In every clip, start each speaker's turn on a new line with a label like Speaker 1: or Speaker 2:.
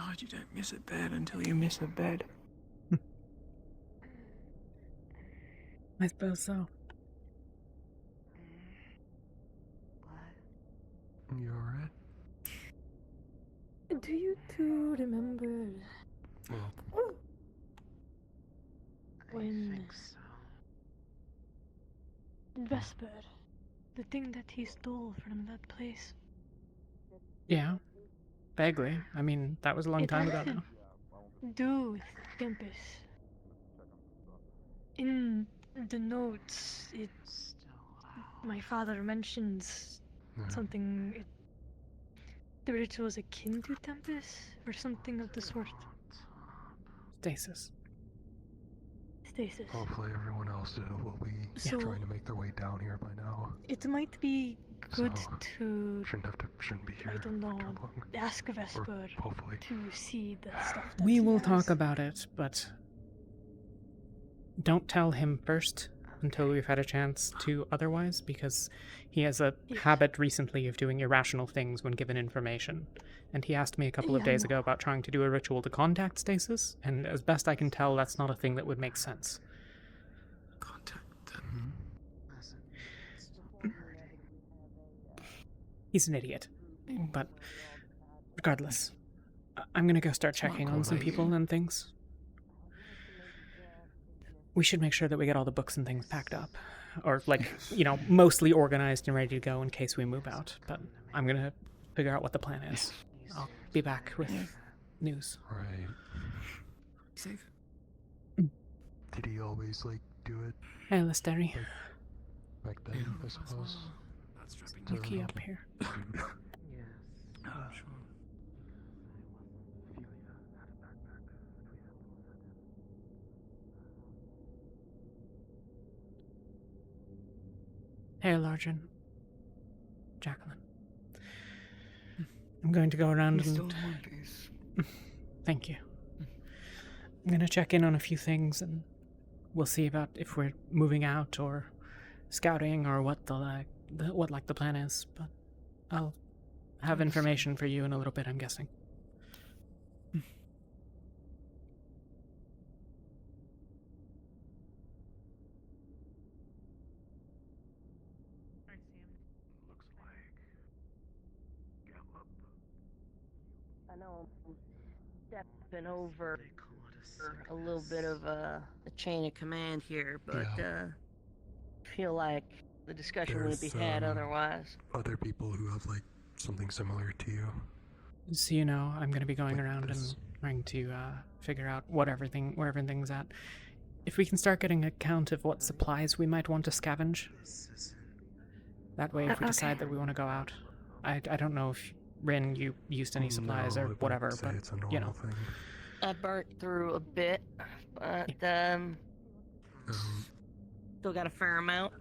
Speaker 1: God, you don't miss a bed until you miss a bed.
Speaker 2: I suppose so.
Speaker 3: You alright?
Speaker 4: Do you two remember when Vesper, the thing that he stole from that place?
Speaker 2: Yeah, vaguely. I mean, that was a long time ago now.
Speaker 4: Do with Tempest. In the notes, my father mentions something. The ritual was akin to Tempest, or something of the sort.
Speaker 2: Stasis.
Speaker 4: Stasis.
Speaker 3: Hopefully everyone else will be trying to make their way down here by now.
Speaker 4: It might be good to...
Speaker 3: Shouldn't be here.
Speaker 4: I don't know. Ask Vesper to see the stuff that
Speaker 2: We
Speaker 4: he
Speaker 2: will
Speaker 4: has.
Speaker 2: talk about it, but don't tell him first until we've had a chance to otherwise, because he has a habit recently of doing irrational things when given information. And he asked me a couple of days ago about trying to do a ritual to contact Stasis, and as best I can tell, that's not a thing that would make sense.
Speaker 1: Contact them.
Speaker 2: He's an idiot. But regardless, I'm gonna go start checking on some people and things. We should make sure that we get all the books and things packed up. Or, like, you know, mostly organized and ready to go in case we move out. But I'm gonna figure out what the plan is. I'll be back with news.
Speaker 3: Right.
Speaker 1: Safe.
Speaker 3: Did he always, like, do it?
Speaker 2: Hey, Lesteri.
Speaker 3: Back then, I suppose.
Speaker 2: You key up here.
Speaker 1: Sure.
Speaker 2: Hey, Largen. Jacqueline. I'm going to go around and... Thank you. I'm going to check in on a few things, and we'll see about if we're moving out or scouting or what the plan is. But I'll have information for you in a little bit, I'm guessing.
Speaker 5: I know I'm stepping over a little bit of a chain of command here, but I feel like the discussion wouldn't be had otherwise.
Speaker 3: Other people who have, like, something similar to you.
Speaker 2: So, you know, I'm going to be going around and trying to figure out where everything's at. If we can start getting a count of what supplies we might want to scavenge. That way, if we decide that we want to go out. I don't know if, Rin, you used any supplies or whatever, but, you know.
Speaker 5: I burnt through a bit, but, still got a fair amount.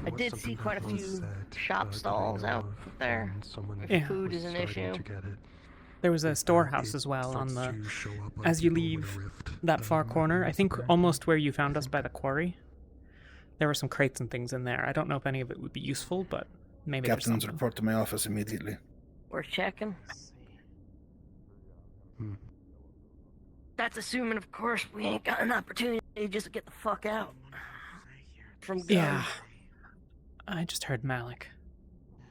Speaker 5: I did see quite a few shop stalls out there. If food is an issue.
Speaker 2: There was a storehouse as well on the... As you leave that far corner, I think almost where you found us by the quarry, there were some crates and things in there. I don't know if any of it would be useful, but maybe
Speaker 6: Captain's report to my office immediately.
Speaker 5: We're checking. That's assuming, of course, we ain't got an opportunity just to get the fuck out. From guns.
Speaker 2: Yeah. I just heard Malik.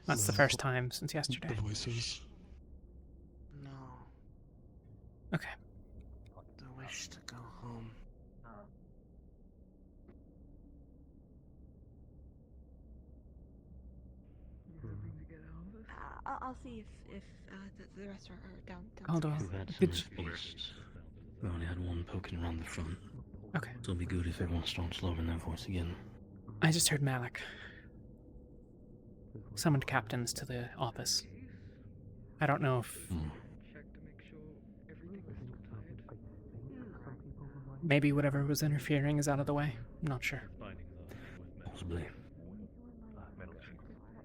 Speaker 2: That's the first time since yesterday.
Speaker 3: The voices.
Speaker 1: No.
Speaker 2: Okay.
Speaker 1: The wish to go home.
Speaker 7: I'll see if the rest are down.
Speaker 2: Hold on.
Speaker 8: We've had some feasts. We only had one poking around the front.
Speaker 2: Okay.
Speaker 8: So it'll be good if everyone starts lowering their voice again.
Speaker 2: I just heard Malik. Summoned captains to the office. I don't know if... Maybe whatever was interfering is out of the way. I'm not sure.
Speaker 8: Possibly.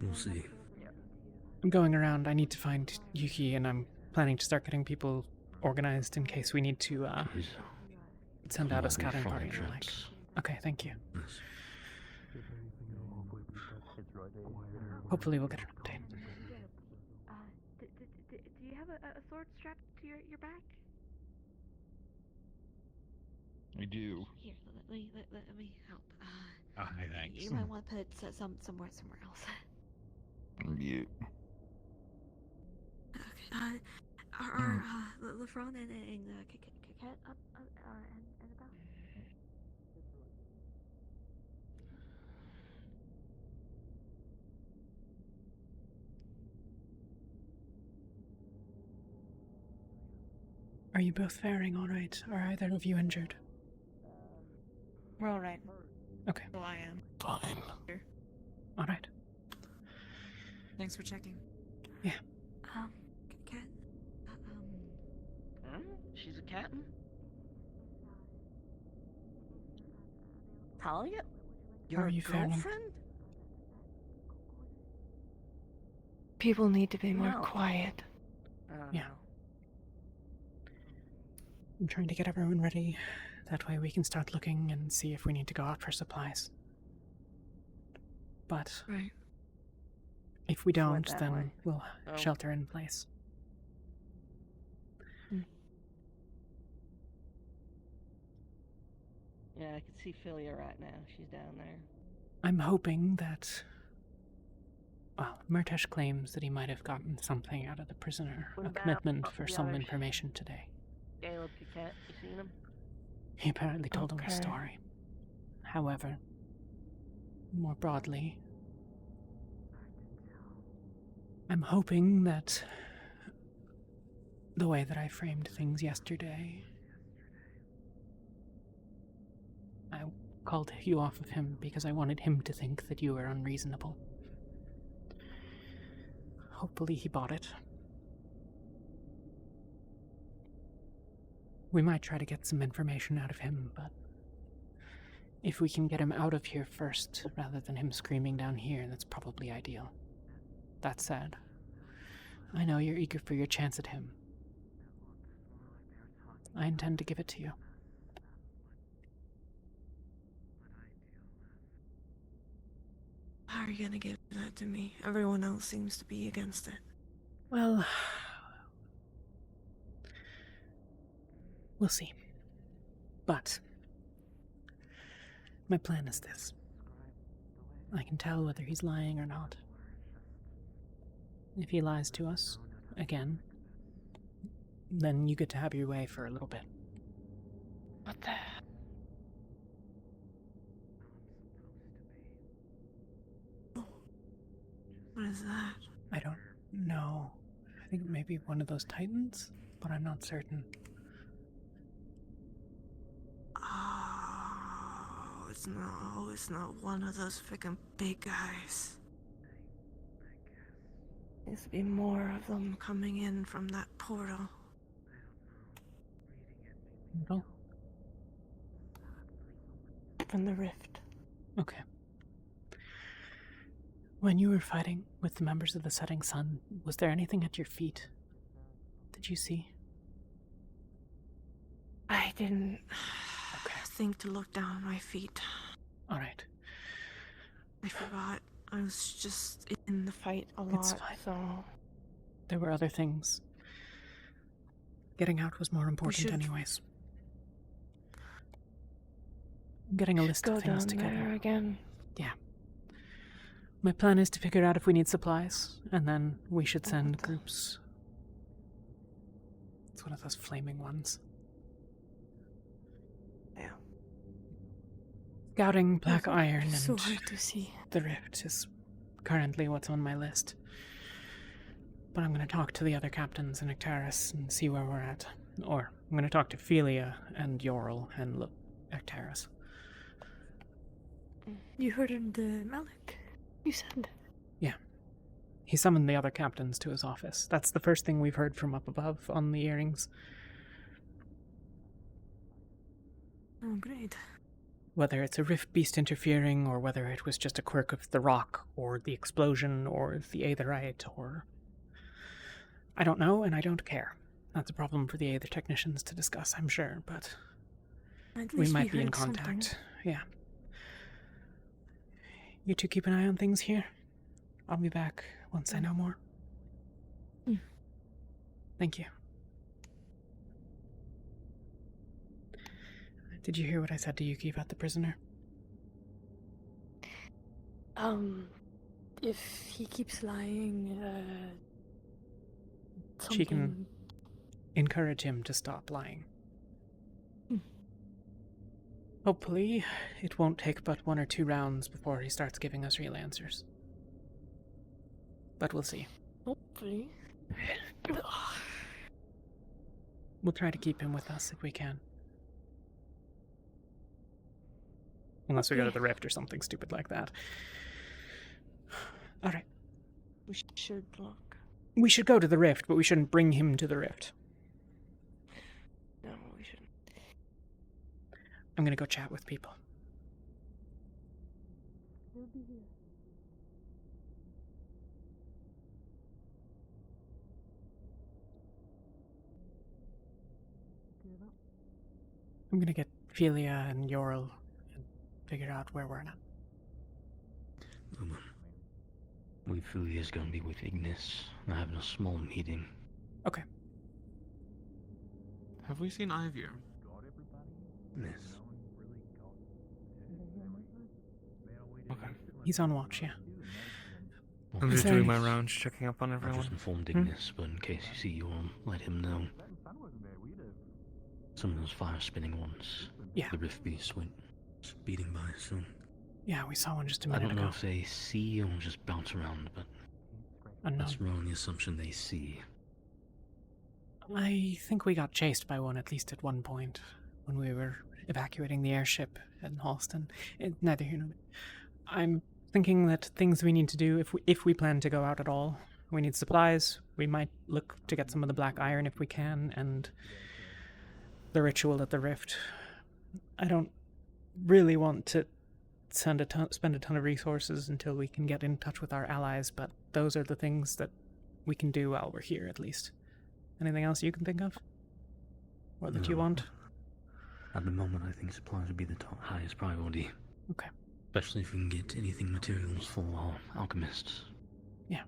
Speaker 8: We'll see.
Speaker 2: I'm going around. I need to find Yuki, and I'm planning to start getting people organized in case we need to send out a scouting party and the like. Okay, thank you. Hopefully we'll get an update.
Speaker 7: Do you have a sword strapped to your back?
Speaker 9: I do.
Speaker 7: Here, let me help.
Speaker 9: Hi, thanks.
Speaker 7: You might want to put it somewhere else.
Speaker 9: Yeah.
Speaker 7: Okay. Are LeFron and Cat up and about?
Speaker 2: Are you both faring all right? Are either of you injured?
Speaker 4: We're all right.
Speaker 2: Okay.
Speaker 7: Well, I am.
Speaker 1: Fine.
Speaker 2: All right.
Speaker 10: Thanks for checking.
Speaker 2: Yeah.
Speaker 7: Cat.
Speaker 5: She's a captain? Talia? Your
Speaker 2: are you faring?
Speaker 5: girlfriend?
Speaker 4: People need to be more
Speaker 5: No.
Speaker 4: quiet.
Speaker 2: Yeah. I'm trying to get everyone ready. That way we can start looking and see if we need to go out for supplies. But
Speaker 4: Right.
Speaker 2: if we
Speaker 5: Just went
Speaker 2: don't,
Speaker 5: that
Speaker 2: then
Speaker 5: way.
Speaker 2: we'll
Speaker 5: Oh.
Speaker 2: shelter in place.
Speaker 5: Yeah, I can see Philia right now. She's down there.
Speaker 2: I'm hoping that... Well, Murtesh claims that he might have gotten something out of the prisoner,
Speaker 5: What
Speaker 2: a
Speaker 5: about
Speaker 2: commitment for
Speaker 5: the
Speaker 2: some
Speaker 5: others?
Speaker 2: information today.
Speaker 5: Caleb Cat, you seen him?
Speaker 2: He apparently told him a
Speaker 4: Okay.
Speaker 2: story. However, more broadly, I'm hoping that the way that I framed things yesterday, I called you off of him because I wanted him to think that you were unreasonable. Hopefully he bought it. We might try to get some information out of him, but if we can get him out of here first, rather than him screaming down here, that's probably ideal. That said, I know you're eager for your chance at him. I intend to give it to you.
Speaker 7: How are you gonna give that to me? Everyone else seems to be against it.
Speaker 2: Well, we'll see. But my plan is this. I can tell whether he's lying or not. If he lies to us, again, then you get to have your way for a little bit.
Speaker 4: What the?
Speaker 7: What is that?
Speaker 2: I don't know. I think it may be one of those titans, but I'm not certain.
Speaker 7: Oh, it's not one of those freaking big guys. There's to be more of them coming in from that portal.
Speaker 2: No?
Speaker 4: From the rift.
Speaker 2: Okay. When you were fighting with the members of the Setting Sun, was there anything at your feet? Did you see?
Speaker 7: I didn't
Speaker 2: Okay.
Speaker 7: think to look down at my feet.
Speaker 2: Alright.
Speaker 7: I forgot. I was just in the fight a lot,
Speaker 2: It's fine.
Speaker 7: so...
Speaker 2: There were other things. Getting out was more important
Speaker 7: should-
Speaker 2: anyways. I'm getting a list
Speaker 4: Go
Speaker 2: of things
Speaker 4: down
Speaker 2: together.
Speaker 4: there again.
Speaker 2: My plan is to figure out if we need supplies, and then we should send groups. It's one of those flaming ones.
Speaker 7: Yeah.
Speaker 2: Scouting Black Iron and
Speaker 4: So hard to see.
Speaker 2: the Rift is currently what's on my list. But I'm going to talk to the other captains in Ectaris and see where we're at. Or I'm going to talk to Philia and Yorl and look Ectaris.
Speaker 4: You heard the Malik. You said.
Speaker 2: He summoned the other captains to his office. That's the first thing we've heard from up above on the earrings.
Speaker 7: Oh, great.
Speaker 2: Whether it's a rift beast interfering, or whether it was just a quirk of the rock, or the explosion, or the aetherite, or... I don't know, and I don't care. That's a problem for the aether technicians to discuss, I'm sure, but...
Speaker 7: At
Speaker 2: we
Speaker 7: least
Speaker 2: might be in
Speaker 7: heard something.
Speaker 2: contact. Yeah. You two keep an eye on things here. I'll be back once I know more. Thank you. Did you hear what I said to Yuki about the prisoner?
Speaker 4: If he keeps lying,
Speaker 2: She can encourage him to stop lying. Hopefully, it won't take but 1 or 2 rounds before he starts giving us real answers. But we'll see.
Speaker 4: Hopefully.
Speaker 2: We'll try to keep him with us if we can. Unless we go to the rift or something stupid like that. Alright.
Speaker 4: We should look.
Speaker 2: We should go to the rift, but we shouldn't bring him to the rift.
Speaker 4: No, we shouldn't.
Speaker 2: I'm gonna go chat with people.
Speaker 4: He'll be here.
Speaker 2: I'm gonna get Philia and Yorl and figure out where we're at.
Speaker 8: We Philia's gonna be with Ignis. They're having a small meeting.
Speaker 2: Okay.
Speaker 1: Have we seen Ivy?
Speaker 8: Yes.
Speaker 1: Okay.
Speaker 2: He's on watch, yeah.
Speaker 1: I'm
Speaker 2: Is
Speaker 1: just
Speaker 2: there
Speaker 1: doing
Speaker 2: any-
Speaker 1: my rounds, checking up on
Speaker 8: I
Speaker 1: everyone.
Speaker 8: just informed Ignis, but in case you see Yorm, let him know. Some of those fire-spinning ones.
Speaker 2: Yeah.
Speaker 8: The rift beast went speeding by soon.
Speaker 2: Yeah, we saw one just a
Speaker 8: I
Speaker 2: minute
Speaker 8: don't know
Speaker 2: ago.
Speaker 8: if they see or just bounce around, but
Speaker 2: Unknown.
Speaker 8: that's wrong. The assumption they see.
Speaker 2: I think we got chased by one at least at one point when we were evacuating the airship in Halston. Neither here nor there. I'm thinking that things we need to do if we plan to go out at all. We need supplies. We might look to get some of the black iron if we can, and the ritual at the rift. I don't really want to spend a ton of resources until we can get in touch with our allies, but those are the things that we can do while we're here, at least. Anything else you can think of? Or that you
Speaker 8: No.
Speaker 2: want?
Speaker 8: At the moment, I think supplies would be the highest priority.
Speaker 2: Okay.
Speaker 8: Especially if we can get anything materials for our alchemists.
Speaker 2: Yeah.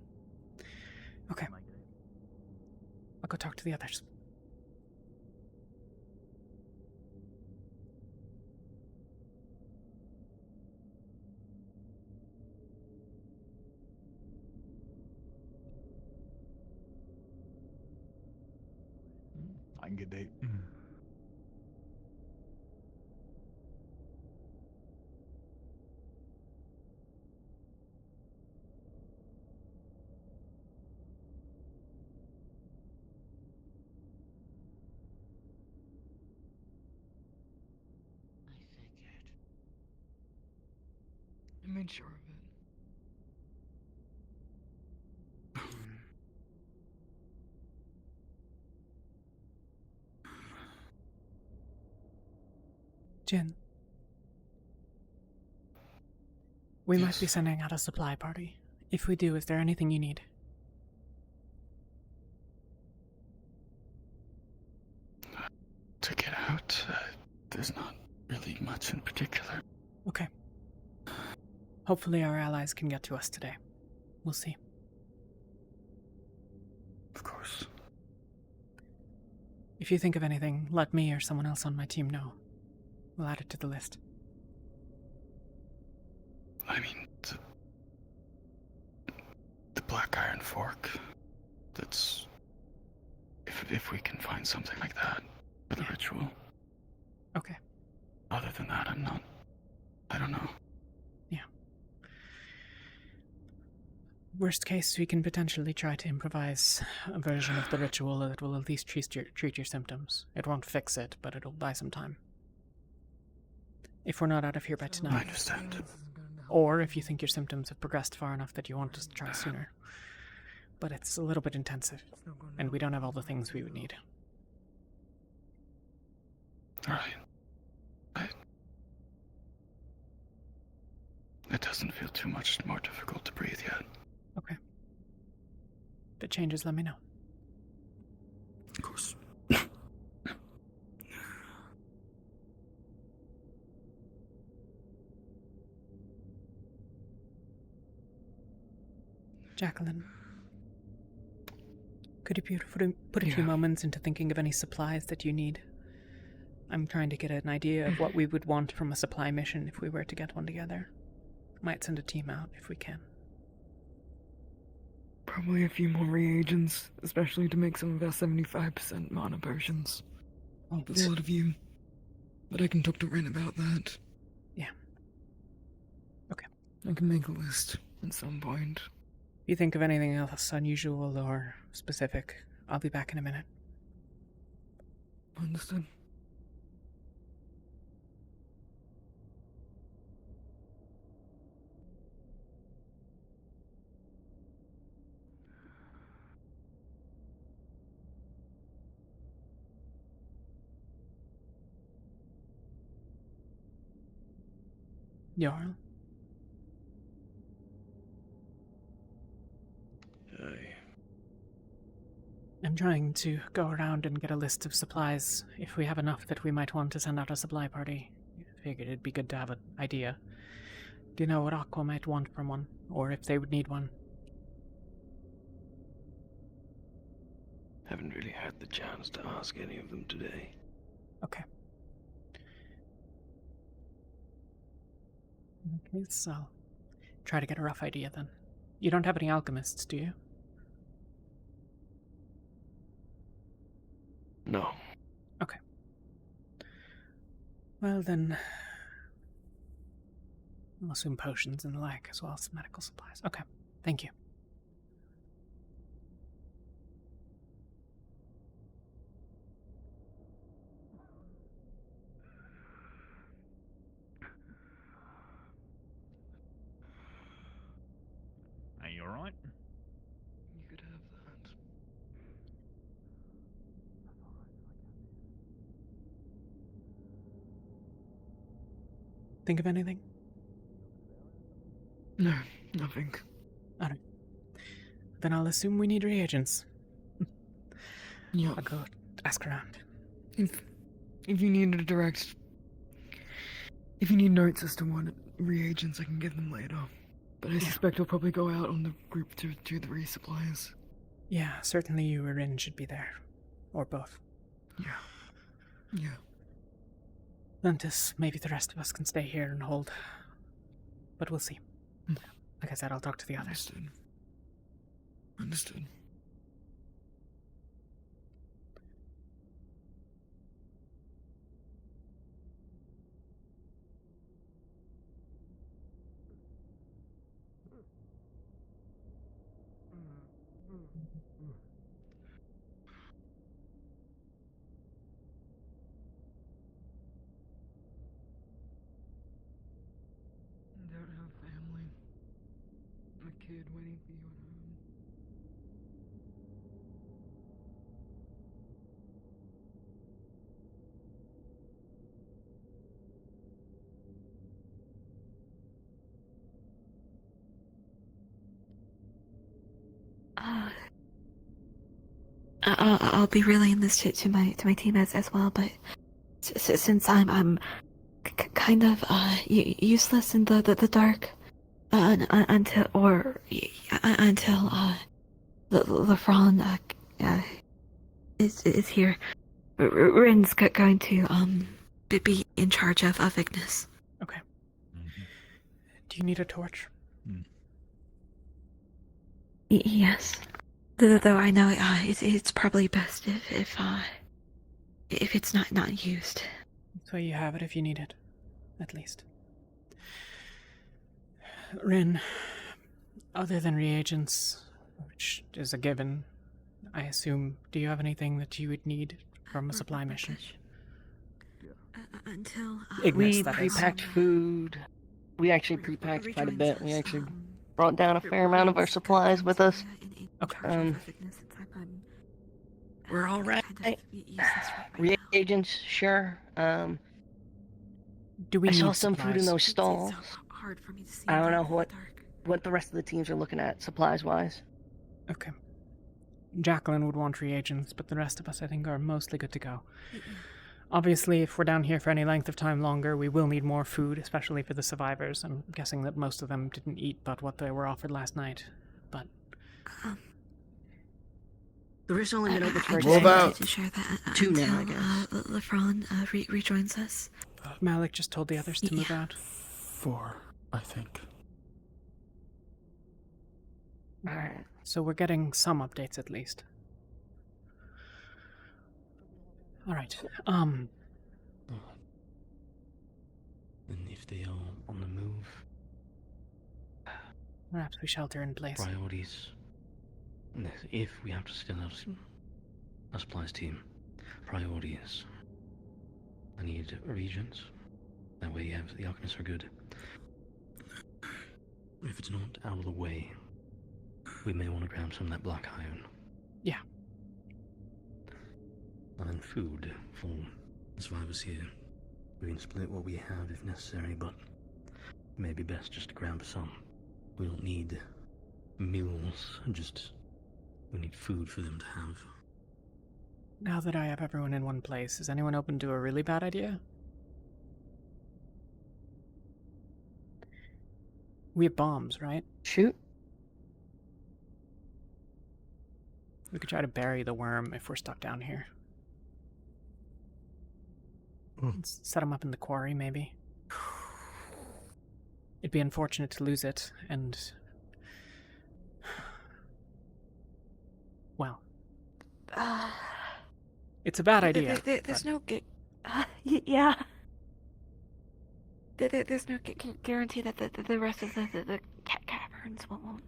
Speaker 2: Okay. I'll go talk to the others.
Speaker 9: Fine, good date.
Speaker 5: I figured.
Speaker 10: I made sure of it.
Speaker 2: Jin. We might
Speaker 1: Yes.
Speaker 2: be sending out a supply party. If we do, is there anything you need?
Speaker 3: To get out, there's not really much in particular.
Speaker 2: Okay. Hopefully our allies can get to us today. We'll see.
Speaker 3: Of course.
Speaker 2: If you think of anything, let me or someone else on my team know. We'll add it to the list.
Speaker 3: I mean, the Black Iron Fork. That's... If we can find something like that for the ritual.
Speaker 2: Okay.
Speaker 3: Other than that, I don't know.
Speaker 2: Yeah. Worst case, we can potentially try to improvise a version of the ritual that will at least treat your symptoms. It won't fix it, but it'll buy some time. If we're not out of here by
Speaker 3: I
Speaker 2: tonight.
Speaker 3: understand.
Speaker 2: Or if you think your symptoms have progressed far enough that you want to try sooner. But it's a little bit intensive, and we don't have all the things we would need.
Speaker 3: Alright. It doesn't feel too much more difficult to breathe yet.
Speaker 2: Okay. If it changes, let me know.
Speaker 3: Of course.
Speaker 2: Jacqueline, could you put a few moments into thinking of any supplies that you need? I'm trying to get an idea of what we would want from a supply mission if we were to get one together. Might send a team out if we can.
Speaker 11: Probably a few more reagents, especially to make some of our 75% mana potions. There's a lot of you. But I can talk to Ren about that.
Speaker 2: Yeah. Okay.
Speaker 11: I can make a list at some point.
Speaker 2: If you think of anything else unusual or specific, I'll be back in a minute.
Speaker 11: Understood.
Speaker 2: Jarl?
Speaker 3: Aye.
Speaker 2: I'm trying to go around and get a list of supplies. If we have enough that we might want to send out a supply party, I figured it'd be good to have an idea. Do you know what Aqua might want from one? Or if they would need one?
Speaker 3: Haven't really had the chance to ask any of them today.
Speaker 2: Okay. Okay, so try to get a rough idea then. You don't have any alchemists, do you?
Speaker 3: No.
Speaker 2: Okay. Well then, I'll assume potions and the like, as well as medical supplies. Okay, thank you.
Speaker 9: Are you alright?
Speaker 11: You could have that.
Speaker 2: Think of anything?
Speaker 11: No, nothing.
Speaker 2: Alright. Then I'll assume we need reagents.
Speaker 11: Yeah.
Speaker 2: I'll go ask around.
Speaker 11: If you need if you need notes as to what reagents, I can give them later. But I suspect I'll probably go out on the group to do the resupplies.
Speaker 2: Yeah, certainly you or Rin should be there. Or both.
Speaker 11: Yeah.
Speaker 2: Lentis, maybe the rest of us can stay here and hold. But we'll see. Like I said, I'll talk to the others.
Speaker 11: Understood. Don't have family. I'm a kid waiting for you at home.
Speaker 7: I'll be relaying this to my teammates as well, but since I'm kind of useless in the dark until Lefron is here, Rin's going to be in charge of Ignis.
Speaker 2: Okay. Do you need a torch?
Speaker 7: Yes. Though I know it's probably best if it's not used.
Speaker 2: So you have it if you need it, at least. Rin, other than reagents, which is a given, I assume, do you have anything that you would need from a supply mission?
Speaker 7: Until
Speaker 5: we pre-packed food. We actually pre-packed quite a bit. We actually brought down a fair amount of our supplies with us.
Speaker 2: Okay.
Speaker 5: We're all right. Reagents, sure.
Speaker 2: Do we
Speaker 5: I saw
Speaker 2: need
Speaker 5: some food in
Speaker 2: supplies?
Speaker 5: those stalls.
Speaker 7: Hard for me to see
Speaker 5: I don't know what the rest of the teams are looking at supplies-wise.
Speaker 2: Okay. Jacqueline would want reagents, but the rest of us, I think, are mostly good to go. Obviously, if we're down here for any length of time longer, we will need more food, especially for the survivors. I'm guessing that most of them didn't eat but what they were offered last night. But
Speaker 5: The rift's only been open for
Speaker 7: I
Speaker 5: a
Speaker 7: just
Speaker 5: day.
Speaker 7: wanted to share that
Speaker 5: Two
Speaker 7: until
Speaker 5: now, I guess.
Speaker 7: LeFron rejoins us.
Speaker 2: Malik just told the others to move
Speaker 7: Yeah.
Speaker 2: out.
Speaker 3: 4, I think.
Speaker 5: Alright.
Speaker 2: So we're getting some updates at least. Alright,
Speaker 8: And if they are on the move,
Speaker 2: perhaps we shelter in place.
Speaker 8: priorities. If we have to still have a supplies team, priorities. I need regions. That way the alchemists are good. If it's not out of the way, we may want to grab some of that black iron.
Speaker 2: Yeah.
Speaker 8: And then food for the survivors here. We can split what we have if necessary, but it may be best just to grab some. We don't need meals, we need food for them to have.
Speaker 2: Now that I have everyone in one place, is anyone open to a really bad idea? We have bombs, right?
Speaker 5: Shoot.
Speaker 2: We could try to bury the worm if we're stuck down here. Let's set them up in the quarry, maybe. It'd be unfortunate to lose it, and... well... it's a bad idea.
Speaker 7: There's no yeah. There's no guarantee that the rest of the caverns won't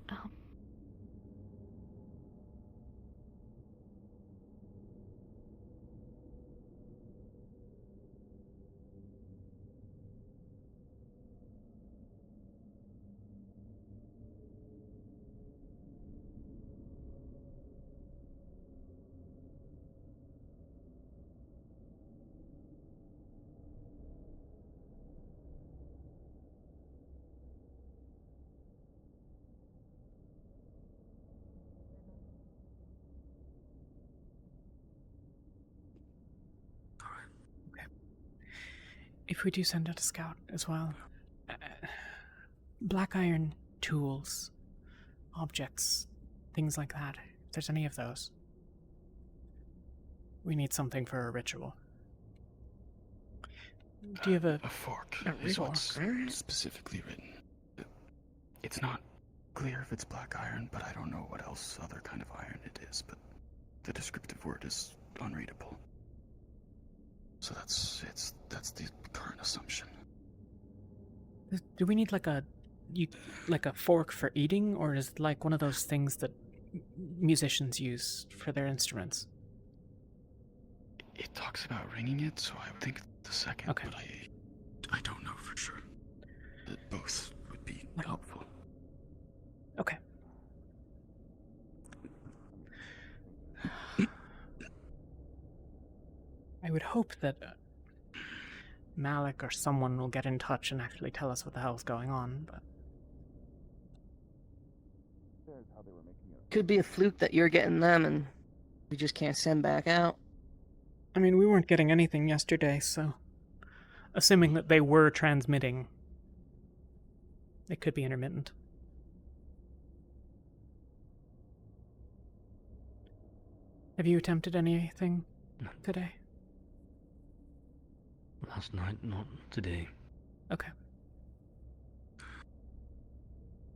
Speaker 2: If we do send out a scout as well, black iron tools, objects, things like that, if there's any of those, we need something for a ritual. Do you have a
Speaker 3: fork?
Speaker 2: A
Speaker 3: Is
Speaker 2: fork.
Speaker 3: what's specifically written. It's not clear if it's black iron, but I don't know what else other kind of iron it is. But the descriptive word is unreadable. So that's the current assumption.
Speaker 2: Do we need like a fork for eating, or is it like one of those things that musicians use for their instruments?
Speaker 3: It talks about ringing it, so I would think the second,
Speaker 2: Okay.
Speaker 3: but I don't know for sure. Both would be helpful.
Speaker 2: Okay. I would hope that Malik or someone will get in touch and actually tell us what the hell's going on, but...
Speaker 5: Could be a fluke that you're getting them and we just can't send back out.
Speaker 2: I mean, we weren't getting anything yesterday, so... assuming that they were transmitting, it could be intermittent. Have you attempted anything today?
Speaker 8: Last night, not today.
Speaker 2: Okay.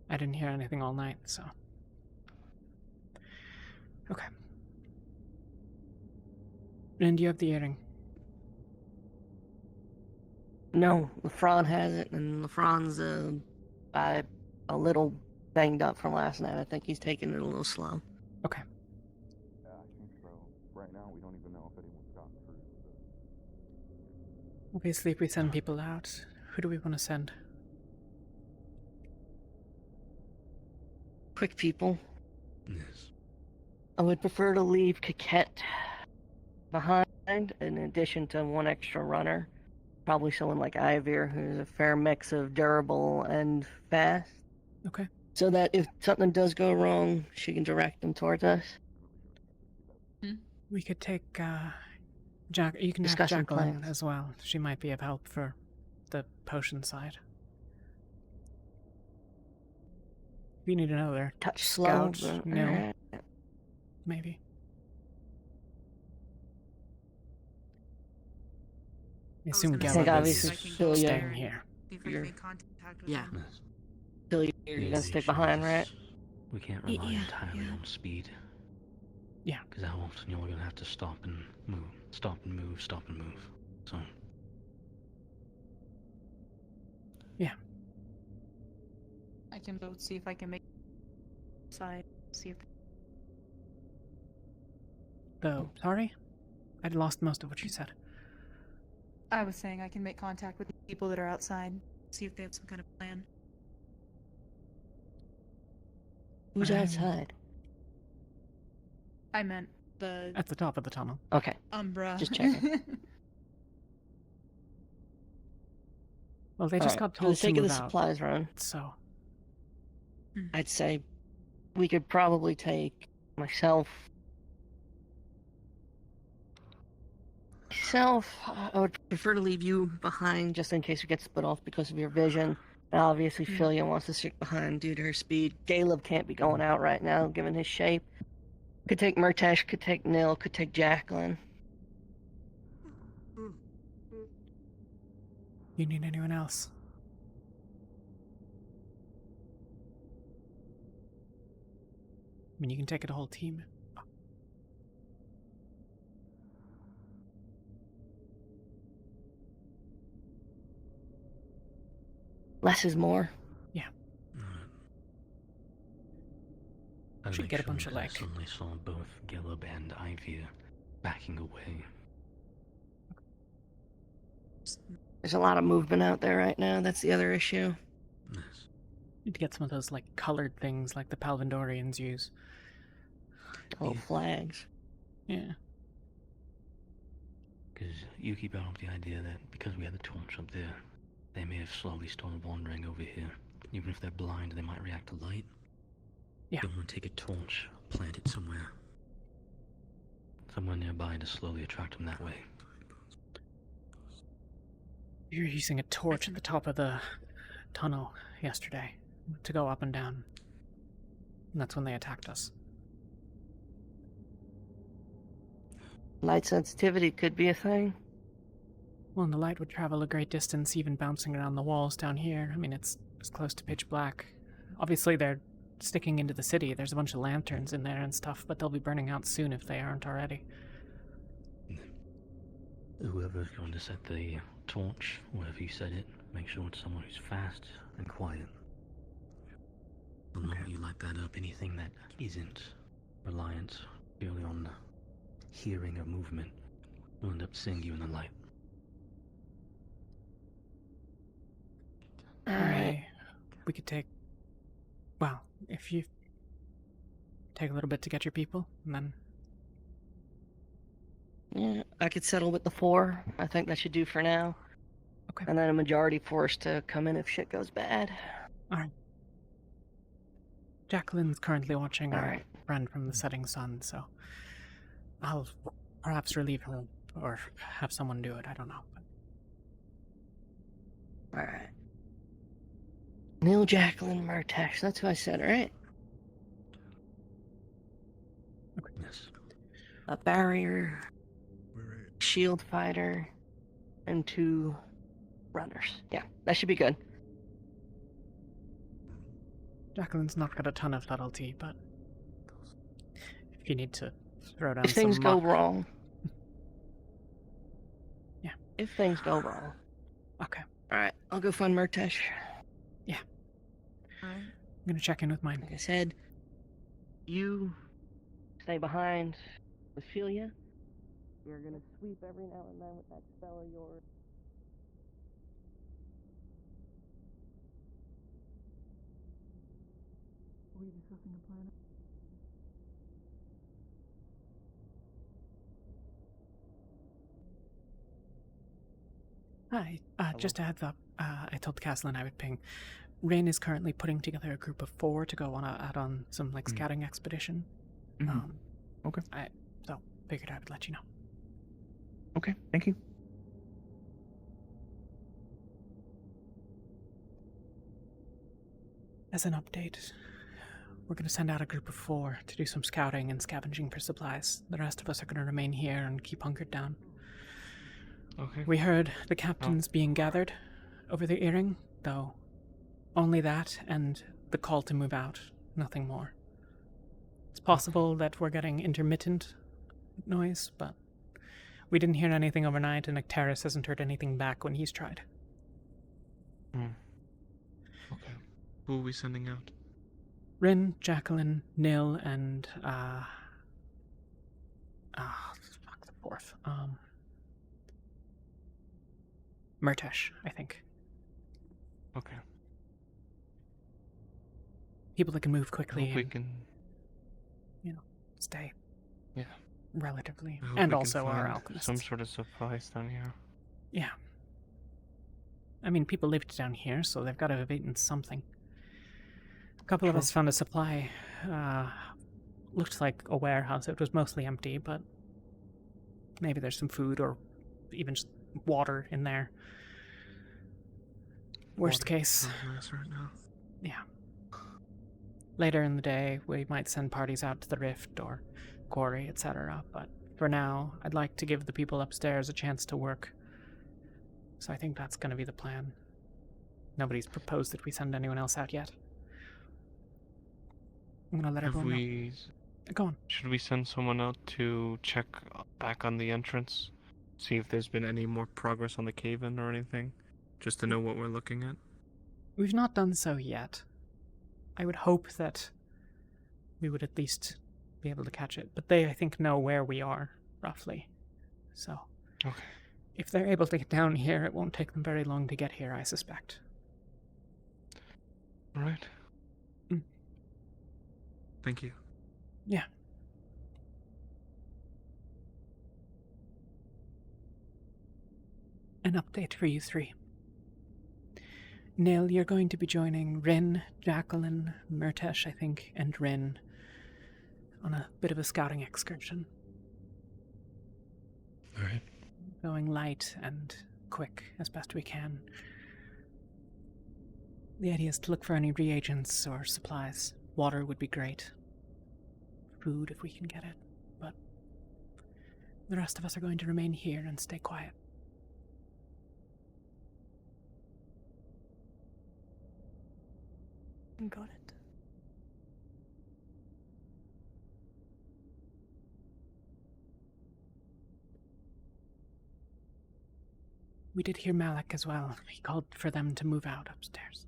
Speaker 2: I didn't hear anything all night, so... okay. And do you have the earring?
Speaker 5: No, LeFron has it, and LeFron's a little banged up from last night. I think he's taking it a little slow.
Speaker 2: Okay.
Speaker 12: Yeah, I think so. Right now, we don't even know if anyone's gotten through.
Speaker 2: Obviously, if we send people out, who do we want to send?
Speaker 5: Quick people.
Speaker 8: Yes.
Speaker 5: I would prefer to leave Coquette behind, in addition to one extra runner. Probably someone like Ivir, who's a fair mix of durable and fast.
Speaker 2: Okay.
Speaker 5: So that if something does go wrong, she can direct them towards us.
Speaker 2: We could take, you can have
Speaker 5: Discuss some
Speaker 2: Jacqueline
Speaker 5: plans.
Speaker 2: as well. She might be of help for the potion side. If you need another
Speaker 5: Touch slow,
Speaker 2: scout,
Speaker 5: but
Speaker 2: no,
Speaker 5: alright.
Speaker 2: maybe. I assume
Speaker 5: I think
Speaker 2: Gallup
Speaker 5: obviously
Speaker 2: is
Speaker 5: Philia,
Speaker 2: staying here.
Speaker 10: See if I can make contact with
Speaker 5: yeah.
Speaker 10: them.
Speaker 8: Yes.
Speaker 5: Philia, you're
Speaker 8: The
Speaker 5: gonna stick
Speaker 8: issue
Speaker 5: behind,
Speaker 8: is
Speaker 5: right?
Speaker 8: We can't rely
Speaker 7: Yeah,
Speaker 8: entirely
Speaker 7: yeah.
Speaker 8: on speed.
Speaker 2: Yeah.
Speaker 8: Because how often you're gonna have to stop and move, stop and move, stop and move. So.
Speaker 2: Yeah.
Speaker 10: I can go see if I can make side. See if
Speaker 2: Though, sorry? I'd lost most of what you said.
Speaker 10: I was saying I can make contact with the people that are outside. See if they have some kind of plan.
Speaker 5: Who's outside?
Speaker 10: I meant the
Speaker 2: At the top of the tunnel.
Speaker 5: Okay.
Speaker 10: Umbra.
Speaker 5: Just checking.
Speaker 2: Well, they just got
Speaker 5: For the
Speaker 2: told to
Speaker 5: sake of
Speaker 2: move
Speaker 5: the
Speaker 2: out,
Speaker 5: supplies run,
Speaker 2: so...
Speaker 5: I'd say we could probably take myself. I would prefer to leave you behind just in case we get split off because of your vision. And obviously, Philia wants to stick behind due to her speed. Caleb can't be going out right now, given his shape. Could take Murtash, could take Nil, could take Jacqueline.
Speaker 2: You need anyone else? I mean, you can take it a whole team.
Speaker 5: Less is more.
Speaker 2: Yeah.
Speaker 8: I
Speaker 2: Should
Speaker 8: make
Speaker 2: get a
Speaker 8: sure
Speaker 2: bunch of,
Speaker 8: that I
Speaker 2: like...
Speaker 8: suddenly saw both Gelub and Ivy backing away.
Speaker 5: There's a lot of movement out there right now. That's the other issue.
Speaker 8: Yes.
Speaker 2: Need to get some of those, like, colored things like the Palvindorians use.
Speaker 5: Oh, flags.
Speaker 2: Yeah.
Speaker 8: Because you keep out the idea that because we had the torch up there, they may have slowly started wandering over here. Even if they're blind, they might react to light.
Speaker 2: Yeah.
Speaker 8: You want to take a torch, plant it somewhere nearby to slowly attract them that way.
Speaker 2: You were using a torch at the top of the tunnel yesterday to go up and down. And that's when they attacked us.
Speaker 5: Light sensitivity could be a thing.
Speaker 2: Well, and the light would travel a great distance, even bouncing around the walls down here. I mean, it's close to pitch black. Obviously, they're sticking into the city. There's a bunch of lanterns in there and stuff, but they'll be burning out soon if they aren't already.
Speaker 8: Whoever's going to set the torch, wherever you set it, make sure it's someone who's fast and quiet. The moment you light that up, anything that isn't reliant purely on hearing or movement will end up seeing you in the light.
Speaker 2: Alright. We could take... Well, if you take a little bit to get your people, and then...
Speaker 5: Yeah, I could settle with the 4. I think that should do for now.
Speaker 2: Okay.
Speaker 5: And then a majority force to come in if shit goes bad.
Speaker 2: Alright. Jacqueline's currently watching our
Speaker 5: Alright.
Speaker 2: friend from the setting sun, so... I'll perhaps relieve her, or have someone do it, I don't know.
Speaker 5: Alright. Neil, Jacqueline, Murtash. That's who I said, right?
Speaker 2: Okay.
Speaker 8: Yes.
Speaker 5: A barrier, shield fighter, and 2 runners. Yeah, that should be good.
Speaker 2: Jacqueline's not got a ton of subtlety, but... If you need to throw down
Speaker 5: If things
Speaker 2: some
Speaker 5: go
Speaker 2: muck-
Speaker 5: wrong.
Speaker 2: Yeah.
Speaker 5: If things go wrong.
Speaker 2: Okay.
Speaker 5: Alright, I'll go find Murtash.
Speaker 2: Yeah. I'm gonna check in with mine.
Speaker 5: Like I said, you stay behind with Philia. You're gonna sweep every now and then with that spell of yours.
Speaker 10: Were you discussing a plan?
Speaker 2: Hi, just a heads up. I told Caslin I would ping. Rain is currently putting together a group of 4 to go out on some like scouting expedition.
Speaker 9: Okay.
Speaker 2: So figured I would let you know.
Speaker 9: Okay, thank you.
Speaker 2: As an update, we're going to send out a group of 4 to do some scouting and scavenging for supplies. The rest of us are going to remain here and keep hunkered down.
Speaker 1: Okay.
Speaker 2: We heard the captains being gathered over the earring, though only that and the call to move out, nothing more. It's possible that we're getting intermittent noise, but we didn't hear anything overnight, and Nectaris hasn't heard anything back when he's tried.
Speaker 1: Okay. Who are we sending out?
Speaker 2: Rin, Jacqueline, Nil, and fuck the fourth. Murtesh, I think.
Speaker 1: Okay.
Speaker 2: People that can move
Speaker 1: I
Speaker 2: quickly
Speaker 1: hope we
Speaker 2: and,
Speaker 1: can.
Speaker 2: stay.
Speaker 1: Yeah.
Speaker 2: Relatively.
Speaker 1: I hope
Speaker 2: And
Speaker 1: we
Speaker 2: also
Speaker 1: can
Speaker 2: our
Speaker 1: find
Speaker 2: alchemists.
Speaker 1: some sort of supplies down here.
Speaker 2: Yeah. I mean, people lived down here, so they've got to have eaten something. A couple of
Speaker 1: True.
Speaker 2: us found a supply. Looked like a warehouse. It was mostly empty, but maybe there's some food or even just water in there. Worst
Speaker 1: Water
Speaker 2: case.
Speaker 1: sounds nice right now.
Speaker 2: Yeah. Later in the day, we might send parties out to the Rift or Quarry, etc. But for now, I'd like to give the people upstairs a chance to work. So I think that's going to be the plan. Nobody's proposed that we send anyone else out yet. I'm going to let everyone know. Go on.
Speaker 1: Should we send someone out to check back on the entrance? See if there's been any more progress on the cave-in or anything? Just to know what we're looking at?
Speaker 2: We've not done so yet. I would hope that we would at least be able to catch it. But they, I think, know where we are, roughly. So,
Speaker 1: Okay.
Speaker 2: if they're able to get down here, it won't take them very long to get here, I suspect.
Speaker 1: Alright. Thank you.
Speaker 2: Yeah. An update for you three. Nil, you're going to be joining Rin, Jacqueline, Murtesh, I think, and Rin on a bit of a scouting excursion.
Speaker 8: Alright.
Speaker 2: Going light and quick as best we can. The idea is to look for any reagents or supplies. Water would be great. Food if we can get it. But the rest of us are going to remain here and stay quiet.
Speaker 4: Got it.
Speaker 2: We did hear Malik as well. He called for them to move out upstairs.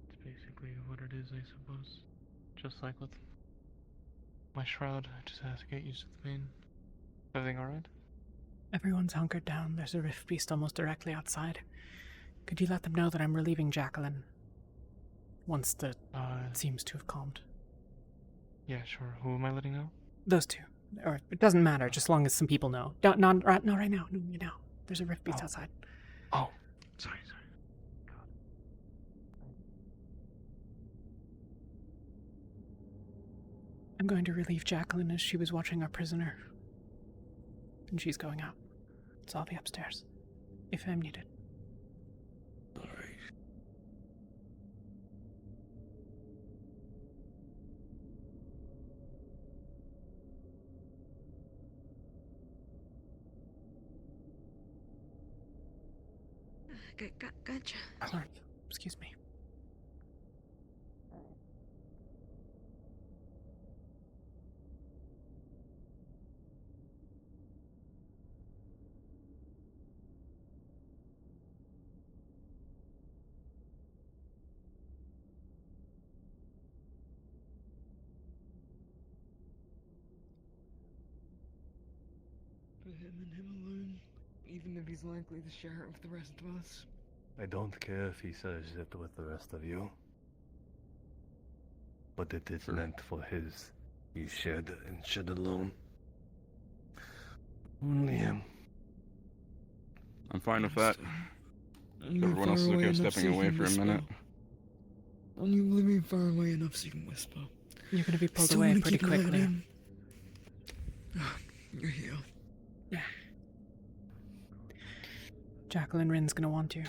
Speaker 1: It's basically what it is, I suppose. Just like with my shroud, I just have to get used to the pain. Everything alright?
Speaker 2: Everyone's hunkered down. There's a rift beast almost directly outside. Could you let them know that I'm relieving Jacqueline? Once the seems to have calmed.
Speaker 1: Yeah, sure. Who am I letting know?
Speaker 2: Those two. Or it doesn't matter, just as long as some people know. Not right now. No, you know. There's a rift beast outside.
Speaker 1: Oh, sorry.
Speaker 2: I'm going to relieve Jacqueline as she was watching our prisoner. And she's going out. So I'll be upstairs. If I'm needed.
Speaker 8: Alright.
Speaker 7: Gotcha.
Speaker 2: Sorry. Excuse me.
Speaker 11: for him and him alone, even if he's likely to share it with the rest of us.
Speaker 13: I don't care if he shares it with the rest of you. But it is meant for his. He shared and shared alone. Only him.
Speaker 12: I'm fine with that.
Speaker 11: Only
Speaker 12: Everyone else is
Speaker 11: far
Speaker 12: okay with
Speaker 11: enough so
Speaker 12: stepping
Speaker 11: you
Speaker 12: away
Speaker 11: can
Speaker 12: for a
Speaker 11: whisper.
Speaker 12: minute.
Speaker 11: Only living far away enough so you can whisper.
Speaker 2: You're gonna be pulled
Speaker 11: Still
Speaker 2: away
Speaker 11: wanna
Speaker 2: pretty
Speaker 11: keep an eye on
Speaker 2: quickly.
Speaker 11: him. You're here.
Speaker 2: Yeah. Jacqueline Rin's gonna want you.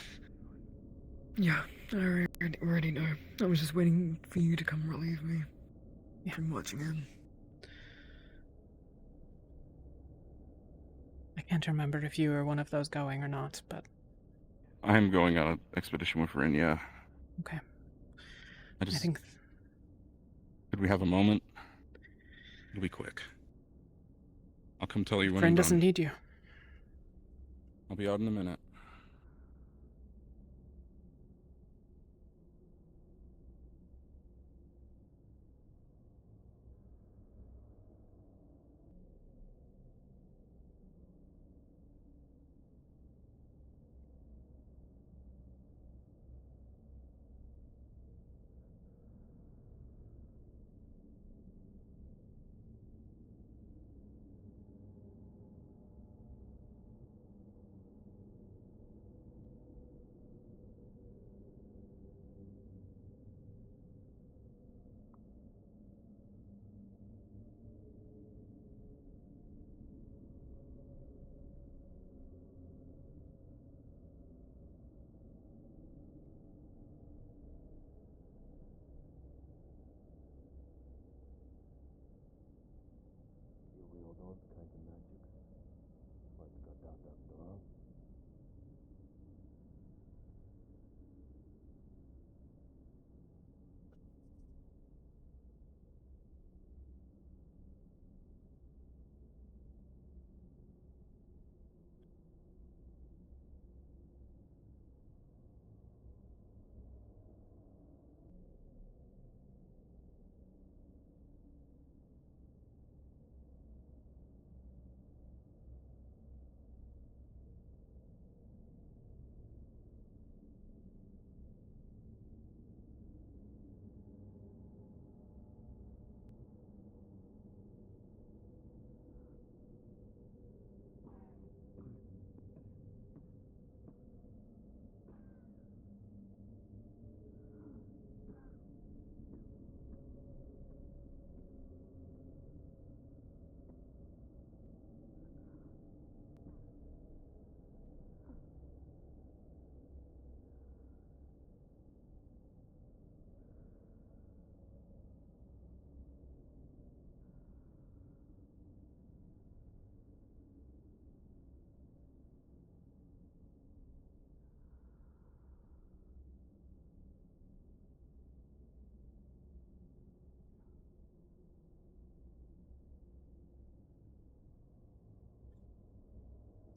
Speaker 11: Yeah, I already know. I was just waiting for you to come relieve me from watching him.
Speaker 2: I can't remember if you were one of those going or not, but
Speaker 12: I am going on an expedition with Rin, yeah.
Speaker 2: okay.
Speaker 12: I think... Could we have a moment? It'll be quick. I'll come tell you when I'm
Speaker 2: Friend
Speaker 12: done.
Speaker 2: doesn't need you.
Speaker 12: I'll be out in a minute.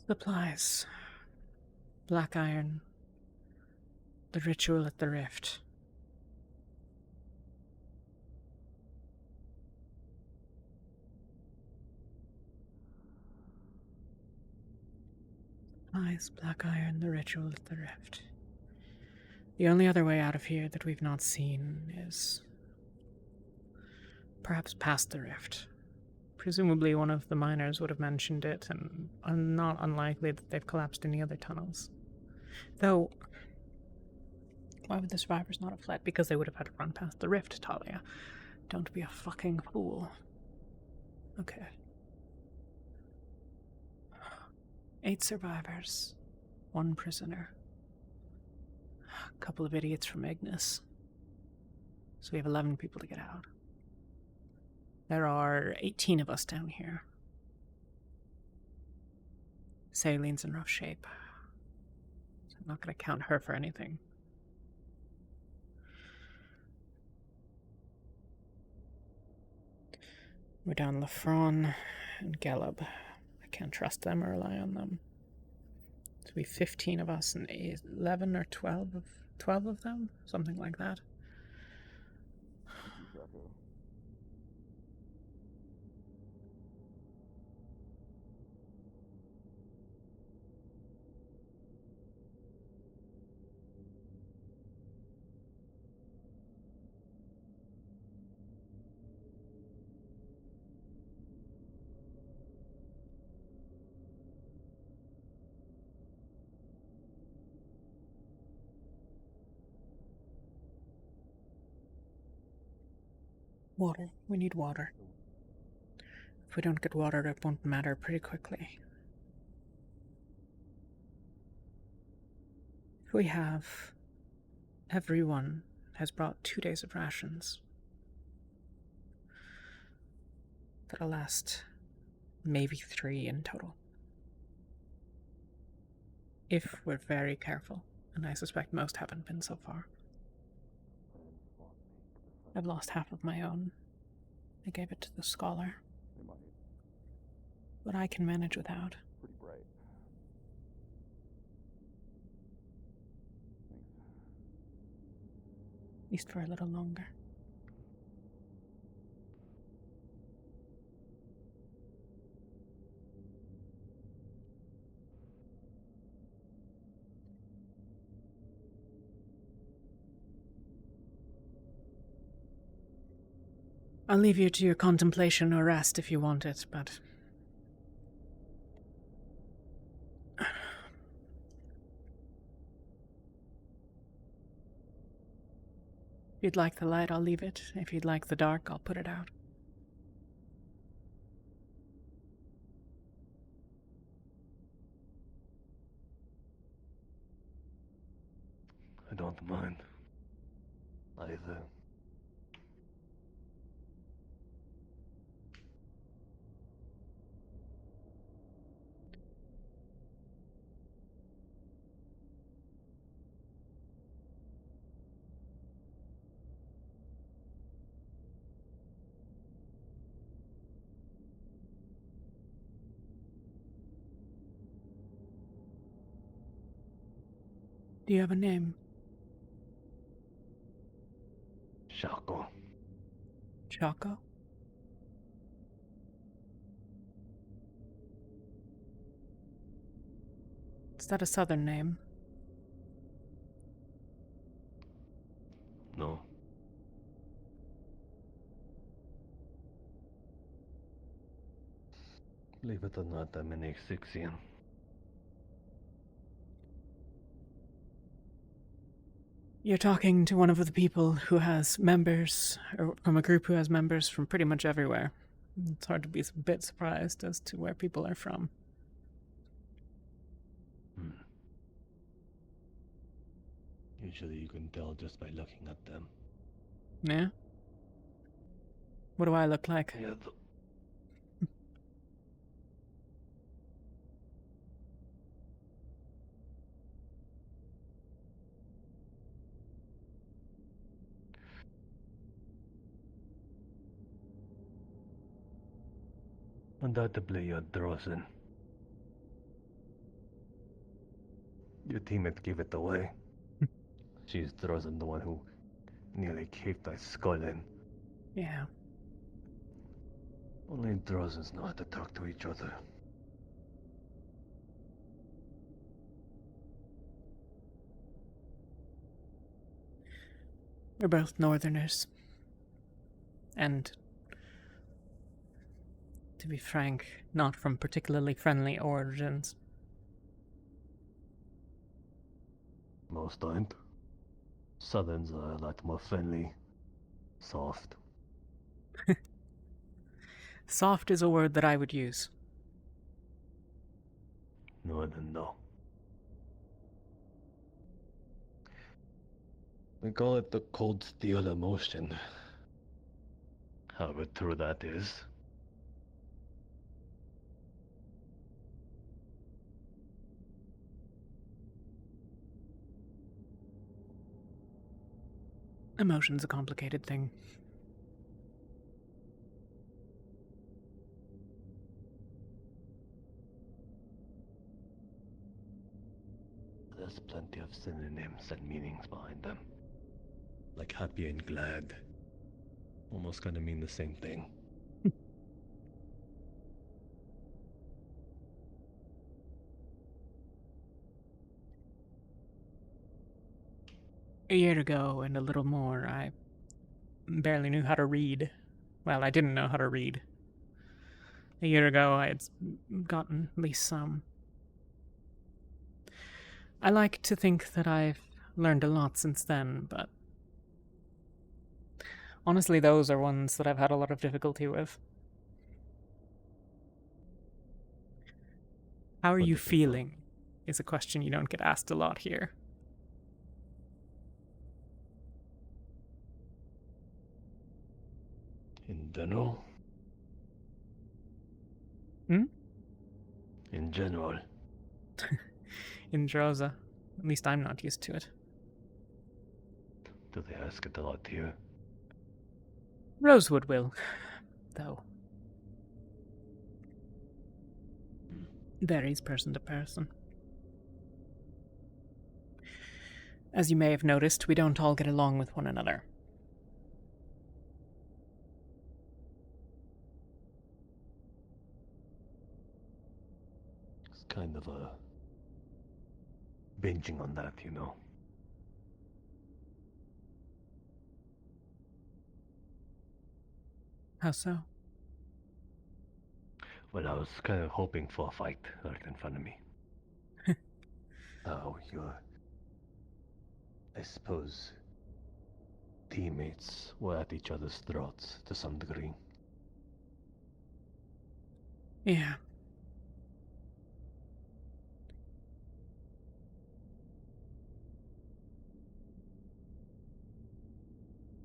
Speaker 2: Supplies. Black iron. The ritual at the rift. Supplies, black iron, the ritual at the rift. The only other way out of here that we've not seen is perhaps past the rift. Presumably one of the miners would have mentioned it, and not unlikely that they've collapsed any other tunnels. Though, why would the survivors not have fled? Because they would have had to run past the rift, Talia. Don't be a fucking fool. Okay. 8 survivors. 1 prisoner. A couple of idiots from Magnus. So we have 11 people to get out. There are 18 of us down here. Saline's in rough shape. So I'm not going to count her for anything. We're down Lafron and Gelab. I can't trust them or rely on them. So we have 15 of us and 11 or 12 of them? Something like that. Water. We need water. If we don't get water, it won't matter pretty quickly. We have... Everyone has brought 2 days of rations. That'll last maybe 3 in total. If we're very careful, and I suspect most haven't been so far. I've lost half of my own. I gave it to the scholar. But I can manage without.
Speaker 3: Pretty bright.
Speaker 2: At least for a little longer. I'll leave you to your contemplation or rest if you want it, but... If you'd like the light, I'll leave it. If you'd like the dark, I'll put it out.
Speaker 13: I don't mind. Either.
Speaker 2: Do you have a name?
Speaker 13: Shaco.
Speaker 2: Chaco? Is that a southern name?
Speaker 13: No. Believe it or not, I'm an Axixian.
Speaker 2: You're talking to one of the people who has members, or from a group who has members from pretty much everywhere. It's hard to be a bit surprised as to where people are from.
Speaker 13: Usually you can tell just by looking at them.
Speaker 2: Yeah? What do I look like?
Speaker 13: Yeah, undoubtedly you're Drozen. Your teammate gave it away. She's Drozen, the one who nearly caved thy skull in.
Speaker 2: Yeah.
Speaker 13: Only Drozens know how to talk to each other.
Speaker 2: We're both northerners. And, to be frank, not from particularly friendly origins.
Speaker 13: Most aren't. Southerns are a lot more friendly. Soft.
Speaker 2: Soft is a word that I would use.
Speaker 13: Northern, no. We call it the cold steel emotion. However true that is.
Speaker 2: Emotion's a complicated thing.
Speaker 13: There's plenty of synonyms and meanings behind them. Like happy and glad. Almost kind of mean the same thing.
Speaker 2: A year ago and a little more, I barely knew how to read. Well, I didn't know how to read. A year ago, I had gotten at least some. I like to think that I've learned a lot since then, but Honestly, those are ones that I've had a lot of difficulty with. How are you feeling? Is a question you don't get asked a lot here.
Speaker 13: In general?
Speaker 2: Hmm?
Speaker 13: In general.
Speaker 2: In Droza. At least I'm not used to it.
Speaker 13: Do they ask it a lot here?
Speaker 2: Rosewood will, though. Varies person to person. As you may have noticed, we don't all get along with one another.
Speaker 13: It's kind of a binging on that, you know.
Speaker 2: How so?
Speaker 13: Well, I was kind of hoping for a fight right in front of me. Your, I suppose, teammates were at each other's throats to some degree.
Speaker 2: Yeah.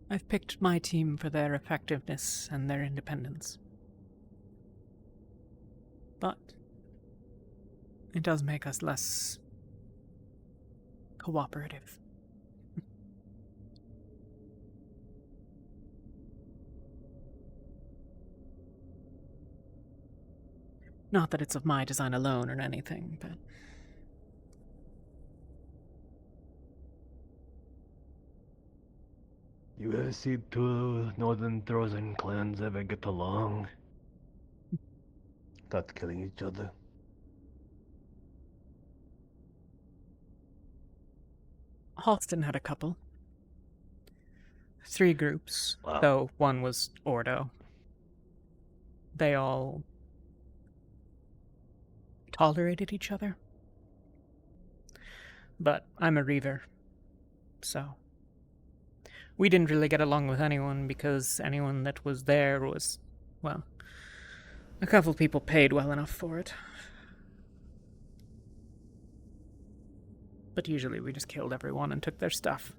Speaker 2: I've picked my team for their effectiveness and their independence. But it does make us less cooperative. Not that it's of my design alone or anything, but...
Speaker 13: You ever see two northern Trojan clans ever get along? Without killing each other?
Speaker 2: Halston had a couple. 3 groups,
Speaker 13: Wow.
Speaker 2: though one was Ordo. They all tolerated each other. But I'm a Reaver, so... We didn't really get along with anyone because anyone that was there was, well, a couple people paid well enough for it. But usually we just killed everyone and took their stuff.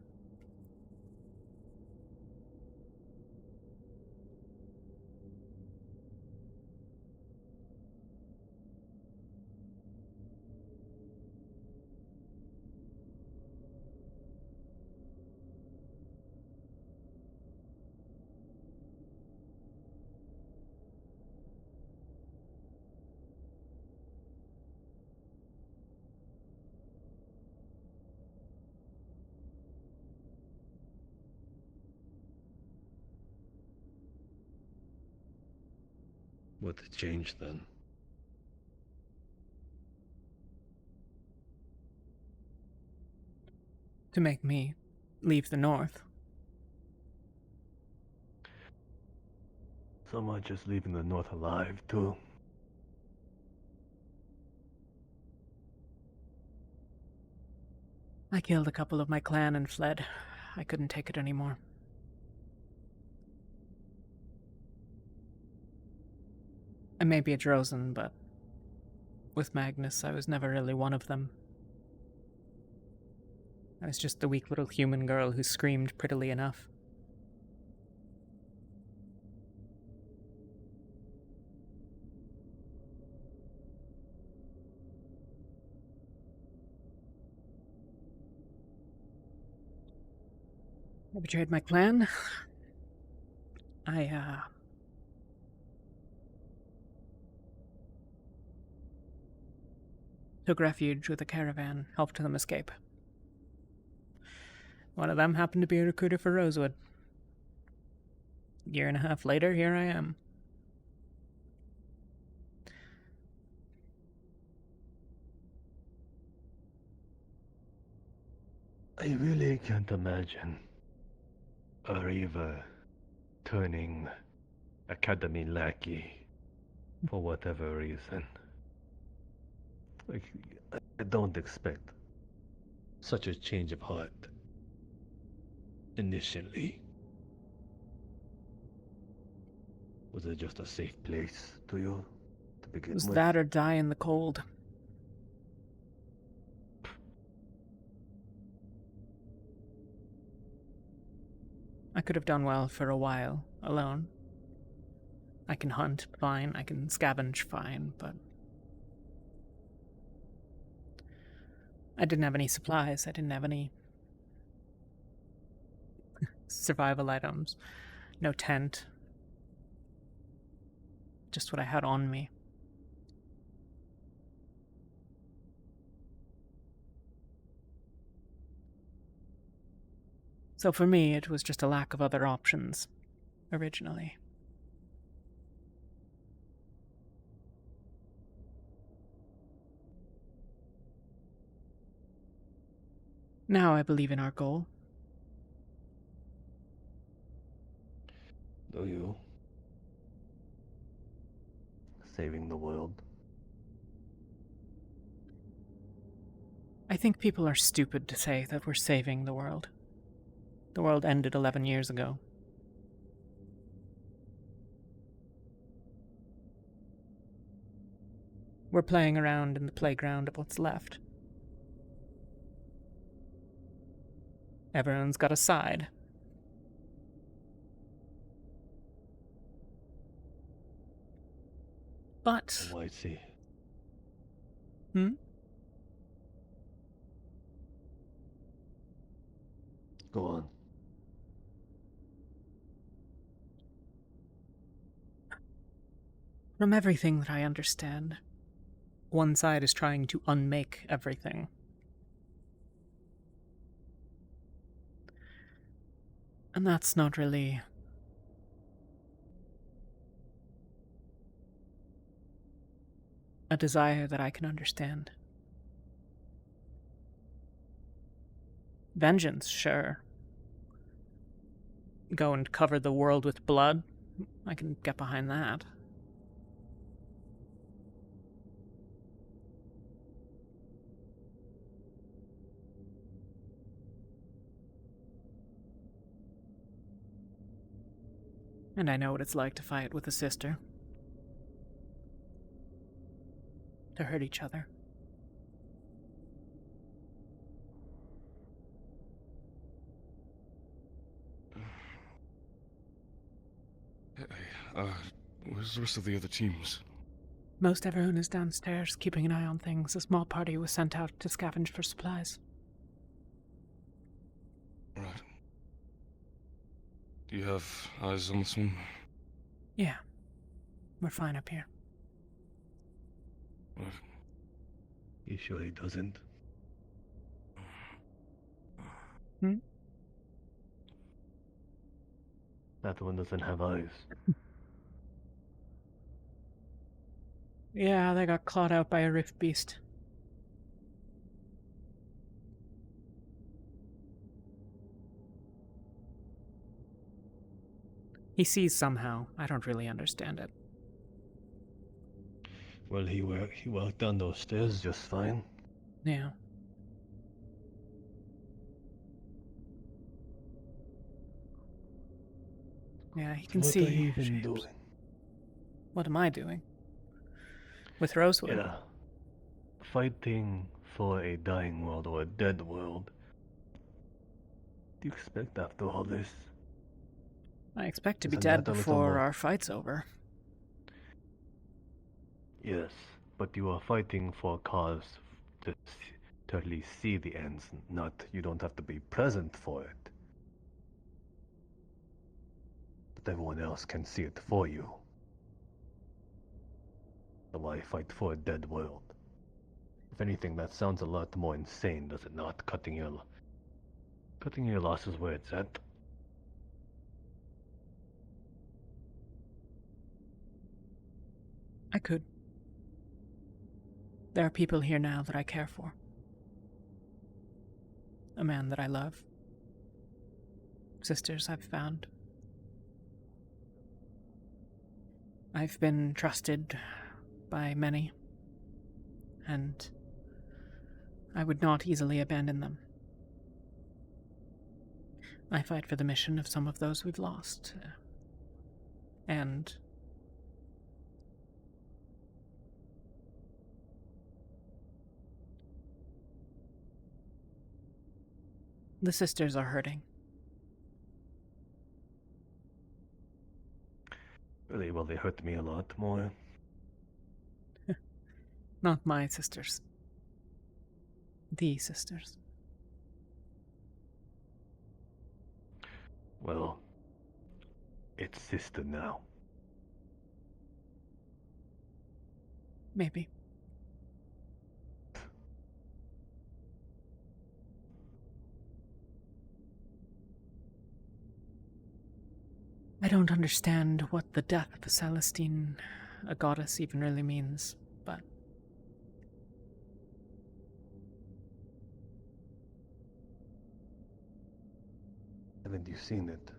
Speaker 13: What changed then?
Speaker 2: To make me leave the North.
Speaker 13: Some are just leaving the North alive, too.
Speaker 2: I killed a couple of my clan and fled. I couldn't take it anymore. I may be a Drozen, but with Magnus, I was never really one of them. I was just the weak little human girl who screamed prettily enough. I betrayed my clan. I took refuge with a caravan, helped them escape. One of them happened to be a recruiter for Rosewood. A year and a half later, here I am.
Speaker 13: I really can't imagine a Reaver turning Academy lackey for whatever reason. Like, I don't expect such a change of heart initially. Was it just a safe place to you to begin
Speaker 2: It was
Speaker 13: with?
Speaker 2: that or die in the cold. I could have done well for a while, alone. I can hunt fine, I can scavenge fine, but I didn't have any supplies, I didn't have any survival items, no tent, just what I had on me. So for me, it was just a lack of other options, originally. Now I believe in our goal.
Speaker 13: Do you? Saving the world?
Speaker 2: I think people are stupid to say that we're saving the world. The world ended 11 years ago. We're playing around in the playground of what's left. Everyone's got a side. But...
Speaker 13: Oh, I see.
Speaker 2: Hmm?
Speaker 13: Go on.
Speaker 2: From everything that I understand, one side is trying to unmake everything. And that's not really a desire that I can understand. Vengeance, sure. Go and cover the world with blood, I can get behind that. And I know what it's like to fight with a sister. To hurt each other.
Speaker 12: Where's the rest of the other teams?
Speaker 2: Most everyone is downstairs, keeping an eye on things. A small party was sent out to scavenge for supplies.
Speaker 12: Right. Do you have eyes on this one?
Speaker 2: Yeah. We're fine up here.
Speaker 12: Right.
Speaker 13: You sure he doesn't?
Speaker 2: Hmm?
Speaker 13: That one doesn't have eyes.
Speaker 2: Yeah, they got clawed out by a rift beast. He sees somehow. I don't really understand it.
Speaker 13: Well, he walked down those stairs just fine.
Speaker 2: Yeah. Yeah, he can see
Speaker 13: What are you even
Speaker 2: shapes.
Speaker 13: doing?
Speaker 2: What am I doing? With Rosewood?
Speaker 13: Yeah. Fighting for a dying world or a dead world. Do you expect after all this?
Speaker 2: I expect to be
Speaker 13: Isn't
Speaker 2: dead
Speaker 13: that a little
Speaker 2: before
Speaker 13: more-
Speaker 2: our fight's over.
Speaker 13: Yes, but you are fighting for a cause to at least see the ends, not you don't have to be present for it. But everyone else can see it for you. So why fight for a dead world? If anything, that sounds a lot more insane, does it not? Cutting your losses where it's at.
Speaker 2: I could. There are people here now that I care for. A man that I love. Sisters I've found. I've been trusted by many, and I would not easily abandon them. I fight for the mission of some of those we've lost, and The sisters are hurting.
Speaker 13: Really, well, they hurt me a lot more.
Speaker 2: Not my sisters. The sisters.
Speaker 13: Well, it's sister now.
Speaker 2: Maybe. I don't understand what the death of a Celestine, a goddess, even really means, but...
Speaker 13: Haven't you seen it?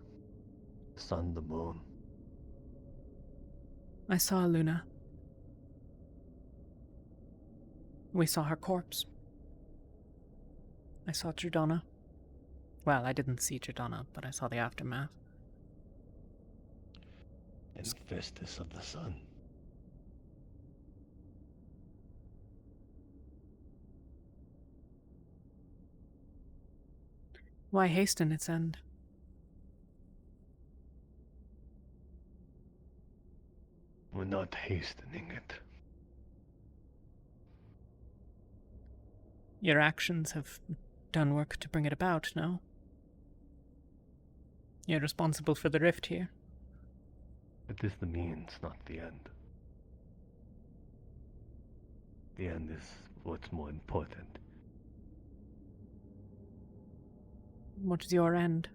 Speaker 13: The sun, the moon.
Speaker 2: I saw Luna. We saw her corpse. I saw Giordana. Well, I didn't see Giordana, but I saw the aftermath.
Speaker 13: And Festus of the sun.
Speaker 2: Why hasten its end?
Speaker 13: We're not hastening it.
Speaker 2: Your actions have done work to bring it about, no? You're responsible for the rift here.
Speaker 13: It is the means, not the end. The end is what's more important.
Speaker 2: What is your end?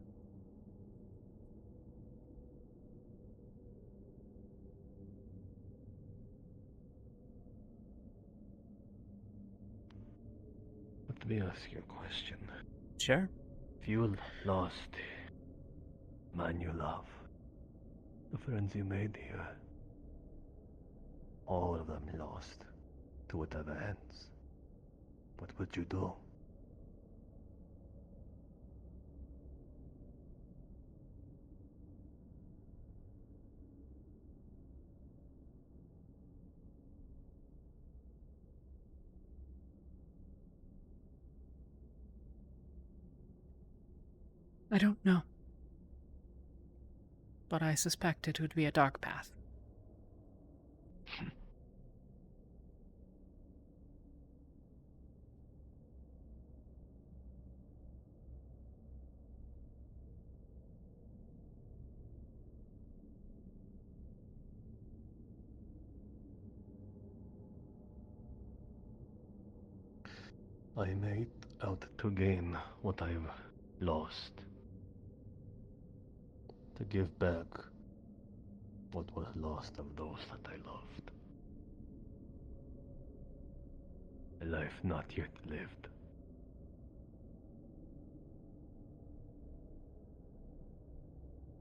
Speaker 13: Let me ask you a question.
Speaker 2: Sure.
Speaker 13: If you lost man you love, the friends you made here, all of them lost to whatever ends, what would you do?
Speaker 2: I don't know. But I suspect it would be a dark path.
Speaker 13: I made out to gain what I've lost. To give back what was lost of those that I loved. A life not yet lived.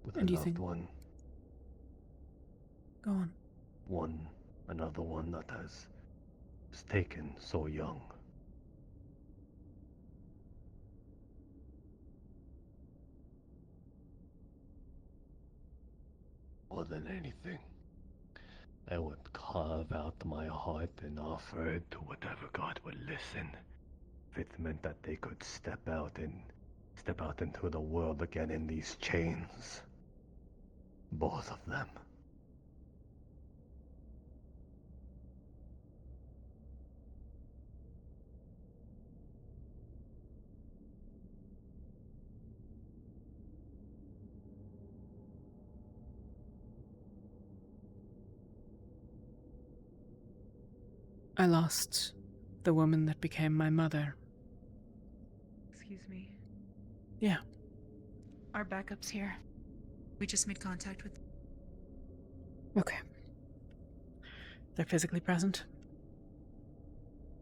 Speaker 13: With
Speaker 2: And
Speaker 13: a
Speaker 2: you
Speaker 13: loved
Speaker 2: think...
Speaker 13: one.
Speaker 2: Go on.
Speaker 13: Another one that was taken so young. More than anything, I would carve out my heart and offer it to whatever God would listen. If it meant that they could step out into the world again in these chains. Both of them.
Speaker 2: I lost the woman that became my mother.
Speaker 10: Excuse me.
Speaker 2: Yeah.
Speaker 10: Our backup's here. We just made contact with...
Speaker 2: Okay. They're physically present?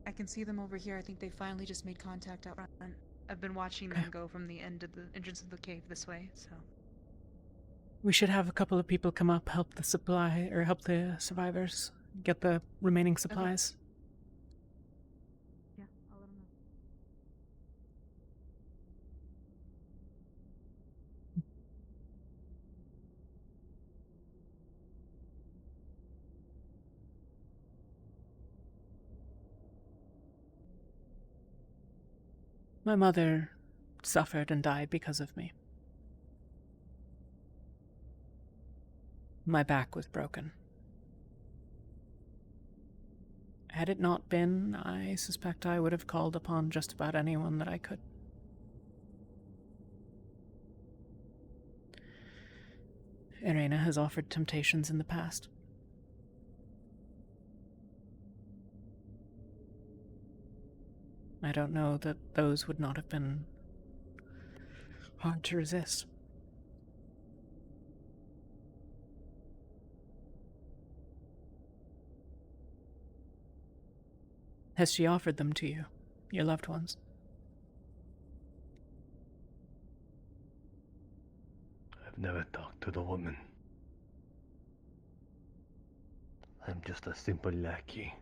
Speaker 10: I can see them over here. I think they finally just made contact out front. I've been watching them go from the end of the entrance of the cave this way, so...
Speaker 2: We should have a couple of people come up, help the survivors, get the remaining supplies.
Speaker 10: Yeah, I'll let them know.
Speaker 2: My mother suffered and died because of me. My back was broken. Had it not been, I suspect I would have called upon just about anyone that I could. Irena has offered temptations in the past. I don't know that those would not have been hard to resist. Has she offered them to you, your loved ones?
Speaker 13: I've never talked to the woman. I'm just a simple lackey.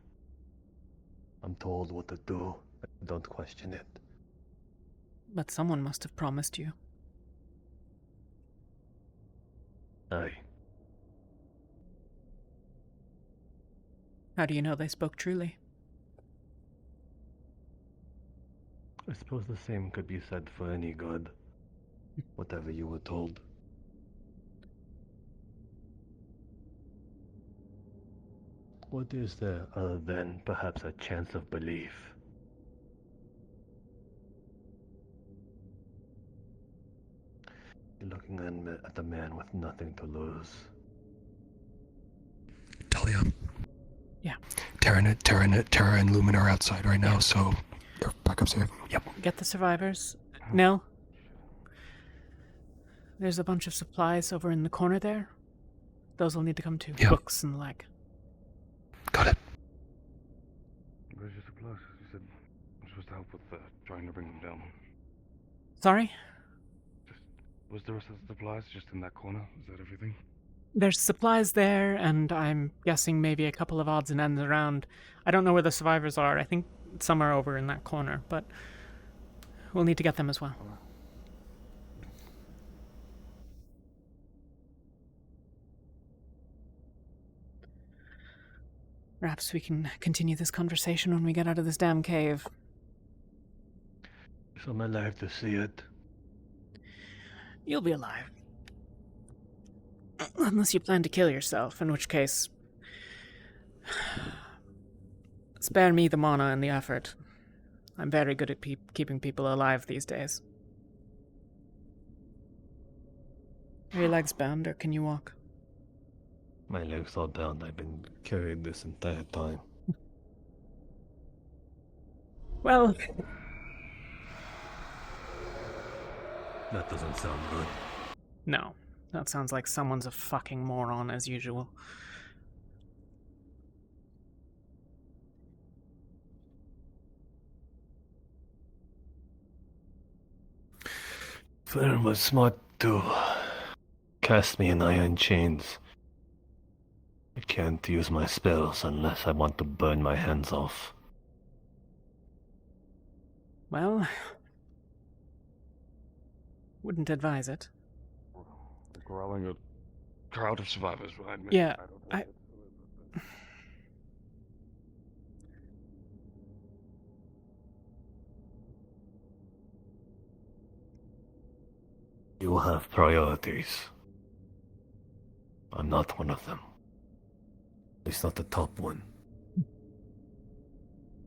Speaker 13: I'm told what to do. I don't question it.
Speaker 2: But someone must have promised you.
Speaker 13: Aye.
Speaker 2: How do you know they spoke truly?
Speaker 13: I suppose the same could be said for any god. Whatever you were told. What is there other than perhaps a chance of belief? You're looking at a man with nothing to lose.
Speaker 14: Talia.
Speaker 2: Yeah.
Speaker 14: Terra and Lumen are outside right now, so your backup's here. Yep.
Speaker 2: Get the survivors. Nell? There's a bunch of supplies over in the corner there. Those will need to come too.
Speaker 14: Yeah.
Speaker 2: Books and the like.
Speaker 14: Got it.
Speaker 12: Where's your supplies? You said I'm supposed to help with trying to bring them down.
Speaker 2: Sorry?
Speaker 12: Was the rest of the supplies just in that corner? Is that everything?
Speaker 2: There's supplies there, and I'm guessing maybe a couple of odds and ends around. I don't know where the survivors are. I think some are over in that corner, but we'll need to get them as well. Perhaps we can continue this conversation when we get out of this damn cave.
Speaker 13: If I'm alive to see it.
Speaker 2: You'll be alive. Unless you plan to kill yourself, in which case... spare me the mana and the effort. I'm very good at keeping people alive these days. Are your legs bound, or can you walk?
Speaker 13: My legs are bound. I've been carried this entire time.
Speaker 2: Well...
Speaker 13: That doesn't sound good.
Speaker 2: No. That sounds like someone's a fucking moron, as usual.
Speaker 13: Flynn was smart to cast me in iron chains. I can't use my spells unless I want to burn my hands off.
Speaker 2: Well... wouldn't advise it.
Speaker 12: Growling a crowd of survivors behind me.
Speaker 2: Yeah,
Speaker 13: You have priorities. I'm not one of them. At least not the top one.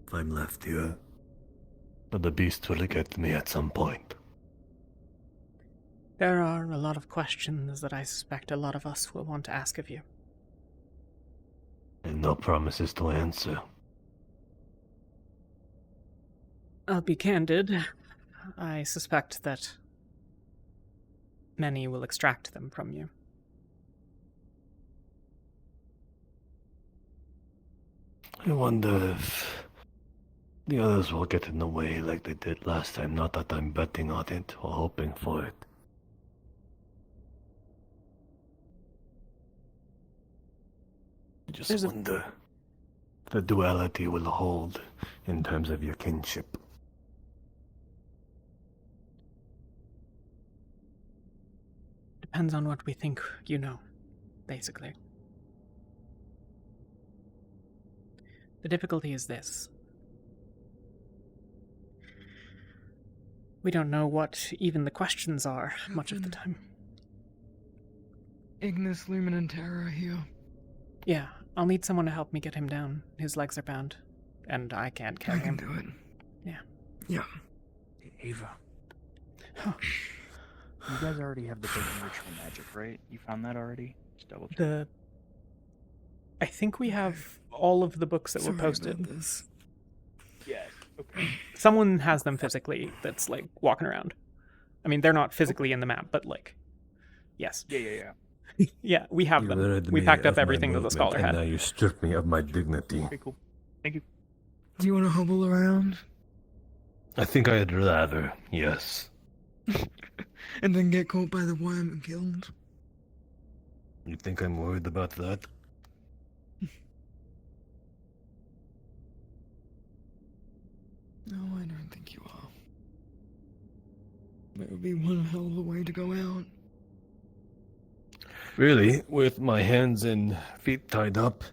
Speaker 13: If I'm left here, the beast will get me at some point.
Speaker 2: There are a lot of questions that I suspect a lot of us will want to ask of you.
Speaker 13: And no promises to answer.
Speaker 2: I'll be candid. I suspect that many will extract them from you.
Speaker 13: I wonder if the others will get in the way like they did last time. Not that I'm betting on it or hoping for it. I just wonder if the duality will hold in terms of your kinship.
Speaker 2: Depends on what we think you know, basically. The difficulty is this. We don't know what even the questions are much of the time.
Speaker 11: Ignis, Lumen, and Terra here.
Speaker 2: Yeah, I'll need someone to help me get him down. His legs are bound, and I can't carry him.
Speaker 11: I can do it.
Speaker 2: Yeah.
Speaker 11: Yeah.
Speaker 9: Ava. You guys already have the big enrichment magic, right? You found that already? Just double check.
Speaker 2: I think we have all of the books that were
Speaker 11: Sorry
Speaker 2: posted.
Speaker 11: about this.
Speaker 9: Yes. Okay.
Speaker 2: Someone has them physically that's, like, walking around. I mean, they're not physically in the map, but, like, yes.
Speaker 9: Yeah.
Speaker 2: Yeah, we have
Speaker 15: You
Speaker 2: them.
Speaker 15: rid
Speaker 2: We
Speaker 15: me
Speaker 2: packed up
Speaker 15: of my
Speaker 2: everything that the
Speaker 15: movement,
Speaker 2: scholar
Speaker 15: and
Speaker 2: had.
Speaker 15: now you strip me of my dignity.
Speaker 9: Okay, cool. Thank you.
Speaker 11: Do you want to hobble around?
Speaker 13: I think I'd rather, yes.
Speaker 11: And then get caught by the worm and killed?
Speaker 13: You think I'm worried about that?
Speaker 11: No, I don't think you are. But it would be one hell of a way to go out.
Speaker 13: Really? With my hands and feet tied up?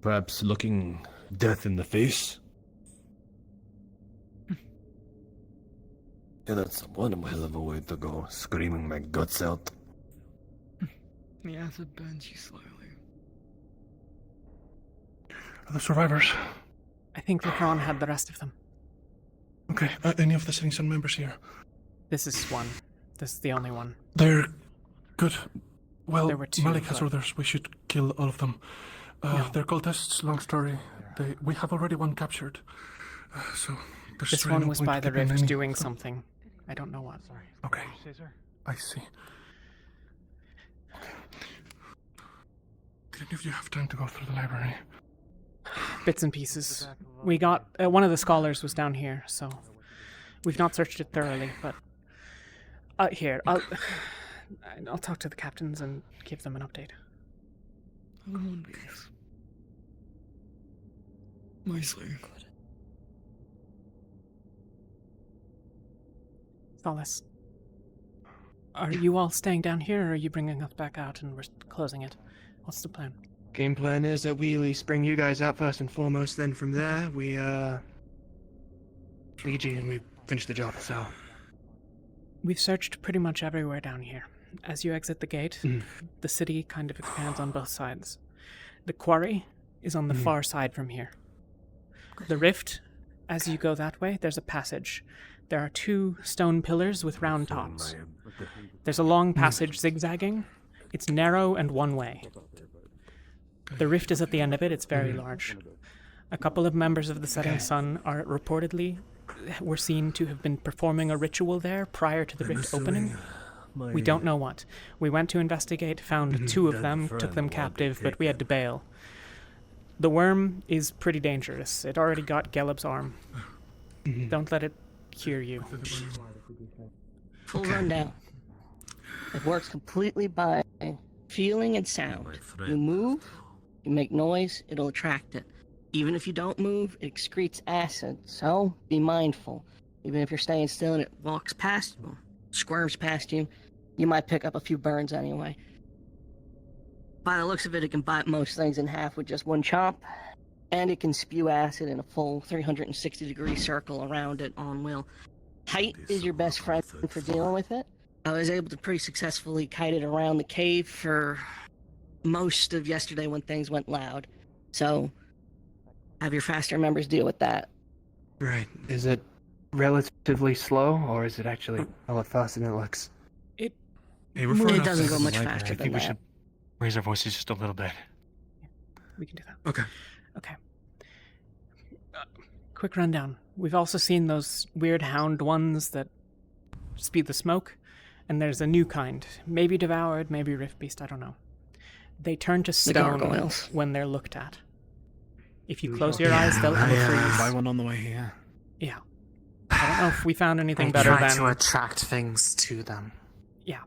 Speaker 13: Perhaps looking death in the face? Yeah, that's one hell of a way to go, screaming my guts out.
Speaker 11: The acid burns you slowly.
Speaker 14: Are the survivors?
Speaker 2: I think Lacron had the rest of them.
Speaker 14: Okay, any of the Setting Sun members here?
Speaker 2: This is one. This is the only one.
Speaker 14: They're good. Well,
Speaker 2: There were two,
Speaker 14: Malik has
Speaker 2: but-
Speaker 14: orders. We should kill all of them.
Speaker 2: No.
Speaker 14: They're cultists, long story. We have already one captured. So there's
Speaker 2: This
Speaker 14: really
Speaker 2: one
Speaker 14: no
Speaker 2: was
Speaker 14: point
Speaker 2: by the
Speaker 14: keeping
Speaker 2: rift
Speaker 14: any.
Speaker 2: doing something. I don't know what.
Speaker 14: Okay. I see. Okay. Did any of you have time to go through the library?
Speaker 2: Bits and pieces. We got... one of the scholars was down here, so... We've not searched it thoroughly, but... here, I'll talk to the captains and give them an update.
Speaker 11: I'm in one piece. Mostly.
Speaker 2: Solace. Are you all staying down here, or are you bringing us back out and we're closing it? What's the plan?
Speaker 1: Game plan is that we at least bring you guys out first and foremost, then from there, we, lead you and we finish the job, so...
Speaker 2: We've searched pretty much everywhere down here. As you exit the gate, the city kind of expands on both sides. The quarry is on the far side from here. The rift, as you go that way, there's a passage. There are 2 stone pillars with round tops. There's a long passage zigzagging. It's narrow and one way. The rift is at the end of it. It's very large. A couple of members of the Setting Sun are reportedly were seen to have been performing a ritual there prior to the rift opening. We don't know what. We went to investigate, found 2 of them, took them captive, but we had to bail. The worm is pretty dangerous. It already got Geleb's arm. Don't let it cure you.
Speaker 5: Full rundown. It works completely by feeling and sound. You move, you make noise, it'll attract it. Even if you don't move, it excretes acid, so be mindful. Even if you're staying still and it walks past you, squirms past you, you might pick up a few burns anyway. By the looks of it, it can bite most things in half with just one chomp, and it can spew acid in a full 360-degree circle around it on will. Height is your best friend for dealing with it. I was able to pretty successfully kite it around the cave for most of yesterday when things went loud. So, have your faster members deal with that.
Speaker 1: Right. Is it relatively slow, or is it actually a lot faster than it looks?
Speaker 2: It
Speaker 5: doesn't go much faster
Speaker 1: I
Speaker 5: than
Speaker 1: think we
Speaker 5: that.
Speaker 1: should raise our voices just a little bit.
Speaker 2: We can do that.
Speaker 1: Okay.
Speaker 2: Okay. Quick rundown. We've also seen those weird hound ones that spew the smoke, and there's a new kind. Maybe devoured, maybe rift beast, I don't know. They turn to stone
Speaker 5: gargoyles.
Speaker 2: when they're looked at. If you close your eyes, they'll freeze.
Speaker 1: Buy one on the way here.
Speaker 2: Yeah. I don't know if we found anything
Speaker 16: They
Speaker 2: better
Speaker 16: try
Speaker 2: than...
Speaker 16: to attract things to them.
Speaker 2: Yeah,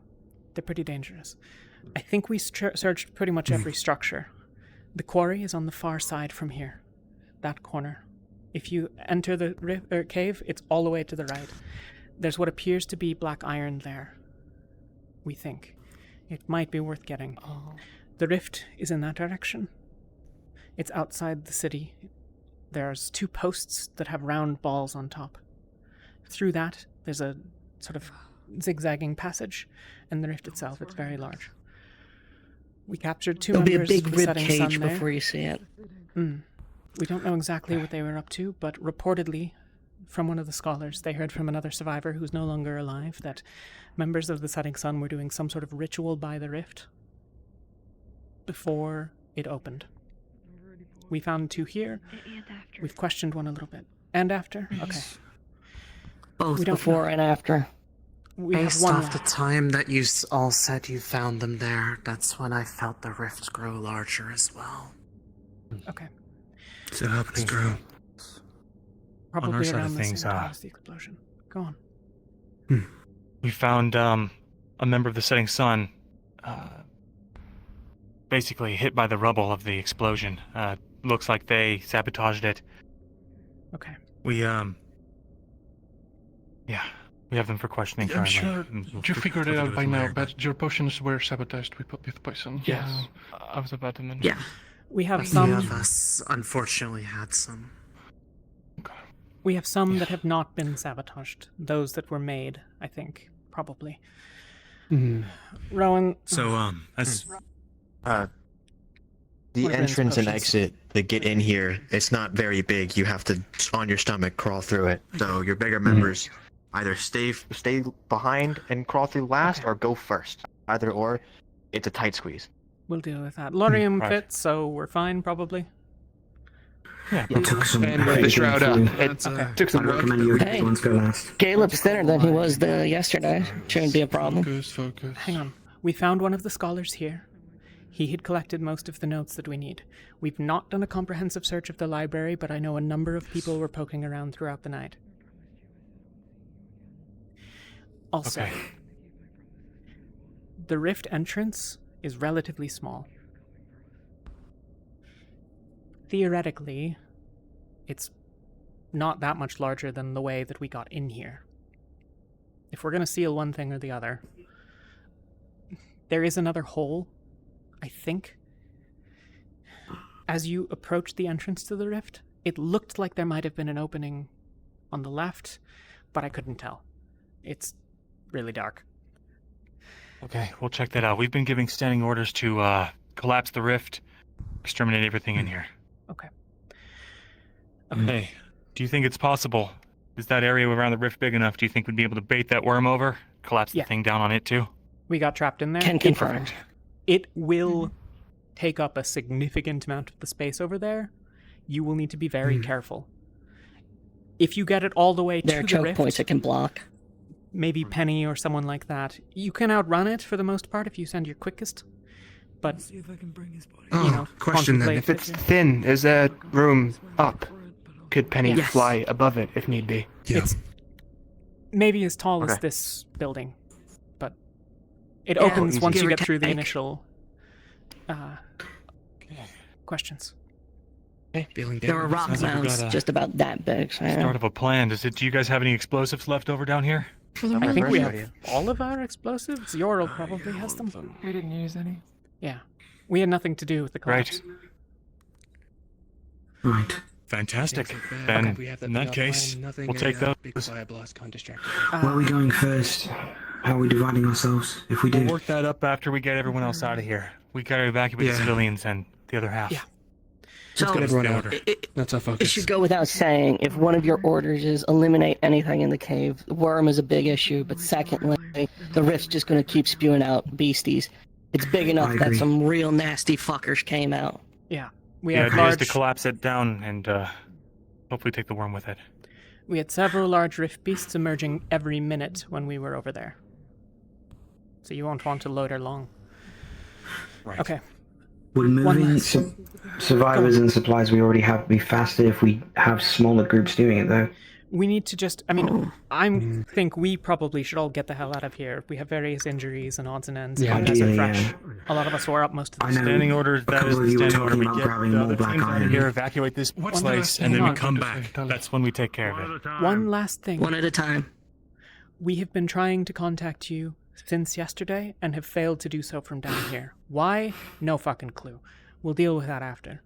Speaker 2: they're pretty dangerous. I think we searched pretty much every structure. The quarry is on the far side from here. That corner. If you enter the cave, it's all the way to the right. There's what appears to be black iron there. We think. It might be worth getting. The rift is in that direction. It's outside the city. There's 2 posts that have round balls on top. Through that, there's a sort of zigzagging passage, and the rift itself, it's very large. We captured two
Speaker 5: There'll be a
Speaker 2: members
Speaker 5: big
Speaker 2: of the
Speaker 5: rib
Speaker 2: setting
Speaker 5: cage
Speaker 2: sun there.
Speaker 5: before you see it.
Speaker 2: We don't know exactly what they were up to, but reportedly, from one of the scholars, they heard from another survivor who's no longer alive that members of the setting sun were doing some sort of ritual by the rift before it opened. We found two here. We've questioned one a little bit. And after? Okay.
Speaker 5: Both before and after.
Speaker 2: We have
Speaker 16: Based
Speaker 2: one
Speaker 16: off the
Speaker 2: left.
Speaker 16: time that you all said you found them there, that's when I felt the rift grow larger as well.
Speaker 2: Okay.
Speaker 14: So help us grow.
Speaker 2: Probably
Speaker 1: on our side
Speaker 2: around
Speaker 1: of
Speaker 2: the
Speaker 1: things,
Speaker 2: same time as the explosion. Go on.
Speaker 1: We found a member of the setting sun basically hit by the rubble of the explosion. Looks like they sabotaged it.
Speaker 2: Okay.
Speaker 1: We have them for questioning
Speaker 14: I'm
Speaker 1: currently.
Speaker 14: sure you figured it out by now, but your potions were sabotaged with poison.
Speaker 1: Yes. I was about to mention.
Speaker 2: Yeah. We have
Speaker 16: A few
Speaker 2: some.
Speaker 16: of us unfortunately had some.
Speaker 2: We have some that have not been sabotaged. Those that were made, I think, probably. Rowan.
Speaker 1: So, as
Speaker 17: the
Speaker 2: What are
Speaker 17: entrance and
Speaker 2: potions?
Speaker 17: exit to get in here, it's not very big. You have to, on your stomach, crawl through it. So your bigger members either stay behind and crawl through last, or go first. Either or, it's a tight squeeze.
Speaker 2: We'll deal with that. Lorium
Speaker 17: Right.
Speaker 2: fits, so we're fine, probably.
Speaker 1: Yeah,
Speaker 18: It took some
Speaker 9: And with the shroud up, it took some
Speaker 18: I
Speaker 9: work.
Speaker 18: recommend you
Speaker 5: Hey.
Speaker 18: ones go last.
Speaker 5: Caleb's thinner than he was yesterday. Shouldn't be a problem.
Speaker 14: Focus.
Speaker 2: Hang on. We found one of the scholars here. He had collected most of the notes that we need. We've not done a comprehensive search of the library, but I know a number of people were poking around throughout the night. Also,
Speaker 1: Okay.
Speaker 2: the rift entrance is relatively small. Theoretically, it's not that much larger than the way that we got in here. If we're going to seal one thing or the other, there is another hole, I think. As you approach the entrance to the rift, it looked like there might have been an opening on the left, but I couldn't tell. It's really dark.
Speaker 1: Okay, we'll check that out. We've been giving standing orders to collapse the rift, exterminate everything in here.
Speaker 2: Okay.
Speaker 1: Hey, do you think it's possible? Is that area around the rift big enough? Do you think we'd be able to bait that worm over? Collapse
Speaker 2: Yeah.
Speaker 1: the thing down on it too?
Speaker 2: We got trapped in there.
Speaker 5: Can confirm.
Speaker 2: It will take up a significant amount of the space over there. You will need to be very careful. If you get it all the way
Speaker 5: There are
Speaker 2: to the
Speaker 5: choke
Speaker 2: rift,
Speaker 5: points it can block.
Speaker 2: maybe Penny or someone like that, you can outrun it for the most part if you send your quickest. But
Speaker 11: See if I can bring his body.
Speaker 9: Oh, question then.
Speaker 2: contemplate
Speaker 9: If it's
Speaker 2: it.
Speaker 9: thin, is that room up? Could Penny
Speaker 2: Yes.
Speaker 9: fly above it if need be?
Speaker 2: It's maybe as tall as
Speaker 9: Okay.
Speaker 2: this building, but it
Speaker 5: Yeah,
Speaker 2: opens once
Speaker 5: give
Speaker 2: you
Speaker 5: or
Speaker 2: get through the
Speaker 5: take.
Speaker 2: initial questions.
Speaker 9: Feeling
Speaker 5: There were rock
Speaker 1: Sounds like we
Speaker 5: mounds
Speaker 1: got a
Speaker 5: just about that big. So
Speaker 1: Start of a plan. Do you guys have any explosives left over down here?
Speaker 2: I think we have all of our explosives. Yoral probably has them.
Speaker 11: We didn't use any.
Speaker 2: Yeah. We had nothing to do with the collapse.
Speaker 14: Right.
Speaker 12: Fantastic.
Speaker 9: Okay.
Speaker 12: Then,
Speaker 9: We have
Speaker 12: in that case,
Speaker 9: nothing
Speaker 12: we'll take those.
Speaker 9: because I have lost con distracted.
Speaker 18: Where are we going first? How are we dividing ourselves? If we do.
Speaker 1: We'll work that up after we get everyone else out of here. We gotta evacuate the
Speaker 9: Yeah.
Speaker 1: civilians and the other half.
Speaker 2: Yeah.
Speaker 5: So
Speaker 9: Let's get everyone out.
Speaker 5: it
Speaker 9: That's our
Speaker 5: it
Speaker 9: focus.
Speaker 5: should go without saying, if one of your orders is eliminate anything in the cave, the worm is a big issue, but secondly, the rift's just going to keep spewing out beasties. It's big enough that
Speaker 18: agree.
Speaker 5: some real nasty fuckers came out.
Speaker 2: Yeah. We
Speaker 1: The
Speaker 2: had
Speaker 1: idea is to
Speaker 2: large.
Speaker 1: collapse it down and hopefully take the worm with it.
Speaker 2: We had several large rift beasts emerging every minute when we were over there. So you won't want to loiter long.
Speaker 1: Right.
Speaker 2: Okay.
Speaker 18: Would moving
Speaker 2: last-
Speaker 18: survivors and supplies we already have be faster if we have smaller groups doing it, though?
Speaker 2: We need to just. I mean, I think we probably should all get the hell out of here. We have various injuries and odds and ends.
Speaker 18: Yeah,
Speaker 2: You guys are
Speaker 18: ideally,
Speaker 2: fresh.
Speaker 18: yeah.
Speaker 2: A lot of us were up most of the
Speaker 18: I know.
Speaker 1: Standing orders,
Speaker 18: A
Speaker 1: that is
Speaker 18: couple
Speaker 1: the
Speaker 18: of you were
Speaker 1: standing order.
Speaker 18: talking
Speaker 1: We
Speaker 18: about
Speaker 1: get
Speaker 18: grabbing
Speaker 1: the
Speaker 18: more
Speaker 1: other
Speaker 18: black
Speaker 1: teams out of
Speaker 18: iron.
Speaker 1: here, evacuate this
Speaker 14: What's
Speaker 1: place,
Speaker 14: the
Speaker 1: and then we
Speaker 2: hang
Speaker 1: come
Speaker 2: on.
Speaker 1: back. That's when we take care of it.
Speaker 2: One last thing.
Speaker 5: One at a time.
Speaker 2: We have been trying to contact you since yesterday and have failed to do so from down here. Why? No fucking clue. We'll deal with that after.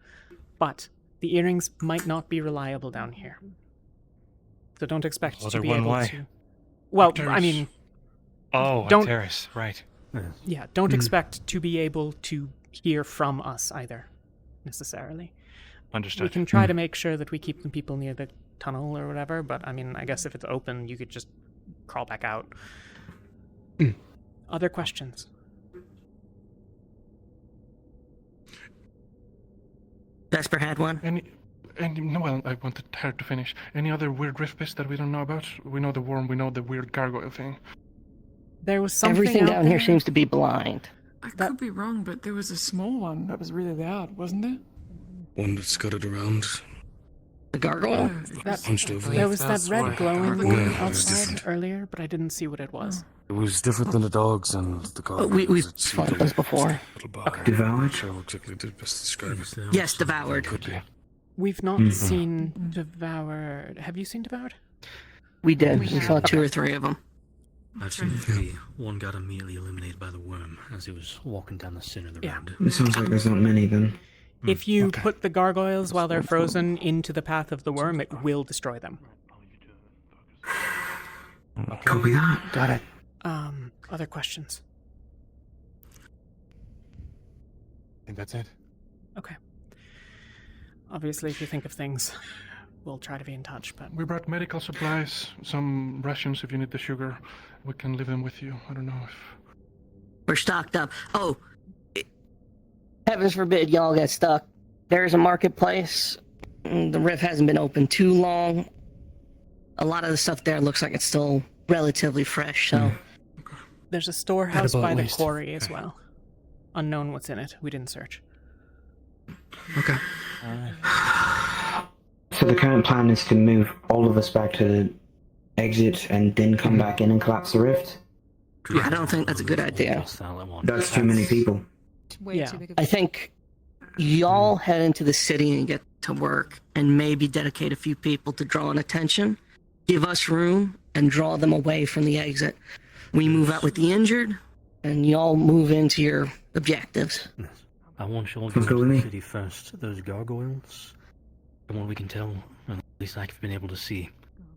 Speaker 2: But the earrings might not be reliable down here. So don't expect
Speaker 1: Well,
Speaker 2: to
Speaker 1: they're
Speaker 2: be
Speaker 1: one
Speaker 2: able
Speaker 1: way.
Speaker 2: to. Well, I
Speaker 1: Arcturus.
Speaker 2: mean,
Speaker 1: Oh,
Speaker 2: don't.
Speaker 1: Arcturus, right.
Speaker 2: Yeah, don't expect to be able to hear from us either, necessarily.
Speaker 1: Understood.
Speaker 2: We can try to make sure that we keep the people near the tunnel or whatever, but I mean, I guess if it's open, you could just crawl back out. Other questions?
Speaker 19: Vesper had one.
Speaker 14: No, well, I wanted her to finish. Any other weird rift bits that we don't know about? We know the worm, we know the weird gargoyle thing.
Speaker 2: There was something
Speaker 19: Everything
Speaker 2: out
Speaker 19: down here
Speaker 2: there.
Speaker 19: seems to be blind.
Speaker 11: I could be wrong, but there was a small one that was really loud, wasn't there?
Speaker 14: One that scuttered around.
Speaker 19: The gargoyle?
Speaker 14: Hunched over.
Speaker 2: There was that red glowing one
Speaker 14: Yeah, it was
Speaker 2: outside
Speaker 14: different.
Speaker 2: earlier, but I didn't see what it was.
Speaker 14: It was different than the dogs and the gargoyle.
Speaker 19: We've fought those before.
Speaker 18: Devoured?
Speaker 14: Sure, exactly the best to describe it.
Speaker 19: Yes, devoured.
Speaker 14: Could be.
Speaker 2: We've not seen Devoured. Have you seen Devoured?
Speaker 19: We did. We saw 2 or 3 of them.
Speaker 8: I've seen 3. One got immediately eliminated by the worm as he was walking down the center of the road.
Speaker 18: It sounds like there's not many then.
Speaker 2: If you put the gargoyles while they're frozen into the path of the worm, it will destroy them.
Speaker 18: Copy that. Got it.
Speaker 2: Other questions?
Speaker 1: I think that's it.
Speaker 2: Okay. Obviously, if you think of things, we'll try to be in touch, but...
Speaker 14: We brought medical supplies, some rations if you need the sugar. We can leave them with you. I don't know if...
Speaker 19: We're stocked up. Oh, heavens forbid y'all get stuck. There's a marketplace. The rift hasn't been open too long. A lot of the stuff there looks like it's still relatively fresh, so...
Speaker 2: There's a storehouse
Speaker 14: Edible
Speaker 2: by
Speaker 14: at
Speaker 2: the
Speaker 14: least.
Speaker 2: quarry as well. Unknown what's in it. We didn't search.
Speaker 18: Okay. So the current plan is to move all of us back to the exit and then come back in and collapse the rift?
Speaker 19: I don't think that's a good idea.
Speaker 18: That's too many people.
Speaker 10: Way too big of
Speaker 19: I think y'all head into the city and get to work and maybe dedicate a few people to drawing attention. Give us room and draw them away from the exit. We move out with the injured and y'all move into your objectives.
Speaker 8: I want you all to go to the city first. Those gargoyles, from what we can tell, and at least I've been able to see,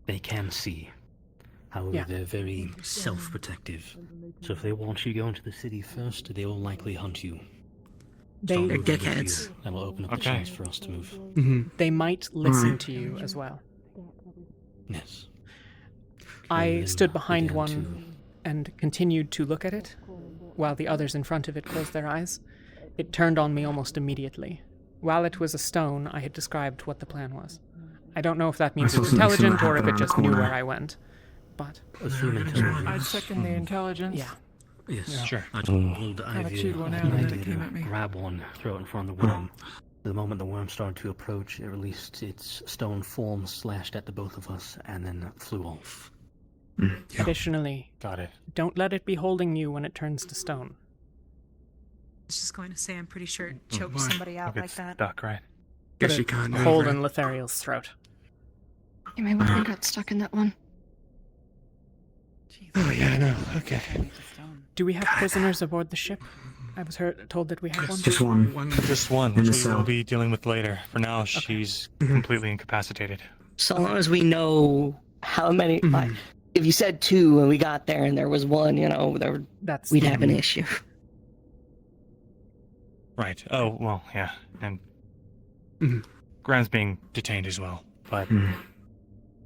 Speaker 8: they can see. However, they're very self-protective. So if they want you to go into the city first, they will likely hunt you.
Speaker 2: They're
Speaker 19: dickheads.
Speaker 8: That will open up the chance for us to move.
Speaker 2: They might listen to you as well.
Speaker 8: Yes.
Speaker 2: I stood behind one and continued to look at it, while the others in front of it closed their eyes. It turned on me almost immediately. While it was a stone, I had described what the plan was. I don't know if that means it's intelligent or if it just knew where I went, but...
Speaker 11: I'd second the intelligence.
Speaker 2: Yeah.
Speaker 8: Yes,
Speaker 1: sure.
Speaker 8: I just pulled
Speaker 11: Kinda
Speaker 8: Ivy
Speaker 11: chewed one out
Speaker 8: an
Speaker 11: and then it
Speaker 8: idea
Speaker 11: came
Speaker 8: to
Speaker 11: at me.
Speaker 8: grab one, throw it in front of the worm. The moment the worm started to approach, it released its stone form, slashed at the both of us, and then flew off.
Speaker 2: Additionally,
Speaker 1: Got it.
Speaker 2: don't let it be holding you when it turns to stone.
Speaker 10: I was just going to say, I'm pretty sure it choked somebody out like that.
Speaker 1: Stuck, right?
Speaker 14: Guess
Speaker 2: Put
Speaker 14: you
Speaker 2: a
Speaker 14: can't.
Speaker 2: hole in Lothariel's throat.
Speaker 7: You may want to got stuck in that one.
Speaker 14: Oh, yeah, I know. Okay.
Speaker 2: Do we have prisoners aboard the ship? I was told that we had one.
Speaker 18: Just one.
Speaker 1: Just one,
Speaker 18: In
Speaker 1: which
Speaker 18: the
Speaker 1: we will
Speaker 18: cell.
Speaker 1: be dealing with later. For now, she's completely incapacitated.
Speaker 19: So long as we know how many... Like, if you said 2 when we got there and there was 1, you know, we'd have an issue.
Speaker 1: Right. Oh, well, yeah. And Graham's being detained as well, but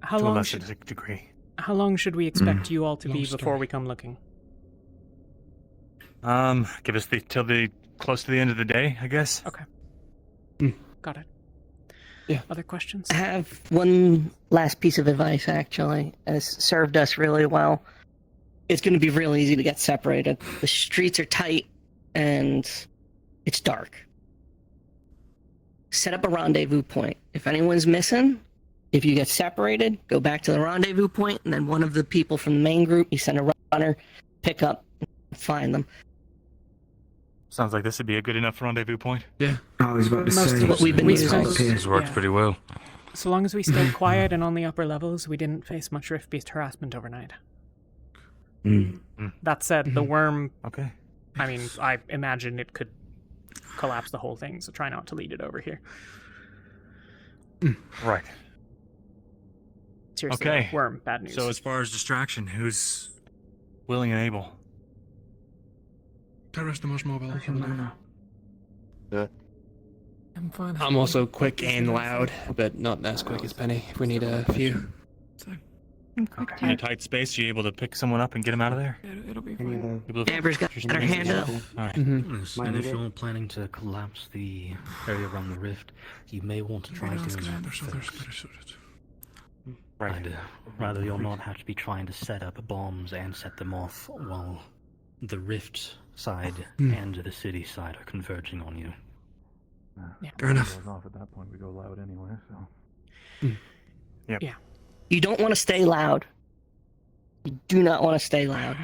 Speaker 2: How
Speaker 1: to a
Speaker 2: long
Speaker 1: lesser
Speaker 2: should
Speaker 1: degree.
Speaker 2: How long should we expect you all to be before we come looking?
Speaker 1: Give us till the close to the end of the day, I guess.
Speaker 2: Okay. Got it.
Speaker 11: Yeah.
Speaker 2: Other questions?
Speaker 19: I have one last piece of advice, actually, and it's served us really well. It's going to be real easy to get separated. The streets are tight, and it's dark. Set up a rendezvous point. If anyone's missing, if you get separated, go back to the rendezvous point, and then one of the people from the main group, you send a runner, pick up, find them.
Speaker 1: Sounds like this would be a good enough rendezvous point.
Speaker 14: Yeah.
Speaker 18: I was about to
Speaker 19: Most
Speaker 18: say.
Speaker 19: of what we've been using.
Speaker 14: This worked pretty well.
Speaker 2: So long as we stayed quiet and on the upper levels, we didn't face much rift-based harassment overnight. That said, the worm...
Speaker 1: Okay.
Speaker 2: I mean, I imagine it could collapse the whole thing, so try not to lead it over here.
Speaker 1: Right.
Speaker 2: seriously,
Speaker 1: Okay.
Speaker 2: worm, bad news.
Speaker 1: So as far as distraction, who's willing and able?
Speaker 14: Tara's the most mobile.
Speaker 11: I'm fine.
Speaker 20: I'm also quick and loud, but not as quick as Penny. If we need a few.
Speaker 1: In a tight space, you able to pick someone up and get him out of there?
Speaker 11: It'll be fine.
Speaker 19: Amber's got her hand up.
Speaker 1: Alright.
Speaker 8: Yes, and if you're planning to collapse the area around the rift, you may want to try doing that first.
Speaker 1: Right.
Speaker 8: And, rather, you'll not have to be trying to set up bombs and set them off while the rift side and the city side are converging on you.
Speaker 11: Fair enough.
Speaker 9: Off at that point, we go loud anyway, so.
Speaker 1: Yep.
Speaker 2: Yeah.
Speaker 19: You don't want to stay loud. You do not want to stay loud.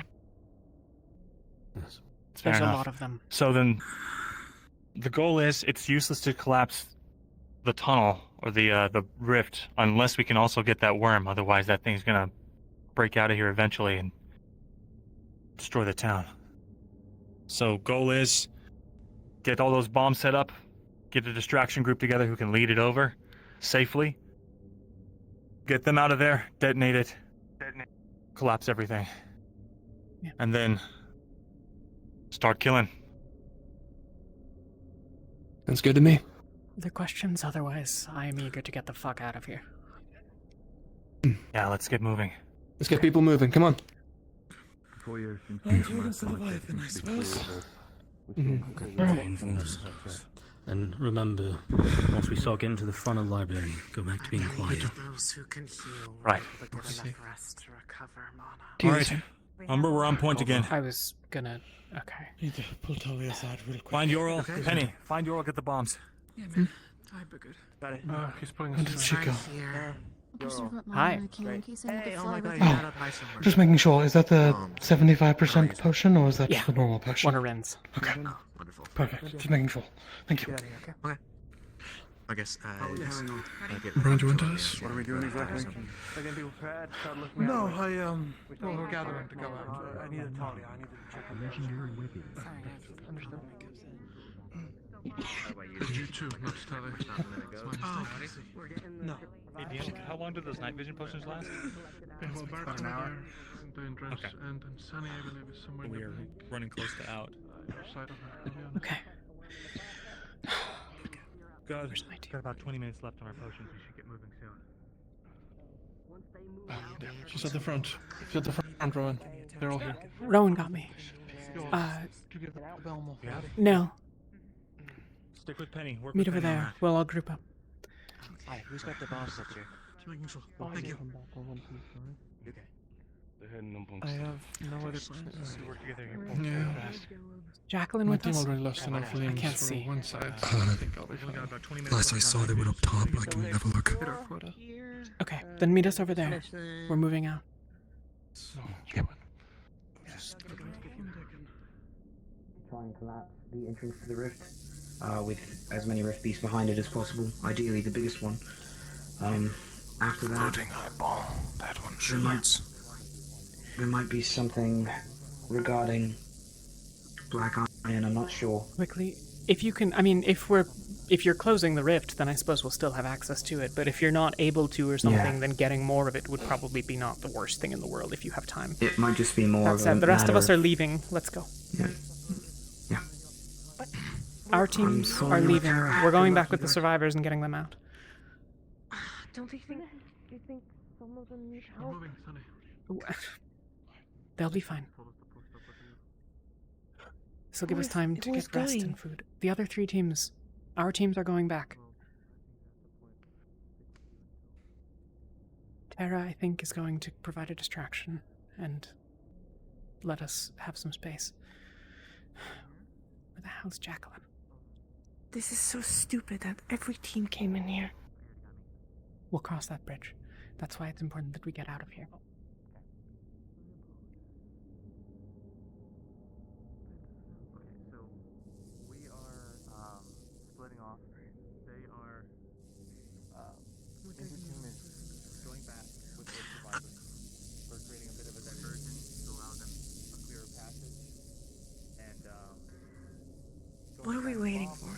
Speaker 8: Yes.
Speaker 1: Fair
Speaker 2: There's
Speaker 1: enough.
Speaker 2: a lot of them.
Speaker 1: So then, the goal is it's useless to collapse the tunnel or the rift unless we can also get that worm. Otherwise, that thing's gonna break out of here eventually and destroy the town. So goal is get all those bombs set up, get a distraction group together who can lead it over safely, get them out of there, detonate it, collapse everything, and then start killing.
Speaker 20: That's good to me.
Speaker 2: Other questions? Otherwise, I am eager to get the fuck out of here.
Speaker 1: Yeah, let's get moving.
Speaker 20: Let's get people moving. Come on.
Speaker 11: 4 years since Leviathan, I suppose.
Speaker 8: And remember, once we start getting to the front of the library, go back to being quiet.
Speaker 16: Those who can heal,
Speaker 1: Right.
Speaker 16: but give enough rest to recover mana.
Speaker 1: Alright, Umber, we're on point again.
Speaker 2: I was gonna... Okay.
Speaker 11: Need to pull Talia aside real quick.
Speaker 1: Find Yoral. Penny, find Yoral, get the bombs.
Speaker 11: Yeah, man. I'd be good.
Speaker 1: Got it.
Speaker 14: He's pulling
Speaker 11: Where
Speaker 14: us
Speaker 11: did she go?
Speaker 2: Hi.
Speaker 14: Just making sure, is that the 75% potion or is that
Speaker 2: Yeah.
Speaker 14: just the normal potion?
Speaker 2: One of Ren's.
Speaker 14: Okay. Perfect. Just making sure. Thank you.
Speaker 17: Okay. I guess,
Speaker 14: Brian, do you want us?
Speaker 3: What are we doing exactly?
Speaker 11: No, well, we're gathering to go out. I needed Talia. I needed to check on her. Understood.
Speaker 14: You too, not Talia.
Speaker 11: No.
Speaker 1: How long do those night vision potions last?
Speaker 14: Well, Bart's over there. Doing dress,
Speaker 1: Okay.
Speaker 14: and Sunny, I believe, is somewhere
Speaker 1: We are running close to out.
Speaker 14: side of her.
Speaker 2: Okay.
Speaker 1: Got about 20 minutes left on our potions. We should get moving soon.
Speaker 14: She's at the front. She's at the front, Rowan. They're all here.
Speaker 2: Rowan got me.
Speaker 14: Did you give the Belmo?
Speaker 2: No.
Speaker 1: Stick with Penny. Work
Speaker 2: Meet
Speaker 1: with
Speaker 2: over
Speaker 1: Penny on
Speaker 2: there.
Speaker 1: that.
Speaker 2: We'll all group up.
Speaker 16: Hi, who's got the bombs picture?
Speaker 14: Just making sure. Thank you.
Speaker 11: I have no other plans.
Speaker 1: Work together here.
Speaker 14: Yeah.
Speaker 2: Jacqueline
Speaker 14: My
Speaker 2: with
Speaker 14: team
Speaker 2: us?
Speaker 14: already lost enough
Speaker 2: I
Speaker 14: limbs
Speaker 2: can't
Speaker 14: for
Speaker 2: see.
Speaker 14: one side.
Speaker 11: I
Speaker 14: think I'll be fine.
Speaker 11: Last I saw, they were up top. I can have a look.
Speaker 2: Okay, then meet us over there. We're moving out.
Speaker 11: Yep.
Speaker 18: Try and collapse the entrance to the rift, with as many rift beasts behind it as possible. Ideally, the biggest one. After that,
Speaker 11: eyeball. That one
Speaker 18: there might be something regarding black iron. I'm not sure.
Speaker 2: Quickly, if you can, I mean, if you're closing the rift, then I suppose we'll still have access to it. But if you're not able to or something, then getting more of it would probably be not the worst thing in the world if you have time.
Speaker 18: It might just be more
Speaker 2: That
Speaker 18: of
Speaker 2: said,
Speaker 18: a
Speaker 2: the rest of
Speaker 18: matter
Speaker 2: us are leaving. Let's go.
Speaker 18: Yeah.
Speaker 2: Our teams
Speaker 18: sorry,
Speaker 2: are leaving.
Speaker 18: Tara.
Speaker 2: We're going back with the survivors and getting them out.
Speaker 4: Don't you think some of them need help?
Speaker 14: Moving, Sunny.
Speaker 2: They'll be fine. This will give us time to
Speaker 4: who's
Speaker 2: get rest
Speaker 4: going?
Speaker 2: and food. The other 3 teams, our teams are going back. Tara, I think, is going to provide a distraction and let us have some space. Where the hell's Jacqueline?
Speaker 16: This is so stupid that every team came in here.
Speaker 2: We'll cross that bridge. That's why it's important that we get out of here.
Speaker 9: We are splitting off. They are. His team is going back with the survivors. We're creating a bit of a diversion to allow them a clearer passage. And
Speaker 16: What are we waiting for?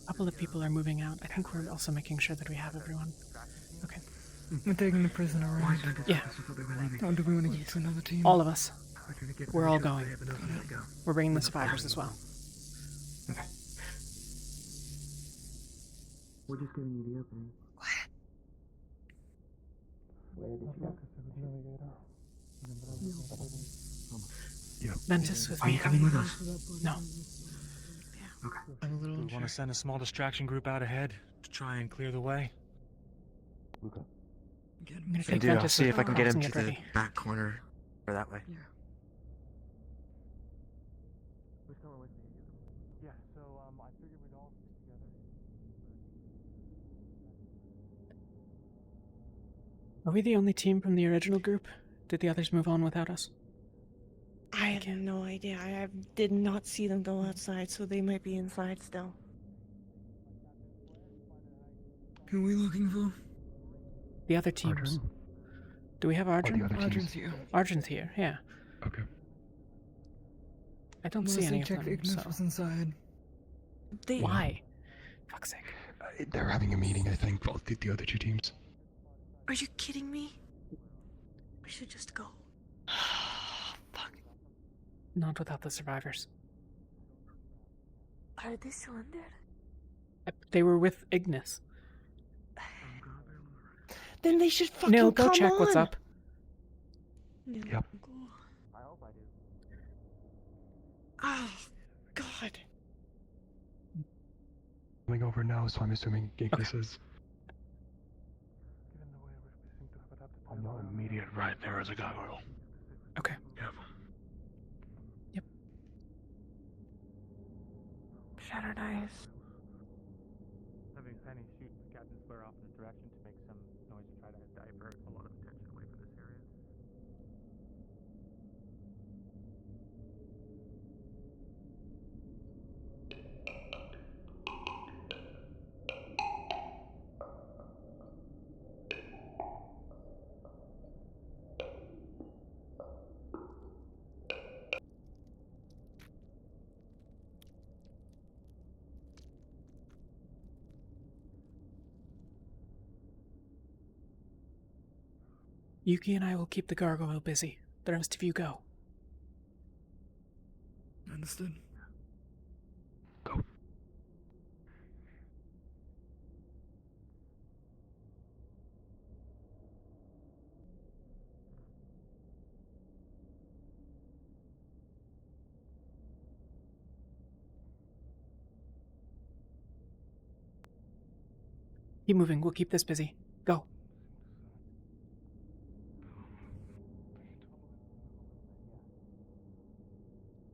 Speaker 2: A couple of people are moving out. I think we're also making sure that we have everyone. Okay.
Speaker 11: We're taking the prisoner, right?
Speaker 2: Yeah.
Speaker 11: Or do we want to give it to another team?
Speaker 2: All of us. We're all going. We're bringing the survivors as well.
Speaker 18: Okay. We're just giving you the opening. Where did you go?
Speaker 2: Ventus with
Speaker 18: Are
Speaker 2: me.
Speaker 18: you coming with us?
Speaker 2: No.
Speaker 18: Okay.
Speaker 1: I'm a little. Do we want to send a small distraction group out ahead to try and clear the way?
Speaker 2: I'm gonna
Speaker 17: And
Speaker 2: take
Speaker 17: do, I'll
Speaker 2: Ventus
Speaker 17: see if I can get
Speaker 2: across
Speaker 17: him
Speaker 2: and
Speaker 17: to the
Speaker 2: ready.
Speaker 17: back corner or that way.
Speaker 9: Who's coming with me? Yeah, so I figured we'd all stick together.
Speaker 2: Are we the only team from the original group? Did the others move on without us?
Speaker 21: I have no idea. I did not see them go outside, so they might be inside still.
Speaker 11: Who are we looking for?
Speaker 2: The other teams. Do we have Arjun?
Speaker 11: Arjun's here.
Speaker 2: Arjun's here, yeah.
Speaker 14: Okay.
Speaker 2: I don't
Speaker 11: Unless
Speaker 2: see any
Speaker 11: they
Speaker 2: of
Speaker 11: checked
Speaker 2: them,
Speaker 11: Ignis
Speaker 2: so...
Speaker 11: was inside.
Speaker 2: Why? Fuck's sake.
Speaker 14: They're having a meeting, I think, both the other two teams.
Speaker 21: Are you kidding me? We should just go.
Speaker 2: Not without the survivors.
Speaker 21: Are they still in there?
Speaker 2: They were with Ignis.
Speaker 21: Then they should fucking
Speaker 2: Nil, go
Speaker 21: come
Speaker 2: check
Speaker 21: on.
Speaker 2: what's up.
Speaker 14: Yep.
Speaker 9: I hope I do.
Speaker 21: Oh, God.
Speaker 14: Coming over now, so I'm assuming Ignis is. On the immediate right there is a gargoyle.
Speaker 2: Okay.
Speaker 14: Yep.
Speaker 21: Shattered eyes.
Speaker 9: Having Penny shoot Captain Flare off in his direction to make some noise to try to divert a lot of attention away from this area.
Speaker 2: Yuki and I will keep the gargoyle busy. The rest of you go.
Speaker 11: Understood.
Speaker 14: Go.
Speaker 2: Keep moving. We'll keep this busy. Go.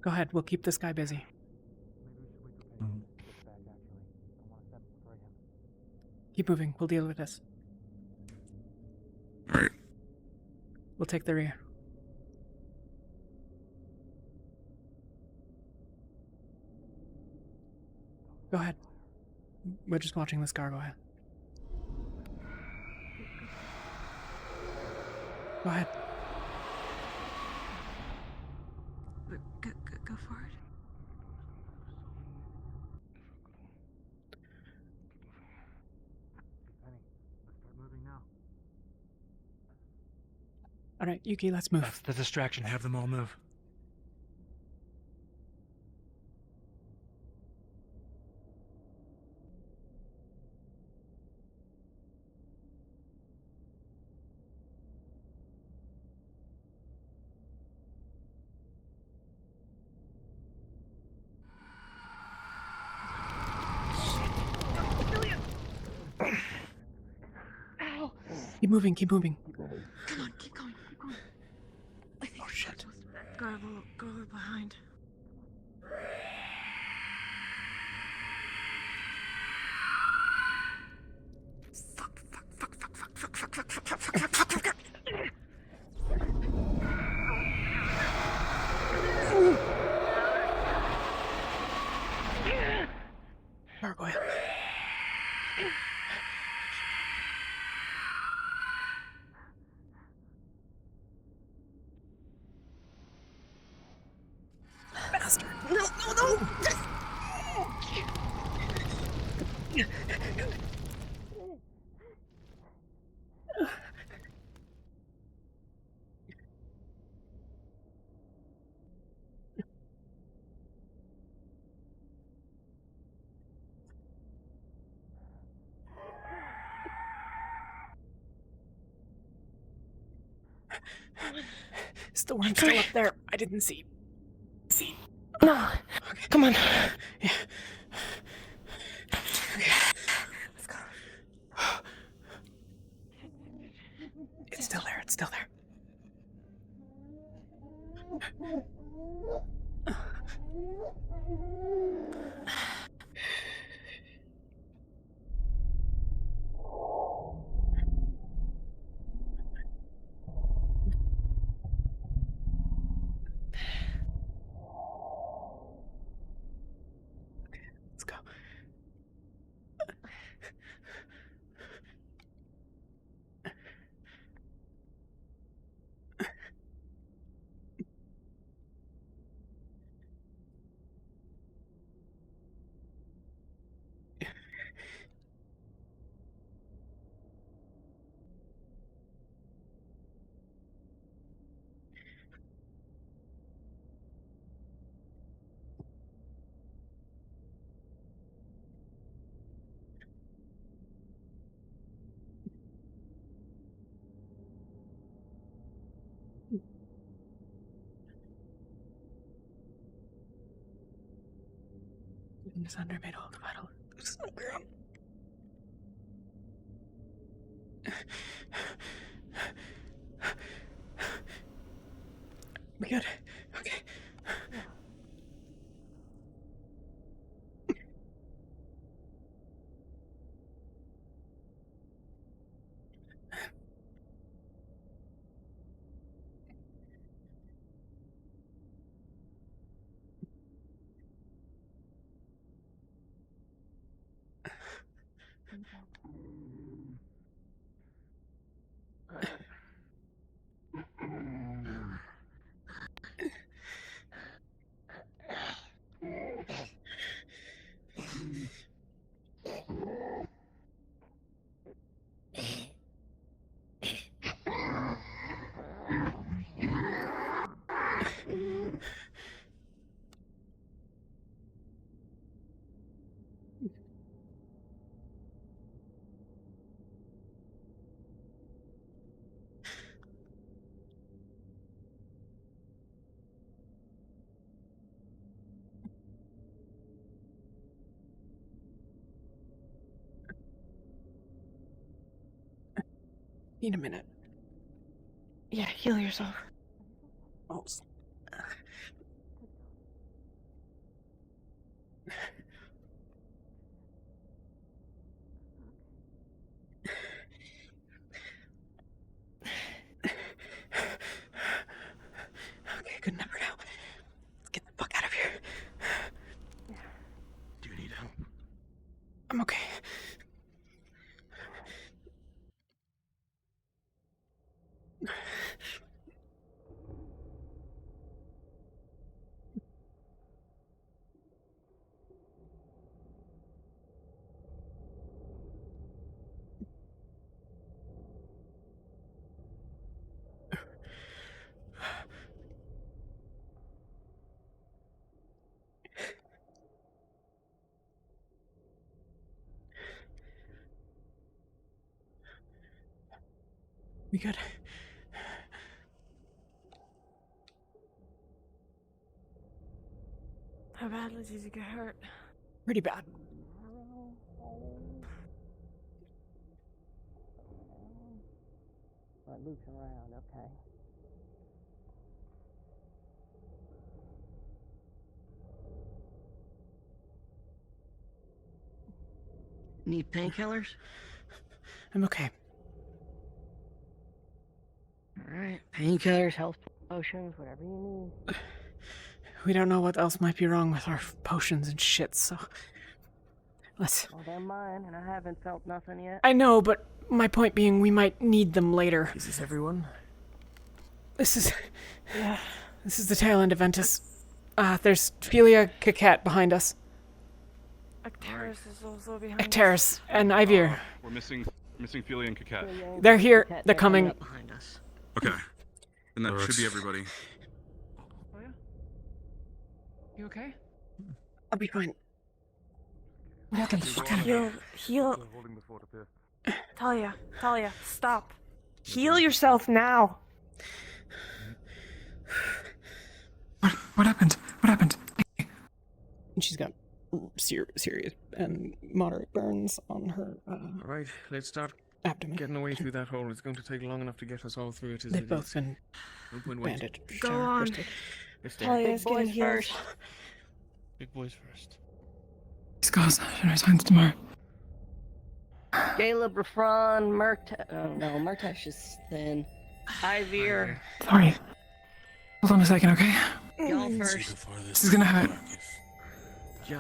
Speaker 2: Go ahead. We'll keep this guy busy. Keep moving. We'll deal with this.
Speaker 17: Alright.
Speaker 2: We'll take the rear. Go ahead. We're just watching this gargoyle. Go ahead.
Speaker 21: Go for it.
Speaker 9: Penny, let's start moving now.
Speaker 2: Alright, Yuki, let's move.
Speaker 1: That's the distraction. Have them all move.
Speaker 21: Ow!
Speaker 2: Keep moving, keep moving.
Speaker 21: Come on, keep going, keep going. I think shit. Go behind.
Speaker 2: Gargoyle. Bastard.
Speaker 21: No!
Speaker 2: Is the worm still up there? I didn't see.
Speaker 21: No.
Speaker 2: Okay.
Speaker 21: Come on.
Speaker 2: Yeah. Okay. Let's go. It's still there. It's still there. Let's go. Just undermade all the vital. It's on the ground. We good. Okay. Need a minute.
Speaker 21: Yeah, heal yourself.
Speaker 2: Oh. Okay, good enough for now. Let's get the fuck out of here.
Speaker 12: Do you need help?
Speaker 2: I'm okay. We good?
Speaker 21: How badly did you get hurt?
Speaker 2: Pretty bad.
Speaker 5: Looping around, okay.
Speaker 19: Need painkillers?
Speaker 2: I'm okay.
Speaker 19: Alright, painkillers, health potions, whatever you need.
Speaker 2: We don't know what else might be wrong with our potions and shit, so let's...
Speaker 5: Well, they're mine, and I haven't felt nothing yet.
Speaker 2: I know, but my point being we might need them later.
Speaker 20: Is this everyone?
Speaker 2: This is...
Speaker 21: Yeah.
Speaker 2: This is the tail end of Ventus. There's Talia Kaket behind us.
Speaker 21: Acteris is also behind
Speaker 2: Acteris and Ivir.
Speaker 12: We're missing Feely and Kakat.
Speaker 2: They're here. They're coming.
Speaker 19: Behind us.
Speaker 12: Okay. And that should be everybody.
Speaker 10: Oh yeah? You okay?
Speaker 2: I'll be fine.
Speaker 21: Get the fuck out of here. Heal. Talia, stop. Heal yourself now.
Speaker 11: What happened? What happened?
Speaker 2: And she's got serious and moderate burns on her
Speaker 11: Alright, let's start
Speaker 2: abdomen.
Speaker 11: getting away through that hole. It's going to take long enough to get us all through it as
Speaker 2: They've
Speaker 11: it
Speaker 2: both
Speaker 11: is.
Speaker 2: been
Speaker 11: No point waiting.
Speaker 2: bandaged.
Speaker 21: Go
Speaker 2: Sure,
Speaker 21: on.
Speaker 2: first aid.
Speaker 21: Talia's getting
Speaker 5: boys
Speaker 21: healed.
Speaker 5: first.
Speaker 1: Big boys first.
Speaker 11: Scars, our time's tomorrow.
Speaker 5: Caleb, Refron, Murtash is thin. Ivir.
Speaker 11: Sorry. Hold on a second, okay?
Speaker 5: Y'all first.
Speaker 11: This is gonna hurt.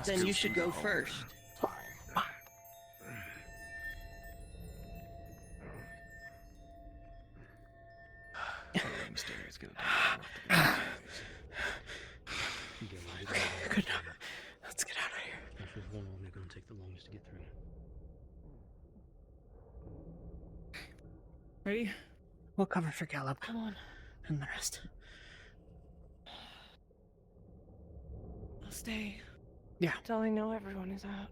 Speaker 5: Then you should go first.
Speaker 2: Good. Let's get out of here.
Speaker 8: This is one only going to take the longest to get through.
Speaker 2: Ready? We'll cover for Caleb.
Speaker 21: Come on.
Speaker 2: And the rest.
Speaker 21: I'll stay.
Speaker 2: Yeah.
Speaker 21: Until I know everyone is out.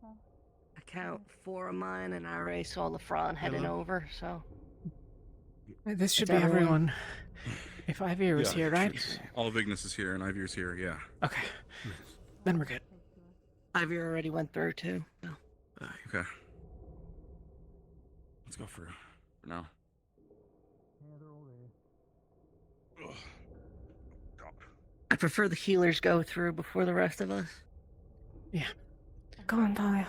Speaker 5: I count 4 of mine, and I already saw LaFron heading over, so.
Speaker 2: This should
Speaker 5: It's
Speaker 2: be
Speaker 5: everyone.
Speaker 2: everyone. If Ivy was here, right?
Speaker 12: All of Ignis is here and Ivir's here, yeah.
Speaker 2: Okay. Then we're good.
Speaker 19: Ivy already went through too. So.
Speaker 12: Okay. Let's go for now.
Speaker 19: I prefer the healers go through before the rest of us.
Speaker 2: Yeah.
Speaker 21: Go on, Talia.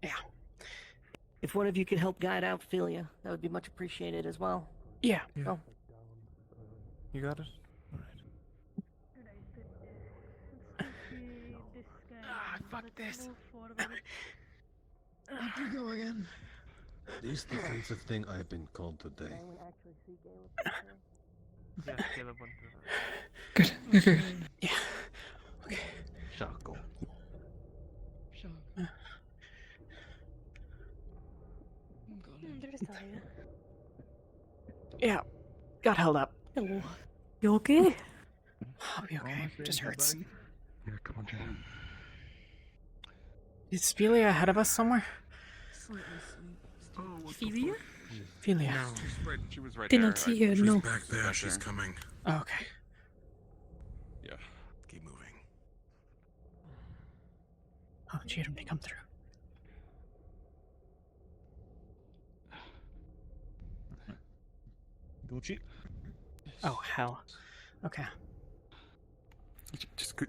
Speaker 2: Yeah.
Speaker 19: If one of you could help guide out Philia, that would be much appreciated as well.
Speaker 2: Yeah.
Speaker 19: Oh.
Speaker 14: You got it?
Speaker 11: Fuck this.
Speaker 15: Where'd you go again? This defensive thing I've been called today.
Speaker 9: Yes, Caleb went through her.
Speaker 11: Good. Good.
Speaker 2: Yeah. Okay.
Speaker 15: Shako.
Speaker 4: There's Talia.
Speaker 2: Yeah. Got held up.
Speaker 21: Hello. You okay?
Speaker 2: I'll be okay. Just hurts.
Speaker 14: Yeah, come on, Jen.
Speaker 2: Is Philia ahead of us somewhere?
Speaker 21: Philia?
Speaker 2: Philia.
Speaker 12: She was right
Speaker 21: Did
Speaker 12: there.
Speaker 21: not see her, no.
Speaker 15: Back there, she's coming.
Speaker 2: Oh, okay.
Speaker 12: Yeah.
Speaker 15: Keep moving.
Speaker 2: Oh, cheered to come through.
Speaker 12: Gucci.
Speaker 2: Oh, hell. Okay.
Speaker 14: Just go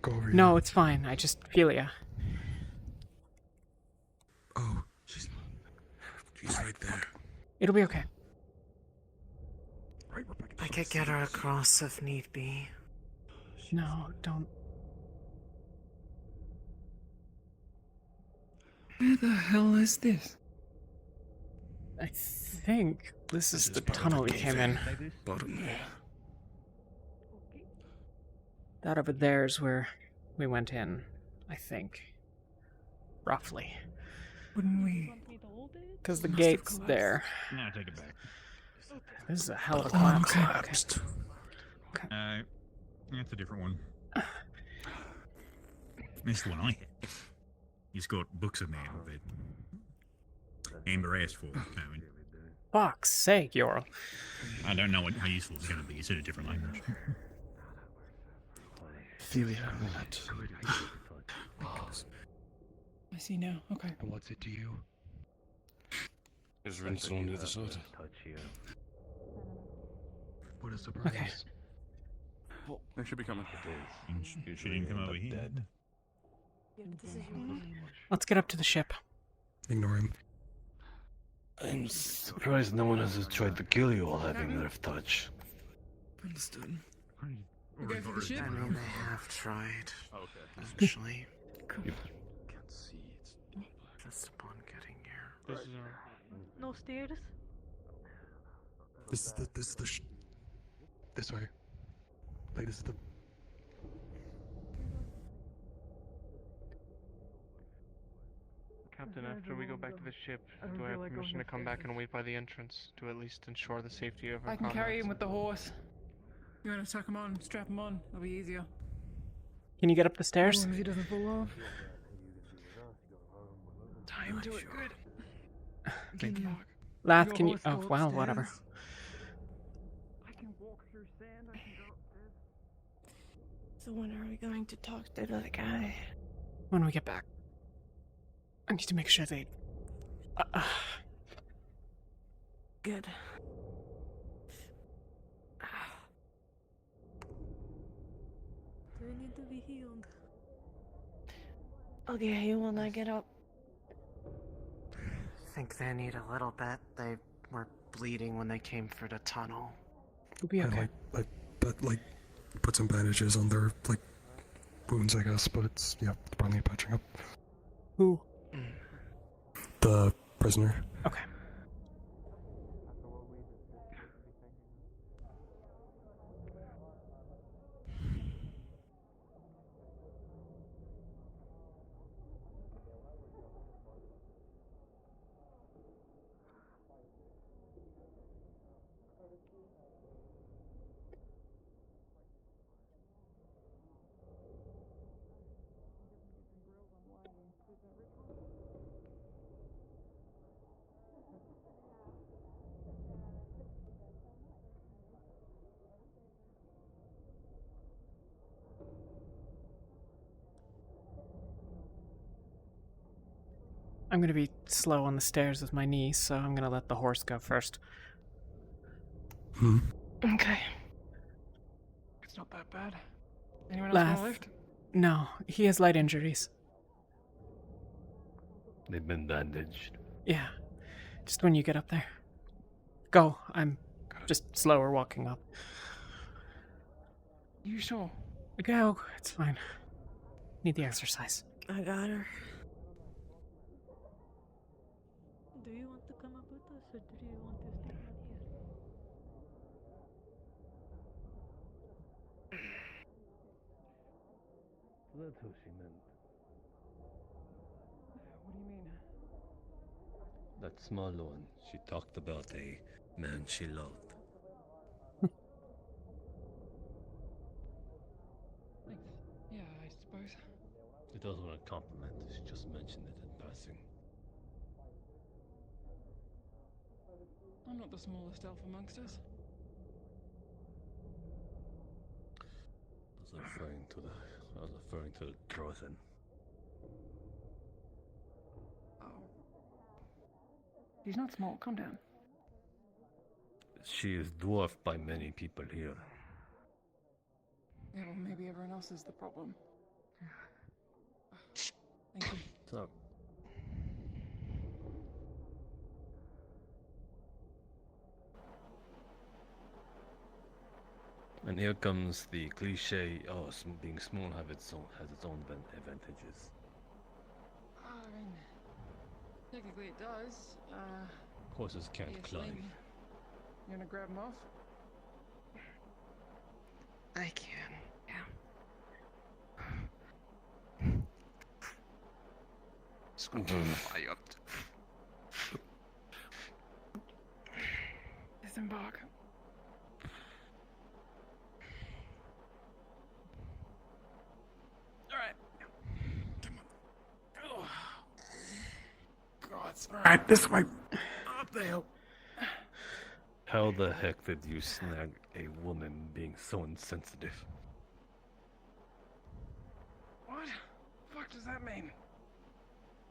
Speaker 14: over here.
Speaker 2: No, it's fine. I just Philia.
Speaker 15: Oh, she's right there.
Speaker 2: It'll be okay.
Speaker 16: I could get her across if need be.
Speaker 2: No, don't.
Speaker 11: Where the hell is this?
Speaker 2: I think this is the tunnel we came in.
Speaker 15: Bottom there.
Speaker 2: That over there is where we went in, I think. Roughly.
Speaker 11: Wouldn't we?
Speaker 2: Because the gate's there.
Speaker 6: No, take it back.
Speaker 2: This is a hell of a
Speaker 11: Oh, I'm
Speaker 2: collapse.
Speaker 11: collapsed.
Speaker 6: That's a different one. This is the one I hit. He's got books of me, but Amber asked for it.
Speaker 2: Fuck's sake, Yorl.
Speaker 6: I don't know how useful it's going to be. It's in a different language.
Speaker 14: Philia.
Speaker 11: I see now. Okay.
Speaker 14: And what's it to you?
Speaker 15: Is Rinso on the other side?
Speaker 14: What a surprise.
Speaker 2: Okay.
Speaker 12: They should be coming.
Speaker 6: She didn't come over here.
Speaker 2: Let's get up to the ship.
Speaker 14: Ignore him.
Speaker 15: I'm surprised no one has tried to kill you while having Rift touch.
Speaker 11: Understood.
Speaker 16: I mean, they have tried.
Speaker 12: Okay.
Speaker 16: Actually.
Speaker 15: You
Speaker 16: Can't see. It's just upon getting here.
Speaker 9: This is
Speaker 4: No stairs.
Speaker 14: This is the this way. Like this is the.
Speaker 9: Captain, after we go back to the ship, do I have permission to come back and wait by the entrance to at least ensure the safety of our
Speaker 11: I can carry
Speaker 9: comrades?
Speaker 11: him with the horse. You want to tuck him on, strap him on? It'll be easier.
Speaker 2: Can you get up the
Speaker 11: As
Speaker 2: stairs?
Speaker 11: long as he doesn't fall off. Time to it. Good.
Speaker 2: Thank you.
Speaker 11: Walk.
Speaker 2: Lath,
Speaker 11: Your
Speaker 2: can you?
Speaker 11: horse
Speaker 2: Oh,
Speaker 11: go
Speaker 2: well, whatever.
Speaker 11: upstairs. I can walk through sand. I can go upstairs.
Speaker 21: So when are we going to talk to that guy?
Speaker 2: When we get back. I need to make sure they...
Speaker 21: Good.
Speaker 4: They need to be healed.
Speaker 21: Okay, when I get up.
Speaker 16: I think they need a little bit. They were bleeding when they came through the tunnel.
Speaker 2: We'll be okay.
Speaker 13: But put some bandages on their wounds, I guess. But it's probably patching up.
Speaker 2: Who?
Speaker 13: The prisoner.
Speaker 2: Okay. I'm gonna be slow on the stairs with my knee, so I'm gonna let the horse go first.
Speaker 21: Okay.
Speaker 11: It's not that bad. Anyone else want
Speaker 2: Lath.
Speaker 11: to lift?
Speaker 2: No, he has light injuries.
Speaker 15: They've been bandaged.
Speaker 2: Yeah. Just when you get up there. Go. I'm just slower walking up.
Speaker 11: You sure?
Speaker 2: Go. It's fine. Need the exercise.
Speaker 21: I got her.
Speaker 4: Do you want to come up with us, or do you want to stay down here?
Speaker 15: That's who she meant.
Speaker 11: What do you mean?
Speaker 15: That small one. She talked about a man she loved.
Speaker 11: Thanks. Yeah, I suppose.
Speaker 15: It wasn't a compliment. She just mentioned it in passing.
Speaker 11: I'm not the smallest elf amongst us.
Speaker 15: I was referring to the Trojan.
Speaker 11: Oh. He's not small. Calm down.
Speaker 15: She is dwarfed by many people here.
Speaker 11: Yeah, well, maybe everyone else is the problem. Thank you.
Speaker 15: So, and here comes the cliche, being small has its own advantages.
Speaker 11: I mean, technically it does.
Speaker 15: Horses can't
Speaker 11: yes,
Speaker 15: climb.
Speaker 11: Lane. You wanna grab him off?
Speaker 16: I can.
Speaker 11: Disembark. Alright. Come on. God, alright, this way. Up the hill.
Speaker 15: How the heck did you snag a woman being so insensitive?
Speaker 11: What? The fuck does that mean?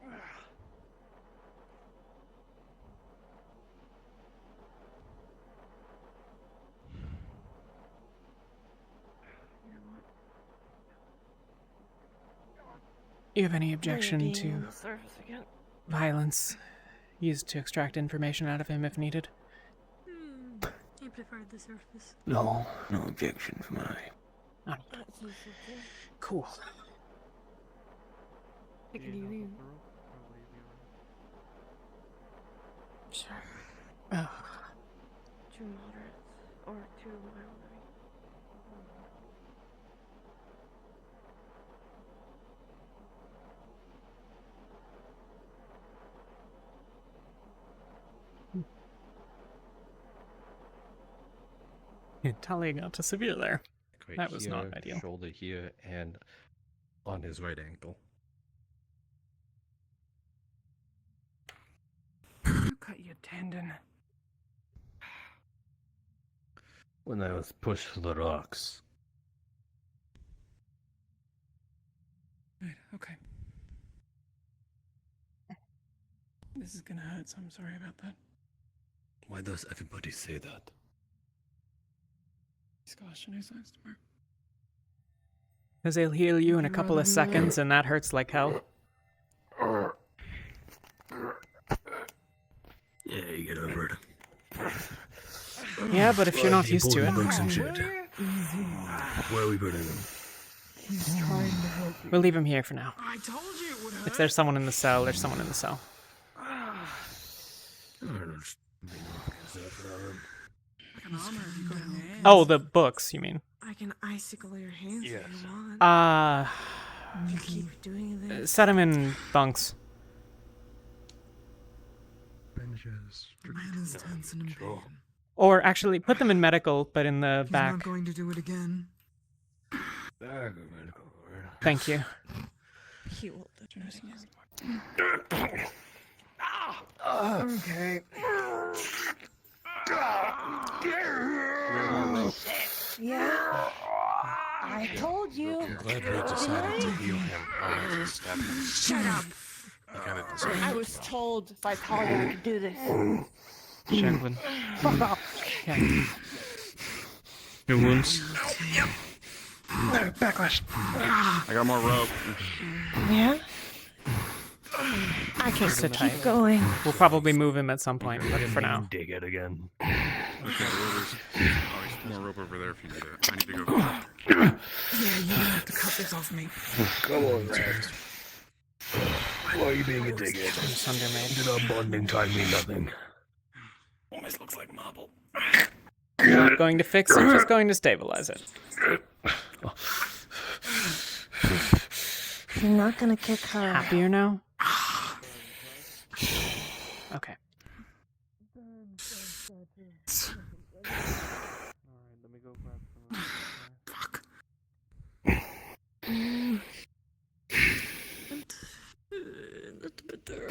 Speaker 11: Ugh.
Speaker 2: You have any objection
Speaker 21: Being
Speaker 2: to
Speaker 21: on the surface again.
Speaker 2: violence used to extract information out of him if needed?
Speaker 4: I prefer the surface.
Speaker 8: No objection from I.
Speaker 2: Cool.
Speaker 21: Take it easy.
Speaker 2: Sure.
Speaker 21: Too moderate or too mild.
Speaker 2: Talia got to severe there.
Speaker 12: Right
Speaker 2: That was
Speaker 12: here,
Speaker 2: not ideal.
Speaker 12: Shoulder here, and on his right ankle.
Speaker 2: cut your tendon.
Speaker 15: When I was pushed through the rocks.
Speaker 2: Right, okay. This is gonna hurt, so I'm sorry about that.
Speaker 15: Why does everybody say that?
Speaker 2: Gosh, tomorrow. Because they'll heal you in a couple of seconds, and that hurts like hell.
Speaker 15: Yeah, you get over it.
Speaker 2: Yeah, but if you're not used to it...
Speaker 15: Bring some shit. Where are we putting him?
Speaker 11: He's trying to help you.
Speaker 2: We'll leave him here for now.
Speaker 21: I told you it would hurt.
Speaker 2: If there's someone in the cell, there's someone in the cell. Oh, the books, you mean?
Speaker 21: I can icicle your hands if you want. You keep doing this.
Speaker 2: Set him in bunks.
Speaker 13: Bandages.
Speaker 11: Man is tense and in pain.
Speaker 2: Or actually, put them in medical, but in the
Speaker 11: He's
Speaker 2: back.
Speaker 11: not going to do it again.
Speaker 2: Thank you.
Speaker 21: He will.
Speaker 11: Okay.
Speaker 5: Yeah. I told you.
Speaker 12: I'm glad we decided to heal him.
Speaker 21: Shut up.
Speaker 5: I was told by Talia I could do this.
Speaker 2: Shanklin.
Speaker 5: Fuck off.
Speaker 2: Okay.
Speaker 20: Your wounds?
Speaker 5: Yep.
Speaker 14: Backlash.
Speaker 12: I got more rope.
Speaker 21: Yeah?
Speaker 2: I can sit
Speaker 21: keep going.
Speaker 2: We'll probably move him at some point, but for now.
Speaker 15: Dig it again.
Speaker 12: Okay, well, there's more rope over there if you need it. I need to go.
Speaker 11: Yeah, you have to cut this off me.
Speaker 15: Come on, Red. Why are you being a dickhead? Did our bonding time mean nothing?
Speaker 2: Almost looks like marble. Not going to fix it, just going to stabilize it.
Speaker 21: You're not gonna kick her.
Speaker 2: Happier now? Okay.
Speaker 21: Fuck. That's better.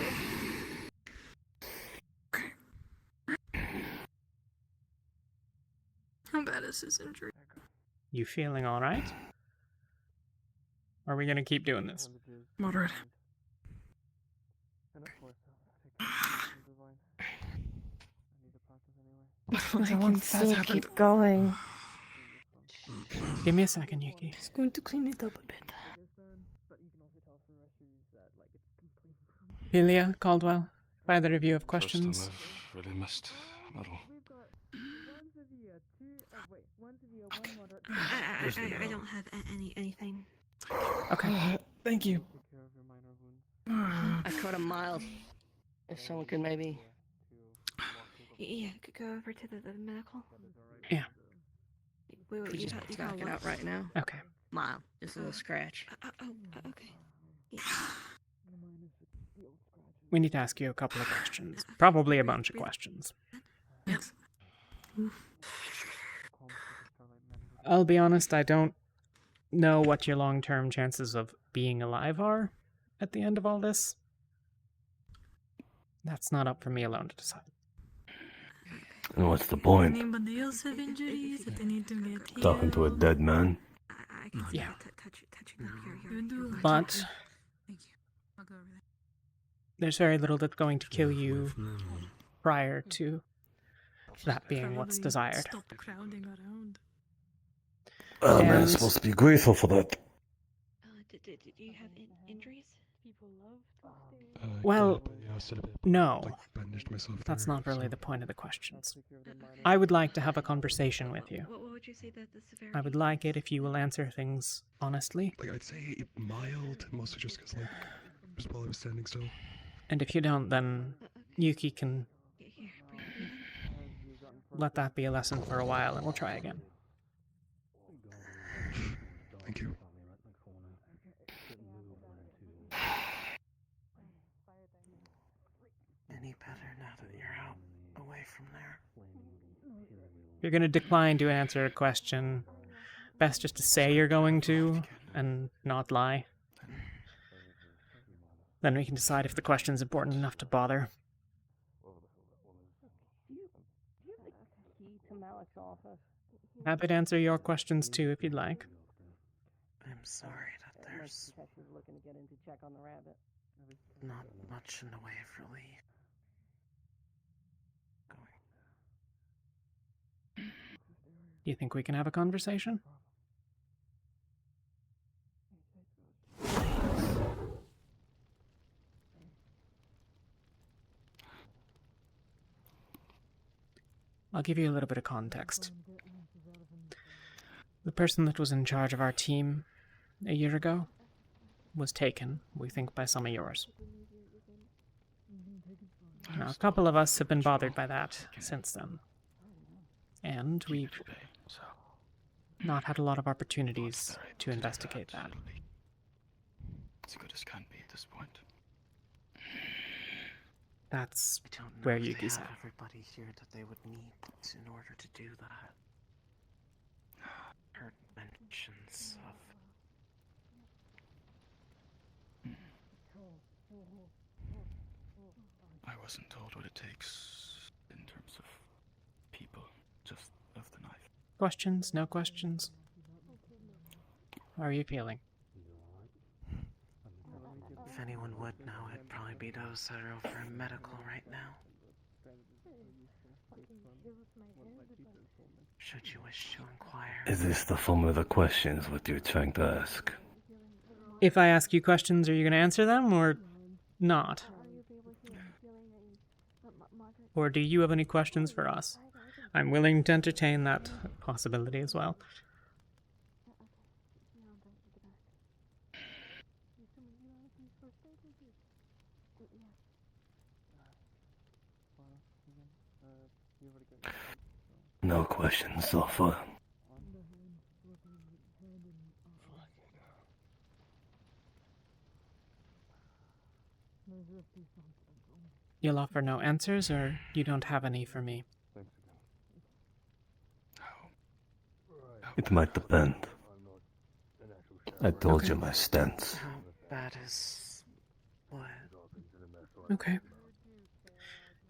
Speaker 21: Okay. How bad is his injury?
Speaker 2: You feeling alright? Are we gonna keep doing this?
Speaker 21: Moderate. I can still keep going.
Speaker 2: Give me a second, Yuki.
Speaker 21: He's going to clean it up a bit.
Speaker 2: Talia, Caldwell, if either of you have questions.
Speaker 12: I've really missed Muddle.
Speaker 4: I don't have anything.
Speaker 2: Okay.
Speaker 11: Thank you.
Speaker 19: I caught a mild. If someone could maybe...
Speaker 4: Yeah, could go over to the medical.
Speaker 2: Yeah.
Speaker 19: Wait,
Speaker 4: you
Speaker 19: just
Speaker 4: got
Speaker 19: back it out right now.
Speaker 2: Okay.
Speaker 19: Mild. Just a little scratch.
Speaker 4: Okay. Yeah.
Speaker 2: We need to ask you a couple of questions. Probably a bunch of questions.
Speaker 21: Yes.
Speaker 2: I'll be honest, I don't know what your long-term chances of being alive are at the end of all this. That's not up for me alone to decide.
Speaker 15: And what's the point?
Speaker 21: Anybody else have injuries that they need to get healed?
Speaker 15: Talking to a dead man?
Speaker 2: Yeah.
Speaker 21: Here.
Speaker 2: But
Speaker 21: Thank you. I'll go over there.
Speaker 2: there's very little that's going to kill you prior to that being what's desired.
Speaker 21: Stop crowding around.
Speaker 15: Well, man is supposed to be grateful for that.
Speaker 4: Did you have injuries? People love
Speaker 2: Well, no.
Speaker 13: Bandaged myself
Speaker 2: That's
Speaker 13: there,
Speaker 2: not really
Speaker 13: so-
Speaker 2: the point of the questions. I would like to have a conversation with you.
Speaker 4: What would you say that the severity?
Speaker 2: I would like it if you will answer things honestly.
Speaker 13: Like, I'd say mild, mostly just because, like, just while I was standing still.
Speaker 2: And if you don't, then Yuki can let that be a lesson for a while and we'll try again.
Speaker 13: Thank you.
Speaker 16: Any better now that you're out away from there?
Speaker 2: If you're going to decline to answer a question, best just to say you're going to and not lie. Then we can decide if the question's important enough to bother. Happy to answer your questions too, if you'd like.
Speaker 16: I'm sorry that there's
Speaker 5: looking to get into check on the rabbit.
Speaker 16: not much in the way of relief.
Speaker 2: Do you think we can have a conversation? I'll give you a little bit of context. The person that was in charge of our team a year ago was taken, we think, by some of yours. Now, a couple of us have been bothered by that since then. And we've not had a lot of opportunities to investigate that.
Speaker 3: As good as can be at this point.
Speaker 2: That's
Speaker 16: I don't know
Speaker 2: where
Speaker 16: if they
Speaker 2: Yuki's
Speaker 16: have
Speaker 2: at.
Speaker 16: everybody here that they would need in order to do that. Heard mentions of
Speaker 3: I wasn't told what it takes in terms of people, just of the knife.
Speaker 2: Questions? No questions? How are you feeling?
Speaker 16: If anyone would know, it'd probably be those that are over in medical right now. Should you wish to inquire.
Speaker 15: Is this the form of the questions what you're trying to ask?
Speaker 2: If I ask you questions, are you going to answer them or not? Or do you have any questions for us? I'm willing to entertain that possibility as well.
Speaker 15: No questions so far.
Speaker 2: You'll offer no answers, or you don't have any for me?
Speaker 15: It might depend. I told you my stance.
Speaker 16: How bad is what?
Speaker 2: Okay.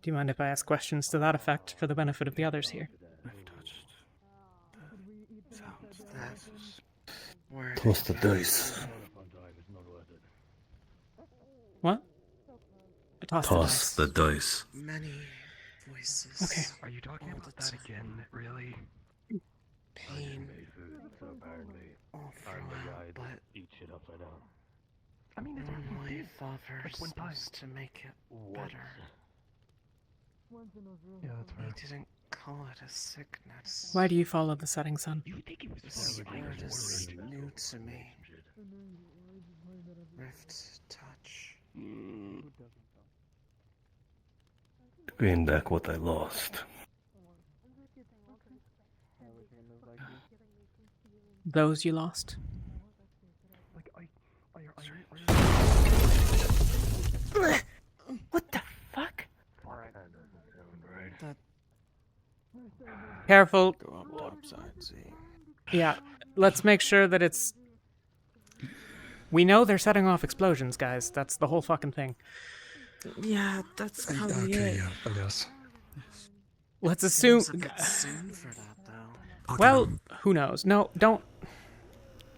Speaker 2: Do you mind if I ask questions to that effect for the benefit of the others here?
Speaker 15: Toss the dice.
Speaker 2: What?
Speaker 15: Toss the dice.
Speaker 16: Many voices.
Speaker 2: Okay.
Speaker 15: Are you talking about that again? Really?
Speaker 16: Pain. All throughout, but
Speaker 15: eat shit upside down.
Speaker 16: I mean, normally father's supposed to make it better.
Speaker 15: Yeah, that's right.
Speaker 16: He didn't call it a sickness.
Speaker 2: Why do you follow the setting sun?
Speaker 16: This word is new to me. Rift touch.
Speaker 15: To gain back what I lost.
Speaker 2: Those you lost?
Speaker 16: What the fuck?
Speaker 2: Careful.
Speaker 3: Go up topside, see.
Speaker 2: Yeah, let's make sure that it's... We know they're setting off explosions, guys. That's the whole fucking thing.
Speaker 21: Yeah, that's probably it.
Speaker 13: Yeah, I guess.
Speaker 2: Let's assume...
Speaker 16: Seems a bit soon for that, though.
Speaker 2: Well, who knows? No, don't...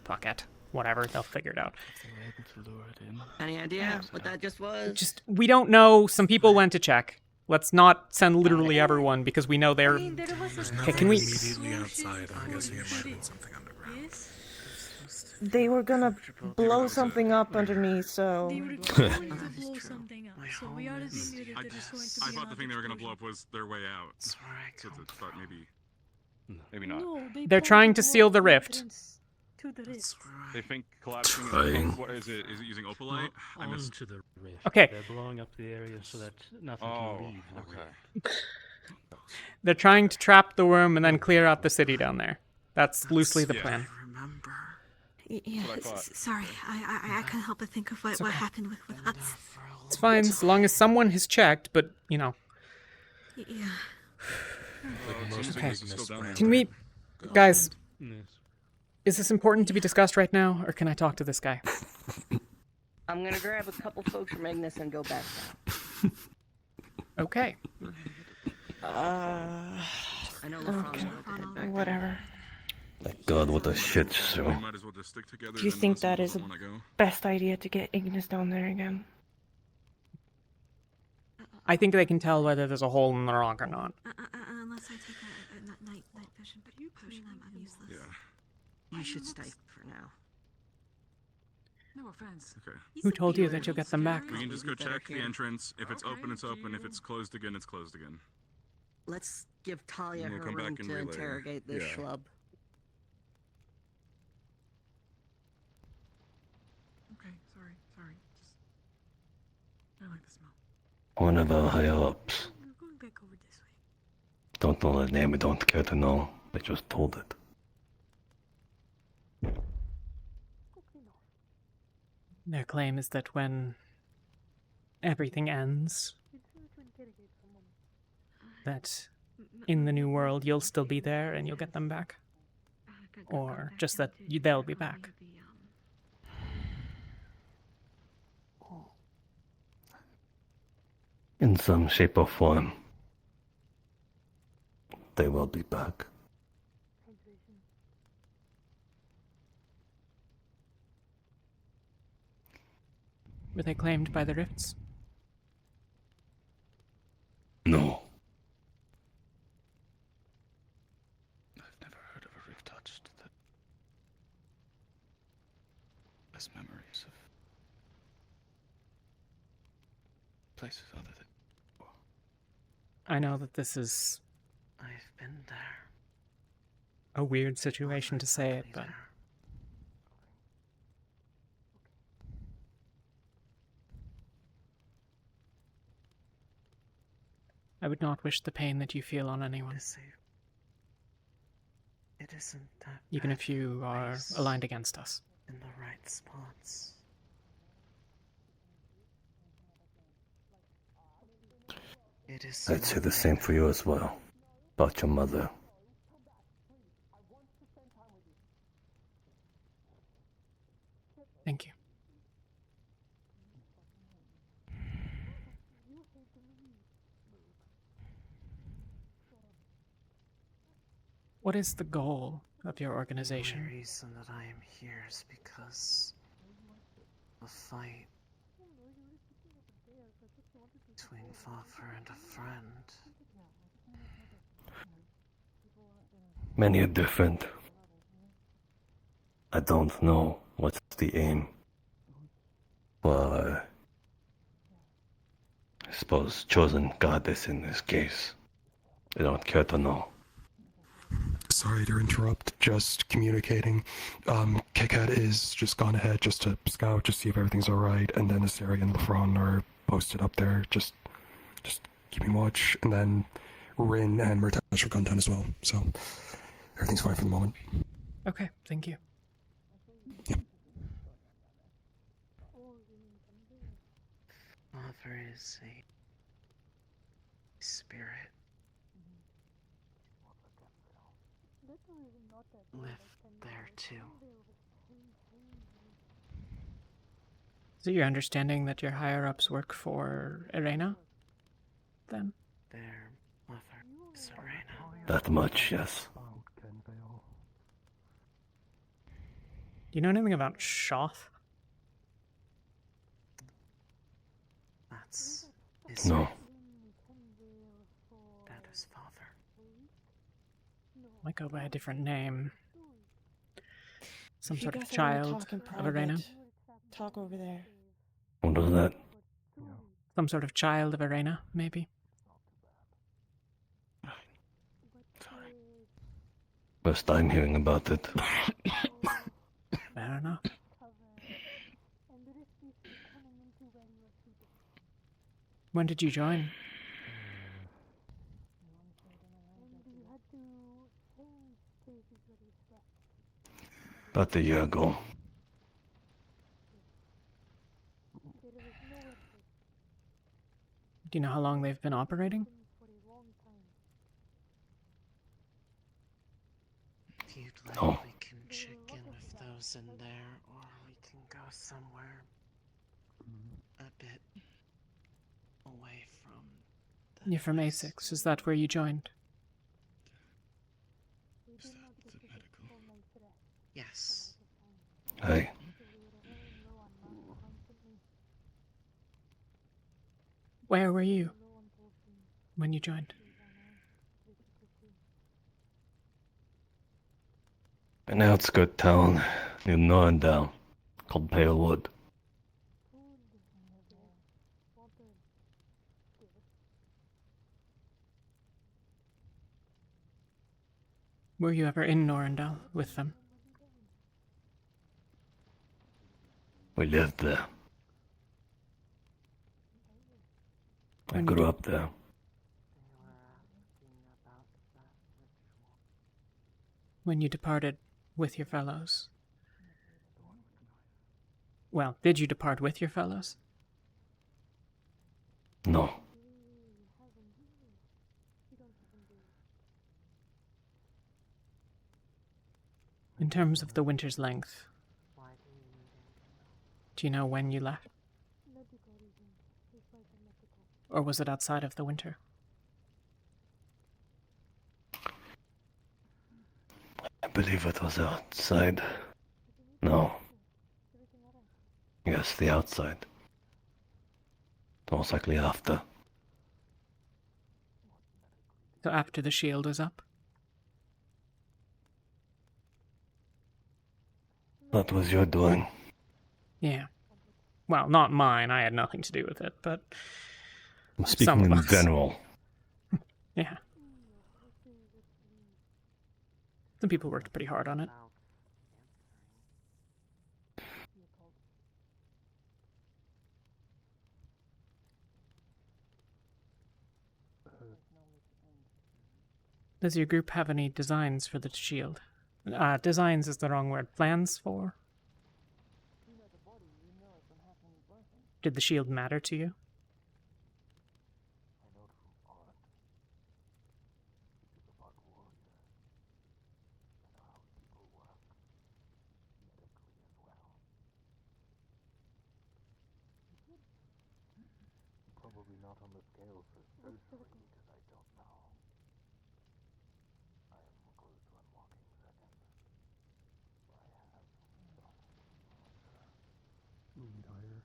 Speaker 2: Fuck it. Whatever, they'll figure it out.
Speaker 3: They were able to lure it in.
Speaker 5: Any idea what that just was?
Speaker 2: Just, we don't know. Some people went to check. Let's not send literally everyone because we know they're... Okay, can we...
Speaker 13: Immediately outside, I'm guessing it might have been something underground.
Speaker 21: They were gonna blow something up underneath, so.
Speaker 4: They were going to blow something up, so we ought to think that they're just going to
Speaker 12: I
Speaker 4: be
Speaker 12: thought the thing they were
Speaker 4: going
Speaker 12: gonna blow up was their way out. So I thought maybe not.
Speaker 4: No,
Speaker 2: They're trying to seal the rift.
Speaker 4: To the rift.
Speaker 12: They think collapsing
Speaker 15: Trying.
Speaker 12: what is it? Is it using opalite? I missed.
Speaker 8: Onto the rift.
Speaker 2: Okay.
Speaker 8: They're blowing up the area so that nothing
Speaker 12: Oh,
Speaker 8: can leave the
Speaker 12: okay.
Speaker 8: rift.
Speaker 2: They're trying to trap the worm and then clear out the city down there. That's loosely the plan.
Speaker 21: Yeah, sorry, I can't help but think of what happened with us.
Speaker 2: It's fine, as long as someone has checked, but, you know.
Speaker 21: Yeah.
Speaker 2: Okay. Can we... Guys, is this important to be discussed right now, or can I talk to this guy?
Speaker 5: I'm gonna grab a couple folks from Magnus and go back down.
Speaker 2: Okay.
Speaker 5: I know
Speaker 21: Okay, whatever.
Speaker 15: My God, what a shit show.
Speaker 21: Do you think that is the best idea to get Ignis down there again?
Speaker 2: I think they can tell whether there's a hole in the rock or not.
Speaker 7: Unless I take a night vision potion, I'm useless.
Speaker 5: You should stay for now.
Speaker 7: No offense.
Speaker 12: Okay.
Speaker 2: Who told you that you'll get them back?
Speaker 12: We can just go check the entrance. If it's open, it's open. If it's closed again, it's closed again.
Speaker 5: Let's give Talia
Speaker 12: And we'll
Speaker 5: her
Speaker 12: come
Speaker 5: room
Speaker 12: back and
Speaker 5: to
Speaker 12: relay.
Speaker 5: interrogate this
Speaker 12: Yeah.
Speaker 5: schlub.
Speaker 7: Okay, sorry. Just I like the smell.
Speaker 15: One of our higher ups.
Speaker 7: We're going back over this way.
Speaker 15: Don't know the name, we don't care to know. They just told it.
Speaker 2: Their claim is that when everything ends, that in the new world you'll still be there and you'll get them back. Or just that they'll be back.
Speaker 15: In some shape or form, they will be back.
Speaker 2: Were they claimed by the rifts?
Speaker 15: No.
Speaker 3: I've never heard of a rift touched that has memories of places other than.
Speaker 2: I know that this is
Speaker 16: I've been there.
Speaker 2: a weird situation to say it, but I would not wish the pain that you feel on anyone.
Speaker 16: It isn't that
Speaker 2: Even
Speaker 16: bad
Speaker 2: if you are
Speaker 16: place
Speaker 2: aligned against us.
Speaker 16: in the right spots. It is.
Speaker 15: I'd say the same for you as well. About your mother.
Speaker 2: Thank you. What is the goal of your
Speaker 16: The
Speaker 2: organization?
Speaker 16: reason that I am here is because a fight between father and a friend.
Speaker 15: Many are different. I don't know what's the aim. But I suppose chosen goddess in this case. I don't care to know.
Speaker 13: Sorry to interrupt, just communicating. Kit-Kat is just gone ahead just to scout, just see if everything's alright, and then Asari and Lefron are posted up there, just keeping watch, and then Rin and Murtash have gone down as well, so everything's fine for the moment.
Speaker 2: Okay, thank you.
Speaker 16: Father is a spirit. Live there too.
Speaker 2: So you're understanding that your higher-ups work for Irena? Then?
Speaker 16: Their mother is Irena.
Speaker 15: That much, yes.
Speaker 2: Do you know anything about Shoth?
Speaker 16: That's his
Speaker 15: No.
Speaker 16: That is father.
Speaker 2: Might go by a different name. Some
Speaker 21: If you
Speaker 2: sort of
Speaker 21: guys are gonna
Speaker 2: child
Speaker 21: talk in
Speaker 2: of Irena?
Speaker 21: private, talk over there.
Speaker 15: What was that?
Speaker 2: Some sort of child of Irena, maybe?
Speaker 15: First time hearing about it.
Speaker 2: Fair enough. When did you join?
Speaker 15: About a year ago.
Speaker 2: Do you know how long they've been operating?
Speaker 16: If you'd like,
Speaker 15: No.
Speaker 16: we can check in with those in there, or we can go somewhere a bit away from.
Speaker 2: You're from A6, is that where you joined?
Speaker 16: Yes.
Speaker 15: Hey.
Speaker 2: Where were you when you joined?
Speaker 15: An outskirt town near Norndale called Palewood.
Speaker 2: Were you ever in Norendal with them?
Speaker 15: We lived there. I grew up there.
Speaker 2: When you departed with your fellows? Well, did you depart with your fellows?
Speaker 15: No.
Speaker 2: In terms of the winter's length, do you know when you left? Or was it outside of the winter?
Speaker 15: I believe it was outside. No. Yes, the outside. Most likely after.
Speaker 2: So after the shield was up?
Speaker 15: That was your doing.
Speaker 2: Yeah. Well, not mine. I had nothing to do with it, but
Speaker 15: I'm speaking in general.
Speaker 2: Yeah. Some people worked pretty hard on it. Does your group have any designs for the shield? Designs is the wrong word. Plans for? Did the shield matter to you?
Speaker 9: Probably not on the scale for surgery, because I don't know. I am close to unlocking second. I have some. We need higher.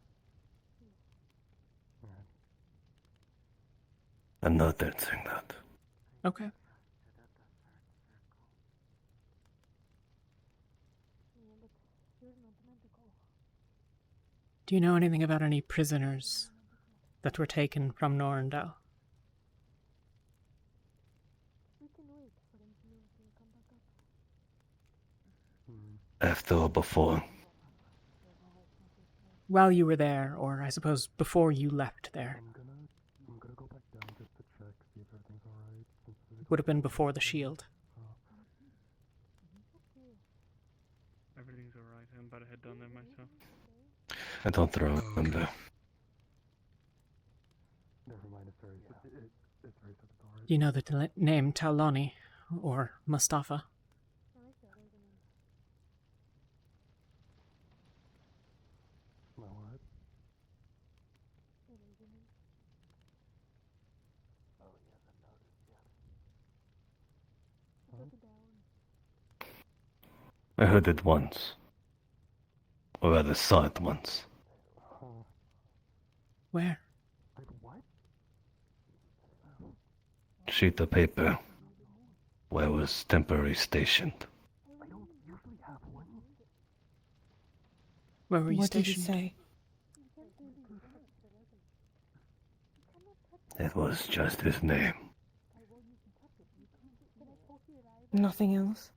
Speaker 9: Alright.
Speaker 15: I'm not there saying that.
Speaker 2: Okay. Do you know anything about any prisoners that were taken from Norendal?
Speaker 15: After or before?
Speaker 2: While you were there, or I suppose before you left there.
Speaker 9: I'm gonna go back down just to check, see if everything's alright.
Speaker 2: Would have been before the shield.
Speaker 14: Everything's alright. I'm about to head down there myself.
Speaker 15: I don't remember.
Speaker 9: Never mind, it's very it's very alright.
Speaker 2: Do you know the name Taulani or Mustafa?
Speaker 9: My what? Oh yes, I noticed, yes.
Speaker 15: I heard it once. Or rather saw it once.
Speaker 2: Where?
Speaker 9: Like what?
Speaker 15: Sheet of paper. Where I was temporarily stationed.
Speaker 9: I don't usually have one.
Speaker 2: Where were you
Speaker 21: What did
Speaker 2: stationed?
Speaker 21: you say?
Speaker 15: It was just his name.
Speaker 21: Nothing else?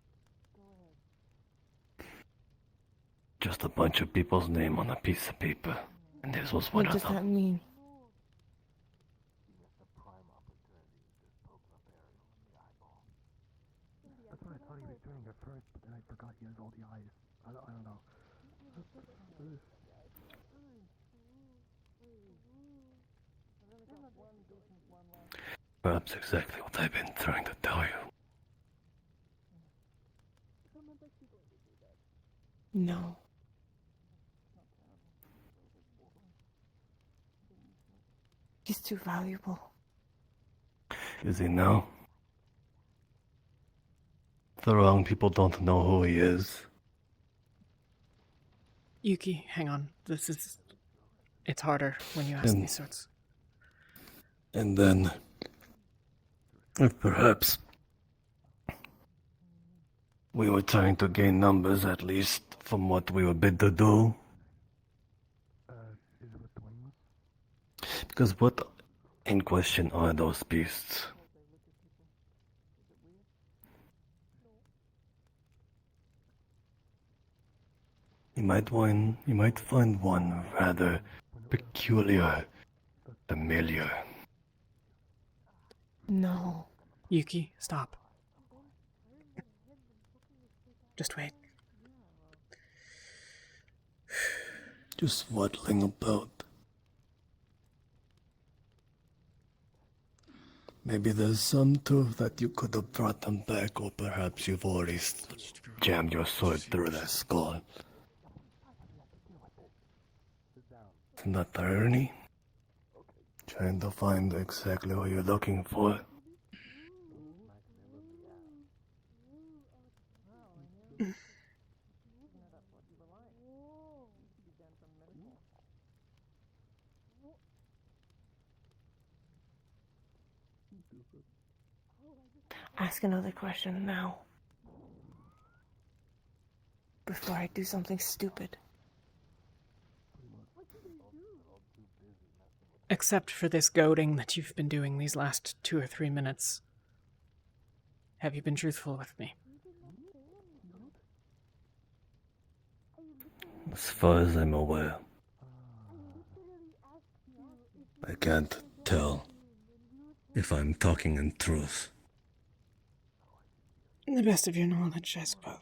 Speaker 15: Just a bunch of people's name on a piece of paper. And this was one
Speaker 21: What
Speaker 15: of
Speaker 21: does
Speaker 15: them.
Speaker 21: that mean?
Speaker 9: That's what I thought he was doing at first, but then I forgot he has all the eyes. I don't know.
Speaker 15: Perhaps exactly what I've been trying to tell you.
Speaker 21: No. He's too valuable.
Speaker 15: Is he now? The wrong people don't know who he is.
Speaker 2: Yuki, hang on. It's harder when you ask these sorts.
Speaker 15: And then, if perhaps we were trying to gain numbers, at least from what we were bid to do. Because what in question are those beasts? You might find one rather peculiar, familiar.
Speaker 21: No.
Speaker 2: Yuki, stop. Just wait.
Speaker 15: Just waddling about. Maybe there's some truth that you could have brought them back, or perhaps you've already jammed your sword through their skull. Isn't that the irony? Trying to find exactly what you're looking for.
Speaker 21: Ask another question now. Before I do something stupid.
Speaker 2: Except for this goading that you've been doing these last 2 or 3 minutes. Have you been truthful with me?
Speaker 15: As far as I'm aware, I can't tell if I'm talking in truth.
Speaker 2: In the best of your knowledge, I suppose.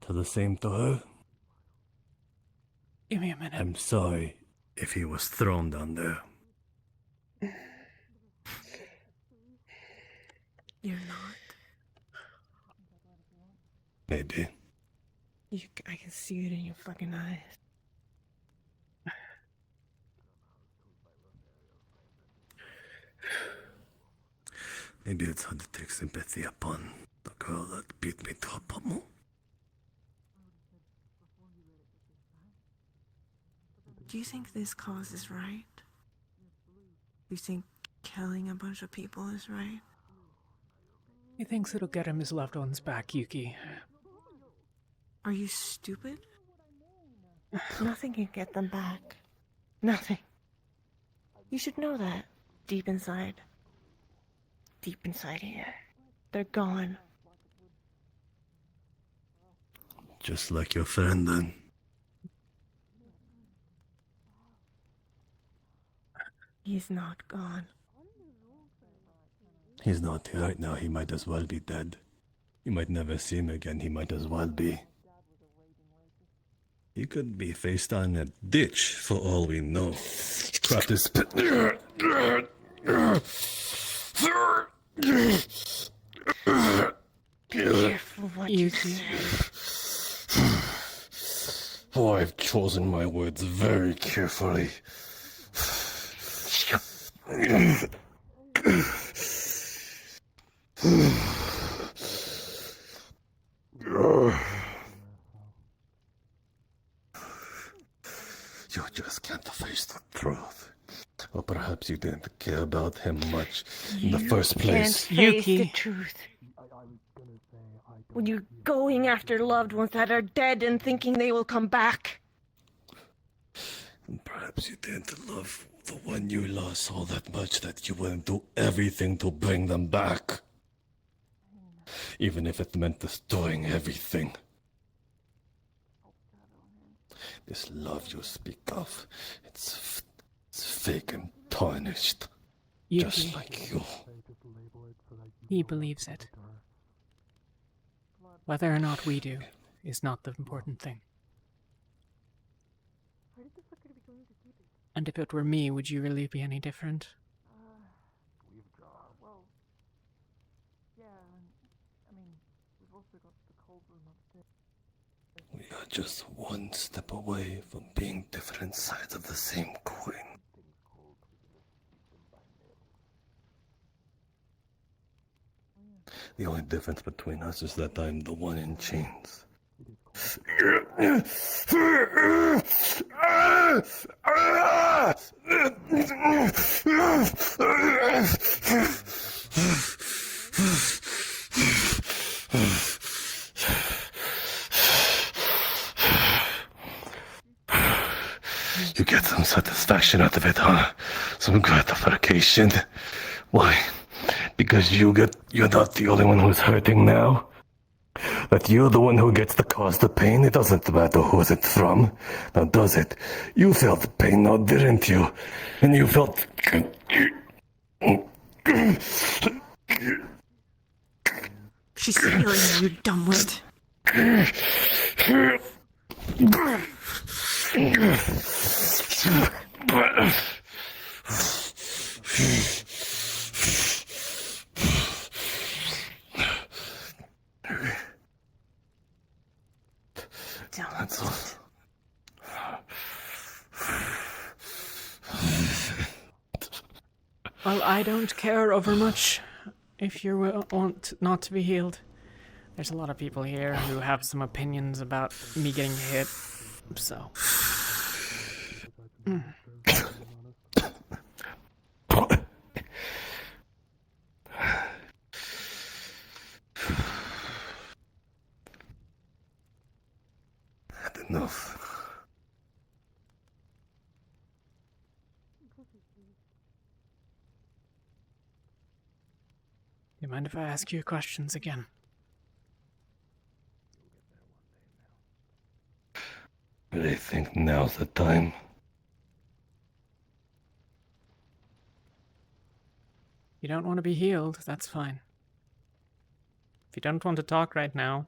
Speaker 15: To the same to her?
Speaker 2: Give me a minute.
Speaker 15: I'm sorry if he was thrown down there.
Speaker 21: You're not.
Speaker 15: Maybe.
Speaker 21: I can see it in your fucking eyes.
Speaker 15: Maybe it's hard to take sympathy upon the girl that beat me to a pummel.
Speaker 21: Do you think this cause is right? Do you think killing a bunch of people is right?
Speaker 2: He thinks it'll get him his loved ones back, Yuki.
Speaker 21: Are you stupid? Nothing can get them back. Nothing. You should know that. Deep inside. Deep inside here. They're gone.
Speaker 15: Just like your friend then.
Speaker 21: He's not gone.
Speaker 15: He's not here right now. He might as well be dead. You might never see him again. He might as well be. He could be face down in a ditch for all we know. Crap this spit.
Speaker 21: Be careful what you say.
Speaker 15: Oh, I've chosen my words very carefully. You just can't face the truth. Or perhaps you didn't care about him much in the first place.
Speaker 21: Can't face the truth. When you're going after loved ones that are dead and thinking they will come back.
Speaker 15: And perhaps you didn't love the one you lost all that much that you wouldn't do everything to bring them back. Even if it meant destroying everything. This love you speak of, it's fake and tarnished.
Speaker 2: Yuki.
Speaker 15: Just like you.
Speaker 2: He believes it. Whether or not we do is not the important thing. And if it were me, would you really be any different?
Speaker 9: Well, yeah, I mean, we've also got the cold room upstairs.
Speaker 15: We are just one step away from being different sides of the same coin. The only difference between us is that I'm the one in chains. You get some satisfaction out of it, huh? Some gratification. Why? Because you're not the only one who's hurting now. That you're the one who gets to cause the pain. It doesn't matter who's it from. Now does it? You felt the pain now, didn't you? And you felt...
Speaker 21: She's stealing you, dumbwit.
Speaker 15: That's all.
Speaker 2: Well, I don't care over much if you want not to be healed. There's a lot of people here who have some opinions about me getting hit, so...
Speaker 15: Had enough.
Speaker 2: Do you mind if I ask you questions again?
Speaker 15: But I think now's the time.
Speaker 2: You don't want to be healed, that's fine. If you don't want to talk right now...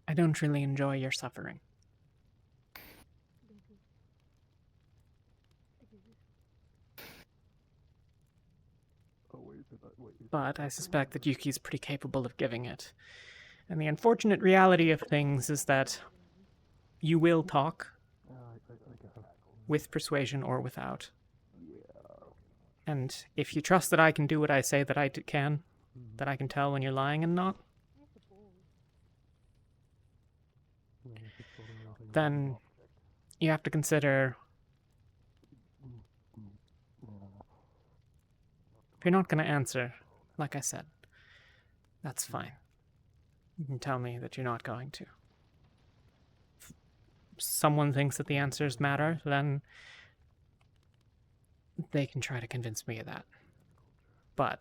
Speaker 2: I don't really enjoy your suffering. But I suspect that Yuki's pretty capable of giving it. And the unfortunate reality of things is that you will talk, with persuasion or without. And if you trust that I can do what I say that I can, that I can tell when you're lying and not, then you have to consider... If you're not going to answer, like I said, that's fine. You can tell me that you're not going to. If someone thinks that the answers matter, then they can try to convince me of that. But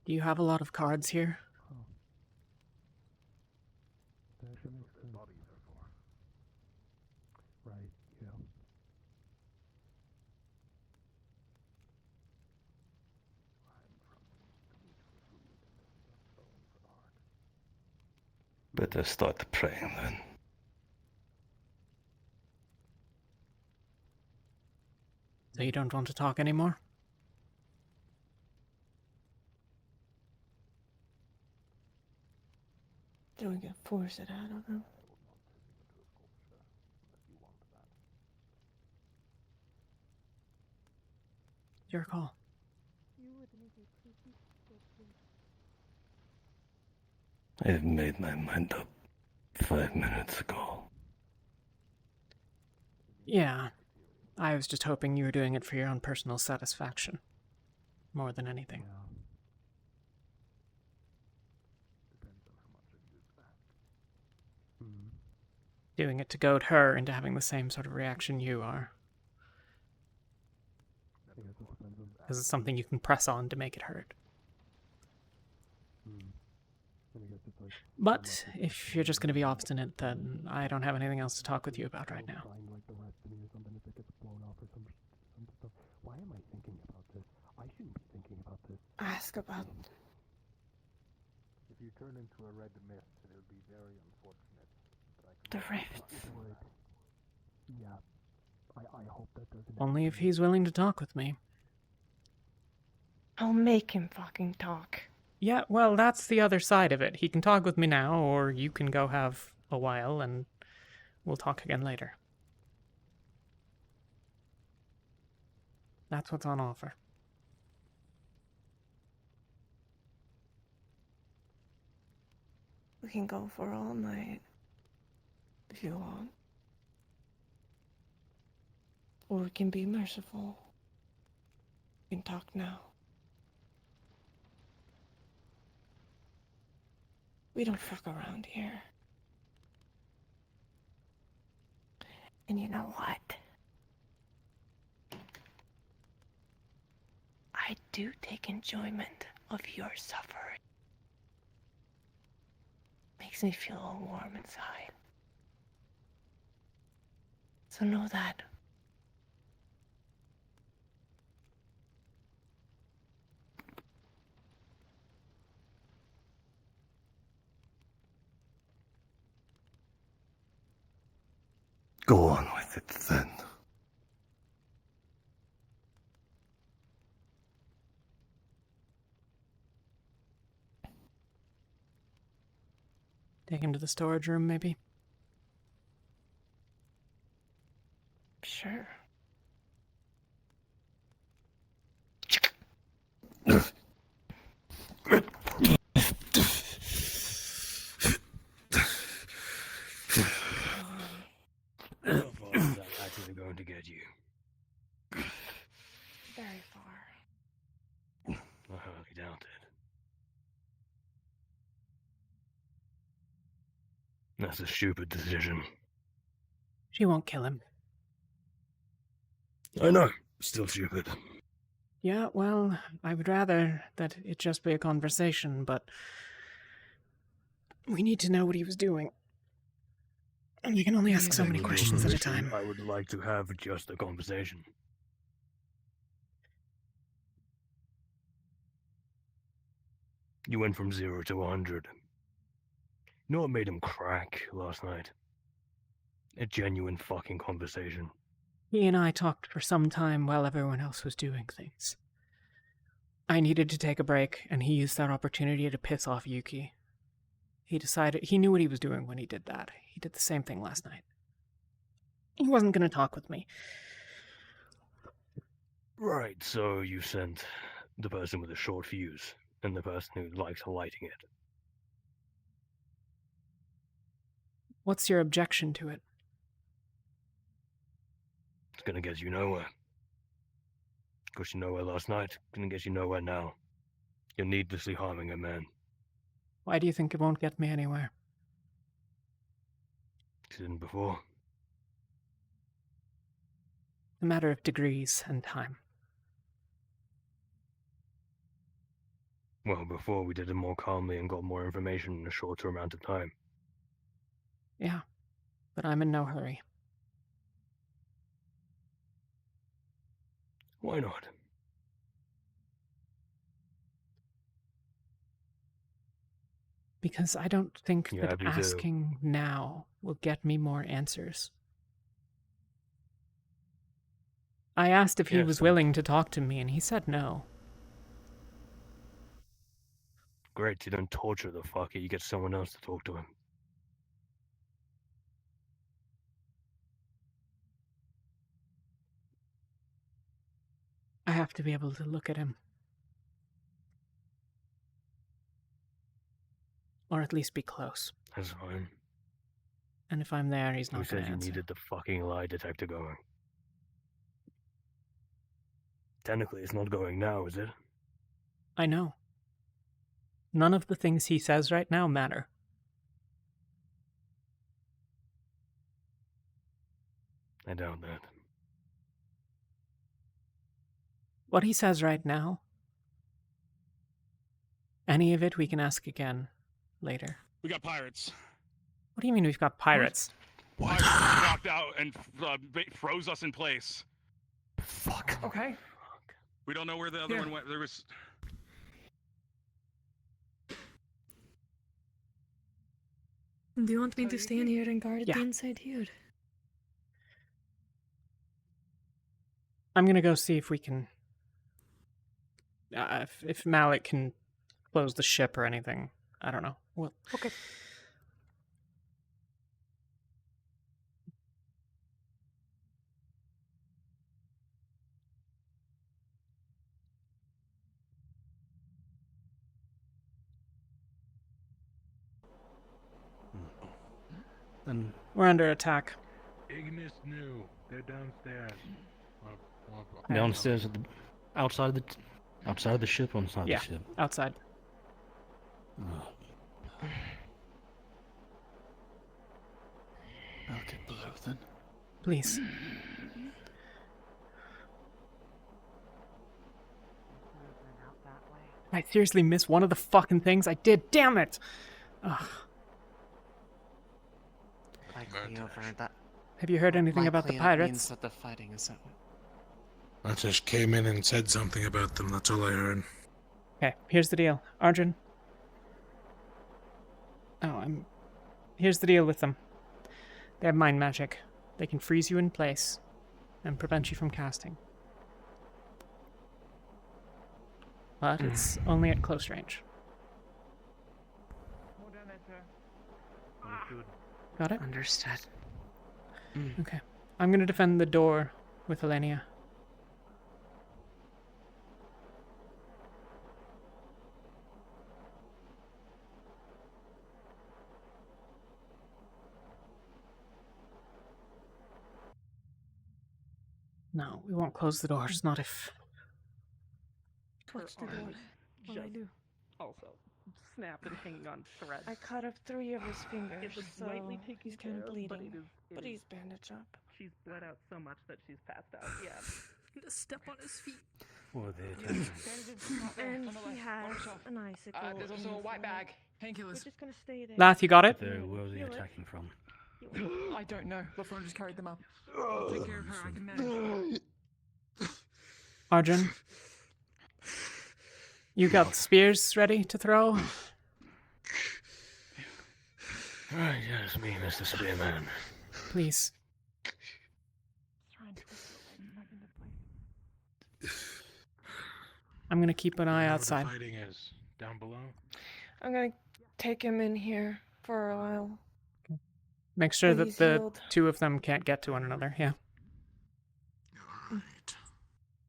Speaker 2: do you have a lot of cards here?
Speaker 15: Better start praying then.
Speaker 2: So you don't want to talk anymore?
Speaker 21: Do we get force it out of him?
Speaker 2: Your call.
Speaker 15: I've made my mind up 5 minutes ago.
Speaker 2: Yeah. I was just hoping you were doing it for your own personal satisfaction. More than anything. Doing it to goad her into having the same sort of reaction you are. Because it's something you can press on to make it hurt. But if you're just going to be obstinate, then I don't have anything else to talk with you about right now.
Speaker 21: Ask about...
Speaker 9: If you turn into a red mist, it'll be very unfortunate.
Speaker 21: The rifts.
Speaker 9: Yeah. I hope that doesn't...
Speaker 2: Only if he's willing to talk with me.
Speaker 21: I'll make him fucking talk.
Speaker 2: Yeah, well, that's the other side of it. He can talk with me now, or you can go have a while, and we'll talk again later. That's what's on offer.
Speaker 21: We can go for all night if you want. Or we can be merciful. We can talk now. We don't fuck around here. And you know what? I do take enjoyment of your suffering. Makes me feel all warm inside. So know that.
Speaker 15: Go on with it then.
Speaker 2: Take him to the storage room, maybe?
Speaker 21: Sure.
Speaker 8: How far is that actually going to get you?
Speaker 21: Very far.
Speaker 8: I hardly doubt it. That's a stupid decision.
Speaker 2: She won't kill him.
Speaker 8: I know. Still stupid.
Speaker 2: Yeah, well, I would rather that it just be a conversation, but we need to know what he was doing. And you can only ask so many questions at a time.
Speaker 8: I would like to have just a conversation. You went from 0 to 100. You know what made him crack last night? A genuine fucking conversation.
Speaker 2: He and I talked for some time while everyone else was doing things. I needed to take a break, and he used that opportunity to piss off Yuki. He knew what he was doing when he did that. He did the same thing last night. He wasn't going to talk with me.
Speaker 8: Right, so you sent the person with a short fuse, and the person who likes lighting it.
Speaker 2: What's your objection to it?
Speaker 8: It's gonna get you nowhere. Got you nowhere last night, gonna get you nowhere now. You're needlessly harming a man.
Speaker 2: Why do you think it won't get me anywhere?
Speaker 8: It didn't before.
Speaker 2: A matter of degrees and time.
Speaker 8: Well, before we did it more calmly and got more information in a shorter amount of time.
Speaker 2: Yeah, but I'm in no hurry.
Speaker 8: Why not?
Speaker 2: Because I don't think
Speaker 8: You
Speaker 2: that
Speaker 8: happy to-
Speaker 2: asking now will get me more answers. I asked if he
Speaker 8: Yes,
Speaker 2: was
Speaker 8: and-
Speaker 2: willing to talk to me, and he said no.
Speaker 8: Great, you don't torture the fucker, you get someone else to talk to him.
Speaker 2: I have to be able to look at him. Or at least be close.
Speaker 8: That's fine.
Speaker 2: And if I'm there, he's
Speaker 8: Who
Speaker 2: not going
Speaker 8: said
Speaker 2: to
Speaker 8: you
Speaker 2: answer.
Speaker 8: needed the fucking lie detector going? Technically, it's not going now, is it?
Speaker 2: I know. None of the things he says right now matter.
Speaker 8: I doubt that.
Speaker 2: What he says right now, any of it we can ask again later.
Speaker 12: We got pirates.
Speaker 2: What do you mean we've got pirates?
Speaker 12: Pirates walked out and froze us in place.
Speaker 13: Fuck.
Speaker 10: Okay.
Speaker 12: We don't know where the other one went. There was.
Speaker 4: Do you want me to stay in here and guard
Speaker 2: Yeah.
Speaker 4: the inside here?
Speaker 2: I'm gonna go see if we can... if Malik can close the ship or anything. I don't know. Well,
Speaker 4: Okay.
Speaker 8: Then
Speaker 2: We're under attack.
Speaker 14: Ignis knew. They're downstairs.
Speaker 8: downstairs at the outside of the ship or inside
Speaker 2: Yeah,
Speaker 8: the ship?
Speaker 2: outside.
Speaker 8: Oh.
Speaker 3: I'll get below then.
Speaker 2: Please. I seriously missed one of the fucking things I did. Damn it! Ugh.
Speaker 16: Likely over that.
Speaker 2: Have you heard anything about the
Speaker 16: likely it means
Speaker 2: pirates?
Speaker 16: that the fighting is at.
Speaker 14: I just came in and said something about them. That's all I heard.
Speaker 2: Okay, here's the deal. Arjun. Here's the deal with them. They have mind magic. They can freeze you in place and prevent you from casting. But it's only at close range. Got it?
Speaker 16: Understood.
Speaker 2: Okay. I'm gonna defend the door with Elenia. No, we won't close the doors, not if...
Speaker 4: What's the door? What'd I do?
Speaker 2: Also, snapped and hanging on thread.
Speaker 21: I cut up 3 of his fingers,
Speaker 2: It was
Speaker 21: so
Speaker 2: slightly
Speaker 21: he's
Speaker 2: taken
Speaker 21: kind
Speaker 2: care
Speaker 21: of
Speaker 2: of,
Speaker 21: bleeding.
Speaker 2: but
Speaker 21: But he's bandaged up.
Speaker 2: She's bled out so much that she's passed out, yeah.
Speaker 7: Step on his feet.
Speaker 8: Or they
Speaker 21: And he has an icicle.
Speaker 7: There's
Speaker 21: in
Speaker 7: also a
Speaker 21: his
Speaker 7: white
Speaker 21: hand.
Speaker 7: bag. Painkillers.
Speaker 21: We're just gonna stay there.
Speaker 2: Lath, you got it?
Speaker 8: Where are they attacking from?
Speaker 7: I don't know. LaFron just carried them up. I'll take care of her. I can manage.
Speaker 2: Arjun? You got spears ready to throw?
Speaker 8: Right, yes, me, Mr. Spearman.
Speaker 2: Please. I'm gonna keep an eye outside.
Speaker 14: Where the fighting is down below.
Speaker 21: I'm gonna take him in here for a while.
Speaker 2: Make sure
Speaker 21: When
Speaker 2: that
Speaker 21: he's
Speaker 2: the
Speaker 21: healed.
Speaker 2: two of them can't get to one another, yeah.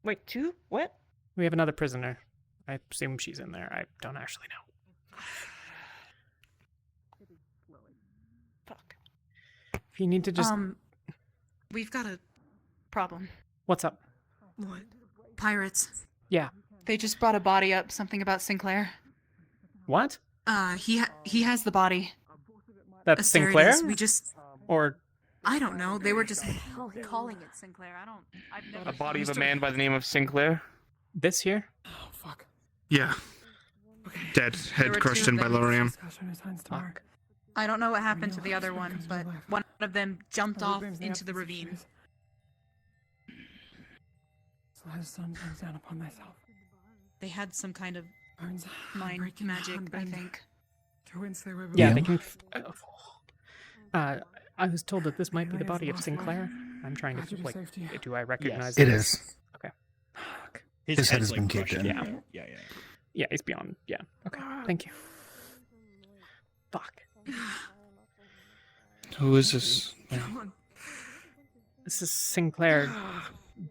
Speaker 21: Wait, 2? What?
Speaker 2: We have another prisoner. I assume she's in there. I don't actually know.
Speaker 21: Fuck.
Speaker 2: If you need to just...
Speaker 10: We've got a problem.
Speaker 2: What's up?
Speaker 10: What? Pirates.
Speaker 2: Yeah.
Speaker 10: They just brought a body up, something about Sinclair.
Speaker 2: What?
Speaker 10: He has the body.
Speaker 2: That's
Speaker 10: Asterides,
Speaker 2: Sinclair?
Speaker 10: We just...
Speaker 2: Or...
Speaker 10: I don't know. They were just calling it Sinclair. I've never...
Speaker 20: A body of a man by the name of Sinclair.
Speaker 2: This here?
Speaker 10: Oh, fuck.
Speaker 20: Yeah. Dead.
Speaker 10: There were
Speaker 20: Head crushed
Speaker 10: 2
Speaker 20: in
Speaker 10: of
Speaker 20: by
Speaker 10: them.
Speaker 20: Lorian.
Speaker 10: I don't know what happened to the other one, but one of them jumped off into the ravine.
Speaker 11: So let the sun burns down upon myself.
Speaker 10: They had some kind of
Speaker 11: Burns
Speaker 10: mind
Speaker 11: breaking
Speaker 10: magic, I
Speaker 11: handbend.
Speaker 10: think.
Speaker 11: To whence they were
Speaker 2: Yeah,
Speaker 11: born.
Speaker 2: they can... I was told that this might be the body of Sinclair. I'm trying to, like, do I recognize
Speaker 3: It
Speaker 2: this?
Speaker 3: is.
Speaker 2: Okay.
Speaker 3: His head has been caved in.
Speaker 2: Yeah. Yeah, he's beyond. Yeah. Okay. Thank you. Fuck.
Speaker 20: Who is this?
Speaker 2: This is Sinclair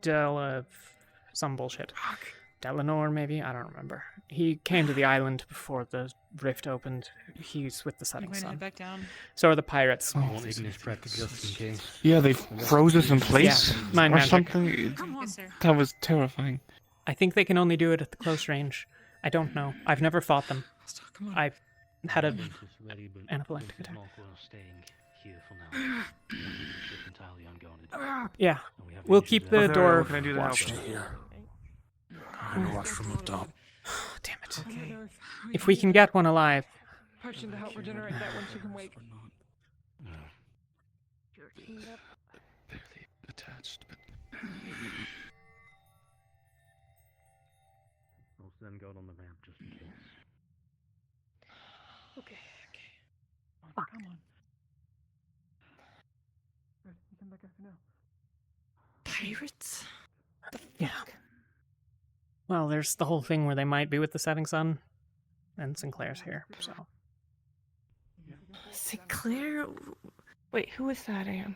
Speaker 2: Della... some bullshit. Delanor, maybe? I don't remember. He came to the island before the rift opened. He's with the
Speaker 10: I'm
Speaker 2: setting
Speaker 10: going to head
Speaker 2: sun.
Speaker 10: back down.
Speaker 2: So are the pirates.
Speaker 8: Ignis prep just in case.
Speaker 20: Yeah, they froze us in place
Speaker 2: Yeah, mind
Speaker 20: or
Speaker 2: magic.
Speaker 20: something.
Speaker 10: Yes, sir.
Speaker 20: That was terrifying.
Speaker 2: I think they can only do it at the close range. I don't know. I've never fought them. I've had an anaphylactic attack.
Speaker 8: Staying here for now. Entirely unguarded.
Speaker 2: Yeah. We'll keep the door
Speaker 20: What can I do to help?
Speaker 2: watched.
Speaker 14: I know watch from up top.
Speaker 2: Damn it. If we can get one alive.
Speaker 11: Potion to help regenerate that when she can wake.
Speaker 3: Barely attached, but
Speaker 8: Also then go on the ramp just in case.
Speaker 11: Okay. Come on. Right, you come back after now.
Speaker 21: Pirates?
Speaker 2: Yeah. Well, there's the whole thing where they might be with the setting sun. And Sinclair's here, so.
Speaker 21: Sinclair? Wait, who is that, Anne?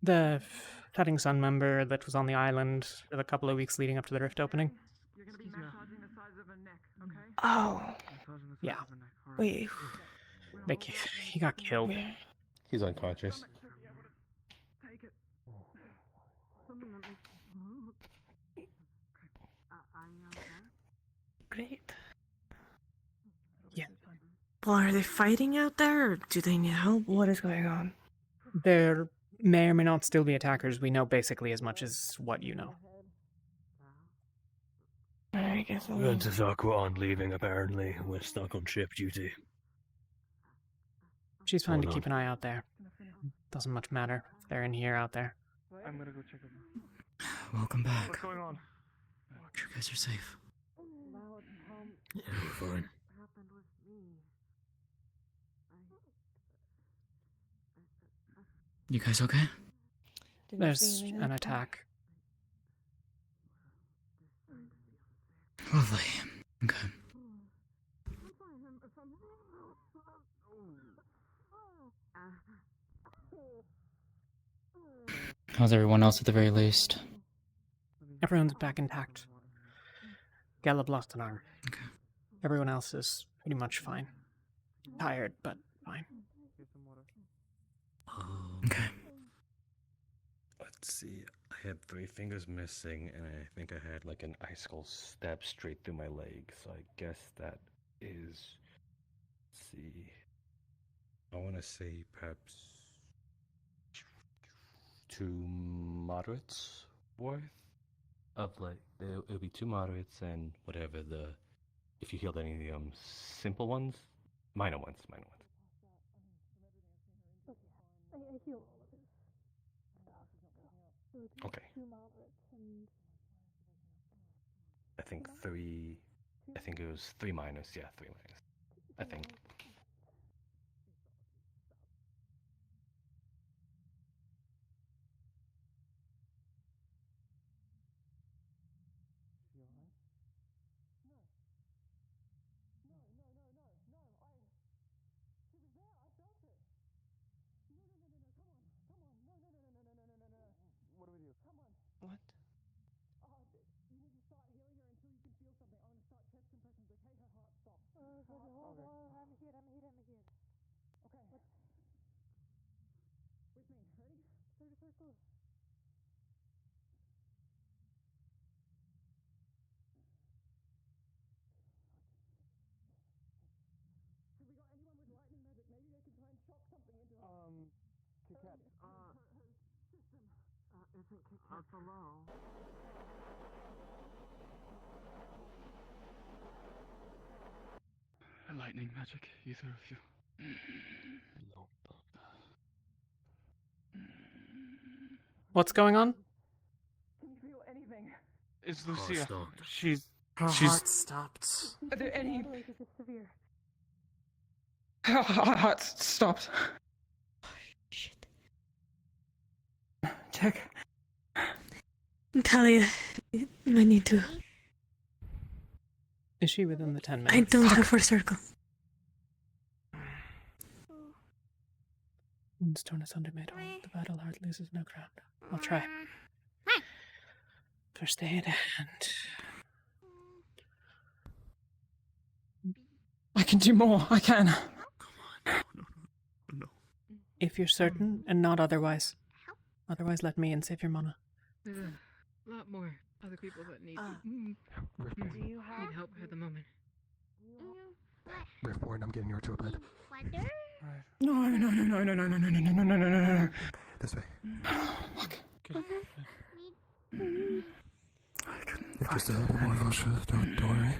Speaker 2: The setting sun member that was on the island for the couple of weeks leading up to the rift opening.
Speaker 21: Oh.
Speaker 2: Yeah.
Speaker 21: Wait.
Speaker 2: He got killed.
Speaker 15: He's unconscious.
Speaker 21: Great.
Speaker 2: Yeah.
Speaker 21: Well, are they fighting out there, or do they need help? What is going on?
Speaker 2: There may or may not still be attackers. We know basically as much as what you know.
Speaker 21: I guess I'll...
Speaker 15: Ventusok were on leaving, apparently. We're stuck on ship duty.
Speaker 2: She's fine to
Speaker 15: Hold
Speaker 2: keep an eye out there. Doesn't much matter if they're in here or out there.
Speaker 14: I'm gonna go check it.
Speaker 8: Welcome back.
Speaker 14: What's going on?
Speaker 8: You guys are safe. Yeah, we're fine. You guys okay?
Speaker 2: There's an attack.
Speaker 8: Lovely. Okay. How's everyone else at the very least?
Speaker 2: Everyone's back intact. Gallup lost an arm.
Speaker 8: Okay.
Speaker 2: Everyone else is pretty much fine. Tired, but fine.
Speaker 8: Okay.
Speaker 15: Let's see. I had 3 fingers missing, and I think I had like an icicle stab straight through my leg. So I guess that is. Let's see. I want to say perhaps 2 moderates worth of like it'll be 2 moderates and whatever the if you healed any of the simple ones, minor ones. Okay. I think 3. I think it was 3 minus. Yeah, 3 minus. I think.
Speaker 21: What?
Speaker 9: Cat. Isn't Cat below?
Speaker 14: Lightning magic, either of you.
Speaker 2: What's going on?
Speaker 9: Can you feel anything?
Speaker 14: It's
Speaker 8: Oh,
Speaker 14: Lucia.
Speaker 8: stopped.
Speaker 21: Her
Speaker 14: She's
Speaker 21: heart stopped.
Speaker 9: Are there any?
Speaker 4: severe?
Speaker 11: Her heart stopped.
Speaker 21: Shit.
Speaker 11: Check.
Speaker 21: Talia, I need to.
Speaker 2: Is she within the 10 minutes?
Speaker 21: I don't have her circle.
Speaker 2: Wounds torn asunder made whole. The battle heart loses no ground. I'll try. First aid and...
Speaker 11: I can do more. I can.
Speaker 8: No.
Speaker 2: If you're certain and not otherwise. Otherwise, let me and save your mana.
Speaker 7: There's a lot more other people that need
Speaker 13: Riftborn.
Speaker 7: need help at the moment.
Speaker 13: Riftborn, I'm getting her to a bed.
Speaker 11: No.
Speaker 13: This way. Just a little more emotions, don't worry.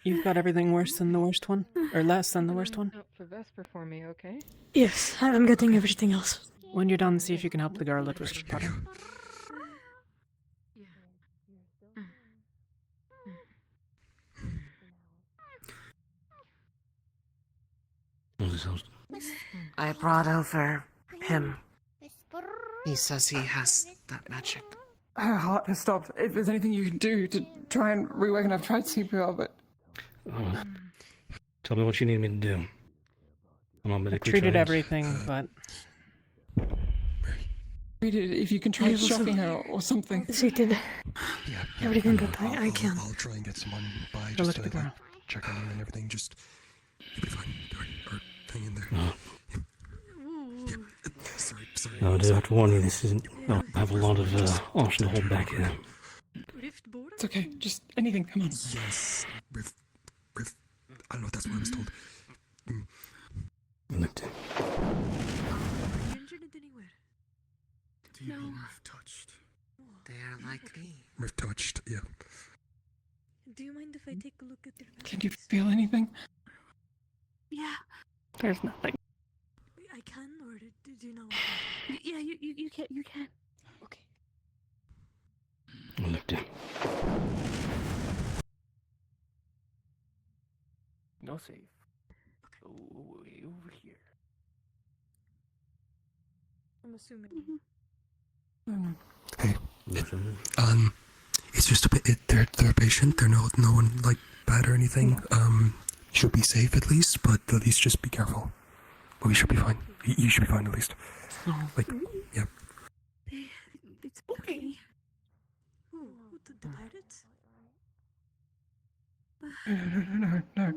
Speaker 2: You've got everything worse than the worst one? Or less than the worst one?
Speaker 7: Out for Vesper for me, okay?
Speaker 21: Yes, I'm getting everything else.
Speaker 2: When you're done, see if you can help the girl that was shot.
Speaker 21: I brought over him. He says he has that magic.
Speaker 11: Her heart has stopped. If there's anything you can do to try and reawaken, I've tried CPR, but...
Speaker 8: Tell me what you need me to do. I'm not medically
Speaker 2: Treated
Speaker 8: trained.
Speaker 2: everything, but...
Speaker 11: If you can try shocking her or something.
Speaker 21: She did everything that I can.
Speaker 13: I'll try and get someone by
Speaker 2: Go
Speaker 13: just
Speaker 2: look at the
Speaker 13: to
Speaker 2: girl.
Speaker 13: check on you and everything. Just you'll be fine. Or hang in there.
Speaker 8: No, I do have to warn you, this isn't... No, I have a lot of option to hold back here.
Speaker 11: It's okay. Just anything. Come on.
Speaker 13: Yes. Rift. I don't know if that's what I was told.
Speaker 8: Looked.
Speaker 16: No. Rift touched. They are like me.
Speaker 13: Rift touched, yeah.
Speaker 4: Do you mind if I take a look at their
Speaker 11: Can you feel anything?
Speaker 4: Yeah.
Speaker 11: There's nothing.
Speaker 4: I can, or do you know?
Speaker 19: Yeah, you can. You can. Okay.
Speaker 8: Looked.
Speaker 9: No safe. Way over here.
Speaker 4: I'm assuming.
Speaker 13: Hey. It's just a bit. They're a patient. They're no one like bad or anything. Should be safe at least, but at least just be careful. But we should be fine. You should be fine at least. Like, yeah.
Speaker 4: It's okay. Who? The pirates?
Speaker 11: No.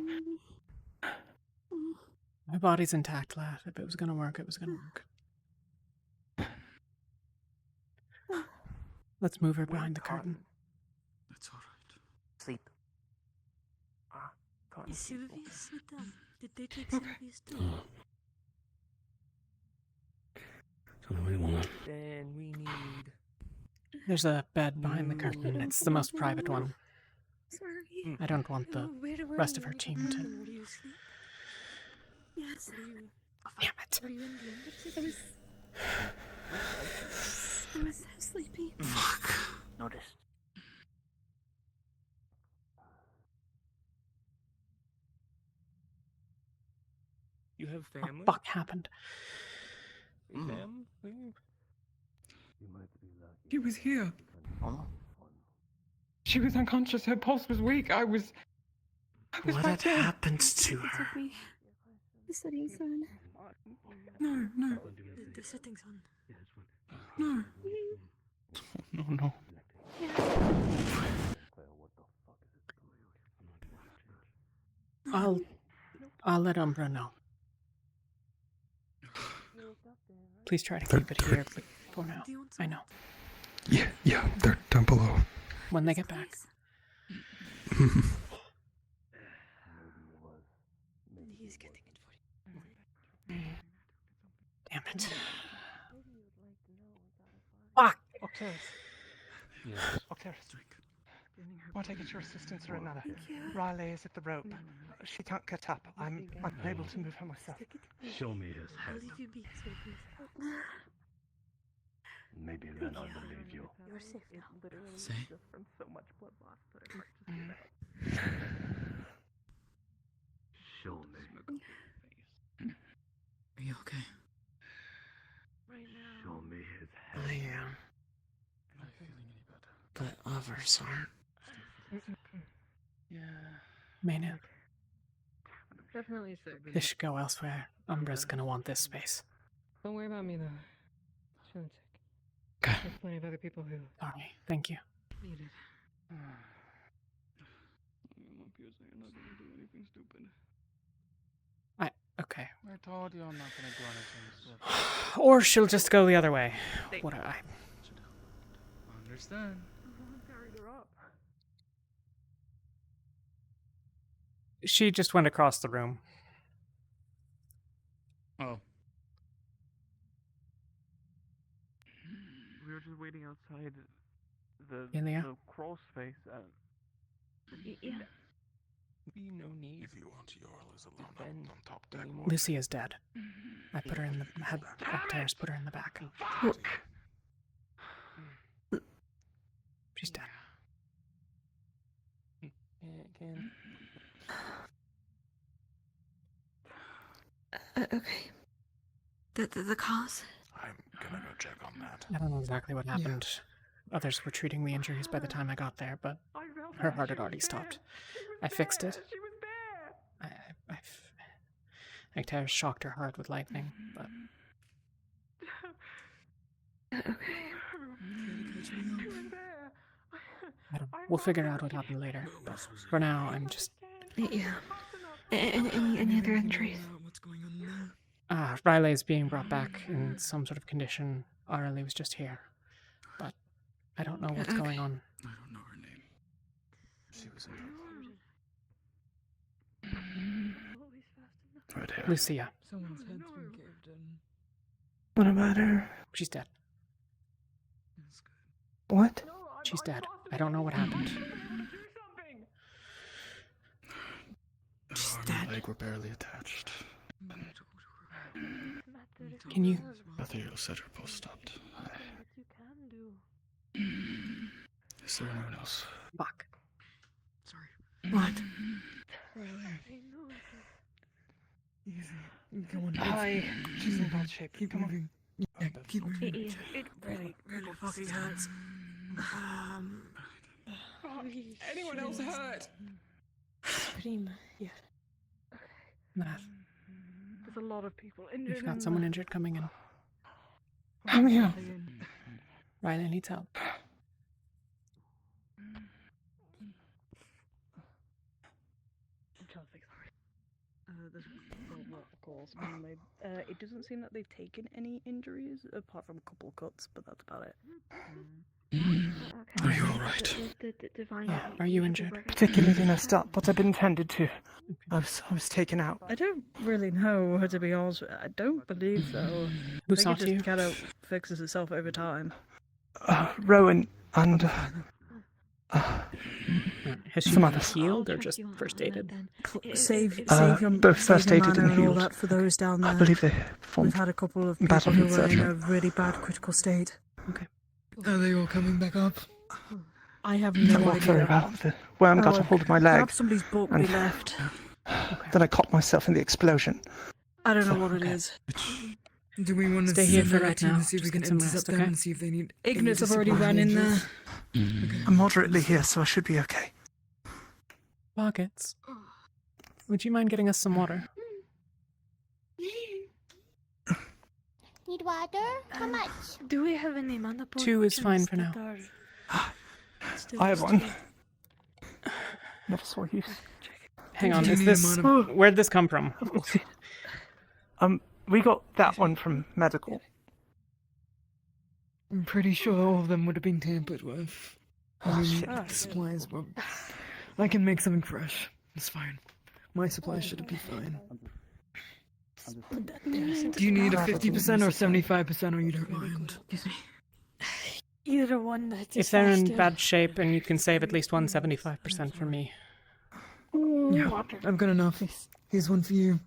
Speaker 11: My body's intact, lad. If it was gonna work, it was gonna work. Let's move her behind the curtain.
Speaker 16: That's alright.
Speaker 9: Sleep.
Speaker 4: Is Sylvius with them? Did they take Sylvius too?
Speaker 8: So what do you want?
Speaker 9: Then we need...
Speaker 11: There's a bed behind the curtain. It's the most private one.
Speaker 4: Sorry.
Speaker 11: I don't want the rest of her team to...
Speaker 4: Where do you sleep? Yes.
Speaker 11: Damn it.
Speaker 4: Were you in the end? I was sleepy.
Speaker 9: Fuck. Noticed. You have family?
Speaker 11: What happened?
Speaker 9: Family?
Speaker 11: She was here.
Speaker 9: Oh.
Speaker 11: She was unconscious. Her pulse was weak. I was
Speaker 16: What
Speaker 11: back
Speaker 16: had
Speaker 11: there.
Speaker 16: happened to her?
Speaker 4: The setting's on.
Speaker 11: No.
Speaker 4: The setting's on.
Speaker 11: No.
Speaker 14: No.
Speaker 11: I'll let Umbra know. Please try to keep it here for now. I know.
Speaker 13: Yeah, they're down below.
Speaker 11: When they get back.
Speaker 4: He's getting it for you.
Speaker 11: Damn it.
Speaker 14: Fuck! Okay. Okay. Want to get your assistance or another? Riley is at the rope. She can't get up. I'm unable to move her myself.
Speaker 15: Show me his
Speaker 4: I'll
Speaker 15: head.
Speaker 4: leave you be, Sylvius.
Speaker 15: Maybe then I'll believe you.
Speaker 4: You're safe now.
Speaker 16: Say?
Speaker 9: From so much blood loss that it hurts to see that.
Speaker 15: Show me.
Speaker 16: Are you okay?
Speaker 4: Right now.
Speaker 15: Show me his head.
Speaker 16: I am. But others aren't.
Speaker 9: Yeah.
Speaker 11: Maynard,
Speaker 18: Definitely sick.
Speaker 11: this should go elsewhere. Umbra's gonna want this space.
Speaker 18: Don't worry about me though. Feeling sick.
Speaker 11: Okay.
Speaker 18: There's plenty of other people who
Speaker 11: Sorry. Thank you.
Speaker 18: need it.
Speaker 11: Okay.
Speaker 14: I told you I'm not gonna do anything stupid.
Speaker 11: Or she'll just go the other way. What I...
Speaker 14: Understand.
Speaker 11: She just went across the room.
Speaker 14: Oh.
Speaker 9: We were just waiting outside the
Speaker 11: Ilia?
Speaker 9: the crawl space.
Speaker 4: Yeah.
Speaker 9: Be no need.
Speaker 13: If you want, Yorl is alone on top deck.
Speaker 11: Lucy is dead. I put her in the head upstairs, put her in the back. She's dead.
Speaker 9: Can
Speaker 21: Okay. The cause?
Speaker 13: I'm gonna go check on that.
Speaker 11: I don't know exactly what happened. Others were treating the injuries by the time I got there, but her heart had already stopped. I fixed it. Ectair shocked her heart with lightning, but... We'll figure out what happened later, but for now, I'm just...
Speaker 21: Yeah. Any other injuries?
Speaker 16: What's going on now?
Speaker 2: Riley is being brought back in some sort of condition. Riley was just here. But I don't know what's going on.
Speaker 3: I don't know her name. She was in right here.
Speaker 2: Lucia.
Speaker 11: Someone's head's been caved in.
Speaker 14: What about her?
Speaker 2: She's dead.
Speaker 14: What?
Speaker 2: She's dead. I don't know what happened.
Speaker 3: She's dead. Her leg were barely attached.
Speaker 2: Can you...
Speaker 3: Talia said her pulse stopped. Is there anyone else?
Speaker 2: Fuck.
Speaker 21: What?
Speaker 11: Easy. Come on.
Speaker 14: Hi. She's in bad shape.
Speaker 11: Keep
Speaker 14: Come
Speaker 11: moving. Yeah, keep moving.
Speaker 21: It really fucking hurts.
Speaker 18: Anyone else hurt?
Speaker 4: Scream. Yeah.
Speaker 2: Math.
Speaker 18: There's a lot of people injured.
Speaker 2: We've got someone injured coming in.
Speaker 14: Come here.
Speaker 2: Riley needs help.
Speaker 18: I'm trying to fix there's not of course, it doesn't seem that they've taken any injuries apart from a couple of cuts, but that's about it.
Speaker 3: Are you alright?
Speaker 2: Are you injured?
Speaker 14: Particularly messed up, but I've been tended to. I was taken out.
Speaker 18: I don't really know, to be honest. I don't believe so.
Speaker 2: Who
Speaker 18: I think
Speaker 2: saw
Speaker 18: it
Speaker 2: you?
Speaker 18: just kind of fixes itself over time.
Speaker 14: Rowan and
Speaker 2: Has she
Speaker 14: some
Speaker 2: been
Speaker 14: others.
Speaker 2: healed or just first aided?
Speaker 21: Save your
Speaker 14: both first
Speaker 21: save your
Speaker 14: aided and
Speaker 21: mana and all
Speaker 14: healed.
Speaker 21: that for those down there.
Speaker 14: I believe they
Speaker 21: We've
Speaker 14: formed
Speaker 21: had a couple of people
Speaker 14: battle
Speaker 21: who were in
Speaker 14: surgery.
Speaker 21: a really bad critical state.
Speaker 2: Okay.
Speaker 11: Are they all coming back up?
Speaker 21: I have
Speaker 14: That
Speaker 21: no
Speaker 14: worked very
Speaker 21: idea.
Speaker 14: well. The worm got a hold of my leg.
Speaker 21: Perhaps somebody's boat we
Speaker 14: and
Speaker 21: left.
Speaker 14: Then I caught myself in the explosion.
Speaker 21: I don't know what it is.
Speaker 11: Do we want to
Speaker 2: Stay here
Speaker 11: send
Speaker 2: for
Speaker 11: our
Speaker 2: right
Speaker 11: team
Speaker 2: now.
Speaker 11: to see if we
Speaker 2: Just
Speaker 11: can
Speaker 2: get some
Speaker 11: intercept
Speaker 2: rest,
Speaker 11: them
Speaker 2: okay?
Speaker 11: and see if they need...
Speaker 21: Ignis have
Speaker 11: any
Speaker 21: already
Speaker 11: support
Speaker 21: run in
Speaker 11: majors?
Speaker 21: there.
Speaker 14: I'm moderately here, so I should be okay.
Speaker 2: Pockets. Would you mind getting us some water?
Speaker 17: Need water? How much?
Speaker 4: Do we have any mana potions?
Speaker 2: 2 is fine for now.
Speaker 4: that are still
Speaker 14: I have one.
Speaker 4: still-
Speaker 14: Never saw use.
Speaker 2: Hang on,
Speaker 11: Do you
Speaker 2: is
Speaker 11: need a
Speaker 2: this...
Speaker 11: mana-
Speaker 2: Where'd this come from?
Speaker 14: We got that one from medical.
Speaker 11: I'm pretty sure all of them would have been tampered with. I mean,
Speaker 14: shit.
Speaker 11: the supplies were... I can make something fresh. It's fine. My supplies should be fine. Do you need a 50% or 75% or you don't mind?
Speaker 4: Either one. That
Speaker 2: If they're in bad shape and you can save at least 175% for me.
Speaker 11: Yeah, I've got enough. Here's one for you.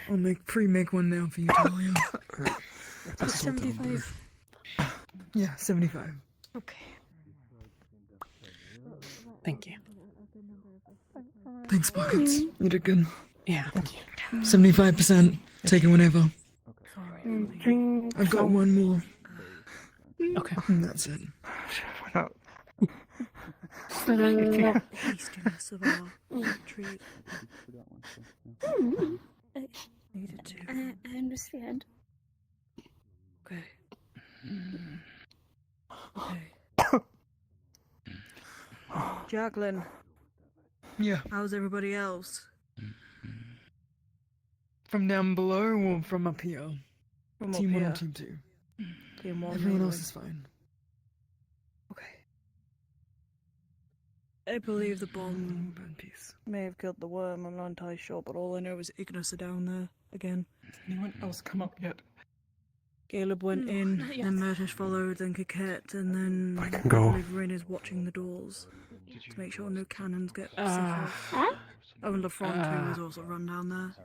Speaker 11: I'll pre-make one now for you, Talia.
Speaker 4: 75.
Speaker 11: Yeah, 75.
Speaker 4: Okay.
Speaker 2: Thank you.
Speaker 11: Thanks, Buckets. You did good.
Speaker 2: Yeah.
Speaker 11: 75%. Take it whenever.
Speaker 14: Drink.
Speaker 11: I've got one more.
Speaker 2: Okay.
Speaker 11: And that's it.
Speaker 21: Please give us of our treat. Needed to.
Speaker 17: I understand.
Speaker 21: Okay. Okay. Jacqueline,
Speaker 11: Yeah.
Speaker 21: how's everybody else?
Speaker 11: From down below or from up here?
Speaker 21: From
Speaker 11: team
Speaker 21: up
Speaker 11: 1
Speaker 21: here.
Speaker 11: or Team 2?
Speaker 21: Team 1.
Speaker 11: Everyone else is fine.
Speaker 21: Okay. I believe the bomb may have killed the worm, I'm not entirely sure, but all I know is Ignis are down there again.
Speaker 14: Has anyone else come up yet?
Speaker 21: Caleb went
Speaker 4: No,
Speaker 21: in,
Speaker 4: not yet.
Speaker 21: then Murtish followed, then Coquette, and then
Speaker 13: I can go.
Speaker 21: I believe Rin is watching the doors to make sure no cannons get set off. Oh, and LaFront, who was also run down there.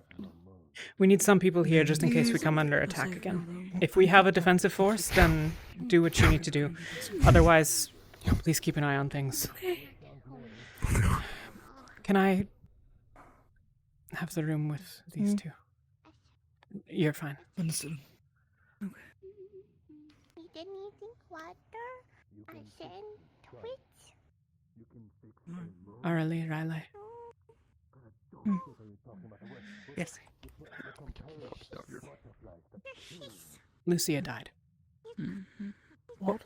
Speaker 2: We need some people here just in case we come under attack again. If we have a defensive force, then do what you need to do. Otherwise, please keep an eye on things. Can I have the room with these two? You're fine.
Speaker 11: Understood.
Speaker 17: Need anything? Water? I send Twitch?
Speaker 2: Riley.
Speaker 14: Yes.
Speaker 2: Lucia died.
Speaker 14: What?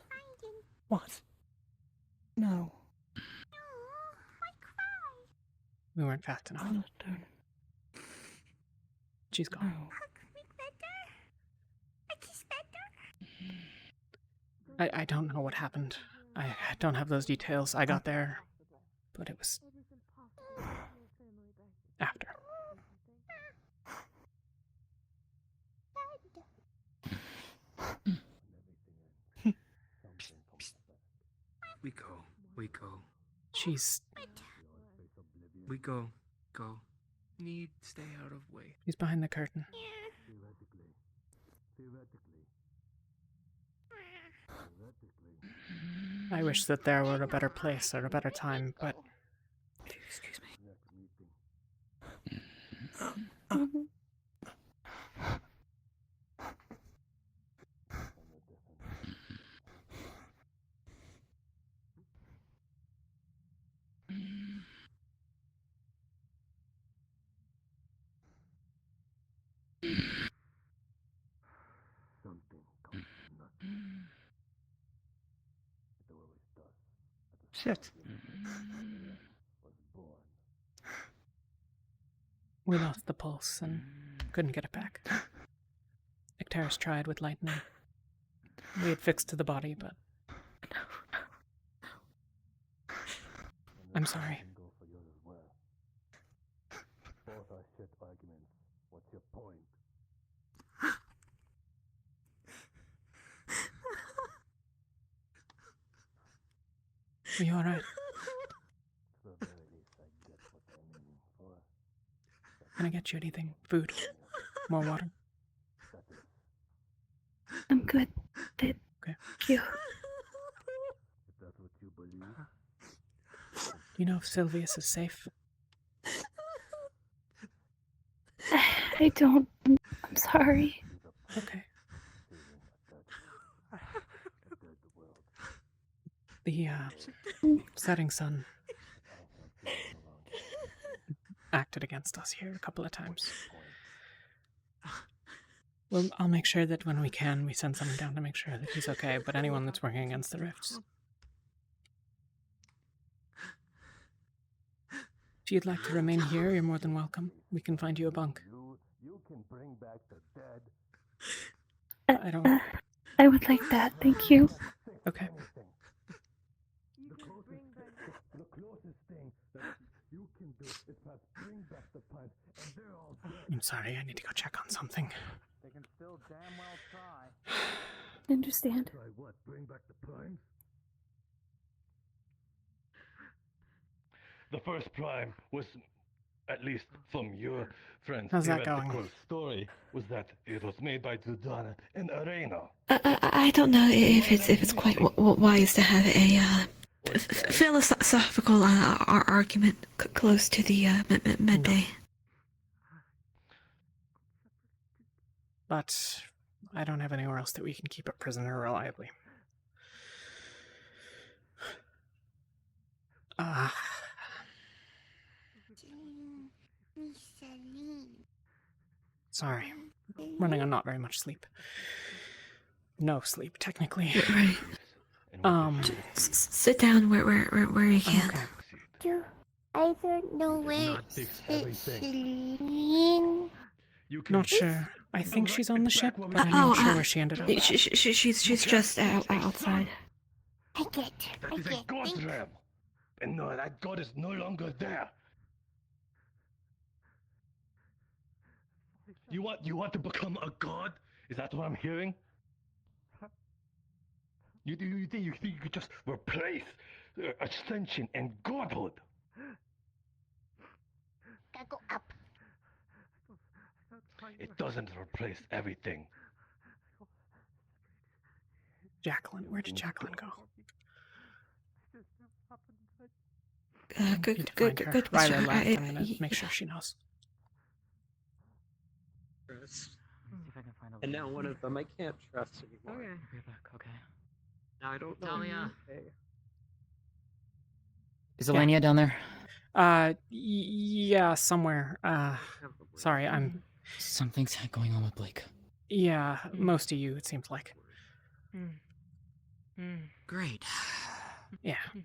Speaker 14: What? No.
Speaker 2: We weren't fast enough. She's gone. I don't know what happened. I don't have those details. I got there, but it was after.
Speaker 8: We go.
Speaker 2: She's...
Speaker 8: We go. Need stay out of way.
Speaker 2: She's behind the curtain. I wish that there were a better place or a better time, but...
Speaker 8: Excuse me.
Speaker 14: Shit.
Speaker 2: We lost the pulse and couldn't get it back. Icterus tried with lightning. We had fixed to the body, but... I'm sorry.
Speaker 15: Both are shit arguments. What's your point?
Speaker 2: Are you alright? Can I get you anything? Food? More water?
Speaker 17: I'm good. Thank you.
Speaker 2: You know if Sylvius is safe?
Speaker 17: I don't. I'm sorry.
Speaker 2: Okay. The setting sun acted against us here a couple of times. Well, I'll make sure that when we can, we send someone down to make sure that he's okay, but anyone that's working against the rifts. If you'd like to remain here, you're more than welcome. We can find you a bunk.
Speaker 15: You can bring back the dead.
Speaker 2: I don't...
Speaker 17: I would like that, thank you.
Speaker 2: Okay.
Speaker 15: The closest thing that you can do is perhaps bring back the plant, and they're all dead.
Speaker 2: I'm sorry, I need to go check on something.
Speaker 9: They can still damn well try.
Speaker 17: I understand.
Speaker 15: Try what? Bring back the prime? The first prime was, at least from your friend's
Speaker 2: How's that
Speaker 15: theoretical
Speaker 2: going?
Speaker 15: story, was that it was made by Dudana in Arena.
Speaker 21: I don't know if it's quite wise to have a philosophical argument close to the midday.
Speaker 2: But I don't have anywhere else that we can keep a prisoner reliably. Sorry. Running on not very much sleep. No sleep, technically.
Speaker 21: Right. Sit down where you can.
Speaker 2: Okay.
Speaker 17: I don't know where Celine.
Speaker 2: Not sure. I think she's on the ship, but I'm not sure where she ended up.
Speaker 21: She's just outside.
Speaker 17: I get.
Speaker 15: That is a god realm, and no, that god is no longer there. You want to become a god? Is that what I'm hearing? You think you could just replace ascension and godhood?
Speaker 17: Gotta go up.
Speaker 15: It doesn't replace everything.
Speaker 2: Jacqueline, where did Jacqueline go?
Speaker 21: Good
Speaker 2: Riley
Speaker 21: question.
Speaker 2: left. I'm gonna make sure she knows.
Speaker 20: And now one of them I can't trust anymore.
Speaker 18: Okay.
Speaker 20: Okay. Now I don't know.
Speaker 18: Talia.
Speaker 1: Is Elenia down there?
Speaker 2: Yeah, somewhere. Sorry, I'm...
Speaker 1: Something's going on with Blake.
Speaker 2: Yeah, most of you, it seems like.
Speaker 20: Great.
Speaker 2: Yeah.
Speaker 16: I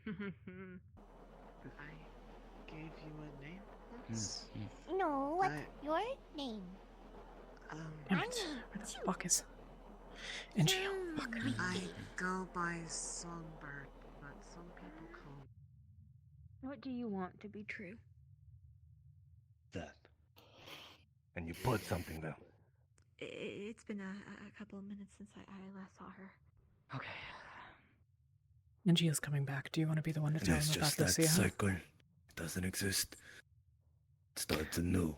Speaker 16: gave you a name once.
Speaker 17: No, what's your name?
Speaker 2: Damn it. Where the fuck is NGO? Fuck.
Speaker 16: I go by Songbird, but some people call me.
Speaker 4: What do you want to be true?
Speaker 15: That. And you put something there.
Speaker 21: It's been a couple of minutes since I last saw her.
Speaker 1: Okay.
Speaker 2: NGO's coming back. Do you want to be the one to tell
Speaker 15: It's
Speaker 2: him about
Speaker 15: just that
Speaker 2: Lucia?
Speaker 15: cycle. It doesn't exist. It starts anew.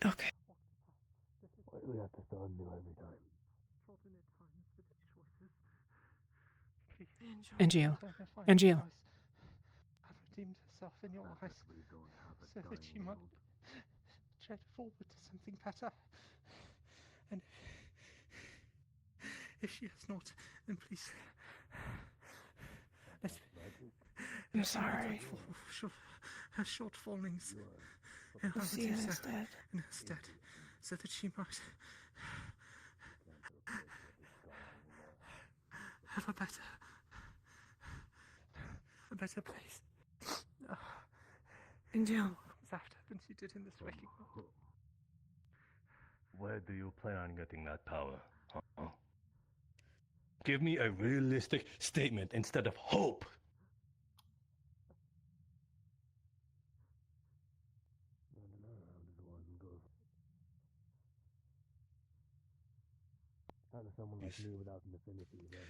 Speaker 2: Okay.
Speaker 15: Why do we have to start anew every time?
Speaker 2: NGO. NGO.
Speaker 14: Have redeemed herself in your eyes, so that she might tread forward to something better. And if she has not, then please.
Speaker 2: I'm sorry.
Speaker 14: Her short fallings in her
Speaker 2: Lucia is dead.
Speaker 14: in her stead, so that she might have a better place.
Speaker 2: NGO.
Speaker 14: After than she did in this waking world.
Speaker 15: Where do you plan on getting that power? Huh? Give me a realistic statement instead of hope.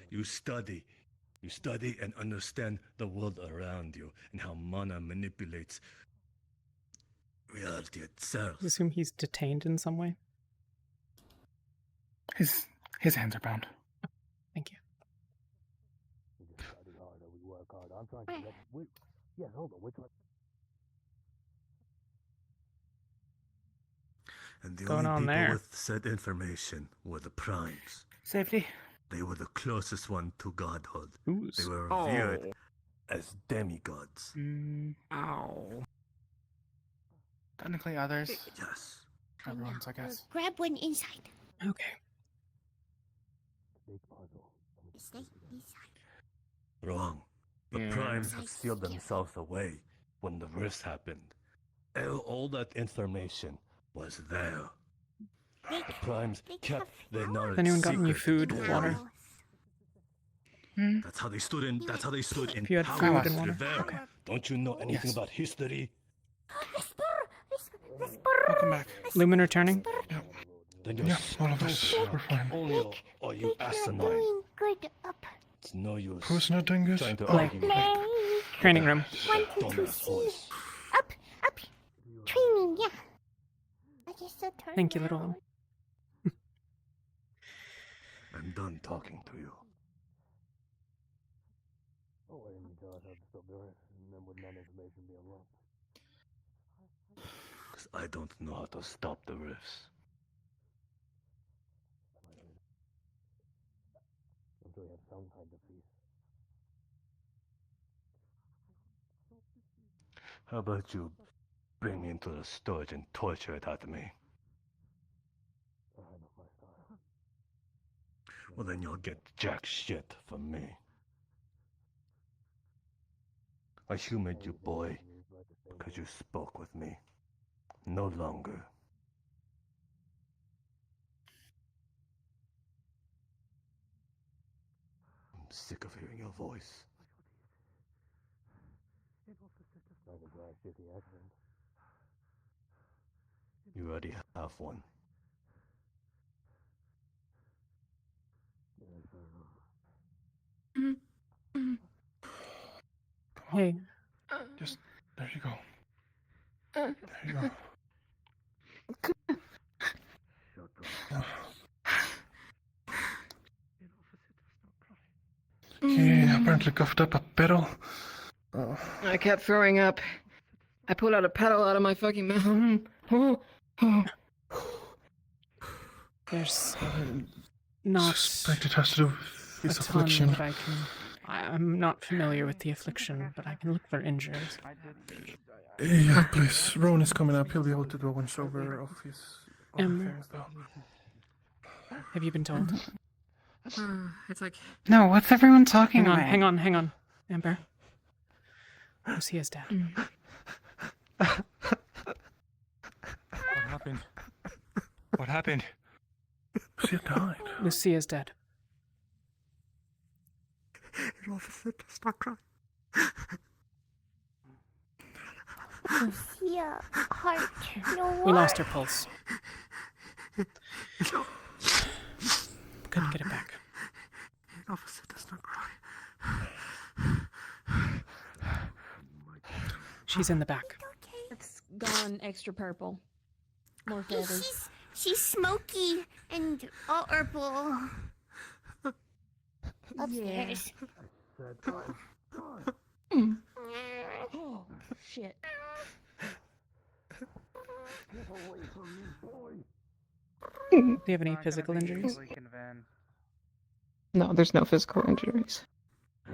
Speaker 15: You study. You study and understand the world around you and how mana manipulates reality itself.
Speaker 2: I assume he's detained in some way.
Speaker 6: His hands are bound.
Speaker 2: Thank you.
Speaker 15: And the
Speaker 2: Going
Speaker 15: only
Speaker 2: on
Speaker 15: people
Speaker 2: there?
Speaker 15: with said information were the primes.
Speaker 6: Safety.
Speaker 15: They were the closest one to godhood.
Speaker 2: Who's?
Speaker 15: They were revered as demigods.
Speaker 2: Ow.
Speaker 6: Technically others.
Speaker 15: Yes.
Speaker 6: Everyone's, I guess.
Speaker 17: Grab one inside.
Speaker 2: Okay.
Speaker 17: Stay inside.
Speaker 15: Wrong. The primes have sealed themselves away when the rifts happened. All that information was there. The primes kept their knowledge
Speaker 2: Has anyone gotten you
Speaker 15: secret.
Speaker 2: food, water?
Speaker 15: That's how they stood in. That's how they stood in
Speaker 2: If you had
Speaker 15: power.
Speaker 2: food and water.
Speaker 15: Rivera.
Speaker 2: Okay.
Speaker 15: Don't you know anything about history?
Speaker 6: Welcome back.
Speaker 2: Lumen returning?
Speaker 15: Then you're
Speaker 6: Yeah, all of us. We're fine.
Speaker 15: only or you asinine.
Speaker 17: Doing good. Up.
Speaker 15: It's no use.
Speaker 6: Who's not doing good?
Speaker 15: Trying to
Speaker 2: Play.
Speaker 15: argue with
Speaker 17: Play.
Speaker 2: Training room.
Speaker 17: Wanted to see. Up. Training, yeah. I just saw turn
Speaker 2: Thank you, little
Speaker 17: around.
Speaker 2: one.
Speaker 15: I'm done talking to you. Because I don't know how to stop the rifts. How about you bring me into the storage and torture it out of me? Well, then you'll get jack shit from me. I humored you, boy, because you spoke with me. No longer. I'm sick of hearing your voice. You already have one.
Speaker 2: Hey.
Speaker 6: Just, there you go. There you go. He apparently coughed up a pedal.
Speaker 1: I kept throwing up. I pulled out a pedal out of my fucking mouth.
Speaker 2: There's not
Speaker 6: Suspect it has to do with his
Speaker 2: a ton
Speaker 6: affliction.
Speaker 2: that I can. I'm not familiar with the affliction, but I can look for injuries.
Speaker 6: Yeah, please. Rowan is coming up. He'll be able to go once over of his own
Speaker 2: Amber.
Speaker 6: affairs, though.
Speaker 2: Have you been told?
Speaker 1: It's like...
Speaker 6: No, what's everyone talking
Speaker 2: Hang on,
Speaker 6: about?
Speaker 2: hang on. Amber. Lucia's dad.
Speaker 3: What happened?
Speaker 14: What happened?
Speaker 6: Lucia died.
Speaker 2: Lucia's dead.
Speaker 14: Officer, stop crying.
Speaker 17: Lucia, heart, no.
Speaker 2: We lost her pulse. Couldn't get it back.
Speaker 14: Officer does not cry.
Speaker 2: She's in the back.
Speaker 5: It's gone extra purple. More feathers.
Speaker 17: She's smoky and all purple. Upstairs.
Speaker 5: Oh, shit.
Speaker 2: Do you have any physical injuries?
Speaker 1: No, there's no physical injuries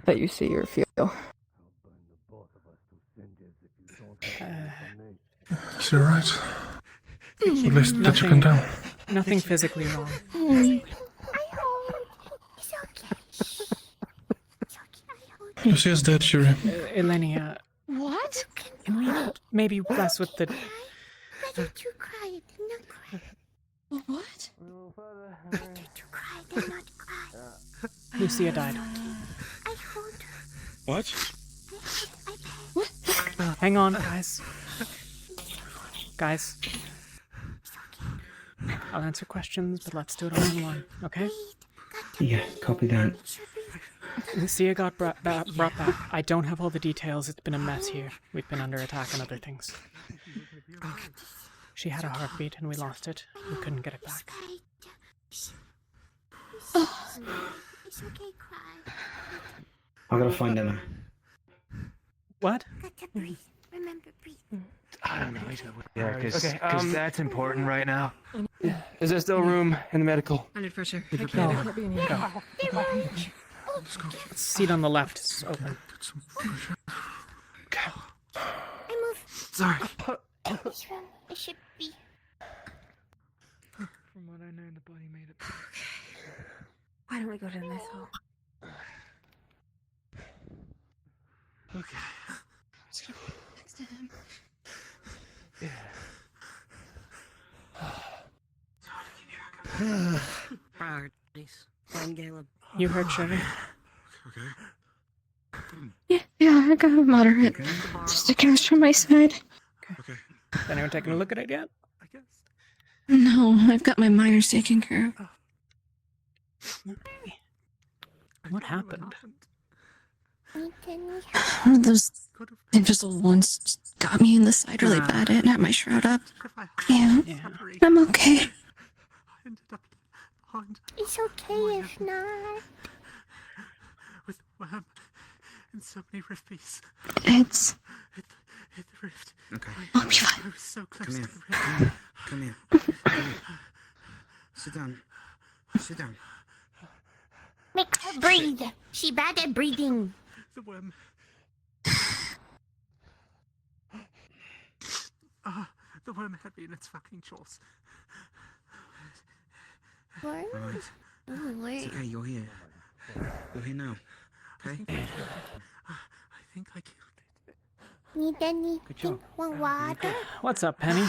Speaker 1: that you see or feel.
Speaker 6: Is he alright? At least that you can tell.
Speaker 2: Nothing physically wrong.
Speaker 6: Lucia's dead, Shuri.
Speaker 2: Elenia,
Speaker 17: What?
Speaker 2: can we maybe less with the...
Speaker 17: Why don't you cry? Do not cry.
Speaker 5: What?
Speaker 17: Why don't you cry? Do not cry.
Speaker 2: Lucia died.
Speaker 17: I hold her.
Speaker 12: What?
Speaker 2: Hang on, guys. Guys. I'll answer questions, but let's do it all in one, okay?
Speaker 8: Yeah, copy that.
Speaker 2: Lucia got brought back. I don't have all the details. It's been a mess here. We've been under attack and other things. She had a heartbeat and we lost it. We couldn't get it back.
Speaker 17: It's okay, cry.
Speaker 8: I gotta find Emma.
Speaker 2: What?
Speaker 17: Gotta breathe. Remember, breathe.
Speaker 9: I don't know. Yeah, because
Speaker 20: Okay,
Speaker 9: that's important right now.
Speaker 20: Is there still room in the medical?
Speaker 1: Under pressure.
Speaker 2: Seat on the left is open.
Speaker 17: I move.
Speaker 20: Sorry.
Speaker 17: This room. It should be.
Speaker 18: From what I know, the body made it.
Speaker 21: Why don't we go to the mess hall?
Speaker 9: Okay.
Speaker 21: Next to him.
Speaker 9: Yeah.
Speaker 19: Priorities. Find Caleb.
Speaker 2: You heard Shuri?
Speaker 21: Yeah, I got a moderate. Just a cast from my side.
Speaker 2: Has anyone taken a look at it yet?
Speaker 21: No, I've got my minors taken care of.
Speaker 2: What happened?
Speaker 21: One of those invisible ones just got me in the side really bad. I didn't have my shroud up. Yeah, I'm okay.
Speaker 17: It's okay if not.
Speaker 14: With worm and so many rift beasts.
Speaker 21: It's...
Speaker 14: Hit the rift.
Speaker 8: Okay.
Speaker 21: I'll be fine.
Speaker 14: I was so close
Speaker 8: Come
Speaker 14: to
Speaker 8: here.
Speaker 14: the rift.
Speaker 8: Come here. Sit down. Sit down.
Speaker 17: Make her breathe. She bad at breathing.
Speaker 14: The worm. The worm had me in its fucking jaws.
Speaker 17: Worm?
Speaker 8: Alright.
Speaker 17: Oh, wait.
Speaker 8: It's okay, you're here. You're here now. Okay?
Speaker 14: I think I killed it.
Speaker 17: Need any
Speaker 8: Good job.
Speaker 17: one water?
Speaker 2: What's up, Penny?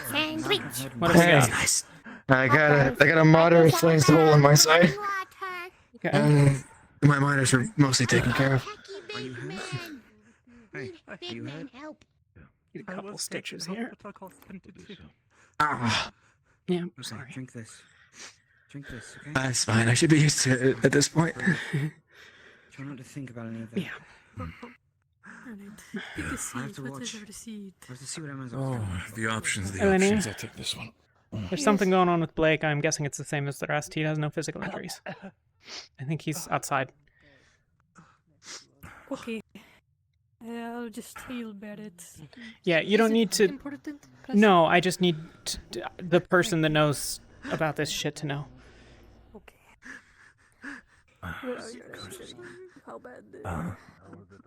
Speaker 17: Sandwich.
Speaker 2: What do we got?
Speaker 20: Nice. I got a moderate sized hole in my side. And my minors are mostly taken care of.
Speaker 8: Are you hurt? Hey, are you hurt?
Speaker 17: Help.
Speaker 2: Get a couple stitches here.
Speaker 20: Ah,
Speaker 2: Yeah, I'm
Speaker 8: Okay,
Speaker 2: sorry.
Speaker 8: drink this. Drink this, okay?
Speaker 20: that's fine. I should be used to it at this point.
Speaker 8: Try not to think about any of that.
Speaker 2: Yeah.
Speaker 4: Pick a
Speaker 8: I
Speaker 4: seat.
Speaker 8: have to
Speaker 4: What
Speaker 8: watch.
Speaker 4: is the seat?
Speaker 8: I have to see what Emma's up
Speaker 13: Oh,
Speaker 8: to.
Speaker 13: the options, the
Speaker 2: Elenia?
Speaker 13: options. I take this one.
Speaker 2: There's something going on with Blake. I'm guessing it's the same as the rest. He has no physical injuries. I think he's outside.
Speaker 4: Okay. I'll just heal Barrett.
Speaker 2: Yeah, you don't need to...
Speaker 4: Important?
Speaker 2: No, I just need the person that knows about this shit to know.
Speaker 4: Where are you? How bad?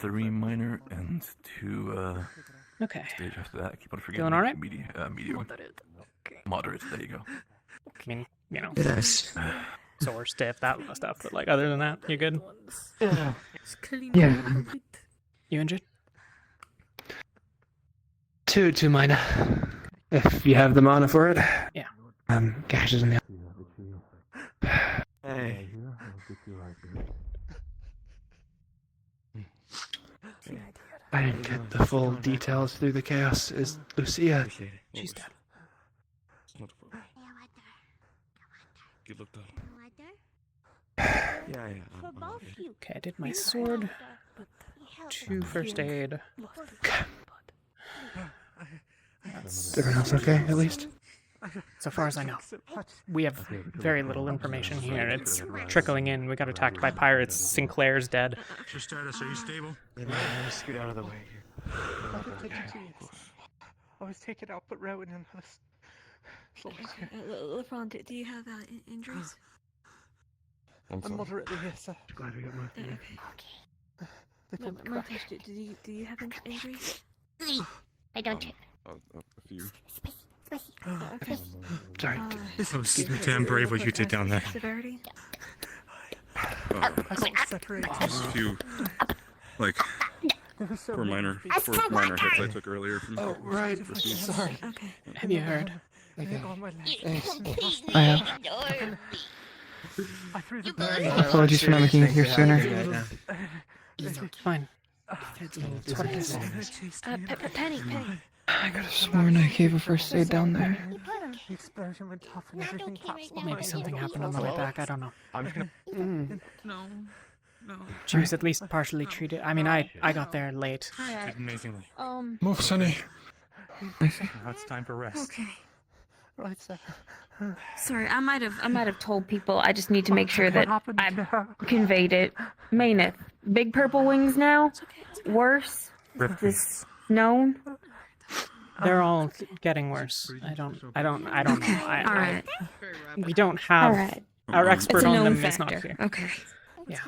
Speaker 13: 3 minor and 2
Speaker 2: Okay.
Speaker 13: stage after that. I keep on forgetting.
Speaker 2: Feeling all right?
Speaker 13: Medium.
Speaker 4: Moderate. Okay.
Speaker 13: Moderate. There you go.
Speaker 2: I mean, you know,
Speaker 20: Yes.
Speaker 2: sore, stiff, that stuff. But like, other than that, you're good.
Speaker 4: Just clean
Speaker 20: Yeah.
Speaker 4: up a little bit.
Speaker 2: You injured?
Speaker 20: 2 minor. If you have the mana for it.
Speaker 2: Yeah.
Speaker 20: gashes in the.
Speaker 9: Hey.
Speaker 20: I didn't get the full details through the chaos. Is Lucia?
Speaker 2: She's dead.
Speaker 12: You looked up.
Speaker 9: Yeah.
Speaker 2: Okay, I did my sword. 2 first aid.
Speaker 20: Is everyone else okay, at least?
Speaker 2: So far as I know. We have very little information here. It's trickling in. We got attacked by pirates. Sinclair's dead.
Speaker 12: Mr. Status, are you stable?
Speaker 9: Let me scoot out of the way here.
Speaker 14: I was taken out, but Rowan and us.
Speaker 21: LeBron, do you have injuries?
Speaker 14: I'm moderately here, sir.
Speaker 20: Glad we got moved.
Speaker 21: Okay. Marcus, do you have injuries?
Speaker 17: I don't check.
Speaker 12: A few.
Speaker 21: Okay.
Speaker 20: Sorry.
Speaker 12: Excuse me, Tim. Brave what you did down there.
Speaker 21: Severity?
Speaker 12: Just a few, like, four minor hits I took earlier from.
Speaker 20: Oh, right. Sorry.
Speaker 21: Okay.
Speaker 2: Have you heard?
Speaker 20: Okay.
Speaker 17: Thanks.
Speaker 20: I have.
Speaker 14: I threw the
Speaker 20: Apologies for not making it here sooner.
Speaker 2: Fine.
Speaker 21: Penny.
Speaker 20: I could have sworn I gave a first aid down there.
Speaker 14: The explosion went off and everything collapsed.
Speaker 2: Maybe something happened on the way back. I don't know.
Speaker 9: I'm just gonna. No.
Speaker 2: She was at least partially treated. I mean, I got there late.
Speaker 14: Alright.
Speaker 9: Amazingly.
Speaker 6: Move, Sonny.
Speaker 9: Now it's time for rest.
Speaker 21: Okay.
Speaker 14: Right, sir.
Speaker 5: Sorry, I might have told people. I just need to make sure
Speaker 14: What
Speaker 5: that
Speaker 14: happened
Speaker 5: I
Speaker 14: to her?
Speaker 5: conveyed it. Mayneth, big purple wings now. Worse. Is this known?
Speaker 2: They're all getting worse. I don't know.
Speaker 5: Alright.
Speaker 2: We don't have
Speaker 5: Alright.
Speaker 2: our expert
Speaker 5: It's a
Speaker 2: on
Speaker 5: known
Speaker 2: them is not
Speaker 5: factor.
Speaker 2: here.
Speaker 5: Okay.
Speaker 2: Yeah.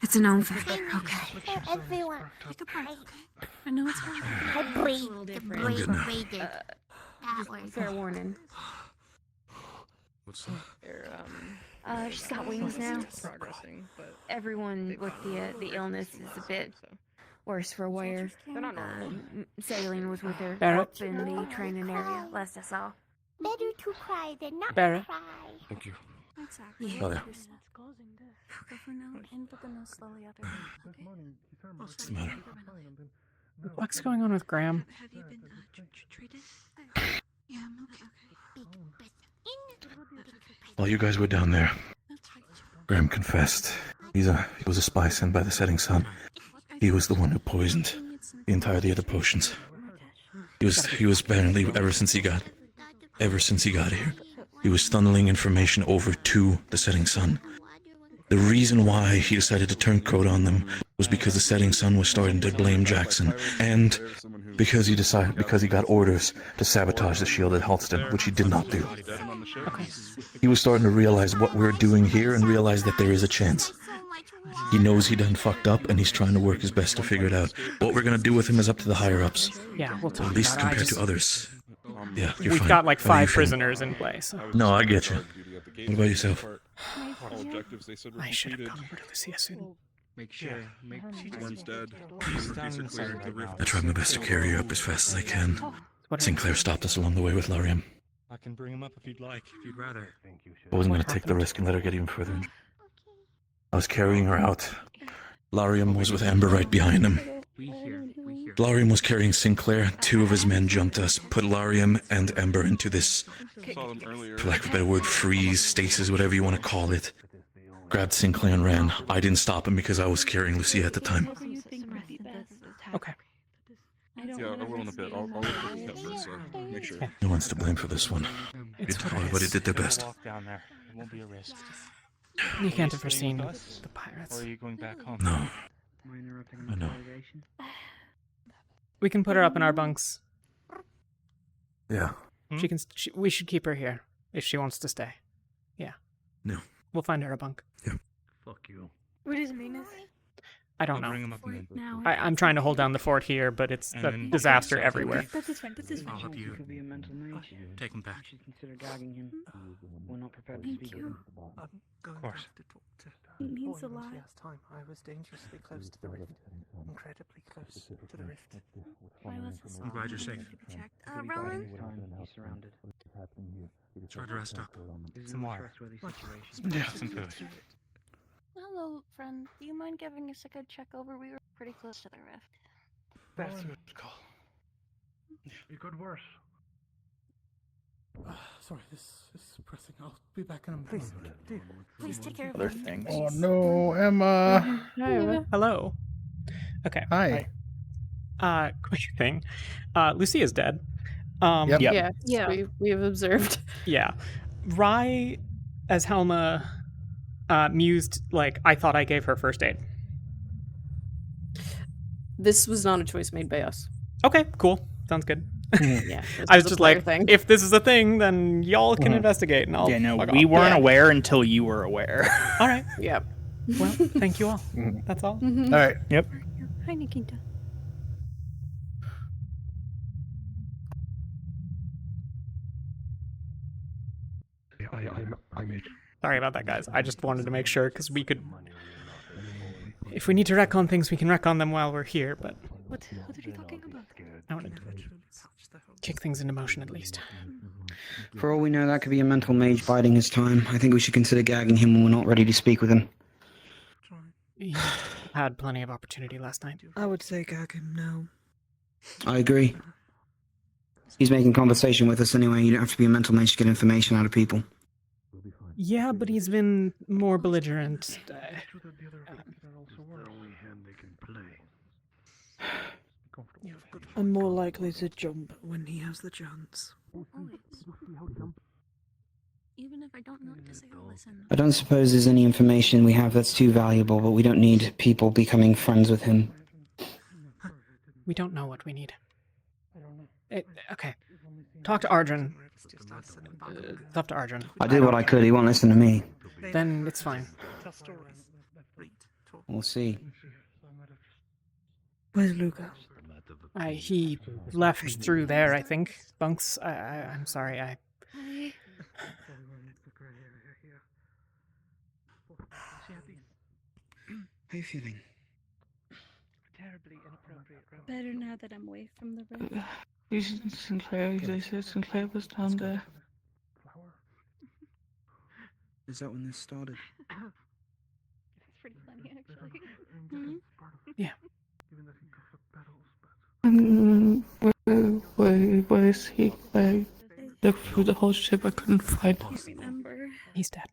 Speaker 5: It's a known factor. Okay.
Speaker 17: Everyone.
Speaker 21: I know it's
Speaker 17: I breathed. That was.
Speaker 5: Fair warning.
Speaker 12: What's that?
Speaker 5: She's got wings now.
Speaker 1: Progressing, but
Speaker 5: Everyone with the illness is a bit worse for wear.
Speaker 1: they're not normal.
Speaker 5: Saline was with her
Speaker 2: Barrett?
Speaker 5: up in the training area, last I saw.
Speaker 17: Better to cry than not
Speaker 2: Barrett?
Speaker 17: cry.
Speaker 12: Thank you.
Speaker 21: Exactly.
Speaker 12: Oh, yeah.
Speaker 21: Go for now and put the nose slowly out there. Okay.
Speaker 12: What's the matter?
Speaker 2: What's going on with Graham?
Speaker 21: Have you been treated? Yeah, I'm okay.
Speaker 15: While you guys were down there, Graham confessed. He was a spy sent by the setting sun. He was the one who poisoned the entirety of the potions. He was apparently ever since he got here, he was funneling information over to the setting sun. The reason why he decided to turn code on them was because the setting sun was starting to blame Jackson, and because he got orders to sabotage the shield at Halston, which he did not do. He was starting to realize what we're doing here and realize that there is a chance. He knows he done fucked up, and he's trying to work his best to figure it out. What we're gonna do with him is up to the higher-ups.
Speaker 2: Yeah, we'll talk
Speaker 15: At least
Speaker 2: about it.
Speaker 15: compared to others. Yeah, you're
Speaker 2: We've
Speaker 15: fine.
Speaker 2: got like
Speaker 15: How are you
Speaker 2: 5
Speaker 15: feeling?
Speaker 2: prisoners in place.
Speaker 15: No, I get you. What about yourself?
Speaker 12: All objectives they said were
Speaker 2: I should have
Speaker 12: completed.
Speaker 2: come over to Lucia soon.
Speaker 9: Make sure.
Speaker 12: Worm's dead. Peace are clear. The rift.
Speaker 15: I tried my best to carry you up as fast as I can. Sinclair stopped us along the way with Lariam.
Speaker 9: I can bring him up if you'd like, if you'd rather.
Speaker 15: I wasn't going to take the risk and let her get even further. I was carrying her out. Lariam was with Amber right behind him. Lariam was carrying Sinclair. 2 of his men jumped us, put Lariam and Amber into this,
Speaker 12: Saw them earlier.
Speaker 15: for lack of a better word, freeze, stasis, whatever you want to call it. Grabbed Sinclair and ran. I didn't stop him because I was carrying Lucia at the time.
Speaker 2: Okay.
Speaker 12: Yeah, I will in a bit. I'll look at the cameras, so make sure.
Speaker 15: No one's to blame for this one. Everybody did their best.
Speaker 9: Walk down there. It won't be a risk.
Speaker 2: You can't have
Speaker 9: Staying
Speaker 2: foreseen
Speaker 9: with us,
Speaker 2: the pirates.
Speaker 9: Or are you going back home?
Speaker 15: No. I know.
Speaker 2: We can put her up in our bunks.
Speaker 15: Yeah.
Speaker 2: We should keep her here if she wants to stay. Yeah.
Speaker 15: No.
Speaker 2: We'll find her a bunk.
Speaker 9: Fuck you.
Speaker 4: What is Magnus?
Speaker 2: I don't
Speaker 9: I'll
Speaker 2: know.
Speaker 9: bring him up and then.
Speaker 2: I'm trying to hold down the fort here, but it's a
Speaker 9: then-
Speaker 2: disaster
Speaker 9: Okay.
Speaker 2: everywhere.
Speaker 4: That's his friend.
Speaker 9: I'll help you.
Speaker 11: Could be a mental note.
Speaker 9: Take him back.
Speaker 11: You should consider gagging him. We're not prepared to
Speaker 21: Thank
Speaker 11: speak
Speaker 21: you.
Speaker 11: with him.
Speaker 14: I'm going
Speaker 9: Of course.
Speaker 14: back to talk to
Speaker 21: It means
Speaker 14: Boy
Speaker 21: a lot.
Speaker 14: Last time I was dangerously close to the rift. Incredibly close to the rift.
Speaker 21: Why was this
Speaker 9: I'm glad you're safe.
Speaker 21: checked?
Speaker 11: Rowan? He's surrounded.
Speaker 9: Try to rest up. Some water.
Speaker 12: Yeah, some food.
Speaker 17: Hello, friend. Do you mind giving us a good check over? We were pretty close to the rift.
Speaker 14: That's a good call.
Speaker 6: You got worse. Sorry, this is pressing. I'll be back in a minute.
Speaker 17: Please take care of
Speaker 12: Other
Speaker 17: him.
Speaker 12: things.
Speaker 6: Oh no, Emma.
Speaker 2: Hello. Okay.
Speaker 6: Hi.
Speaker 2: Quick thing. Lucia's dead.
Speaker 6: Yep.
Speaker 10: Yeah. We have observed.
Speaker 2: Yeah. Rye, as Helma, mused, like, I thought I gave her first aid.
Speaker 10: This was not a choice made by us.
Speaker 2: Okay, cool. Sounds good.
Speaker 10: Yeah.
Speaker 2: I was just like, if this is a thing, then y'all can
Speaker 22: Mhm.
Speaker 2: investigate, and I'll.
Speaker 22: Yeah, no,
Speaker 2: fuck
Speaker 22: we
Speaker 2: off.
Speaker 22: weren't aware until you were aware.
Speaker 2: All right.
Speaker 10: Yep.
Speaker 2: Well, thank you all. That's all.
Speaker 6: All right.
Speaker 22: Yep.
Speaker 17: Hi, Nikita.
Speaker 13: I made.
Speaker 2: Sorry about that, guys. I just wanted to make sure, because we could. If we need to wreck on things, we can wreck on them while we're here, but
Speaker 4: What are you talking about?
Speaker 2: I wanted to kick things into motion at least.
Speaker 23: For all we know, that could be a mental mage biding his time. I think we should consider gagging him when we're not ready to speak with him.
Speaker 2: He had plenty of opportunity last night.
Speaker 11: I would say gag him now.
Speaker 23: I agree. He's making conversation with us anyway. You don't have to be a mental mage to get information out of people.
Speaker 2: Yeah, but he's been more belligerent.
Speaker 11: I'm more likely to jump when he has the chance.
Speaker 17: Even if I don't know what to say, I'll listen.
Speaker 23: I don't suppose there's any information we have that's too valuable, but we don't need people becoming friends with him.
Speaker 2: We don't know what we need. Okay. Talk to Arjun. Talk to Arjun.
Speaker 23: I did what I could. He won't listen to me.
Speaker 2: Then it's fine.
Speaker 23: We'll see.
Speaker 11: Where's Luca?
Speaker 2: He left through there, I think. Bunks, I'm sorry,
Speaker 23: How are you feeling?
Speaker 14: Terribly inappropriate.
Speaker 17: Better now that I'm away from the rift.
Speaker 18: Sinclair, they said Sinclair was down there.
Speaker 23: Is that when this started?
Speaker 17: It's pretty funny, actually. Hmm?
Speaker 2: Yeah.
Speaker 18: Where is he? I looked through the whole ship, I couldn't find him.
Speaker 17: Remember?
Speaker 2: He's dead.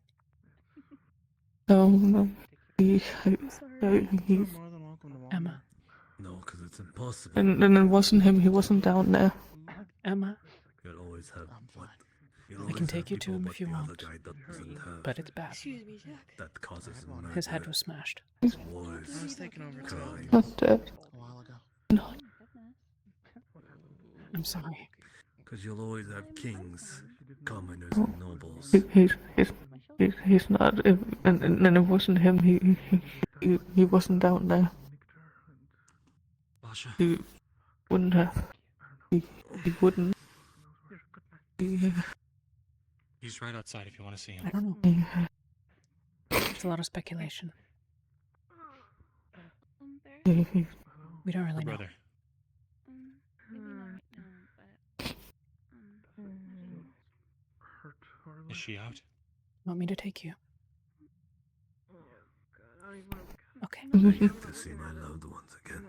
Speaker 18: No.
Speaker 2: Emma.
Speaker 15: No, because it's impossible.
Speaker 18: And it wasn't him, he wasn't down there.
Speaker 2: Emma.
Speaker 15: You'll always have what?
Speaker 2: I can take you to him if you want. But it's bad.
Speaker 17: Excuse me, Jack.
Speaker 15: That causes
Speaker 2: His head was smashed.
Speaker 15: wars,
Speaker 9: taken over
Speaker 15: crime.
Speaker 18: Not dead.
Speaker 9: A while ago.
Speaker 18: No.
Speaker 2: I'm sorry.
Speaker 15: Because you'll always have kings, commoners, and nobles.
Speaker 18: He's not, and it wasn't him, he wasn't down there.
Speaker 9: Basha.
Speaker 18: He wouldn't have. He wouldn't.
Speaker 9: He's right outside if you want to see him.
Speaker 2: I don't know. It's a lot of speculation. We don't really know.
Speaker 9: Brother. Is she out?
Speaker 2: Want me to take you? Okay.
Speaker 15: I get to see my loved ones again.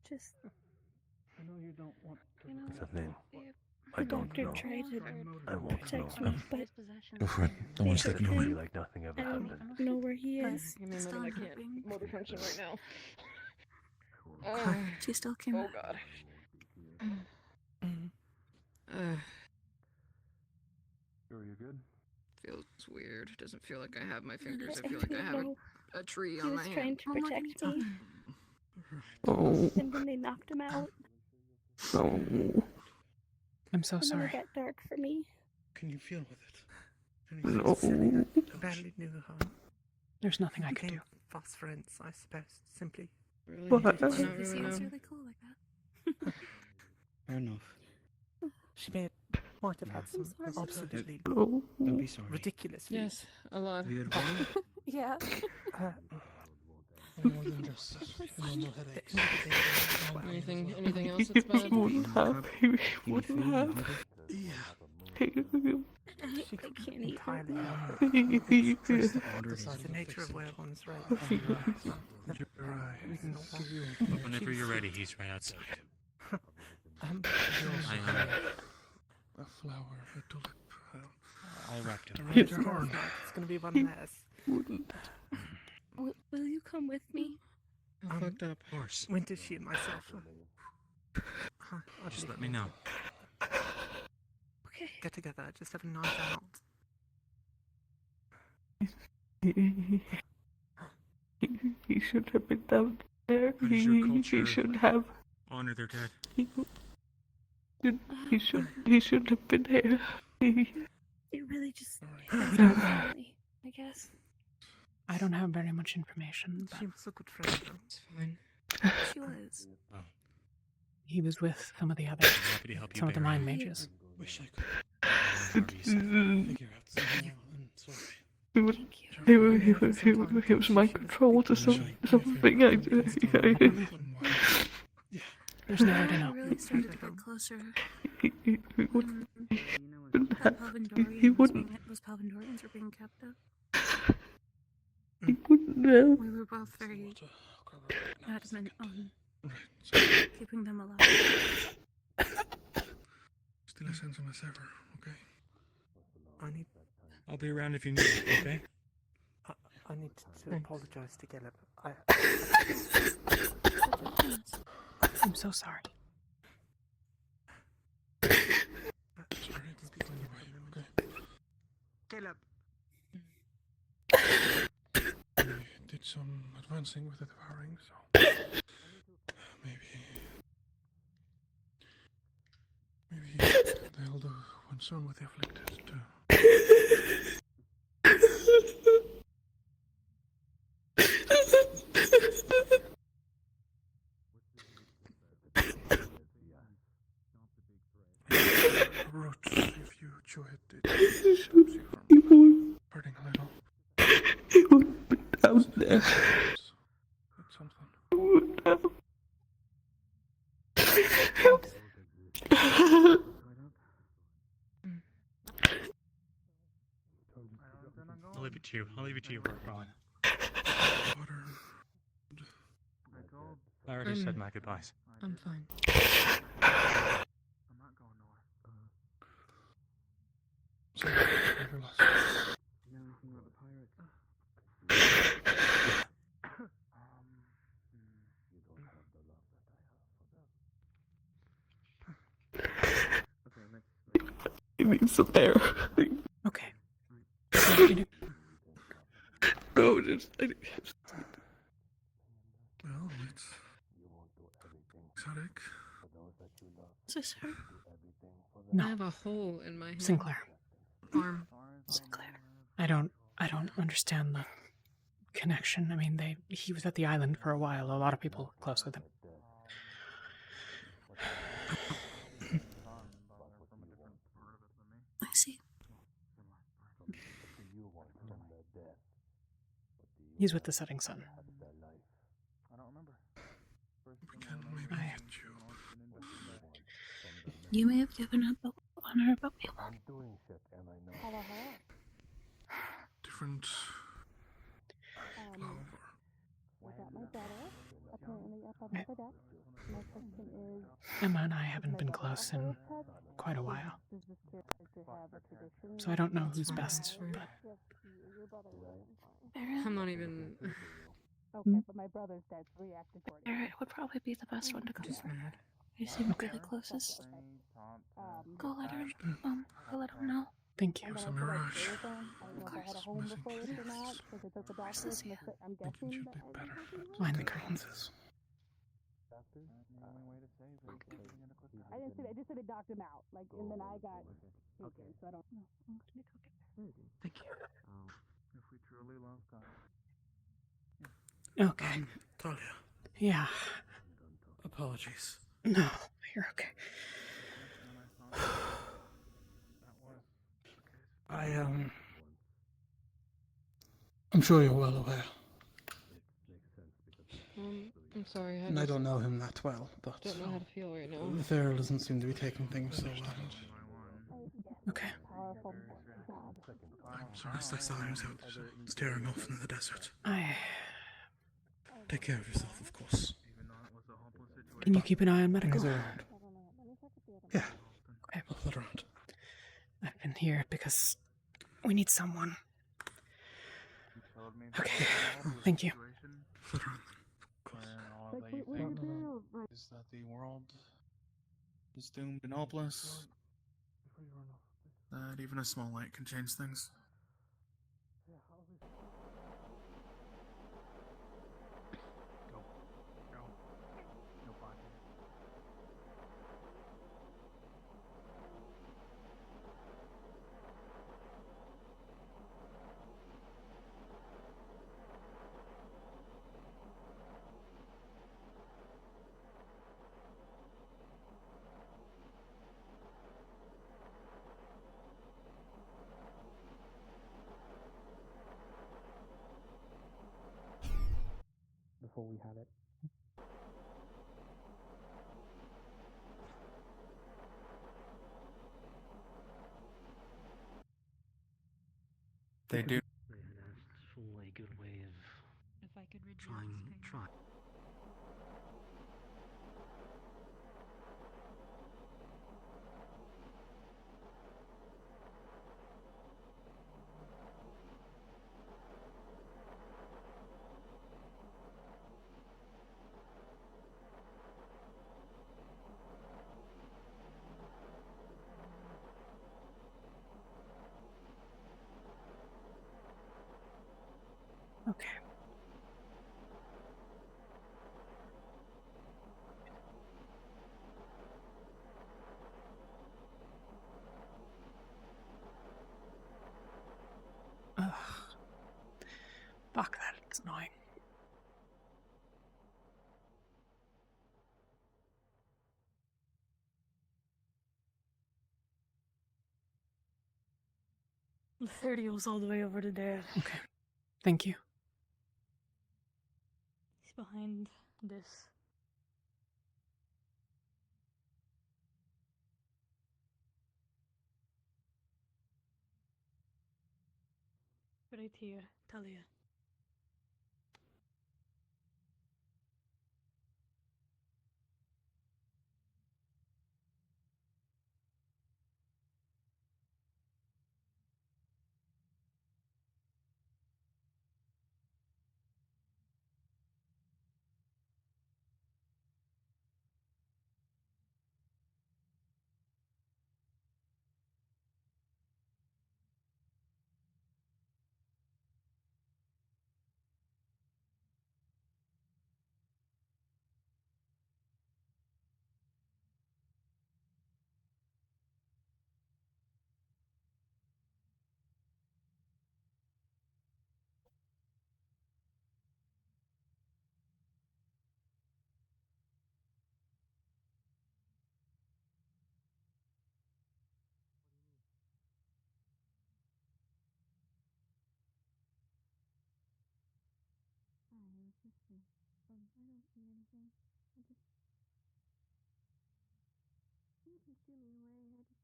Speaker 17: Just.
Speaker 18: I know you don't want to.
Speaker 15: What's that name?
Speaker 17: The doctor tried to protect me, but
Speaker 12: Go for it. Don't want to take you away.
Speaker 15: Like nothing ever
Speaker 17: I don't
Speaker 15: happened.
Speaker 17: know where he is.
Speaker 1: I mean,
Speaker 17: Still
Speaker 1: I can't
Speaker 17: hoping.
Speaker 1: motor function right now.
Speaker 17: She still came
Speaker 1: Oh
Speaker 17: back.
Speaker 1: god.
Speaker 13: Sure, you good?
Speaker 1: Feels weird. Doesn't feel like I have my fingers.
Speaker 17: I
Speaker 1: I feel like I have
Speaker 17: know.
Speaker 1: a tree
Speaker 17: He
Speaker 1: on
Speaker 17: was
Speaker 1: my
Speaker 17: trying
Speaker 1: hand.
Speaker 17: to protect me.
Speaker 18: Oh.
Speaker 17: And then they knocked him out.
Speaker 18: Oh.
Speaker 2: I'm so
Speaker 17: And then
Speaker 2: sorry.
Speaker 17: it got dark for me.
Speaker 9: Can you feel with it?
Speaker 18: No.
Speaker 14: I badly knew how.
Speaker 2: There's nothing I can do.
Speaker 14: Phosphorescence, I suppose, simply.
Speaker 1: Really?
Speaker 18: What?
Speaker 1: Not
Speaker 17: He
Speaker 1: really,
Speaker 17: seems
Speaker 1: no.
Speaker 17: really cool like that.
Speaker 23: Fair enough.
Speaker 14: She might have had some absolutely
Speaker 18: Oh.
Speaker 12: Don't be sorry.
Speaker 14: ridiculous
Speaker 1: Yes, a lot.
Speaker 23: Have you had a problem?
Speaker 17: Yeah.
Speaker 6: more than just normal headaches.
Speaker 1: Anything else that's bothering you?
Speaker 11: Wouldn't have. He wouldn't have.
Speaker 6: Yeah.
Speaker 18: She
Speaker 21: can't eat
Speaker 18: entirely
Speaker 21: right
Speaker 18: Besides the nature of werewolves, right?
Speaker 8: Whenever you're ready, he's right outside.
Speaker 6: A flower, a tulip.
Speaker 8: I wrapped it.
Speaker 18: It's gonna be one mess.
Speaker 11: Wouldn't.
Speaker 21: Will you come with me?
Speaker 1: I fucked up.
Speaker 8: Of course.
Speaker 18: When did she and myself?
Speaker 8: Just let me know.
Speaker 21: Okay.
Speaker 18: Get together. Just have a night out.
Speaker 11: He should have been down there.
Speaker 8: How does your
Speaker 11: He
Speaker 8: culture
Speaker 11: should have.
Speaker 8: honor their dead?
Speaker 11: He should have been here.
Speaker 21: It really just family, I guess.
Speaker 2: I don't have very much information, but
Speaker 18: She was a good friend.
Speaker 1: It's fine.
Speaker 21: She was.
Speaker 2: he was with some of the others,
Speaker 8: Happy to help you,
Speaker 2: some of the
Speaker 8: Barry.
Speaker 2: mind mages.
Speaker 6: Wish I could figure out somehow. I'm sorry.
Speaker 11: He was my control to something.
Speaker 2: There's no way to
Speaker 21: I
Speaker 2: know.
Speaker 21: really started to get closer.
Speaker 11: He wouldn't
Speaker 21: That was Palvindorians were being captive.
Speaker 11: He wouldn't have.
Speaker 21: We were both very adamant on keeping them alive.
Speaker 6: Still a sense of myself, okay?
Speaker 8: I'll be around if you need it, okay?
Speaker 18: I need to apologize to Caleb.
Speaker 2: I'm so sorry.
Speaker 18: Caleb.
Speaker 6: We did some advancing with the devouring, so maybe they'll do one soon with the afflicted too. Root, if you chew it, it stops you from hurting a little.
Speaker 11: He wouldn't be down there.
Speaker 6: It's something.
Speaker 11: He wouldn't have.
Speaker 8: I'll leave it to you. I'll leave it to you, Rowan.
Speaker 6: Water.
Speaker 8: I already said my goodbyes.
Speaker 1: I'm fine.
Speaker 6: Sorry, never lost.
Speaker 11: He needs some air.
Speaker 2: Okay.
Speaker 11: No, just.
Speaker 6: Well, it's exotic.
Speaker 21: Is this her?
Speaker 2: No.
Speaker 1: I have a hole in my hand.
Speaker 2: Sinclair.
Speaker 1: Arm.
Speaker 21: Sinclair.
Speaker 2: I don't understand the connection. I mean, he was at the island for a while. A lot of people were close with him.
Speaker 21: I see.
Speaker 2: He's with the setting sun.
Speaker 21: You may have given up on her, but we won't.
Speaker 6: Different
Speaker 2: Emma and I haven't been close in quite a while. So I don't know who's best, but...
Speaker 1: I'm not even...
Speaker 21: Okay, but my brother's dead, so reacted toward it. Barrett would probably be the best one to come for. You seem to be the closest. Go let her, go let him know.
Speaker 2: Thank you.
Speaker 6: It's a mirage.
Speaker 21: Of course. Where's this yet?
Speaker 6: Thinking she'll be better.
Speaker 2: Behind the curtains.
Speaker 5: I didn't say that. I just said it knocked him out. Like, and then I got taken, so I don't know.
Speaker 18: Thank you.
Speaker 9: If we truly love God.
Speaker 2: Okay.
Speaker 6: Talia.
Speaker 2: Yeah.
Speaker 6: Apologies.
Speaker 2: No, you're okay.
Speaker 6: I'm sure you're well aware.
Speaker 1: sorry.
Speaker 6: I don't know him that well, but
Speaker 1: don't know how to feel right now.
Speaker 6: Farrell doesn't seem to be taking things so well.
Speaker 2: Okay.
Speaker 6: I'm so last I saw him was out staring off into the desert.
Speaker 2: I...
Speaker 6: Take care of yourself, of course.
Speaker 2: Can you keep an eye on medical?
Speaker 6: He's around. Yeah.
Speaker 2: Okay.
Speaker 6: I'll put around.
Speaker 2: I've been here because we need someone. Okay. Thank you.
Speaker 6: Put around.
Speaker 12: Is that the world is doomed and hopeless? That even a small light can change things.
Speaker 9: Before we had it.
Speaker 12: They do.
Speaker 8: That's a good way of
Speaker 4: If I could read
Speaker 8: trying.
Speaker 2: Okay. Ugh. Fuck that, it's annoying.
Speaker 4: The 30 was all the way over to there.
Speaker 2: Okay. Thank you.
Speaker 4: He's behind this. Right here, Talia.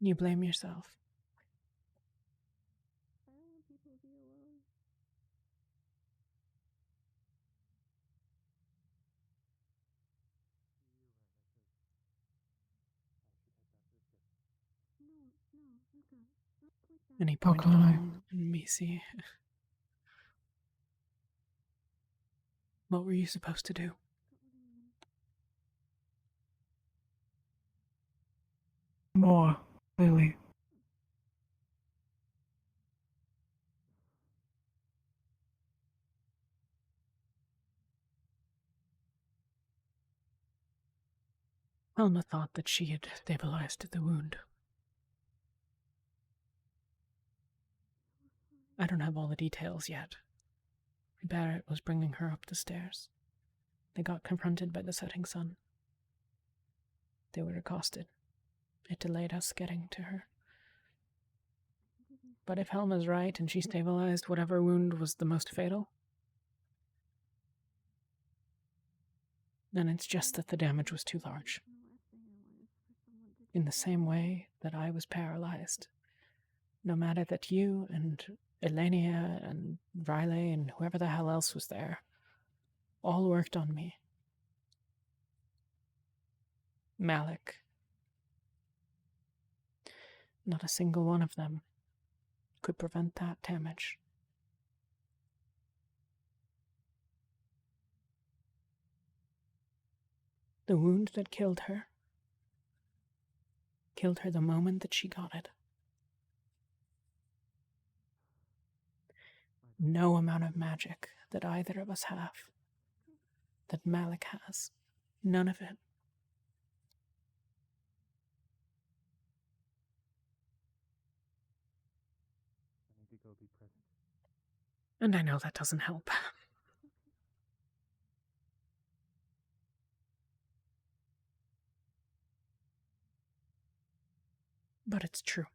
Speaker 2: You blame yourself. Any point at all in me see. What were you supposed to do?
Speaker 11: More, Lily.
Speaker 2: Alma thought that she had stabilized the wound. I don't have all the details yet. Barrett was bringing her up the stairs. They got confronted by the setting sun. They were accosted. It delayed us getting to her. But if Helma's right and she stabilized whatever wound was the most fatal, then it's just that the damage was too large. In the same way that I was paralyzed, no matter that you and Elenia and Riley and whoever the hell else was there all worked on me. Malik. Not a single one of them could prevent that damage. The wound that killed her the moment that she got it. No amount of magic that either of us have, that Malik has, none of it. And I know that doesn't help. But it's true.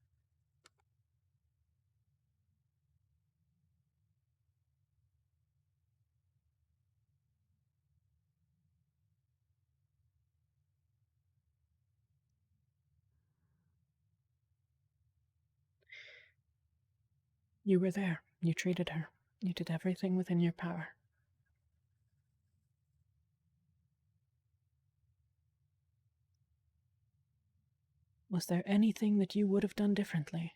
Speaker 2: You were there. You treated her. You did everything within your power. Was there anything that you would have done differently?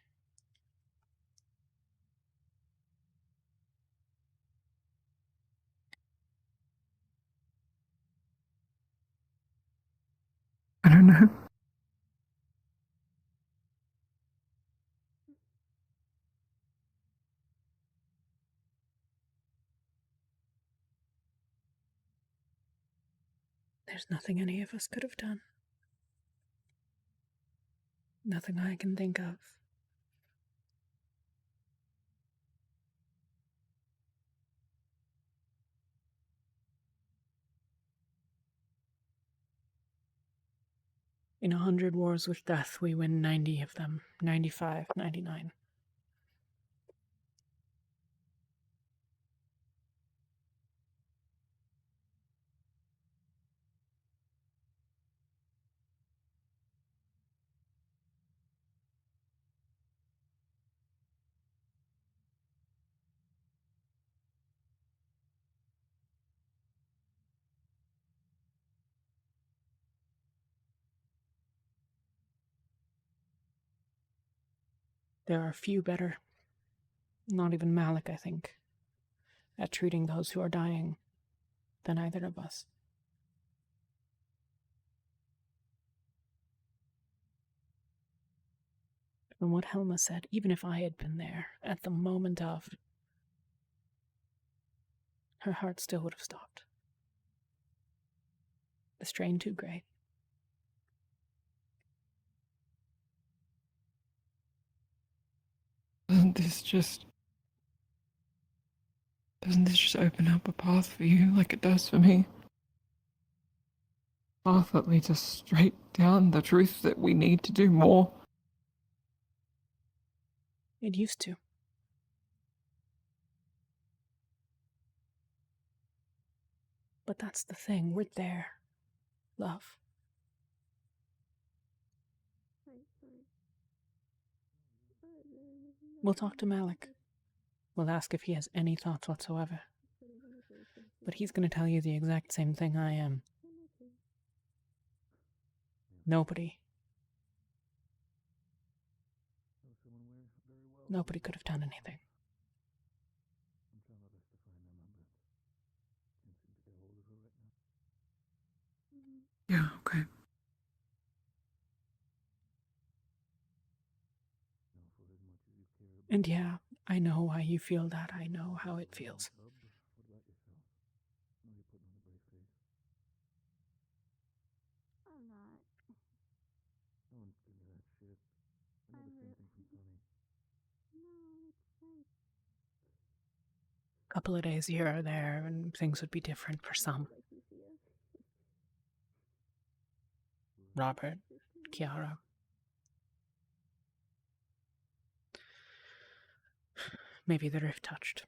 Speaker 11: I don't know.
Speaker 2: There's nothing any of us could have done. Nothing I can think of. In 100 wars with death, we win 90 of them. 95, 99. There are few better, not even Malik, I think, at treating those who are dying than either of us. And what Helma said, even if I had been there at the moment of, her heart still would have stopped. The strain too great.
Speaker 11: Doesn't this just open up a path for you like it does for me? Path that leads us straight down the truth that we need to do more.
Speaker 2: It used to. But that's the thing, we're there. Love. We'll talk to Malik. We'll ask if he has any thoughts whatsoever. But he's going to tell you the exact same thing I am. Nobody could have done anything.
Speaker 11: Yeah, okay.
Speaker 2: And yeah, I know why you feel that. I know how it feels. A couple of days here or there, and things would be different for some. Robert, Kiara. Maybe the rift touched.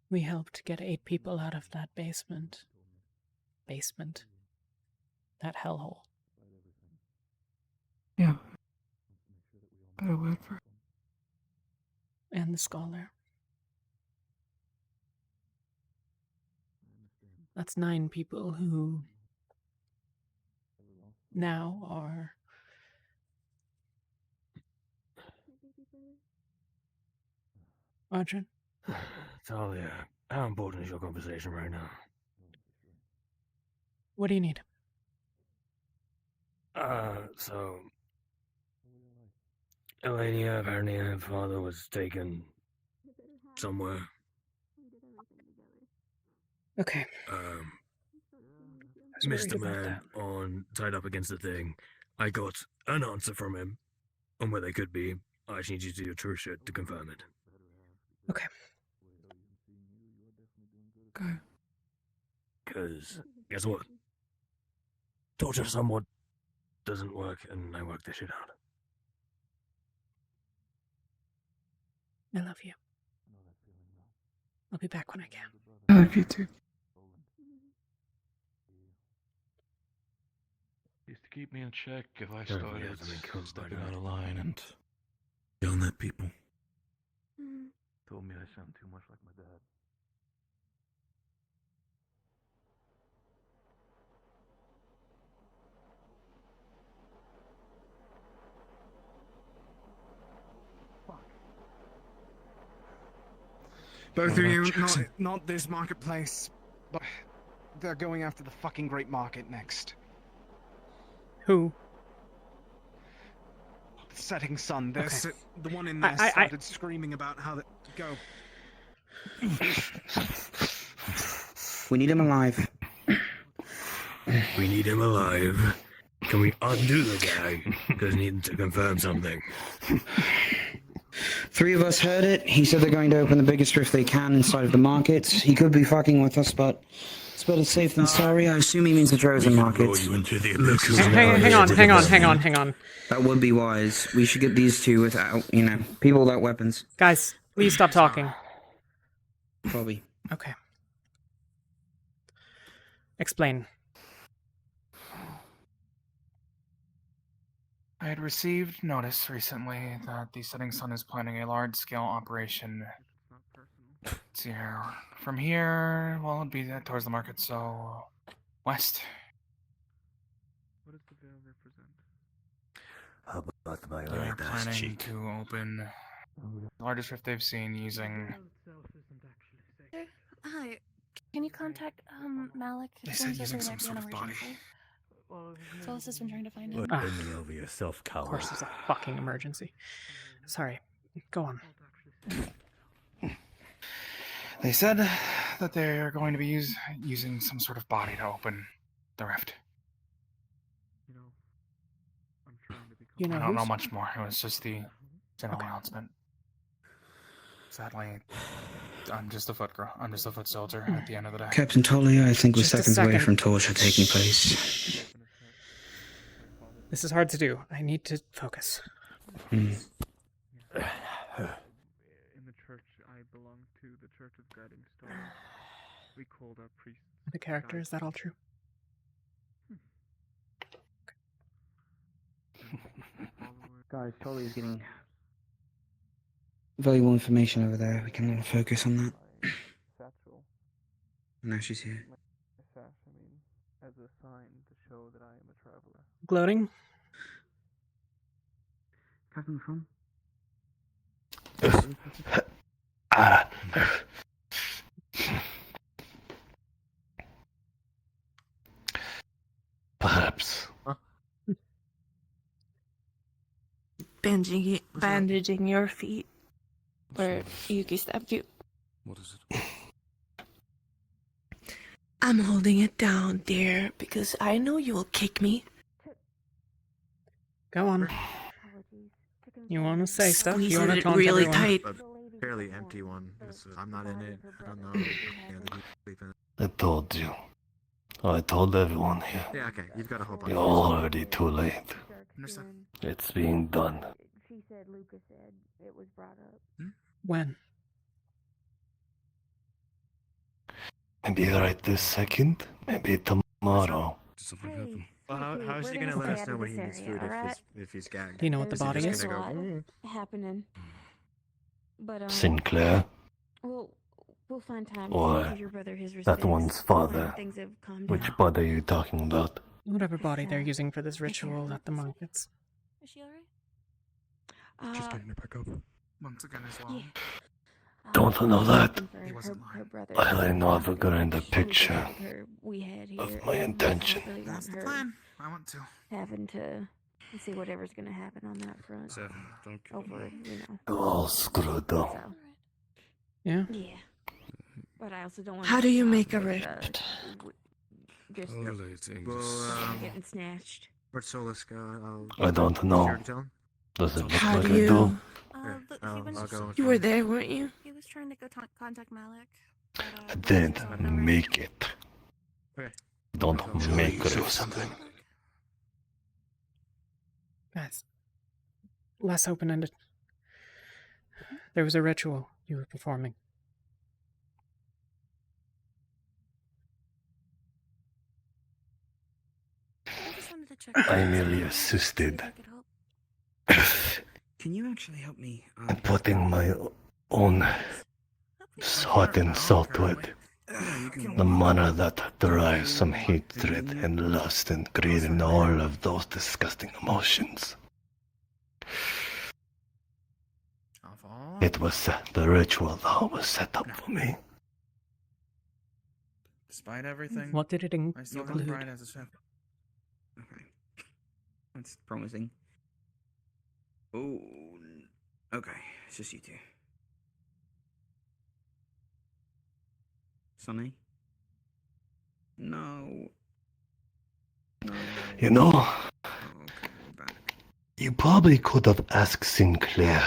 Speaker 2: We helped get 8 people out of that basement. That hellhole.
Speaker 11: Yeah. Better word for it.
Speaker 2: And the scholar. That's 9 people who now are Arjun?
Speaker 15: Talia, how important is your conversation right now?
Speaker 2: What do you need?
Speaker 15: So Elenia, apparently her father was taken somewhere.
Speaker 2: Okay.
Speaker 15: Mr. Man tied up against the thing. I got an answer from him on where they could be. I just need you to do your true shit to confirm it.
Speaker 2: Okay.
Speaker 11: Okay.
Speaker 15: Because, guess what? Torture someone doesn't work, and I work this shit out.
Speaker 2: I love you. I'll be back when I can.
Speaker 11: I love you too.
Speaker 3: Used to keep me in check if I
Speaker 15: Don't
Speaker 3: started
Speaker 15: forget something cool
Speaker 3: stepping
Speaker 15: right
Speaker 3: out
Speaker 15: now.
Speaker 3: of line and
Speaker 15: Yelling at people.
Speaker 3: told me I sound too much like my dad.
Speaker 20: Both of you,
Speaker 6: Jackson.
Speaker 20: not this marketplace, but they're going after the fucking Great Market next.
Speaker 2: Who?
Speaker 20: Setting Sun.
Speaker 2: Okay.
Speaker 20: The one in there started screaming about how that go.
Speaker 23: We need him alive.
Speaker 15: We need him alive. Can we undo the guy? Because he needs to confirm something.
Speaker 23: 3 of us heard it. He said they're going to open the biggest rift they can inside of the markets. He could be fucking with us, but it's better safe than sorry. I assume he means the Trojan markets.
Speaker 2: Hang on.
Speaker 23: That would be wise. We should get these 2 without, people without weapons.
Speaker 2: Guys, please stop talking.
Speaker 23: Probably.
Speaker 2: Okay. Explain.
Speaker 6: I had received notice recently that the Setting Sun is planning a large-scale operation. Let's see here. From here, well, it'd be towards the market, so west.
Speaker 9: What does the veil represent?
Speaker 15: How about my
Speaker 6: They're
Speaker 15: right ass
Speaker 6: planning
Speaker 15: cheek?
Speaker 6: to open the largest rift they've seen using.
Speaker 21: Hi. Can you contact Malik?
Speaker 6: They
Speaker 21: It
Speaker 6: said
Speaker 21: seems like
Speaker 6: using
Speaker 21: there
Speaker 6: some
Speaker 21: might be
Speaker 6: sort
Speaker 21: an
Speaker 6: of body.
Speaker 21: emergency. Solis has been trying to find him.
Speaker 15: Put me over yourself, coward.
Speaker 2: Of course, there's a fucking emergency. Sorry. Go on.
Speaker 6: They said that they're going to be using some sort of body to open the rift.
Speaker 2: You know
Speaker 6: I don't know
Speaker 2: who's-
Speaker 6: much more. It was just the general announcement. Sadly, I'm just a foot soldier at the end of the day.
Speaker 23: Captain Talia, I think we're
Speaker 2: Just a
Speaker 23: seconds away
Speaker 2: second.
Speaker 23: from torture taking place.
Speaker 2: This is hard to do. I need to focus.
Speaker 9: In the church I belong to, the Church of Guiding Stars, we called our priests.
Speaker 2: The character, is that all true?
Speaker 23: Guys, Talia's getting valuable information over there. We can focus on that.
Speaker 9: Satchel.
Speaker 23: Now she's here.
Speaker 9: My sash, as a sign to show that I am a traveler.
Speaker 2: Gloating?
Speaker 23: Captain from?
Speaker 15: Perhaps.
Speaker 21: Bandaging your feet where Yuki stabbed you.
Speaker 15: What is it?
Speaker 21: I'm holding it down, dear, because I know you will kick me.
Speaker 2: Go on. You want to say stuff? You
Speaker 7: Squeezing
Speaker 2: want to
Speaker 7: it
Speaker 2: taunt
Speaker 7: really
Speaker 2: everyone?
Speaker 7: tight.
Speaker 9: A fairly empty one. I'm not in it. I don't know. Yeah, the people sleep in it.
Speaker 15: I told you. I told everyone here.
Speaker 9: Yeah, okay. You've got a whole bunch.
Speaker 15: You're already too late.
Speaker 6: Understand.
Speaker 15: It's being done.
Speaker 5: She said Lucas said it was brought up.
Speaker 2: When?
Speaker 15: Maybe right this second. Maybe tomorrow.
Speaker 9: Well, how is he gonna let us know when he needs food if he's gagged?
Speaker 2: Do you know what the body
Speaker 9: Is
Speaker 2: is?
Speaker 9: he just gonna go,
Speaker 5: Happening. But
Speaker 15: Sinclair?
Speaker 5: We'll find time
Speaker 15: Or
Speaker 5: to give your brother his
Speaker 15: that
Speaker 5: respects
Speaker 15: one's father?
Speaker 5: things have calmed
Speaker 15: Which
Speaker 5: down.
Speaker 15: body are you talking about?
Speaker 2: Whatever body they're using for this ritual at the markets.
Speaker 21: Is she alright?
Speaker 13: Just getting her back up.
Speaker 6: Once again as well.
Speaker 15: Don't know that.
Speaker 6: He wasn't lying.
Speaker 15: I only know I've got in the picture
Speaker 5: We had here.
Speaker 15: of my intention.
Speaker 5: Really
Speaker 6: That's the
Speaker 5: her
Speaker 6: plan. I want to.
Speaker 5: having to see whatever's gonna happen on that front.
Speaker 9: don't kill
Speaker 5: Over, you know.
Speaker 15: You're all screwed up.
Speaker 5: So,
Speaker 2: Yeah.
Speaker 5: yeah. But I also don't want.
Speaker 7: How do you make a rift?
Speaker 5: Just
Speaker 9: Well,
Speaker 5: getting snatched.
Speaker 9: where'd Solus go?
Speaker 15: I don't know.
Speaker 9: Care to tell him?
Speaker 15: Does it look
Speaker 7: How
Speaker 15: like
Speaker 7: do
Speaker 15: I
Speaker 7: you-
Speaker 15: do?
Speaker 21: Look,
Speaker 9: I'll
Speaker 21: he was
Speaker 9: go with
Speaker 7: You were there, weren't you?
Speaker 21: He was trying to go contact Malik.
Speaker 15: I didn't make it.
Speaker 9: Okay.
Speaker 15: Don't make
Speaker 8: you
Speaker 15: it.
Speaker 8: something.
Speaker 2: Guys, less open-ended. There was a ritual you were performing.
Speaker 21: I just wanted to check.
Speaker 15: I merely assisted.
Speaker 23: Can you actually help me?
Speaker 15: I'm putting my own heart and soul to it. The manner that derives from hatred and lust and greed and all of those disgusting emotions. It was the ritual that was set up for me.
Speaker 6: Despite everything,
Speaker 2: What did it
Speaker 6: I still have
Speaker 2: include?
Speaker 6: pride as a chef.
Speaker 23: Okay. That's promising. Oh, okay. It's just you two. Sonny? No. No.
Speaker 15: You know,
Speaker 23: Oh, okay, we're back.
Speaker 15: you probably could have asked Sinclair.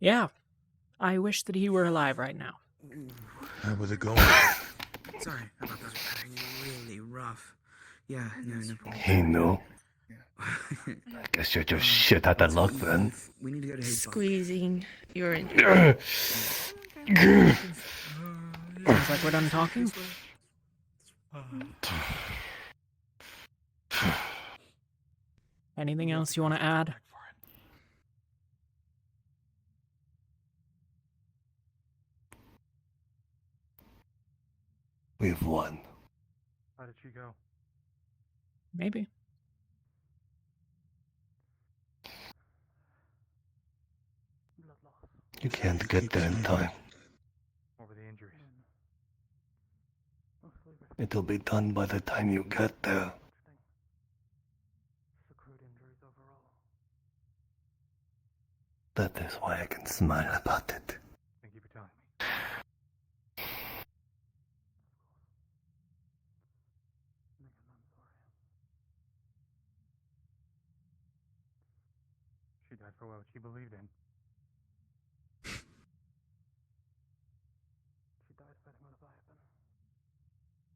Speaker 2: Yeah. I wish that he were alive right now.
Speaker 8: How was it going?
Speaker 23: Sorry about that. Really rough. Yeah, no problem.
Speaker 15: He knew. I guess you're just shit out of luck then.
Speaker 23: We need to go to his
Speaker 7: Squeezing your
Speaker 2: Sounds like we're done talking. Anything else you want to add?
Speaker 15: We've won.
Speaker 9: How did she go?
Speaker 2: Maybe.
Speaker 15: You can't get there in time.
Speaker 9: What were the injuries?
Speaker 15: It'll be done by the time you get there.
Speaker 9: Accrued injuries overall.
Speaker 15: That is why I can smile about it.
Speaker 9: Thank you for telling me. She died for what she believed in. She died fighting a Leviathan.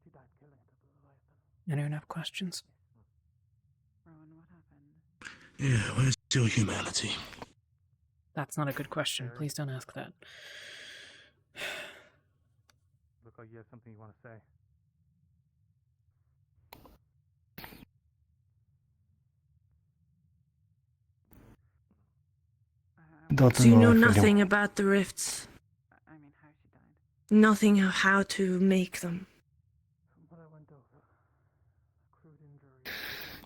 Speaker 9: She died killing the Leviathan.
Speaker 2: Anyone have questions?
Speaker 8: Yeah, where's your humanity?
Speaker 2: That's not a good question. Please don't ask that.
Speaker 9: Look like you have something you want to say.
Speaker 7: So you know nothing about the rifts? Nothing of how to make them?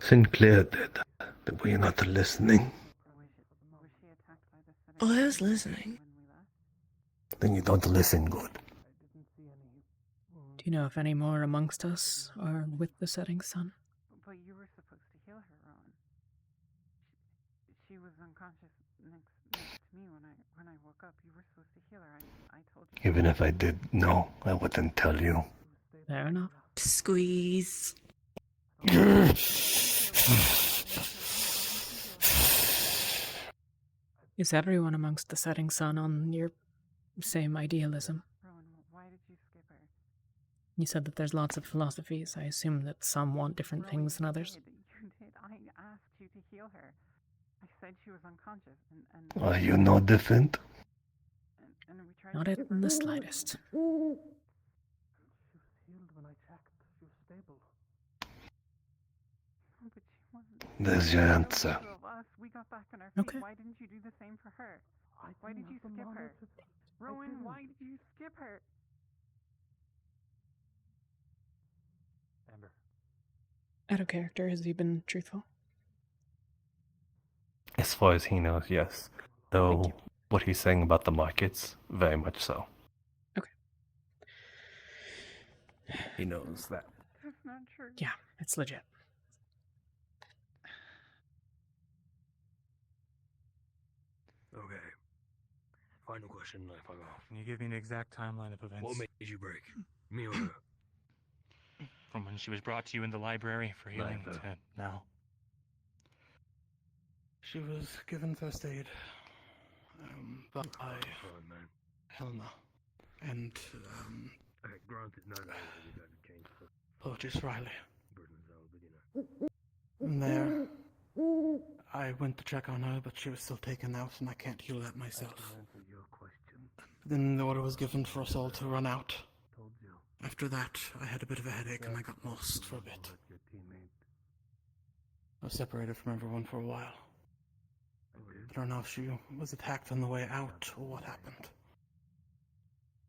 Speaker 15: Sinclair did. Were you not listening?
Speaker 7: Oh, I was listening.
Speaker 15: Then you don't listen good.
Speaker 2: Do you know if any more amongst us are with the setting sun?
Speaker 16: But you were supposed to heal her, Rowan. She was unconscious next to me when I woke up. You were supposed to heal her. I told you.
Speaker 15: Even if I did know, I wouldn't tell you.
Speaker 2: Fair enough. Is everyone amongst the setting sun on your same idealism?
Speaker 16: Rowan, why did you skip her?
Speaker 2: You said that there's lots of philosophies. I assume that some want different things than others.
Speaker 16: You did. I asked you to heal her. I said she was unconscious, and
Speaker 15: Are you not different?
Speaker 16: and we tried
Speaker 2: Not
Speaker 16: to skip
Speaker 2: in
Speaker 16: her.
Speaker 2: the slightest.
Speaker 14: She was healed when I checked. She was stable.
Speaker 16: Oh, but she wasn't.
Speaker 15: There's your
Speaker 16: There were
Speaker 15: answer.
Speaker 16: two of us. We got back on our feet.
Speaker 2: Okay.
Speaker 16: Why didn't you do the same for her? Why did you
Speaker 14: didn't
Speaker 16: skip
Speaker 14: have the
Speaker 16: her?
Speaker 14: mana to-
Speaker 16: Rowan,
Speaker 14: didn't.
Speaker 16: why did you skip her?
Speaker 9: Amber.
Speaker 2: Out of character, has he been truthful?
Speaker 15: As far as he knows, yes. Though what he's saying about the markets, very much so. He knows that.
Speaker 16: That's not true.
Speaker 2: Yeah, it's legit.
Speaker 8: Okay. Final question, I fuck off.
Speaker 9: Can you give me an exact timeline of events?
Speaker 8: What made you break? Me or her?
Speaker 9: From when she was brought to you in the library for healing
Speaker 8: Neither.
Speaker 9: to now.
Speaker 14: She was given first aid by Helena. And,
Speaker 8: Granted, no, you don't change for
Speaker 14: Purchase Riley.
Speaker 8: Britain's old, but
Speaker 14: And there, I went to check on her, but she was still taken out, and I can't heal that myself.
Speaker 8: answer your question.
Speaker 14: Then the order was given for us all to run out.
Speaker 8: Told you.
Speaker 14: After that, I had a bit of a headache, and I got lost for a bit.
Speaker 8: Your teammate.
Speaker 14: I was separated from everyone for a while. I don't know if she was attacked on the way out or what happened.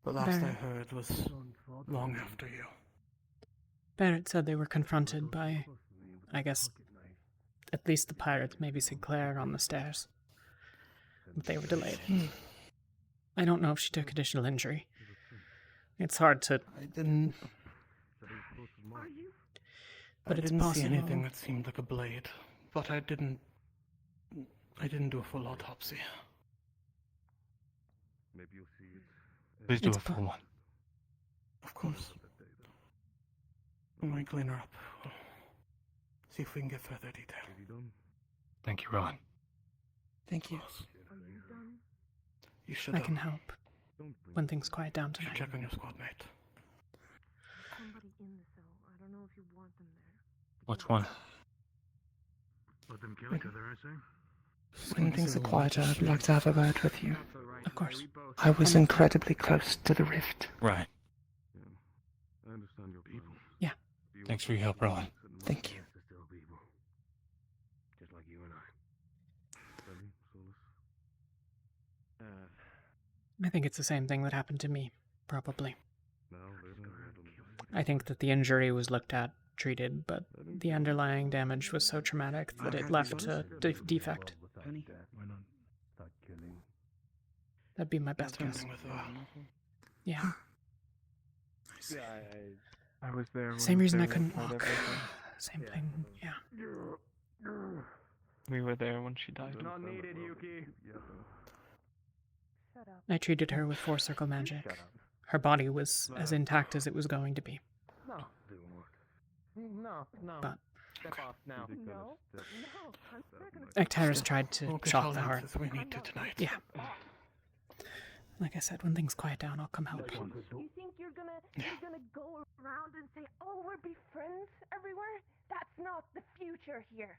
Speaker 14: The last I heard was long after you.
Speaker 2: Barrett said they were confronted by, I guess, at least the pirates, maybe Sinclair, on the stairs. But they were delayed. I don't know if she took additional injury. It's hard to...
Speaker 14: I didn't...
Speaker 2: But
Speaker 14: I
Speaker 2: it's
Speaker 14: didn't see
Speaker 2: possible.
Speaker 14: anything that seemed like a blade. But I didn't do a full autopsy.
Speaker 8: Maybe you'll see it.
Speaker 9: Please do a full one.
Speaker 14: Of course. We might clean her up. We'll see if we can get further detail.
Speaker 9: Thank you, Rowan.
Speaker 2: Thank you.
Speaker 14: You should
Speaker 2: I can help when things quiet down
Speaker 14: You should
Speaker 2: tonight.
Speaker 14: check on your squad mate.
Speaker 4: Somebody in the cell. I don't know if you want them there.
Speaker 9: Which one?
Speaker 8: Let them kill each other, I say.
Speaker 14: When things are quieter, I'd like to have a word with you.
Speaker 2: Of course.
Speaker 14: I was incredibly close to the rift.
Speaker 9: Right.
Speaker 8: I understand your people.
Speaker 2: Yeah.
Speaker 9: Thanks for your help, Rowan.
Speaker 14: Thank you.
Speaker 8: Still people. Just like you and I. Ready, Solus?
Speaker 2: I think it's the same thing that happened to me, probably.
Speaker 8: Now,
Speaker 2: I think that the injury was looked at, treated, but the underlying damage was so traumatic that it left a defect.
Speaker 23: Penny?
Speaker 8: Why not start killing?
Speaker 2: That'd be my best guess.
Speaker 14: Something with Val.
Speaker 2: Yeah.
Speaker 9: Yeah, I was there.
Speaker 2: Same reason I couldn't walk. Same thing, yeah.
Speaker 9: We were there when she died.
Speaker 3: Not needed, Yuki.
Speaker 4: Shut up.
Speaker 2: I treated her with four-circle magic. Her body was as intact as it was going to be.
Speaker 3: No. No, no.
Speaker 2: But
Speaker 3: Step off now.
Speaker 4: No. No. I'm not gonna
Speaker 2: Ecteris tried to
Speaker 14: We'll get
Speaker 2: shock
Speaker 14: all
Speaker 2: the
Speaker 14: the
Speaker 2: heart.
Speaker 14: answers we need to tonight.
Speaker 2: Yeah. Like I said, when things quiet down, I'll come help.
Speaker 17: You think you're gonna go around and say, "Oh, we're be friends everywhere"? That's not the future here.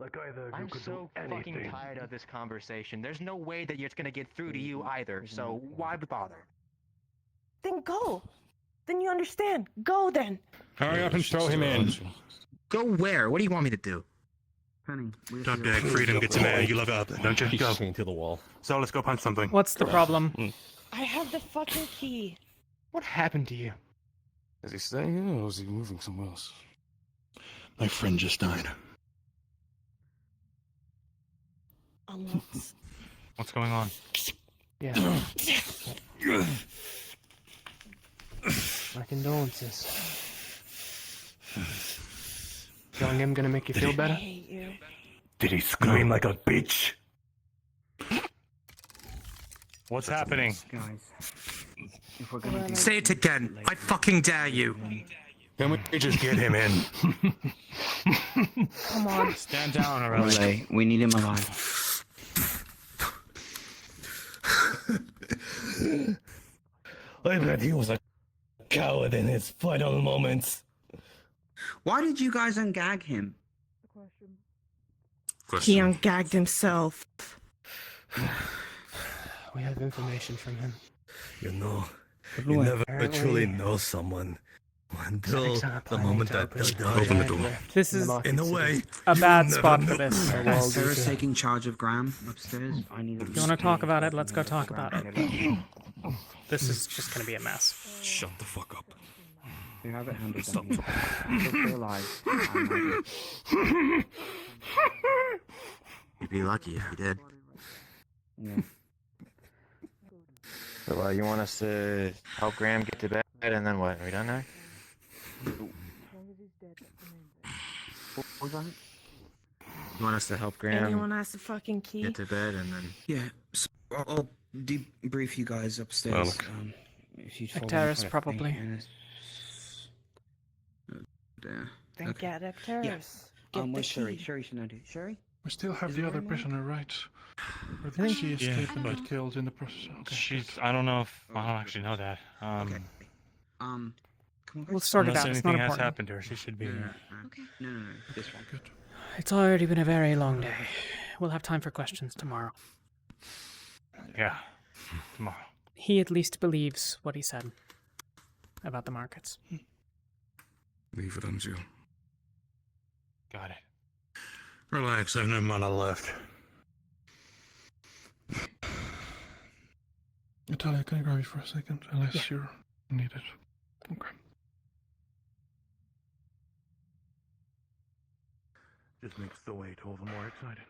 Speaker 8: Like either
Speaker 3: I'm so fucking tired of this conversation. There's no way that it's gonna get through to you either, so why bother?
Speaker 7: Then go. Then you understand. Go then.
Speaker 12: Hurry up and throw him in.
Speaker 3: Go where? What do you want me to do?
Speaker 23: Penny,
Speaker 12: Top deck, freedom gets a man. You love up, don't you? Go.
Speaker 15: To the wall.
Speaker 12: So let's go punch something.
Speaker 2: What's the problem?
Speaker 7: I have the fucking key.
Speaker 9: What happened to you?
Speaker 12: Is he staying here or is he moving somewhere else? My friend just died.
Speaker 7: Unless.
Speaker 9: What's going on? Yeah. My condolences. Killing him gonna make you feel
Speaker 7: I
Speaker 9: better?
Speaker 7: hate you.
Speaker 15: Did he scream like a bitch?
Speaker 9: What's happening?
Speaker 23: Guys, if we're gonna do
Speaker 15: Say it again. I fucking dare you.
Speaker 12: Can we just get him in?
Speaker 7: Come on.
Speaker 9: Stand down, Aurelia.
Speaker 23: Relay, we need him alive.
Speaker 15: I bet he was a coward in his final moments.
Speaker 23: Why did you guys ungag him?
Speaker 7: He ungagged himself.
Speaker 2: We have information from him.
Speaker 15: You know,
Speaker 2: But
Speaker 15: you
Speaker 2: look,
Speaker 15: never
Speaker 2: apparently-
Speaker 15: truly know someone until the moment that they die.
Speaker 2: Open the door. This is
Speaker 15: in a way
Speaker 2: a bad
Speaker 15: you
Speaker 2: spot
Speaker 15: never
Speaker 2: for this.
Speaker 15: know.
Speaker 23: Sarah's taking charge of Graham upstairs. I need
Speaker 2: If you want to talk about it, let's go talk about it. This is just going to be a mess.
Speaker 15: Shut the fuck up.
Speaker 23: You have it handled.
Speaker 15: Stop.
Speaker 23: You're alive.
Speaker 10: You'd be lucky if you did.
Speaker 23: Yeah.
Speaker 10: So, you want us to help Graham get to bed, and then what? Are we done now?
Speaker 23: What was that?
Speaker 10: You want us to help Graham
Speaker 7: Anyone has the fucking key?
Speaker 10: get to bed, and then...
Speaker 23: Yeah. So I'll debrief you guys upstairs. If you follow
Speaker 2: Terrace,
Speaker 23: me,
Speaker 2: probably.
Speaker 23: There.
Speaker 7: Then
Speaker 23: Okay.
Speaker 7: get upstairs. Get the
Speaker 23: Where's Sherry?
Speaker 7: key.
Speaker 23: Sherry should know. Sherry?
Speaker 19: We still have
Speaker 23: Is
Speaker 19: the
Speaker 23: there
Speaker 19: other
Speaker 23: anyone?
Speaker 19: prisoner, right? Or
Speaker 23: I
Speaker 19: did
Speaker 23: think-
Speaker 19: she
Speaker 22: Yeah,
Speaker 19: escape and
Speaker 22: but-
Speaker 19: get killed in the process? Okay.
Speaker 22: She's. I don't know if. I don't actually know that.
Speaker 23: Okay. Come on,
Speaker 2: We'll sort it
Speaker 22: unless
Speaker 2: out. It's
Speaker 22: anything
Speaker 2: not
Speaker 22: has
Speaker 2: important.
Speaker 22: happened to her, she should be here.
Speaker 23: Okay. No. This one.
Speaker 19: Good.
Speaker 2: It's already been a very long day. We'll have time for questions tomorrow.
Speaker 22: Yeah. Tomorrow.
Speaker 2: He at least believes what he said about the markets.
Speaker 15: Leave it on you.
Speaker 22: Got it.
Speaker 8: Relax, I've no mana left.
Speaker 19: Talia, can I grab you for a second? Unless you're needed. Okay.
Speaker 8: Just makes the wait all the more exciting.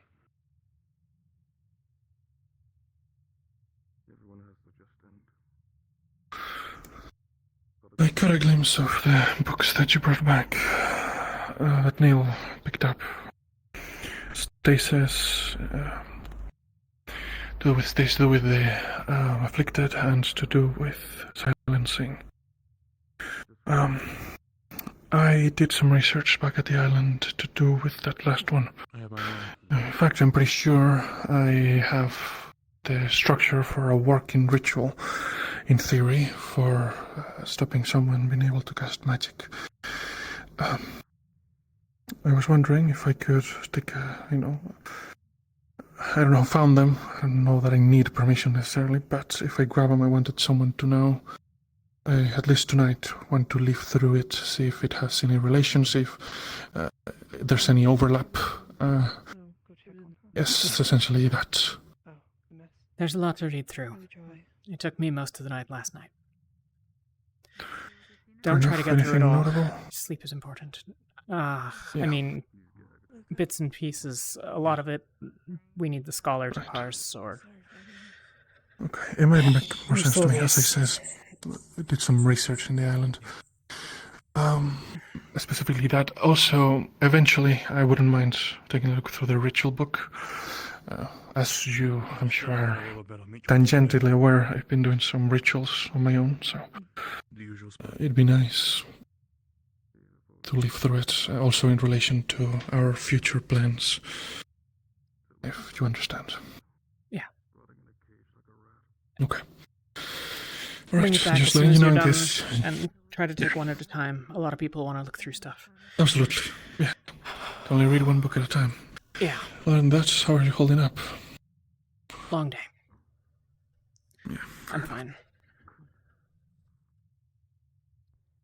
Speaker 15: Everyone has to just end.
Speaker 19: I caught a glimpse of the books that you brought back, that Neil picked up. They says to do with the afflicted and to do with silencing. I did some research back at the island to do with that last one. In fact, I'm pretty sure I have the structure for a working ritual, in theory, for stopping someone being able to cast magic. I was wondering if I could take a, I don't know, found them. I don't know that I need permission necessarily, but if I grab them, I wanted someone to know. I, at least tonight, want to leaf through it, see if it has any relations, if there's any overlap. Yes, it's essentially that.
Speaker 2: There's a lot to read through. It took me most of the night last night. Don't try to get through it all.
Speaker 19: Notable?
Speaker 2: Sleep is important.
Speaker 19: Yeah.
Speaker 2: I mean, bits and pieces, a lot of it, we need the scholar to parse, or...
Speaker 19: Okay, it might make more sense to me, as I said. I did some research in the island. Specifically that. Also, eventually, I wouldn't mind taking a look through the ritual book. As you, I'm sure, are tangentially aware, I've been doing some rituals on my own, so it'd be nice to leaf through it, also in relation to our future plans, if you understand.
Speaker 2: Yeah.
Speaker 19: Okay.
Speaker 2: Bring
Speaker 19: Alright,
Speaker 2: it back
Speaker 19: just
Speaker 2: as soon
Speaker 19: letting
Speaker 2: as
Speaker 19: you
Speaker 2: you're
Speaker 19: know
Speaker 2: done,
Speaker 19: this.
Speaker 2: and try to take one at a time. A lot of people want to look through stuff.
Speaker 19: Absolutely. Yeah. Only read one book at a time.
Speaker 2: Yeah.
Speaker 19: Well, and that's how are you holding up?
Speaker 2: Long day.
Speaker 19: Yeah.
Speaker 2: I'm fine.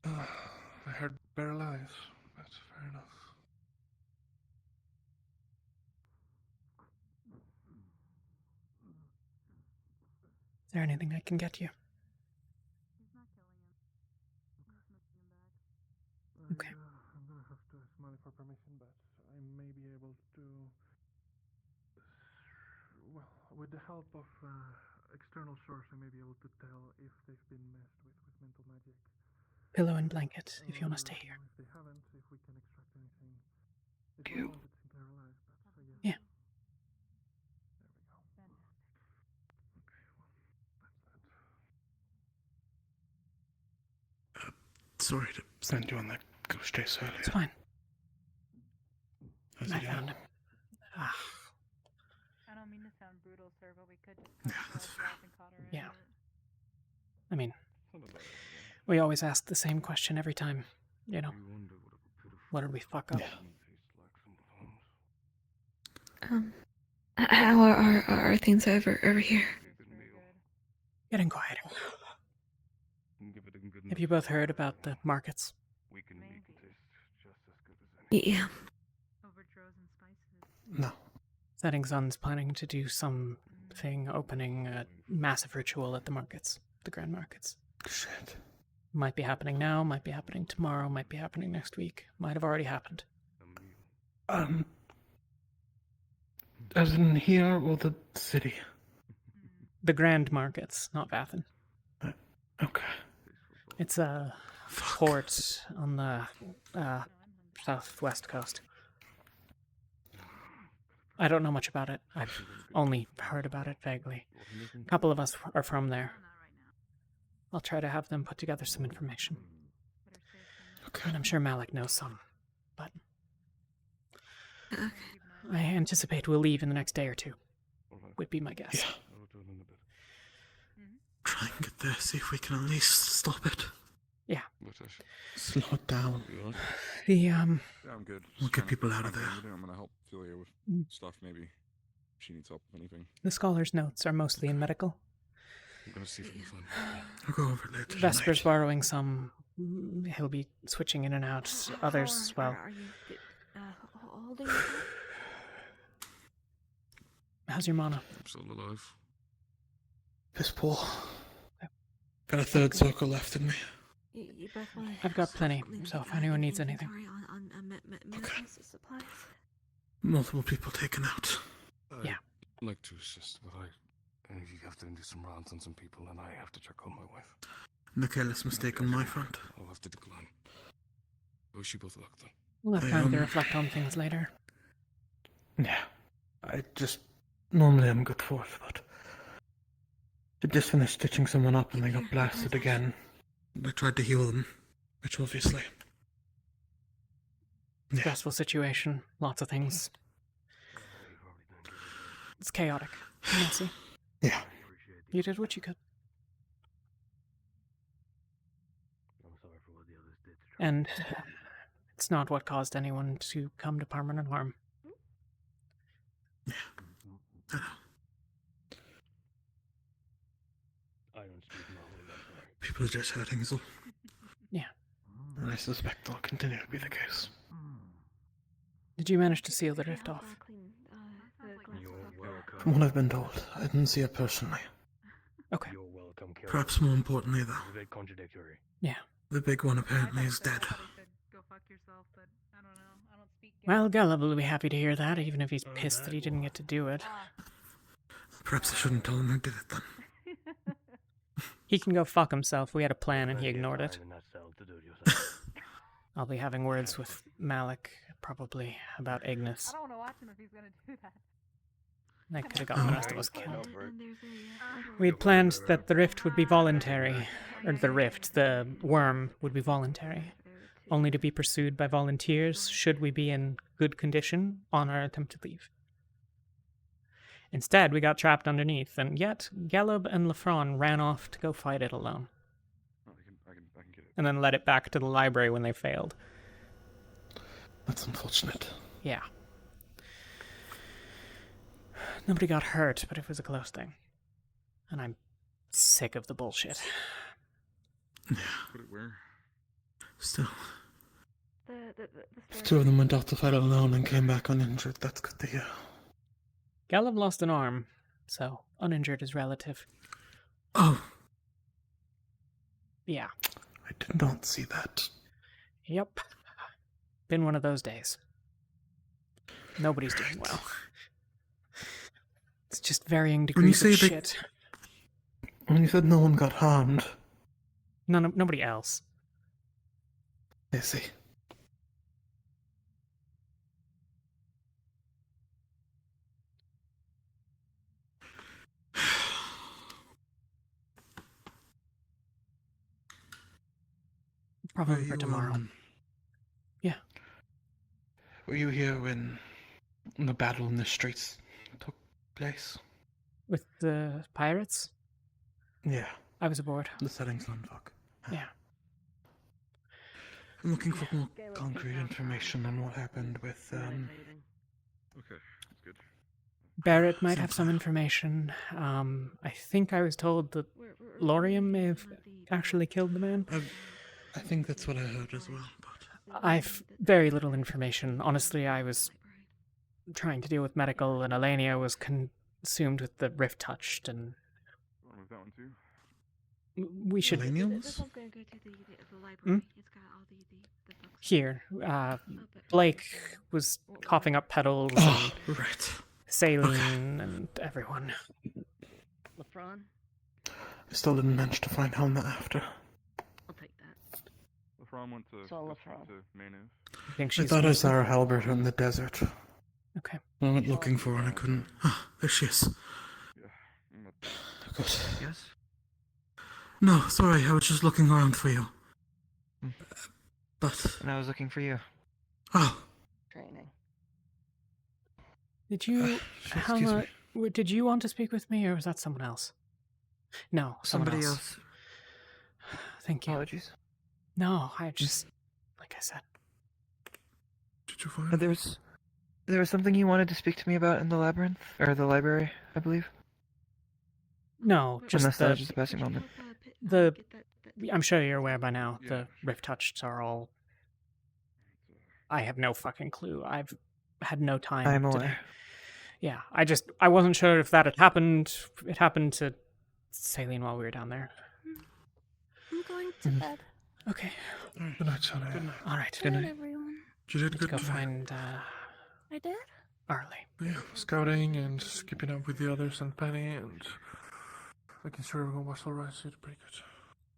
Speaker 19: I heard bare lies. That's fair enough.
Speaker 2: Is there anything I can get you? Okay.
Speaker 19: I'm gonna have to ask money for permission, but I may be able to. Well, with the help of external source, I may be able to tell if they've been messed with mental magic.
Speaker 2: Pillow and blanket, if you want to stay here.
Speaker 19: If they haven't, if we can extract anything. If
Speaker 2: You.
Speaker 19: we want it simply alive, but I guess.
Speaker 2: Yeah.
Speaker 14: Sorry to send you on that goose chase earlier.
Speaker 2: It's fine.
Speaker 14: How's
Speaker 2: I
Speaker 14: it
Speaker 2: found
Speaker 14: going?
Speaker 2: him. Ah.
Speaker 16: I don't mean to sound brutal, sir, but we could just
Speaker 14: Yeah, that's fair.
Speaker 16: and caught her in
Speaker 2: Yeah.
Speaker 16: it.
Speaker 2: I mean, We always ask the same question every time, you know. What did we fuck up?
Speaker 21: How are things over here?
Speaker 2: Getting quieter. Have you both heard about the markets?
Speaker 21: Yeah.
Speaker 19: No.
Speaker 2: Setting Sun's planning to do something, opening a massive ritual at the markets, the grand markets.
Speaker 19: Shit.
Speaker 2: Might be happening now, might be happening tomorrow, might be happening next week, might have already happened.
Speaker 19: As in here or the city?
Speaker 2: The grand markets, not Vathan.
Speaker 19: Okay.
Speaker 2: It's a port on the southwest coast. I don't know much about it. I've only heard about it vaguely. A couple of us are from there. I'll try to have them put together some information.
Speaker 19: Okay.
Speaker 2: And I'm sure Malik knows some, but I anticipate we'll leave in the next day or two. Would be my guess.
Speaker 19: Yeah. Try and get there, see if we can at least stop it.
Speaker 2: Yeah.
Speaker 19: Slow it down.
Speaker 2: The
Speaker 12: Yeah, I'm good.
Speaker 19: We'll get people out of there.
Speaker 12: I'm gonna help Talia with stuff. Maybe she needs help with anything.
Speaker 2: The scholar's notes are mostly in medical.
Speaker 12: I'm gonna see if I can find.
Speaker 19: I'll go over it later.
Speaker 2: Vesper's borrowing some. He'll be switching in and out. Others as well.
Speaker 21: Are you holding it?
Speaker 2: How's your mana?
Speaker 12: I'm still alive.
Speaker 19: Piss poor. Got a third circle left in me.
Speaker 21: You both want
Speaker 2: I've got plenty, so if anyone needs anything.
Speaker 21: on medical supplies.
Speaker 19: Multiple people taken out.
Speaker 2: Yeah.
Speaker 15: I'd like to assist, but I think you have to do some rounds on some people, and I have to check on my wife.
Speaker 19: The careless mistake on my front.
Speaker 15: I'll have to decline. I wish you both luck, though.
Speaker 2: We'll have time to reflect on things later.
Speaker 19: Yeah. Normally I'm good for it, but I just finished stitching someone up and they got blasted again. I tried to heal them, which obviously.
Speaker 2: Stressful situation, lots of things. It's chaotic, messy.
Speaker 19: Yeah.
Speaker 2: You did what you could. And it's not what caused anyone to come to permanent harm.
Speaker 19: People are just hurting us all.
Speaker 2: Yeah.
Speaker 19: And I suspect that'll continue to be the case.
Speaker 2: Did you manage to seal the rift off?
Speaker 19: From what I've been told, I didn't see it personally.
Speaker 2: Okay.
Speaker 19: Perhaps more importantly, though.
Speaker 2: Yeah.
Speaker 19: The big one apparently is dead.
Speaker 2: Well, Gallup will be happy to hear that, even if he's pissed that he didn't get to do it.
Speaker 19: Perhaps I shouldn't tell him who did it then.
Speaker 2: He can go fuck himself. We had a plan and he ignored it. I'll be having words with Malik, probably, about Ignis.
Speaker 16: I don't want to watch him if he's going to do that.
Speaker 2: That could have gotten the rest of us killed. We had planned that the rift would be voluntary. Or the worm would be voluntary. Only to be pursued by volunteers should we be in good condition on our attempt to leave. Instead, we got trapped underneath, and yet Galub and Lafron ran off to go fight it alone.
Speaker 12: I can get it.
Speaker 2: And then led it back to the library when they failed.
Speaker 19: That's unfortunate.
Speaker 2: Yeah. Nobody got hurt, but it was a close thing. And I'm sick of the bullshit.
Speaker 19: Yeah.
Speaker 12: Put it where?
Speaker 19: Still.
Speaker 21: The
Speaker 19: If two of them went out to fight alone and came back uninjured, that's good to hear.
Speaker 2: Galub lost an arm, so uninjured is relative.
Speaker 19: Oh.
Speaker 2: Yeah.
Speaker 19: I did not see that.
Speaker 2: Yep. Been one of those days. Nobody's doing well. It's just varying degrees of shit.
Speaker 19: When you said no one got harmed.
Speaker 2: Nobody else.
Speaker 19: I see.
Speaker 2: Probably for tomorrow. Yeah.
Speaker 19: Were you here when the battle in the streets took place?
Speaker 2: With the pirates?
Speaker 19: Yeah.
Speaker 2: I was aboard.
Speaker 14: The setting sun, fuck.
Speaker 2: Yeah.
Speaker 14: I'm looking for more concrete information on what happened with,
Speaker 12: Okay, that's good.
Speaker 2: Barrett might have some information. I think I was told that Lorium may have actually killed the man.
Speaker 14: I think that's what I heard as well, but...
Speaker 2: I've very little information. Honestly, I was trying to deal with medical, and Elenia was consumed with the rift touched, and
Speaker 12: Was that one too?
Speaker 2: we should...
Speaker 14: Eleniums?
Speaker 2: Here, Blake was coughing up petals and
Speaker 14: right.
Speaker 2: saline and everyone.
Speaker 21: LeBron?
Speaker 14: I still didn't manage to find Helena after.
Speaker 21: I'll take that.
Speaker 12: LeFron went to,
Speaker 21: It's all
Speaker 12: to
Speaker 21: LeFron.
Speaker 12: Magnus.
Speaker 2: I think
Speaker 14: I
Speaker 2: she's
Speaker 14: thought I
Speaker 2: missing.
Speaker 14: saw Halbert in the desert.
Speaker 2: Okay.
Speaker 14: I went looking for her and I couldn't... Ah, there she is. Good.
Speaker 10: Yes?
Speaker 14: No, sorry, I was just looking around for you. But...
Speaker 10: And I was looking for you.
Speaker 14: Oh.
Speaker 21: Training.
Speaker 2: Did you...
Speaker 14: excuse
Speaker 2: Helena, did you want to speak with me, or was that someone else? No, someone
Speaker 10: Somebody
Speaker 2: else.
Speaker 10: else.
Speaker 2: Thank you.
Speaker 10: Apologies.
Speaker 2: No, I just... Like I said.
Speaker 14: Did you find...
Speaker 10: There was something you wanted to speak to me about in the labyrinth? Or the library, I believe?
Speaker 2: No, just
Speaker 10: Unless that was just a passing moment.
Speaker 2: I'm sure you're aware by now, the rift touched are all... I have no fucking clue. I've had no time
Speaker 10: I'm
Speaker 2: today.
Speaker 10: aware.
Speaker 2: Yeah, I wasn't sure if that had happened. It happened to Saline while we were down there.
Speaker 21: I'm going to bed.
Speaker 2: Okay.
Speaker 19: Good night, Sonny.
Speaker 14: Good night.
Speaker 2: All right.
Speaker 21: Good night, everyone.
Speaker 19: You did
Speaker 2: Let's
Speaker 19: good
Speaker 2: go
Speaker 19: today.
Speaker 2: find
Speaker 21: I did?
Speaker 2: Arlie.
Speaker 19: Yeah, scouting and keeping up with the others and Penny and making sure everyone was alright. So you did pretty good.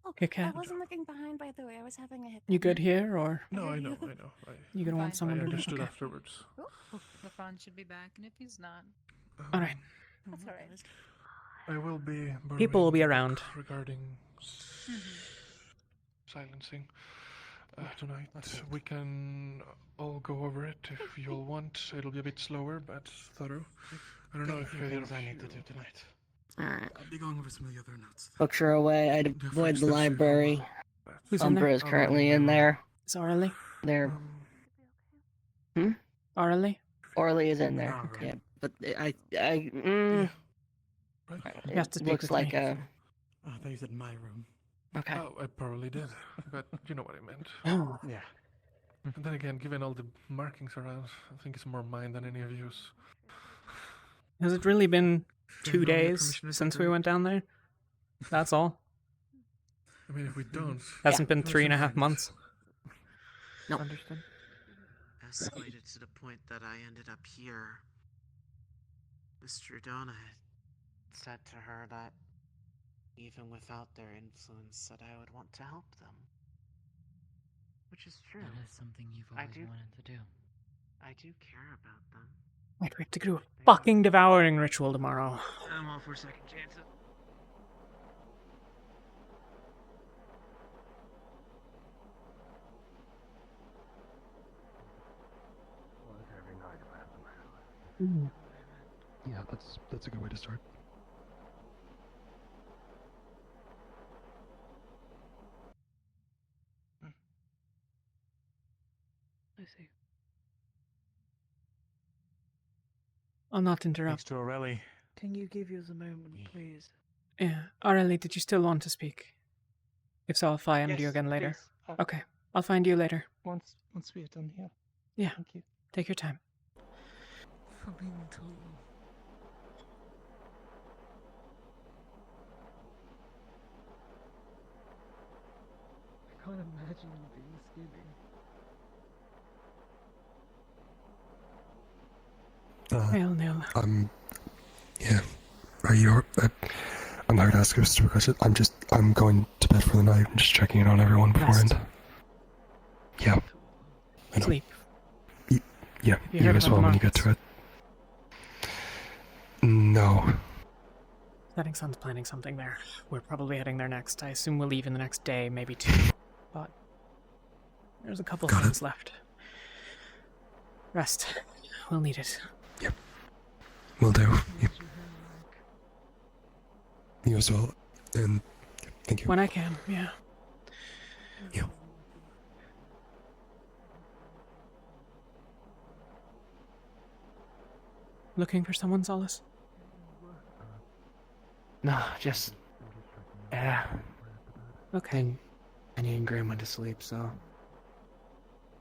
Speaker 21: Okay,
Speaker 2: Cat.
Speaker 21: I wasn't looking behind, by the way. I was having a hit.
Speaker 2: You good here, or
Speaker 19: No, I know.
Speaker 2: you gonna want
Speaker 19: I
Speaker 2: someone to do?
Speaker 19: understood
Speaker 2: Okay.
Speaker 19: afterwards.
Speaker 1: LeFron should be back, and if he's not,
Speaker 2: All right.
Speaker 21: That's alright.
Speaker 19: I will be.
Speaker 2: People will be
Speaker 19: borrowing
Speaker 2: around.
Speaker 19: the book regarding silencing tonight. We can all go over it if you'll want. It'll be a bit slower, but thorough. I don't know if either
Speaker 14: things
Speaker 19: of
Speaker 14: I
Speaker 19: you...
Speaker 14: need to do tonight.
Speaker 23: Alright.
Speaker 14: I'll be going over some of the other notes.
Speaker 23: Books are away. I'd avoid the library.
Speaker 2: Who's in
Speaker 23: Umbra
Speaker 2: there?
Speaker 23: is currently in there.
Speaker 2: Is Arlie?
Speaker 23: There.
Speaker 2: Arlie?
Speaker 23: Orly is in there. Yeah, but it
Speaker 2: have to speak
Speaker 23: looks
Speaker 2: with
Speaker 23: like
Speaker 2: me.
Speaker 23: a...
Speaker 14: Oh, they said my room.
Speaker 23: Okay.
Speaker 19: Oh, I probably did, but you know what I meant.
Speaker 2: Oh.
Speaker 14: Yeah.
Speaker 19: And then again, given all the markings around, I think it's more mine than any of you's.
Speaker 2: Has it really been 2
Speaker 19: you
Speaker 2: days
Speaker 19: permission to
Speaker 2: since
Speaker 19: take
Speaker 2: we
Speaker 19: it?
Speaker 2: went down there? That's all?
Speaker 19: I mean, if we don't...
Speaker 2: Hasn't been 3.5 months?
Speaker 23: No.
Speaker 10: Understood.
Speaker 11: Escalated to the point that I ended up here. Mr. Donna had said to her that even without their influence, that I would want to help them. Which is true.
Speaker 18: That is something you've always wanted to do.
Speaker 11: I do care about them.
Speaker 2: Like, we have to do a fucking devouring ritual tomorrow.
Speaker 11: I'm all for second chances.
Speaker 13: Yeah, that's a good way to start.
Speaker 21: I see.
Speaker 2: I'll not interrupt.
Speaker 22: Thanks to Aurelie.
Speaker 21: Can you give us a moment, please?
Speaker 2: Yeah. Aurelie, did you still want to speak? If so, I'll find you
Speaker 21: Yes,
Speaker 2: again later.
Speaker 21: please.
Speaker 2: Okay. I'll find you later.
Speaker 21: Once we are done here.
Speaker 2: Yeah.
Speaker 21: Thank you.
Speaker 2: Take your time.
Speaker 21: For being told. I can't imagine you being skinny.
Speaker 2: Nil.
Speaker 13: Yeah. Are you? I'm not gonna ask you a stupid question. I'm going to bed for the night. I'm just checking in on everyone beforehand. Yeah. I know.
Speaker 2: Sleep.
Speaker 13: Yeah,
Speaker 2: You
Speaker 13: you
Speaker 2: heard
Speaker 13: as
Speaker 2: about
Speaker 13: well
Speaker 2: the
Speaker 13: when you get to it. No.
Speaker 2: Setting Sun's planning something there. We're probably heading there next. I assume we'll leave in the next day, maybe 2. But there's a couple things left. Rest. We'll need it.
Speaker 13: Yep. Will do. You as well. And Thank you.
Speaker 2: When I can, yeah.
Speaker 13: Yeah.
Speaker 2: Looking for someone, Solace?
Speaker 10: No, just... Yeah.
Speaker 2: Okay.
Speaker 10: Annie and Graham went to sleep, so...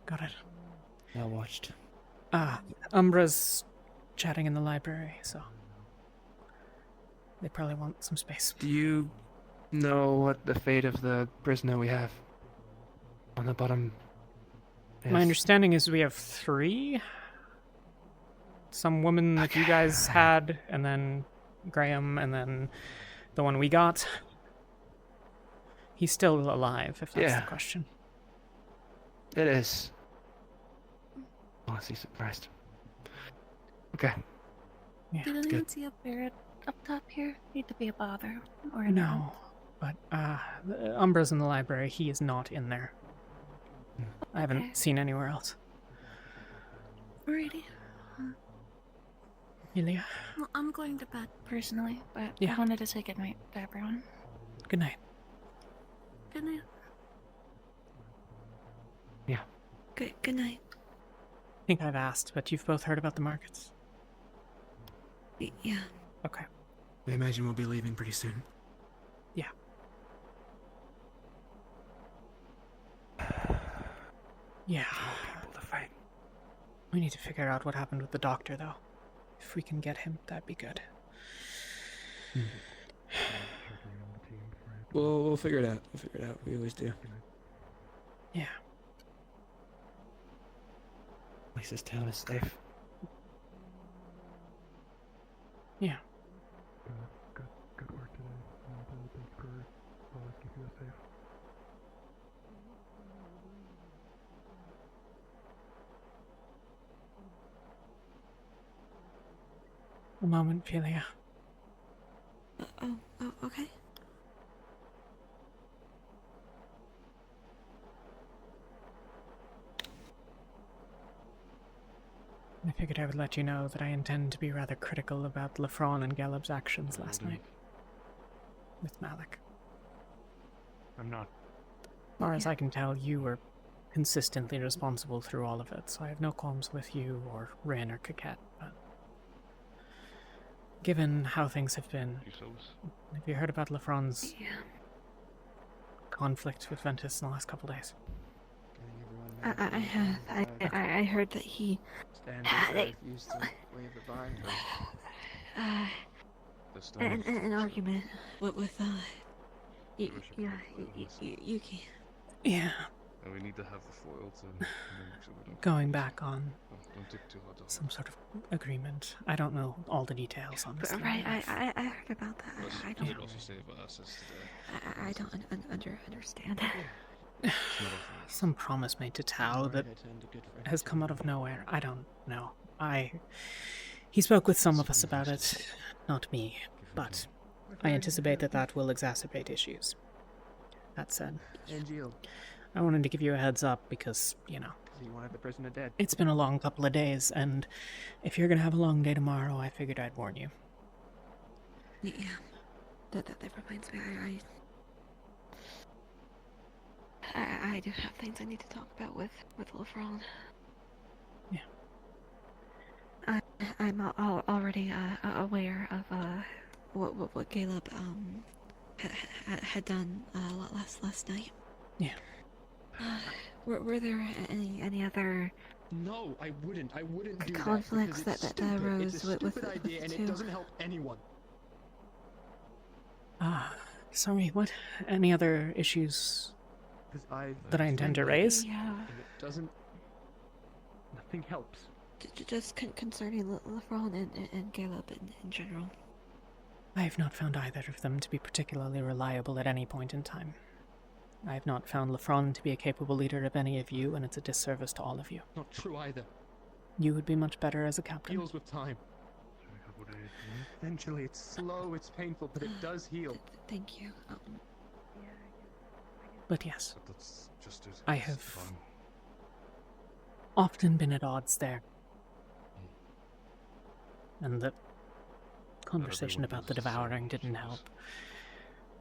Speaker 2: Got it.
Speaker 10: I watched.
Speaker 2: Umbra's chatting in the library, so... They probably want some space.
Speaker 10: Do you know what the fate of the prisoner we have on the bottom is?
Speaker 2: My understanding is we have 3. Some woman that you guys had, and then Graham, and then the one we got. He's still alive, if that's the question.
Speaker 10: It is. Honestly surprised. Okay.
Speaker 2: Yeah,
Speaker 21: Did anyone
Speaker 10: good.
Speaker 21: see a ferret up top here? Need to be a bother. Or
Speaker 2: No, but Umbra's in the library. He is not in there. I haven't seen anywhere else.
Speaker 21: Alrighty.
Speaker 2: Ilya?
Speaker 21: Well, I'm going to bed personally, but
Speaker 2: Yeah.
Speaker 21: I wanted to say goodnight to everyone.
Speaker 2: Good night.
Speaker 21: Good night.
Speaker 10: Yeah.
Speaker 21: Good night.
Speaker 2: I think I've asked, but you've both heard about the markets?
Speaker 21: Yeah.
Speaker 2: Okay.
Speaker 10: I imagine we'll be leaving pretty soon.
Speaker 2: Yeah. Yeah.
Speaker 10: People to fight.
Speaker 2: We need to figure out what happened with the doctor, though. If we can get him, that'd be good.
Speaker 10: We'll figure it out. We'll figure it out. We always do.
Speaker 2: Yeah.
Speaker 10: At least this town is safe.
Speaker 2: Yeah.
Speaker 13: Good work today, and thanks for keeping us safe.
Speaker 2: A moment, Philia.
Speaker 21: Oh, okay.
Speaker 2: I figured I would let you know that I intend to be rather critical about Lefron and Galeb's actions last night. With Malik.
Speaker 22: I'm not.
Speaker 2: As far as I can tell, you were consistently responsible through all of it, so I have no qualms with you or Rin or Coquette, but... Given how things have been... Have you heard about Lefron's conflict with Ventus in the last couple days?
Speaker 21: I have. I heard that he had an argument with Yuki.
Speaker 2: Yeah.
Speaker 5: And we need to have the foil to make sure we don't
Speaker 2: Going back on
Speaker 5: don't take too hard on
Speaker 2: some sort of agreement. I don't know all the details, honestly.
Speaker 21: Right, I heard about that. I don't.
Speaker 5: also save our assets today.
Speaker 21: I don't understand.
Speaker 2: Some promise made to Tao that has come out of nowhere. I don't know. He spoke with some of us about it, not me, but I anticipate that will exacerbate issues. That said, I wanted to give you a heads up because,
Speaker 9: He wanted the prisoner dead.
Speaker 2: it's been a long couple of days, and if you're gonna have a long day tomorrow, I figured I'd warn you.
Speaker 21: Yeah. That reminds me, I do have things I need to talk about with Lefron.
Speaker 2: Yeah.
Speaker 21: I'm already aware of what Caleb had done last night.
Speaker 2: Yeah.
Speaker 21: Were there any other
Speaker 9: No, I wouldn't do
Speaker 21: conflicts
Speaker 9: that.
Speaker 21: that arose
Speaker 9: it's a
Speaker 21: with
Speaker 9: stupid idea, and
Speaker 21: two?
Speaker 9: it doesn't help anyone.
Speaker 2: Sorry, what? Any other issues that I intend to raise?
Speaker 21: Yeah.
Speaker 9: And it doesn't. Nothing helps.
Speaker 21: Just concerning Lefron and Caleb in general.
Speaker 2: I have not found either of them to be particularly reliable at any point in time. I have not found Lefron to be a capable leader of any of you, and it's a disservice to all of you.
Speaker 9: Not true either.
Speaker 2: You would be much better as a captain.
Speaker 9: Heals with time. Eventually, it's slow, it's painful, but it does heal.
Speaker 21: Thank you.
Speaker 2: But yes,
Speaker 5: But that's just it.
Speaker 2: I
Speaker 5: It's
Speaker 2: have
Speaker 5: fine.
Speaker 2: often been at odds there. And the conversation about the devouring didn't help.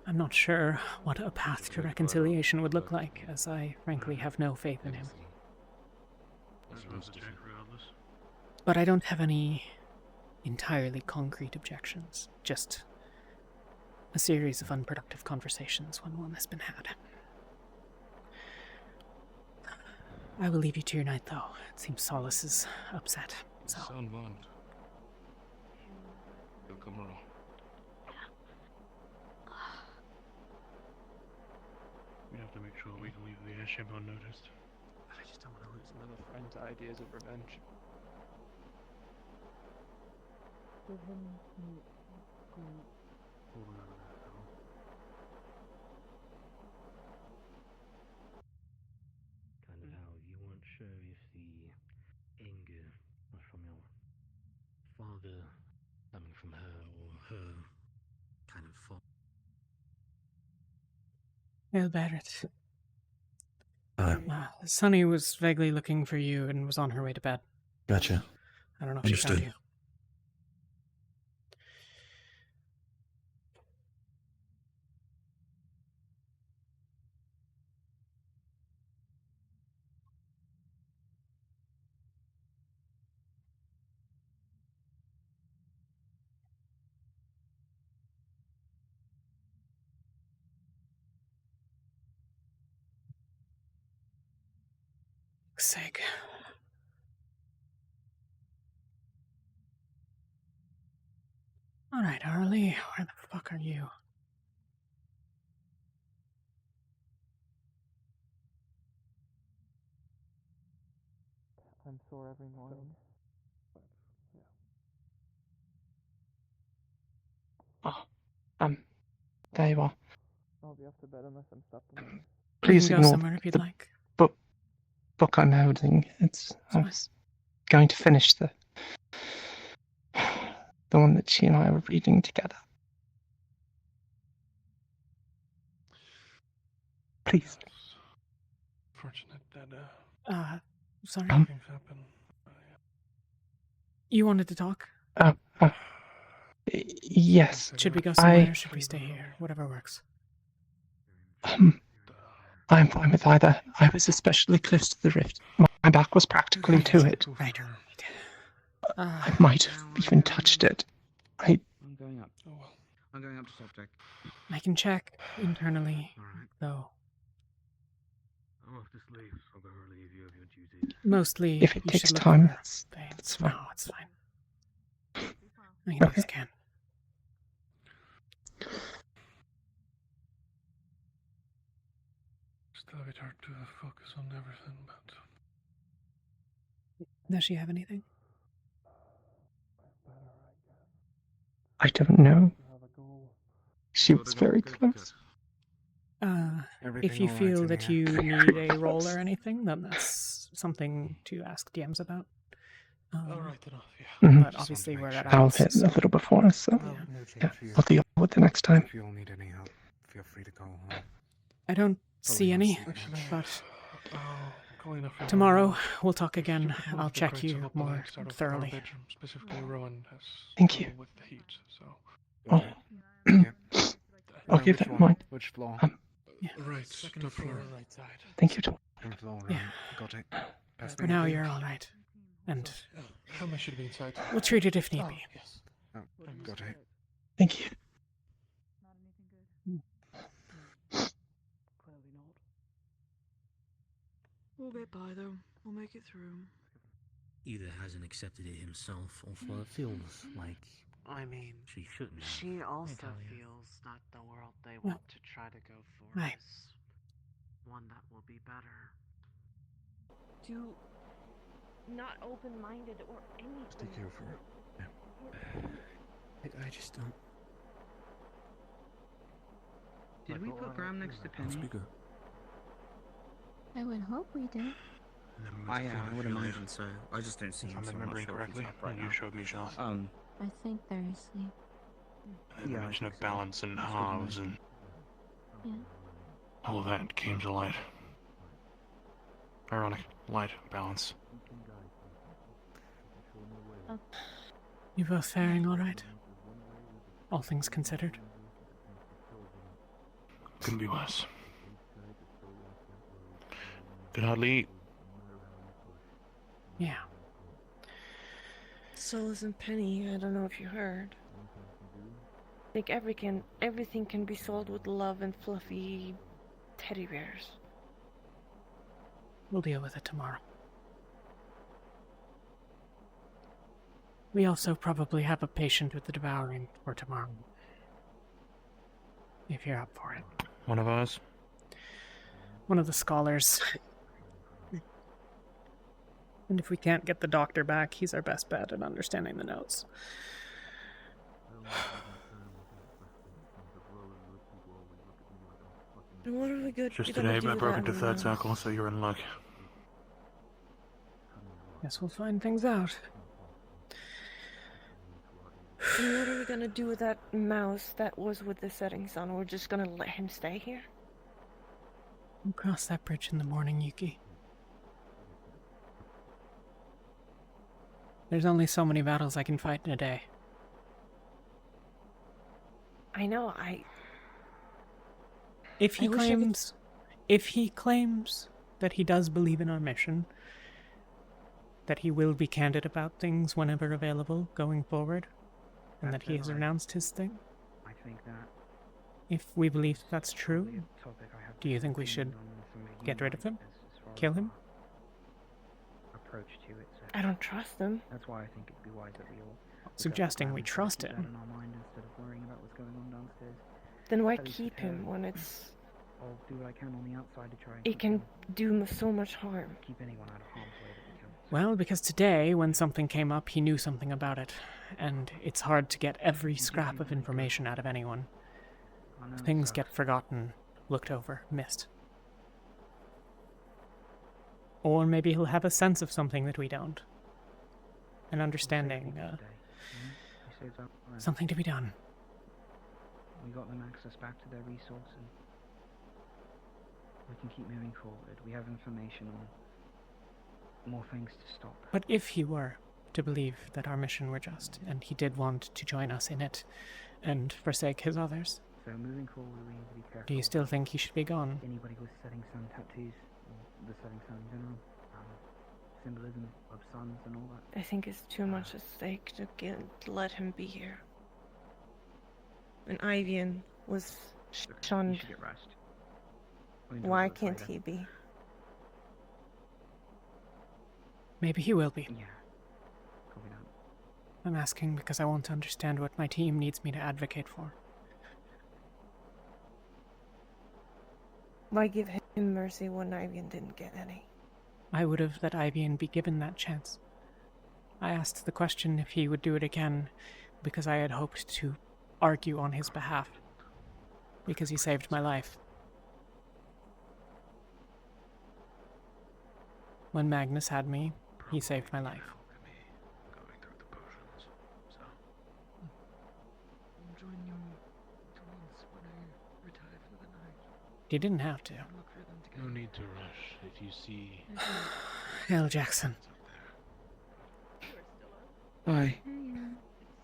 Speaker 2: I'm not sure what a path to reconciliation would look like, as I frankly have no faith in him. But I don't have any entirely concrete objections, just a series of unproductive conversations when one has been had. I will leave you to your night, though. It seems Solace is upset, so...
Speaker 5: Sound mind. He'll come around. We have to make sure we can leave the airship unnoticed.
Speaker 10: I just don't want to lose another friend to ideas of revenge.
Speaker 8: Kind of how you weren't sure if the anger was from your father coming from her or her kind of fault.
Speaker 2: Well, Barrett. Sunny was vaguely looking for you and was on her way to bed.
Speaker 15: Gotcha.
Speaker 2: I don't know if she found you. Sake. Alright, Harley, where the fuck are you?
Speaker 10: I'm sore every morning. There you are. I'll be off to bed unless I'm stopped. Please
Speaker 2: you can go
Speaker 10: ignore
Speaker 2: somewhere if you'd like.
Speaker 10: book I'm holding. I was going to finish the one that she and I were reading together. Please.
Speaker 19: Fortunate that
Speaker 2: Sorry.
Speaker 19: things happen.
Speaker 2: You wanted to talk?
Speaker 10: Yes.
Speaker 2: Should we go somewhere or should we stay here? Whatever works.
Speaker 10: I'm fine with either. I was especially close to the rift. My back was practically to it.
Speaker 2: Right.
Speaker 10: I might have even touched it.
Speaker 23: I'm going up. I'm going up to subject.
Speaker 2: I can check internally, though.
Speaker 15: I'll have to sleep. I'll go relieve you of your duties.
Speaker 2: Mostly,
Speaker 10: if it
Speaker 2: you
Speaker 10: takes
Speaker 2: should look
Speaker 10: time,
Speaker 2: for
Speaker 10: that's fine.
Speaker 2: No, it's fine. I can do what I can.
Speaker 19: Still a bit hard to focus on everything, but...
Speaker 2: Does she have anything?
Speaker 10: I don't know. She was very close.
Speaker 2: If you feel that you need a roll or anything, then that's something to ask DMs about. But obviously we're at
Speaker 10: I'll
Speaker 2: odds,
Speaker 10: hit
Speaker 2: so...
Speaker 10: a little before us, so yeah, I'll deal with it next time.
Speaker 23: If you all need any help, feel free to go home.
Speaker 2: I don't see any, but tomorrow we'll talk again. I'll check you more thoroughly.
Speaker 10: Thank you.
Speaker 19: With the heat, so.
Speaker 10: I'll keep that in mind.
Speaker 23: Which floor?
Speaker 19: Right, top floor.
Speaker 10: Right side. Thank you, Tom.
Speaker 2: Yeah.
Speaker 23: Got it.
Speaker 2: For now, you're all right, and
Speaker 19: How much should be inside?
Speaker 2: we'll treat it if need be.
Speaker 19: Yes.
Speaker 23: Got it.
Speaker 10: Thank you.
Speaker 4: We'll get by though. We'll make it through.
Speaker 8: Either hasn't accepted it himself, or for it feels like
Speaker 11: I mean,
Speaker 8: she shouldn't have.
Speaker 11: she also
Speaker 8: Talia.
Speaker 11: feels that the world they want to try to go for
Speaker 2: Right.
Speaker 11: is one that will be better.
Speaker 17: Do not open-minded or anything.
Speaker 23: Stay careful. I just don't. Did we put Graham next to Penny?
Speaker 21: I would hope we did.
Speaker 23: I would imagine so. I just don't see him.
Speaker 5: If I'm remembering correctly, when you showed me Jean.
Speaker 21: I think they're asleep.
Speaker 5: The mention of balance and halves and
Speaker 21: Yeah.
Speaker 5: all of that came to light. Ironic. Light, balance.
Speaker 2: You both faring all right? All things considered?
Speaker 19: Couldn't be worse.
Speaker 22: Could hardly eat.
Speaker 2: Yeah.
Speaker 7: So isn't Penny. I don't know if you heard. I think everything can be solved with love and fluffy teddy bears.
Speaker 2: We'll deal with it tomorrow. We also probably have a patient with the devouring for tomorrow. If you're up for it.
Speaker 22: One of ours?
Speaker 2: One of the scholars. And if we can't get the doctor back, he's our best bet at understanding the notes.
Speaker 7: And what are we good?
Speaker 19: Just today, but I broke into third circle, so you're in luck.
Speaker 2: Guess we'll find things out.
Speaker 7: And what are we gonna do with that mouse that was with the settings on? We're just gonna let him stay here?
Speaker 2: We'll cross that bridge in the morning, Yuki. There's only so many battles I can fight in a day.
Speaker 7: I know,
Speaker 2: If he claims that he does believe in our mission, that he will be candid about things whenever available going forward, and that he has renounced his thing,
Speaker 3: I think that
Speaker 2: if we believe that's true, do you think we should get rid of him? Kill him?
Speaker 3: approach to it. So
Speaker 7: I don't trust him.
Speaker 3: That's why I think it'd be wise that we all
Speaker 2: Suggesting we trust
Speaker 3: keep that
Speaker 2: him.
Speaker 3: in our mind instead of worrying about what's going on downstairs.
Speaker 7: Then why
Speaker 3: At least
Speaker 7: keep him when it's...
Speaker 3: I'll do what I can on the outside to try and
Speaker 7: It can do so much harm.
Speaker 3: keep anyone out of harm's way that we can.
Speaker 2: Well, because today, when something came up, he knew something about it, and it's hard to get every scrap of information out of anyone. Things get forgotten, looked over, missed. Or maybe he'll have a sense of something that we don't. An understanding, something to be done.
Speaker 3: We got them access back to their resource and we can keep moving forward. We have information on more things to stop.
Speaker 2: But if he were to believe that our mission were just, and he did want to join us in it, and forsake his others,
Speaker 3: So moving forward, we need to be careful.
Speaker 2: do you still think he should be gone?
Speaker 3: Anybody with setting sun tattoos, or the setting sun in general, symbolism of suns and all that.
Speaker 7: I think it's too much at stake to let him be here. And Ivian was shunned.
Speaker 3: You should get rest.
Speaker 7: Why can't he be?
Speaker 2: Maybe he will be.
Speaker 3: Yeah. Probably not.
Speaker 2: I'm asking because I want to understand what my team needs me to advocate for.
Speaker 7: Why give him mercy when Ivian didn't get any?
Speaker 2: I would have let Ivian be given that chance. I asked the question if he would do it again because I had hoped to argue on his behalf. Because he saved my life. When Magnus had me, he saved my life. He didn't have to.
Speaker 22: No need to rush. If you see...
Speaker 2: L. Jackson.
Speaker 6: Hi.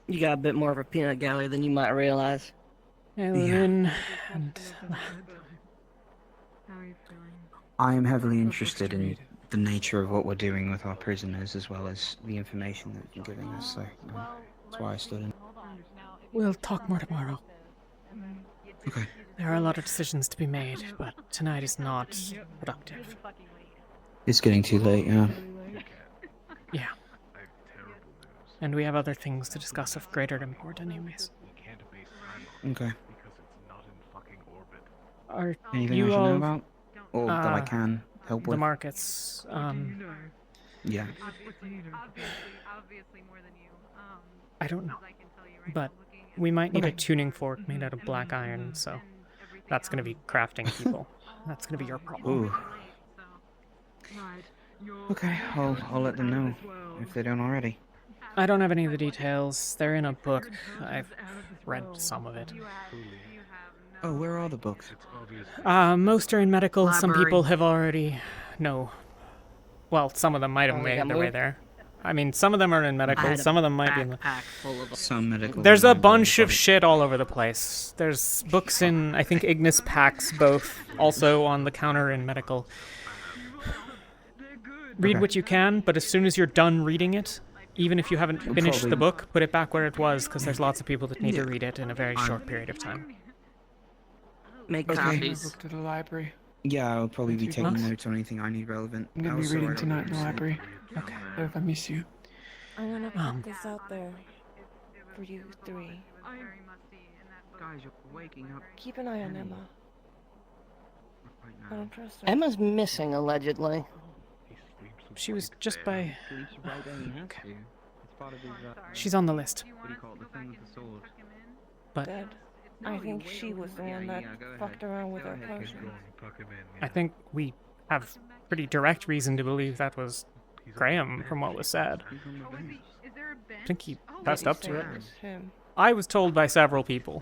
Speaker 6: You got a bit more of a peanut gallery than you might realize.
Speaker 2: Ellen and...
Speaker 23: I am heavily interested in the nature of what we're doing with our prisoners as well as the information that you're giving us, so that's why I stood in.
Speaker 2: We'll talk more tomorrow.
Speaker 23: Okay.
Speaker 2: There are a lot of decisions to be made, but tonight is not productive.
Speaker 23: It's getting too late, yeah.
Speaker 2: Yeah. And we have other things to discuss of greater import anyways.
Speaker 23: Okay.
Speaker 2: Are
Speaker 23: Anything
Speaker 2: you
Speaker 23: I should
Speaker 2: all...
Speaker 23: know about? Or that I can help with?
Speaker 2: The markets,
Speaker 23: Yeah.
Speaker 16: Obviously more than you.
Speaker 2: I don't know. But we might need a tuning fork made out of black iron, so that's going to be crafting people. That's going to be your problem.
Speaker 23: Ooh. Okay, I'll let them know if they don't already.
Speaker 2: I don't have any of the details. They're in a book. I've read some of it.
Speaker 23: Oh, where are the books?
Speaker 2: Most are in medical. Some
Speaker 6: Library.
Speaker 2: people have already... No. Well, some of them might have
Speaker 6: Oh, we
Speaker 2: made
Speaker 6: got
Speaker 2: their way
Speaker 6: moved?
Speaker 2: there. I mean, some of them are in medical, some of them might be in the...
Speaker 23: Full of some medical.
Speaker 2: There's a bunch of shit all over the place. There's books in, I think, Ignis packs, both, also on the counter in medical. Read what you can, but as soon as you're done reading it, even if you haven't finished the book, put it back where it was, because there's lots of people that need to read it in a very short period of time.
Speaker 6: Make
Speaker 10: copies. Book to the library.
Speaker 23: Yeah, I'll probably be taking notes on anything I need relevant.
Speaker 10: I'm gonna be reading tonight in the library.
Speaker 2: Okay.
Speaker 10: So if I miss you.
Speaker 7: I'm gonna put this out there for you three.
Speaker 3: Guys, you're waking up.
Speaker 7: Keep an eye on Emma. I don't trust her.
Speaker 6: Emma's missing, allegedly.
Speaker 2: She was just by...
Speaker 3: Okay. It's part of his,
Speaker 2: She's on the list.
Speaker 3: What do you call it? The thing with the sword.
Speaker 2: But...
Speaker 7: Dead. I think she was the one that fucked around with our potion.
Speaker 2: I think we have pretty direct reason to believe that was Graham, from what was said. I think he passed up to it. I was told by several people.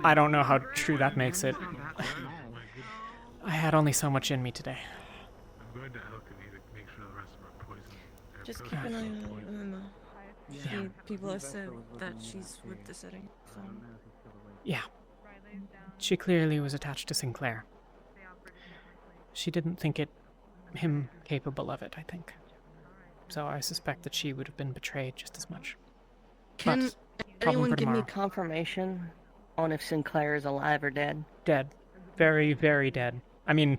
Speaker 2: I don't know how true that makes it. I had only so much in me today.
Speaker 22: I'm going to alchemy to make sure the rest of our poison.
Speaker 7: Just keep an eye on Emma. People have said that she's with the setting sun.
Speaker 2: Yeah. She clearly was attached to Sinclair. She didn't think him capable of it, I think. So I suspect that she would have been betrayed just as much.
Speaker 6: Can anyone give me
Speaker 2: tomorrow.
Speaker 6: confirmation on if Sinclair is alive or dead?
Speaker 2: Dead. Very, very dead. I mean,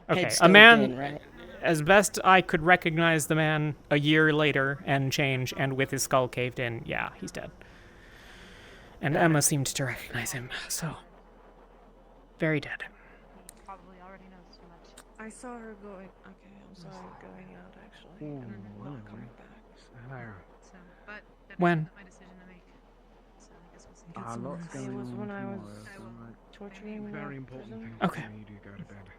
Speaker 2: okay,
Speaker 6: Head's
Speaker 2: a
Speaker 6: still
Speaker 2: man,
Speaker 6: in, right?
Speaker 2: as best I could recognize the man a year later and change, and with his skull caved in, yeah, he's dead. And Emma seemed to recognize him, so... very dead.
Speaker 7: I saw her going. Okay, I'm sorry, going out actually. And not coming back.
Speaker 2: When?
Speaker 7: It was when I was torturing
Speaker 5: Very
Speaker 7: the
Speaker 5: important
Speaker 7: prisoner.
Speaker 5: thing
Speaker 2: Okay.
Speaker 5: when you do go to bed.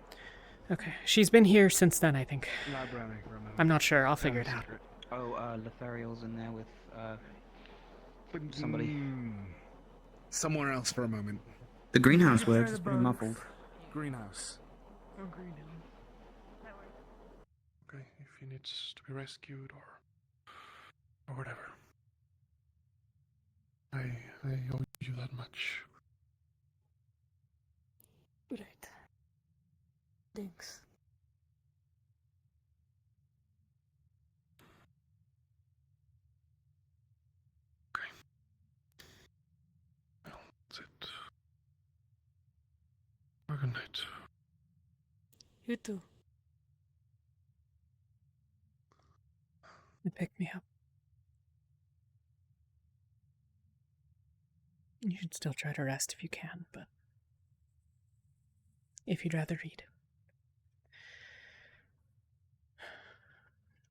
Speaker 2: Okay, she's been here since then, I think.
Speaker 5: Library for a moment.
Speaker 2: I'm not sure, I'll figure it out.
Speaker 3: Oh, Lothariel's in there with, somebody.
Speaker 5: Somewhere else for a moment.
Speaker 23: The greenhouse works. It's pretty muffled.
Speaker 5: Greenhouse.
Speaker 19: Okay, if he needs to be rescued or whatever. I owe you that much.
Speaker 7: Right. Thanks.
Speaker 19: That's it. Have a good night.
Speaker 7: You too.
Speaker 2: You pick me up. You should still try to rest if you can, but if you'd rather read.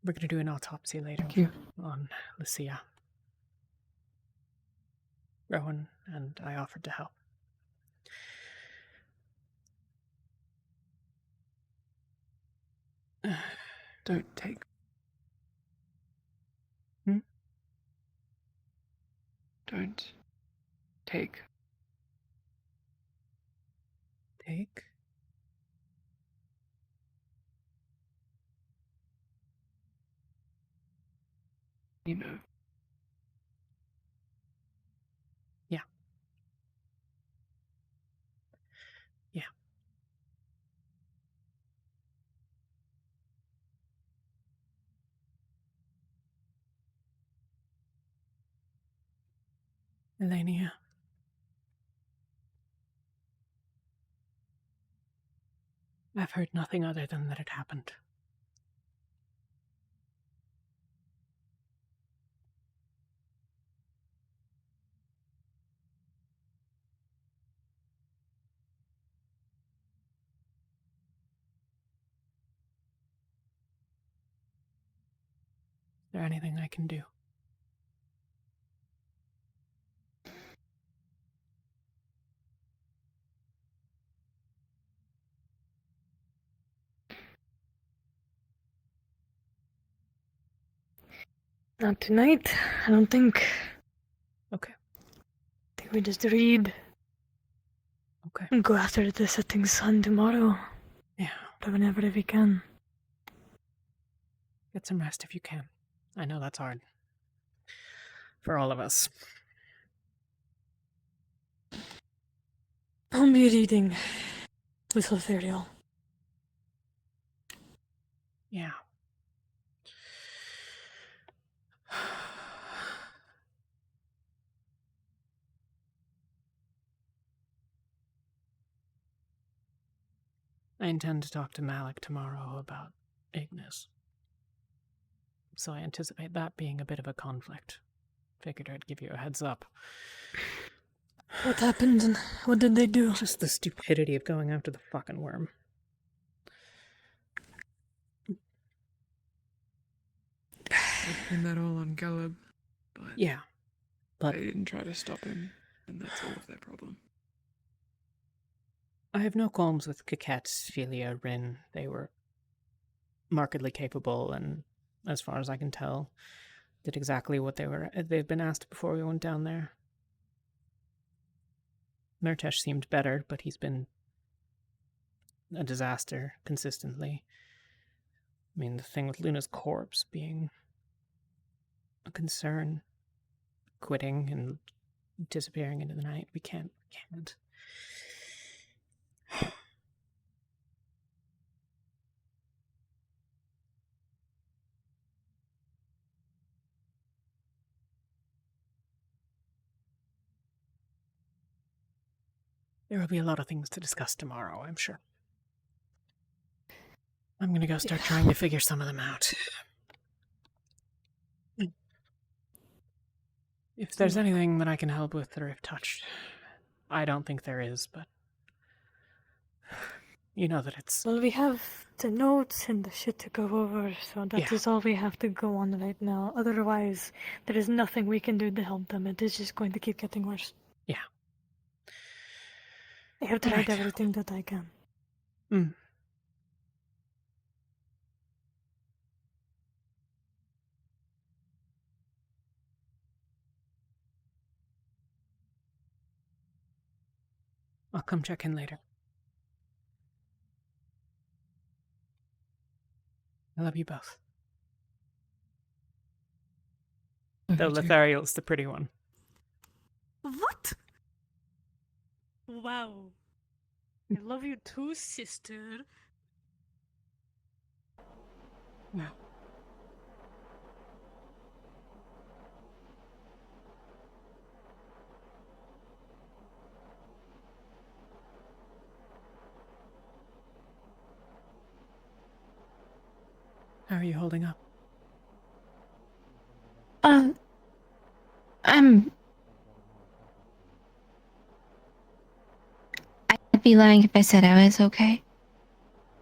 Speaker 2: We're going to do an autopsy later.
Speaker 10: Thank you.
Speaker 2: On Lucia. Rowan and I offered to help.
Speaker 10: Don't take. Don't take.
Speaker 2: Take?
Speaker 10: You know.
Speaker 2: Yeah. Yeah. Elenia. I've heard nothing other than that it happened. Is there anything I can do?
Speaker 7: Not tonight, I don't think.
Speaker 2: Okay.
Speaker 7: I think we just read.
Speaker 2: Okay.
Speaker 7: And go after the setting sun tomorrow.
Speaker 2: Yeah.
Speaker 7: But whenever we can.
Speaker 2: Get some rest if you can. I know that's hard. For all of us.
Speaker 21: I'll be reading with Lothario.
Speaker 2: Yeah. I intend to talk to Malik tomorrow about Ignis. So I anticipate that being a bit of a conflict. Figured I'd give you a heads up.
Speaker 21: What happened and what did they do?
Speaker 2: Just the stupidity of going after the fucking worm.
Speaker 4: I pinned that all on Galeb, but
Speaker 2: yeah, but
Speaker 4: I didn't try to stop him, and that's all of their problem.
Speaker 2: I have no qualms with Coquette, Philia, Rin. They were markedly capable, and as far as I can tell, did exactly what they've been asked before we went down there. Murtesh seemed better, but he's been a disaster consistently. I mean, the thing with Luna's corpse being a concern, quitting and disappearing into the night, we can't. There will be a lot of things to discuss tomorrow, I'm sure. I'm gonna go start trying to figure some of them out. If there's anything that I can help with or if touched, I don't think there is, but you know that it's...
Speaker 21: Well, we have the notes and the shit to go over, so that is all we have to go on right now. Otherwise, there is nothing we can do to help them. It is just going to keep getting worse.
Speaker 2: Yeah.
Speaker 21: I have tried everything that I can.
Speaker 2: I'll come check in later. I love you both. Though Lothariel's the pretty one.
Speaker 21: What? Wow. I love you too, sister.
Speaker 2: Wow. How are you holding up?
Speaker 1: I'd be lying if I said I was okay.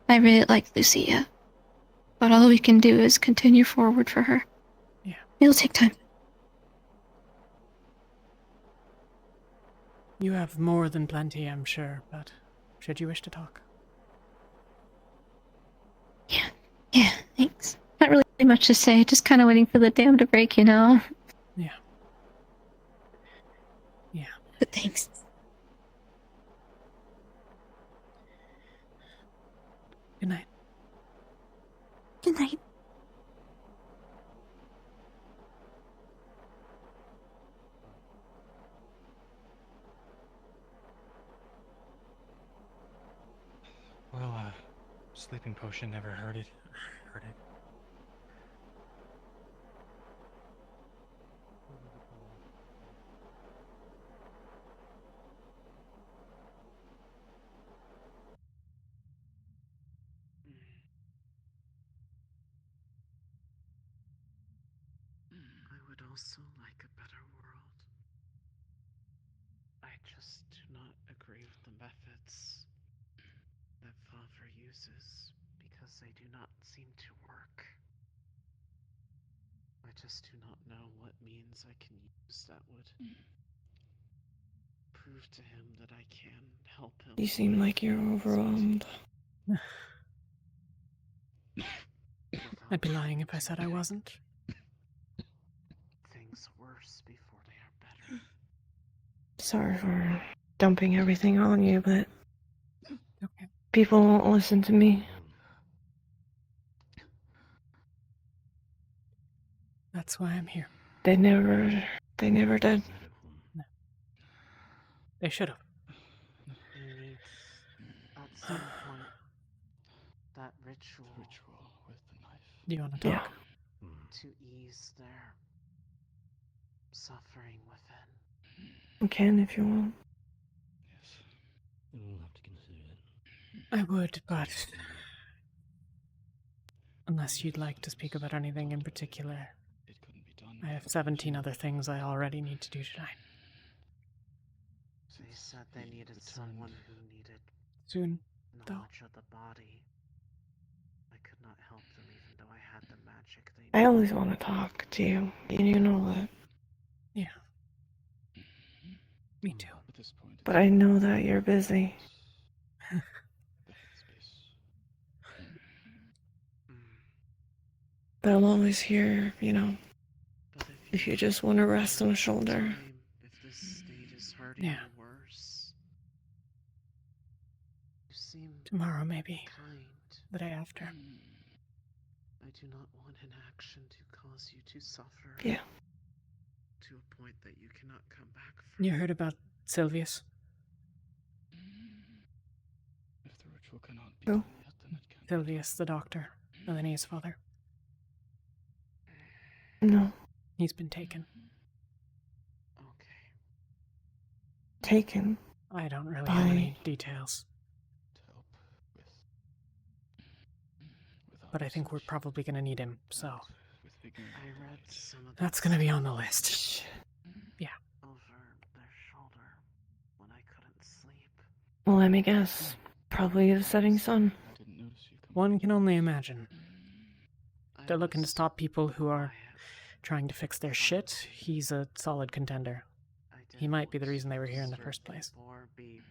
Speaker 1: I really like Lucia. But all we can do is continue forward for her.
Speaker 2: Yeah.
Speaker 1: It'll take time.
Speaker 2: You have more than plenty, I'm sure, but should you wish to talk?
Speaker 1: Yeah, thanks. Not really much to say, just kind of waiting for the dam to break, you know?
Speaker 2: Yeah. Yeah.
Speaker 1: But thanks.
Speaker 2: Good night.
Speaker 1: Good night.
Speaker 10: Well, sleeping potion never hurt it.
Speaker 11: I would also like a better world. I just do not agree with the methods that Father uses because they do not seem to work. I just do not know what means I can use that would prove to him that I can help him.
Speaker 21: You seem like you're overwhelmed.
Speaker 2: I'd be lying if I said I wasn't.
Speaker 11: Things worse before they are better.
Speaker 21: Sorry for dumping everything on you, but
Speaker 2: okay.
Speaker 21: People won't listen to me.
Speaker 2: That's why I'm here.
Speaker 7: They never did.
Speaker 2: No. They should have.
Speaker 11: He needs, at some point, that ritual.
Speaker 8: With the knife.
Speaker 2: Do you want to talk?
Speaker 11: To ease their suffering within.
Speaker 7: You can if you want.
Speaker 8: We'll have to consider it.
Speaker 2: I would, but unless you'd like to speak about anything in particular, I have 17 other things I already need to do tonight.
Speaker 11: They said they needed someone who needed
Speaker 2: soon,
Speaker 11: knowledge of the body. I could not help them even though I had the magic they needed.
Speaker 7: I always want to talk to you. You know that.
Speaker 2: Yeah. Me too.
Speaker 7: But I know that you're busy. But I'm always here, you know. If you just want to rest on a shoulder.
Speaker 11: If this state is hurting
Speaker 2: Yeah.
Speaker 11: worse. You seem
Speaker 2: Tomorrow, maybe.
Speaker 11: kind.
Speaker 2: The day after.
Speaker 11: I do not want inaction to cause you to suffer.
Speaker 7: Yeah.
Speaker 11: To a point that you cannot come back from.
Speaker 2: You heard about Sylvius?
Speaker 8: If the ritual cannot be
Speaker 7: Who?
Speaker 8: done yet, then it can.
Speaker 2: Sylvius, the doctor, Elenia's father.
Speaker 7: No.
Speaker 2: He's been taken.
Speaker 11: Okay.
Speaker 7: Taken?
Speaker 2: I don't really
Speaker 7: By...
Speaker 2: have any details. But I think we're probably going to need him, so
Speaker 11: I read some of
Speaker 2: that's going to be on the list. Yeah.
Speaker 11: Over their shoulder when I couldn't sleep.
Speaker 7: Well, let me guess. Probably the setting sun.
Speaker 2: One can only imagine. They're looking to stop people who are trying to fix their shit. He's a solid contender. He might be the reason they were here in the first place.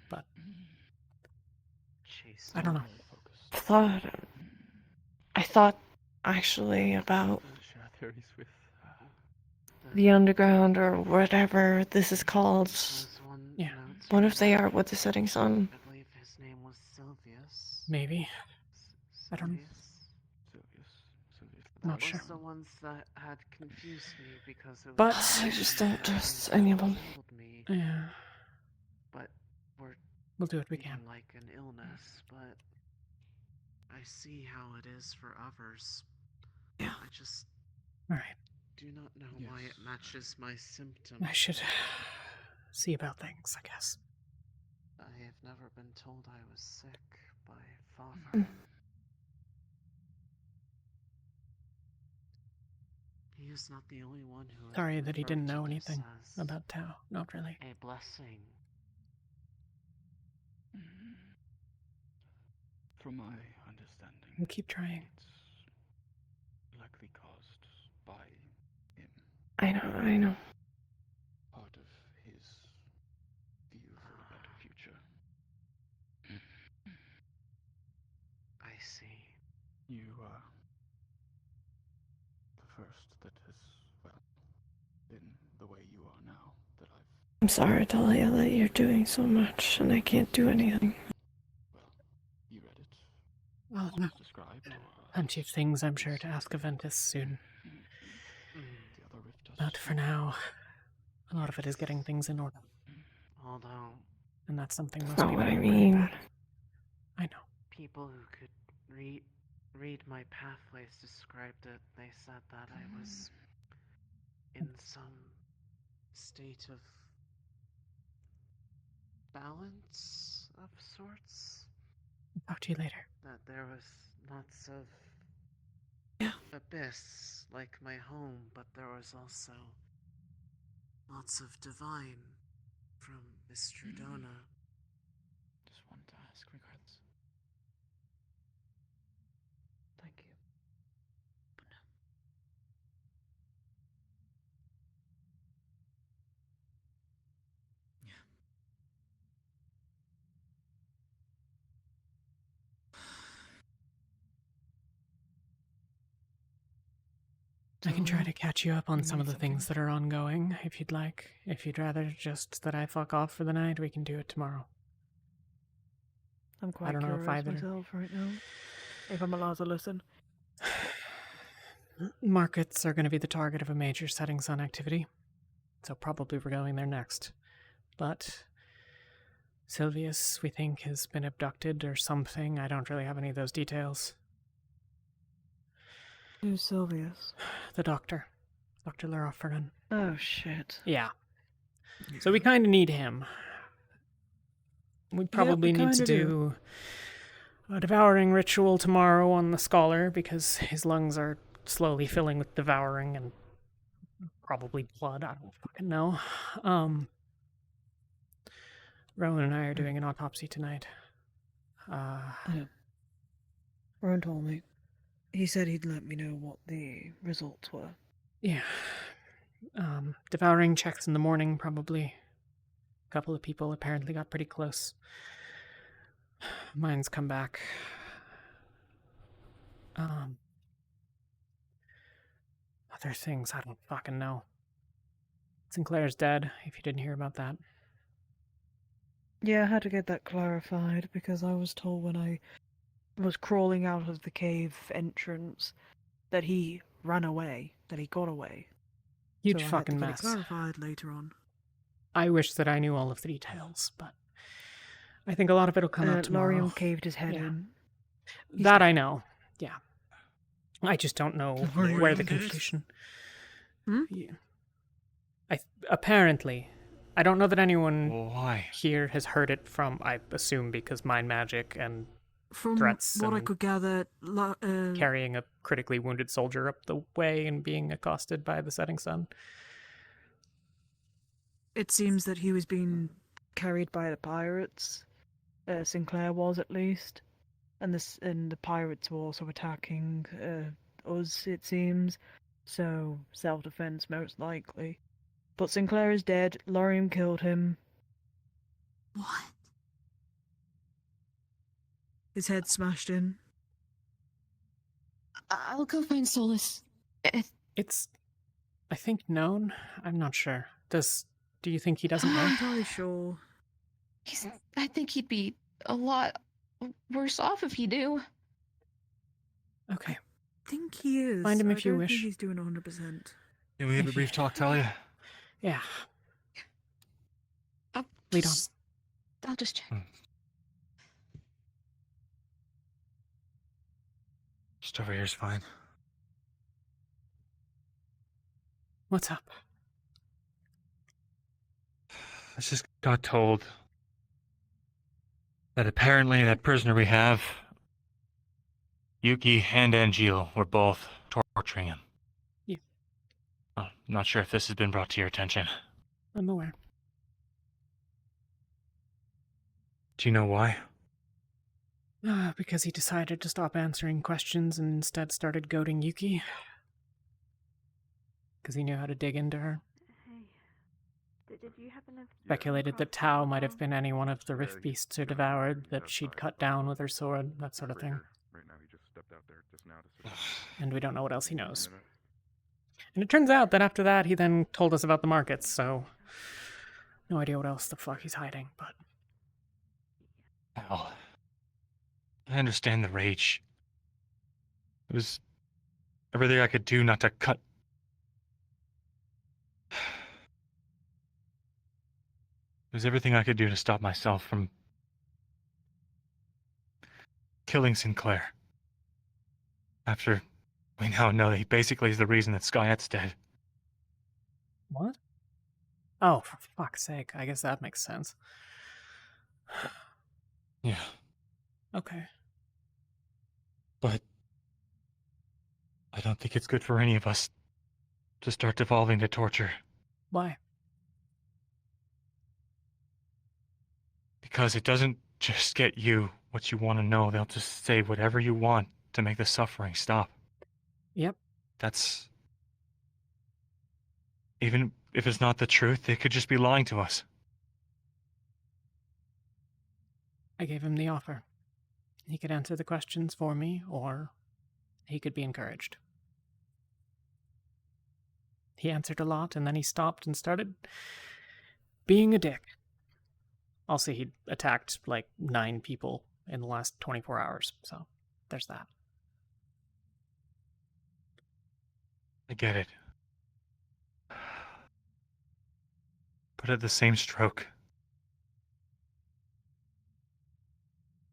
Speaker 2: But I don't know.
Speaker 7: I thought actually about the underground or whatever this is called.
Speaker 2: Yeah.
Speaker 7: What if they are with the setting sun?
Speaker 11: I believe his name was Sylvius.
Speaker 2: Maybe. I don't know. Not
Speaker 11: That
Speaker 2: sure.
Speaker 11: was the ones that had confused me because it was
Speaker 2: But
Speaker 7: I just don't trust any of them.
Speaker 11: me.
Speaker 2: Yeah.
Speaker 11: But
Speaker 2: We'll do what we can.
Speaker 11: like an illness, but I see how it is for others.
Speaker 7: Yeah.
Speaker 11: I just
Speaker 2: Alright.
Speaker 11: do not know why it matches my symptoms.
Speaker 2: I should see about things, I guess.
Speaker 11: I have never been told I was sick by father. He is not the only one who.
Speaker 2: Sorry that he didn't know
Speaker 11: referred to
Speaker 2: anything
Speaker 11: this as
Speaker 2: about Tao. Not really.
Speaker 11: a blessing.
Speaker 3: From my understanding,
Speaker 2: We'll keep trying.
Speaker 3: it's likely caused by him.
Speaker 7: I know.
Speaker 3: Part of his view for a better future.
Speaker 11: I see.
Speaker 3: You are the first that has, well, been the way you are now that I've...
Speaker 7: I'm sorry, Talia, that you're doing so much and I can't do anything.
Speaker 3: You read it.
Speaker 2: Well, no. Plenty of things, I'm sure, to ask Aventus soon. But for now, a lot of it is getting things in order.
Speaker 11: Although,
Speaker 2: And that's something most
Speaker 7: Not
Speaker 2: people
Speaker 7: what I
Speaker 2: don't
Speaker 7: mean.
Speaker 2: worry about. I know.
Speaker 11: people who could read my pathways described it. They said that I was in some state of balance of sorts.
Speaker 2: I'll talk to you later.
Speaker 11: That there was lots of abyss like my home, but there was also lots of divine from Mr. Dona.
Speaker 3: Just wanted to ask regardless.
Speaker 11: Thank you.
Speaker 2: I can try to catch you up on some of the things that are ongoing, if you'd like. If you'd rather just that I fuck off for the night, we can do it tomorrow.
Speaker 12: I'm quite
Speaker 2: don't know if
Speaker 12: curious
Speaker 2: either-
Speaker 12: myself right now. If I'm allowed to listen.
Speaker 2: Markets are going to be the target of a major setting sun activity, so probably we're going there next. But Sylvius, we think, has been abducted or something. I don't really have any of those details.
Speaker 16: Who's Sylvius?
Speaker 2: The doctor. Dr. Larofernan.
Speaker 16: Oh, shit.
Speaker 2: Yeah. So we kind of need him. We probably need to do a devouring ritual tomorrow on the scholar because his lungs are slowly filling with devouring and probably blood. I don't fucking know. Rowan and I are doing an autopsy tonight.
Speaker 16: I know. Rowan told me. He said he'd let me know what the results were.
Speaker 2: Yeah. Devouring checks in the morning, probably. A couple of people apparently got pretty close. Mine's come back. Other things, I don't fucking know. Sinclair's dead, if you didn't hear about that.
Speaker 16: Yeah, I had to get that clarified because I was told when I was crawling out of the cave entrance that he ran away, that he got away.
Speaker 2: Huge
Speaker 16: so
Speaker 2: fucking
Speaker 16: I had to
Speaker 2: mess.
Speaker 16: get it clarified later on.
Speaker 2: I wish that I knew all of the details, but I think a lot of it'll come out tomorrow.
Speaker 16: Lorium caved his head in.
Speaker 2: That I know. Yeah. I just don't know where the confusion. Yeah. Apparently, I don't know that anyone here has heard it from. I assume because mind magic and
Speaker 16: From
Speaker 2: threats.
Speaker 16: what I
Speaker 2: and
Speaker 16: could gather,
Speaker 2: carrying a critically wounded soldier up the way and being accosted by the setting sun.
Speaker 16: it seems that he was being carried by the pirates. Sinclair was, at least, and the pirates were also attacking us. It seems so. Self-defense, most likely. But Sinclair is dead. Lorium killed him.
Speaker 12: What?
Speaker 16: His head smashed in.
Speaker 1: I'll go find Solus.
Speaker 2: It's, I think, known. I'm not sure. Do you think he doesn't
Speaker 16: I'm
Speaker 2: know?
Speaker 16: not entirely sure.
Speaker 1: I think he'd be a lot worse off if he do.
Speaker 2: Okay.
Speaker 16: I think he is.
Speaker 2: Find him if
Speaker 16: I
Speaker 2: you
Speaker 16: don't
Speaker 2: wish.
Speaker 16: think he's doing 100%.
Speaker 22: Can we have a brief talk, Talia?
Speaker 2: Yeah.
Speaker 1: Lead on. I'll just check.
Speaker 22: Just over here's fine.
Speaker 2: What's up?
Speaker 22: I just got told that apparently that prisoner we have, Yuki and Angel, were both torturing him.
Speaker 2: Yeah.
Speaker 22: I'm not sure if this has been brought to your attention.
Speaker 2: I'm aware.
Speaker 22: Do you know why?
Speaker 2: Because he decided to stop answering questions and instead started goading Yuki. Because he knew how to dig into her.
Speaker 17: Did you happen to
Speaker 2: Speculated that Tao might have been any one of the rift beasts who devoured, that she'd cut down with her sword, that sort of thing.
Speaker 5: Right now, he just stepped out there just now to
Speaker 2: And we don't know what else he knows. And it turns out that after that, he then told us about the markets, so no idea what else the fuck he's hiding, but...
Speaker 22: Al, I understand the rage. It was everything I could do not to cut. It was everything I could do to stop myself from killing Sinclair. After we now know that he basically is the reason that Skyette's dead.
Speaker 2: What? Oh, for fuck's sake. I guess that makes sense.
Speaker 22: Yeah.
Speaker 2: Okay.
Speaker 22: But I don't think it's good for any of us to start devolving to torture.
Speaker 2: Why?
Speaker 22: Because it doesn't just get you what you want to know. They'll just say whatever you want to make the suffering stop.
Speaker 2: Yep.
Speaker 22: That's... Even if it's not the truth, they could just be lying to us.
Speaker 2: I gave him the offer. He could answer the questions for me, or he could be encouraged. He answered a lot, and then he stopped and started being a dick. Also, he attacked like 9 people in the last 24 hours, so there's that.
Speaker 22: I get it. But at the same stroke,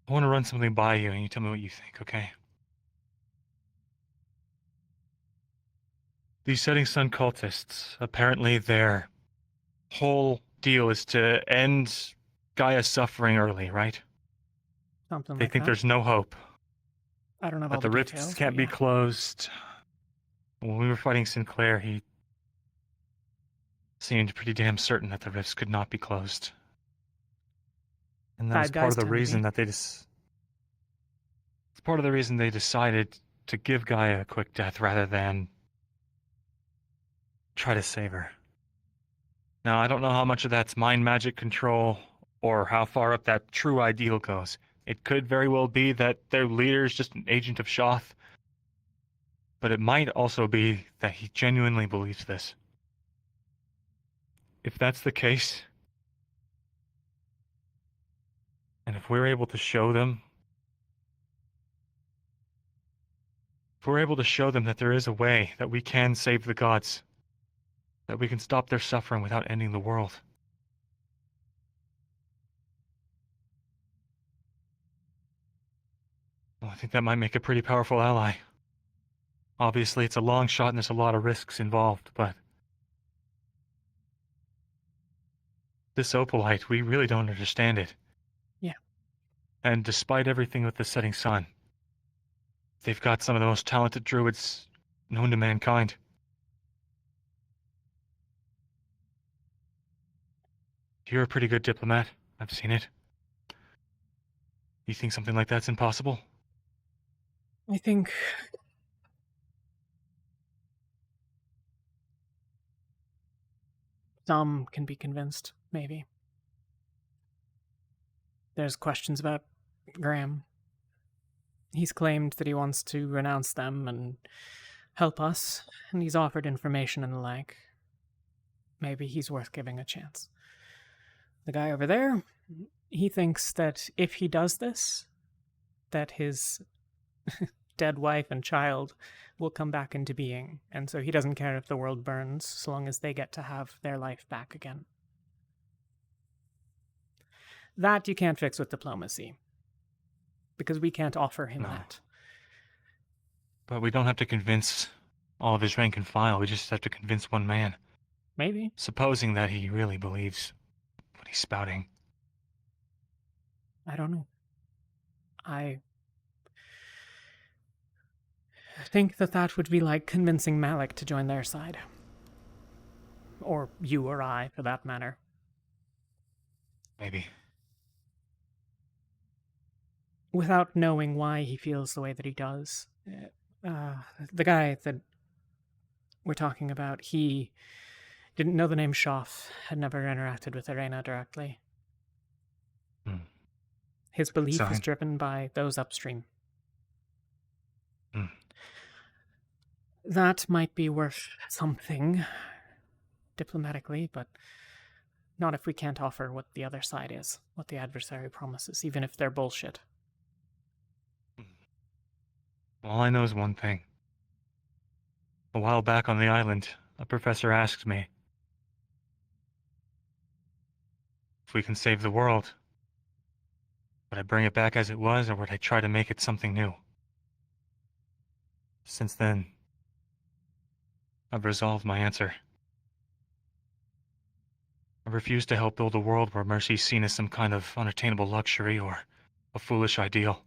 Speaker 22: I want to run something by you and you tell me what you think, okay? These Setting Sun cultists, apparently their whole deal is to end Gaia's suffering early, right?
Speaker 2: Something
Speaker 22: They
Speaker 2: like
Speaker 22: think
Speaker 2: that.
Speaker 22: there's no hope.
Speaker 2: I don't have
Speaker 22: That
Speaker 2: all
Speaker 22: the
Speaker 2: the
Speaker 22: rifts
Speaker 2: details.
Speaker 22: can't
Speaker 2: but
Speaker 22: be
Speaker 2: yeah.
Speaker 22: closed. When we were fighting Sinclair, he seemed pretty damn certain that the rifts could not be closed. And that was
Speaker 2: Bad
Speaker 22: part
Speaker 2: guys
Speaker 22: of the
Speaker 2: tend to
Speaker 22: reason
Speaker 2: be.
Speaker 22: that it's part of the reason they decided to give Gaia a quick death rather than try to save her. Now, I don't know how much of that's mind magic control or how far up that true ideal goes. It could very well be that their leader is just an agent of Shoth, but it might also be that he genuinely believes this. If that's the case, and if we're able to show them that there is a way that we can save the gods, that we can stop their suffering without ending the world, well, I think that might make a pretty powerful ally. Obviously, it's a long shot and there's a lot of risks involved, but this opalite, we really don't understand it.
Speaker 2: Yeah.
Speaker 22: And despite everything with the Setting Sun, they've got some of the most talented druids known to mankind. You're a pretty good diplomat. I've seen it. You think something like that's impossible?
Speaker 2: I think some can be convinced, maybe. There's questions about Graham. He's claimed that he wants to renounce them and help us, and he's offered information and the like. Maybe he's worth giving a chance. The guy over there, he thinks that if he does this, that his dead wife and child will come back into being, and so he doesn't care if the world burns, so long as they get to have their life back again. That you can't fix with diplomacy, because we can't offer him that.
Speaker 22: But we don't have to convince all of his rank and file, we just have to convince one man.
Speaker 2: Maybe.
Speaker 22: Supposing that he really believes what he's spouting.
Speaker 2: I don't know. I think that would be like convincing Malik to join their side. Or you or I, for that matter.
Speaker 22: Maybe.
Speaker 2: Without knowing why he feels the way that he does. The guy that we're talking about, he didn't know the name Shoth, had never interacted with Arena directly. His belief is driven by those upstream. That might be worth something, diplomatically, but not if we can't offer what the other side is, what the adversary promises, even if they're bullshit.
Speaker 22: All I know is one thing. A while back on the island, a professor asked me if we can save the world. Would I bring it back as it was, or would I try to make it something new? Since then, I've resolved my answer. I refuse to help build a world where mercy is seen as some kind of unattainable luxury or a foolish ideal.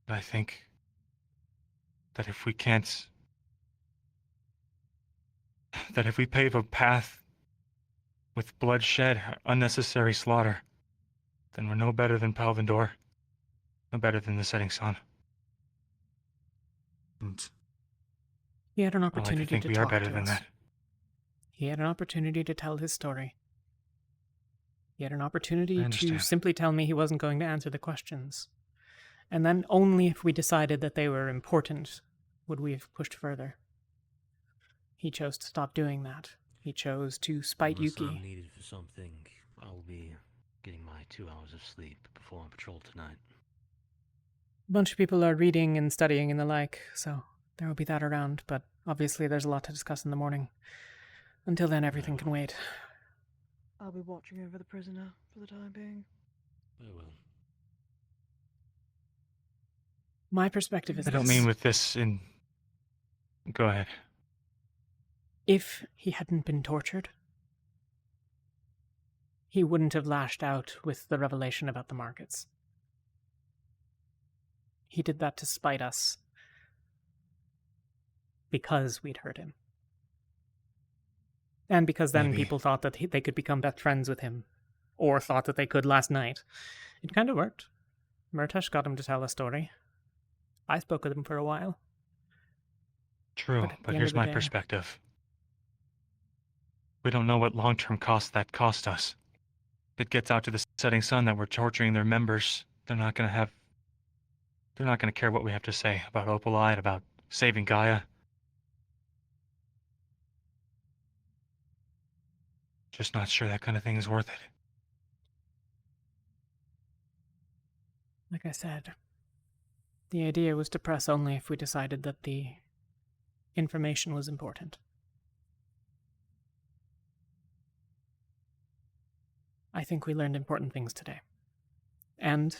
Speaker 22: But I think that if we pave a path with bloodshed, unnecessary slaughter, then we're no better than Palvindor, no better than the Setting Sun. And
Speaker 2: he had an
Speaker 22: I like to
Speaker 2: opportunity
Speaker 22: think
Speaker 2: to
Speaker 22: we are
Speaker 2: talk
Speaker 22: better
Speaker 2: to
Speaker 22: than
Speaker 2: us.
Speaker 22: that.
Speaker 2: He had an opportunity to tell his story. He had an opportunity to
Speaker 22: understand.
Speaker 2: simply tell me he wasn't going to answer the questions. And then only if we decided that they were important would we have pushed further. He chose to stop doing that. He chose to spite
Speaker 8: Unless
Speaker 2: Yuki.
Speaker 8: I'm needed for something, I'll be getting my 2 hours of sleep before I patrol tonight.
Speaker 2: A bunch of people are reading and studying and the like, so There will be that around, but obviously there's a lot to discuss in the morning. Until then, everything can wait.
Speaker 16: I'll be watching over the prisoner for the time being.
Speaker 15: I will.
Speaker 2: My perspective is
Speaker 22: I don't mean with this in... Go ahead.
Speaker 2: If he hadn't been tortured, he wouldn't have lashed out with the revelation about the markets. He did that to spite us because we'd hurt him. And because then
Speaker 22: Maybe.
Speaker 2: people thought that they could become best friends with him, or thought that they could last night. It kind of worked. Murtash got him to tell a story. I spoke with him for a while.
Speaker 22: True, but here's my perspective. We don't know what long-term cost that cost us. If it gets out to the setting sun that we're torturing their members, they're not gonna care what we have to say about Opalite, about saving Gaia. Just not sure that kind of thing is worth it.
Speaker 2: Like I said, the idea was to press only if we decided that the information was important. I think we learned important things today. And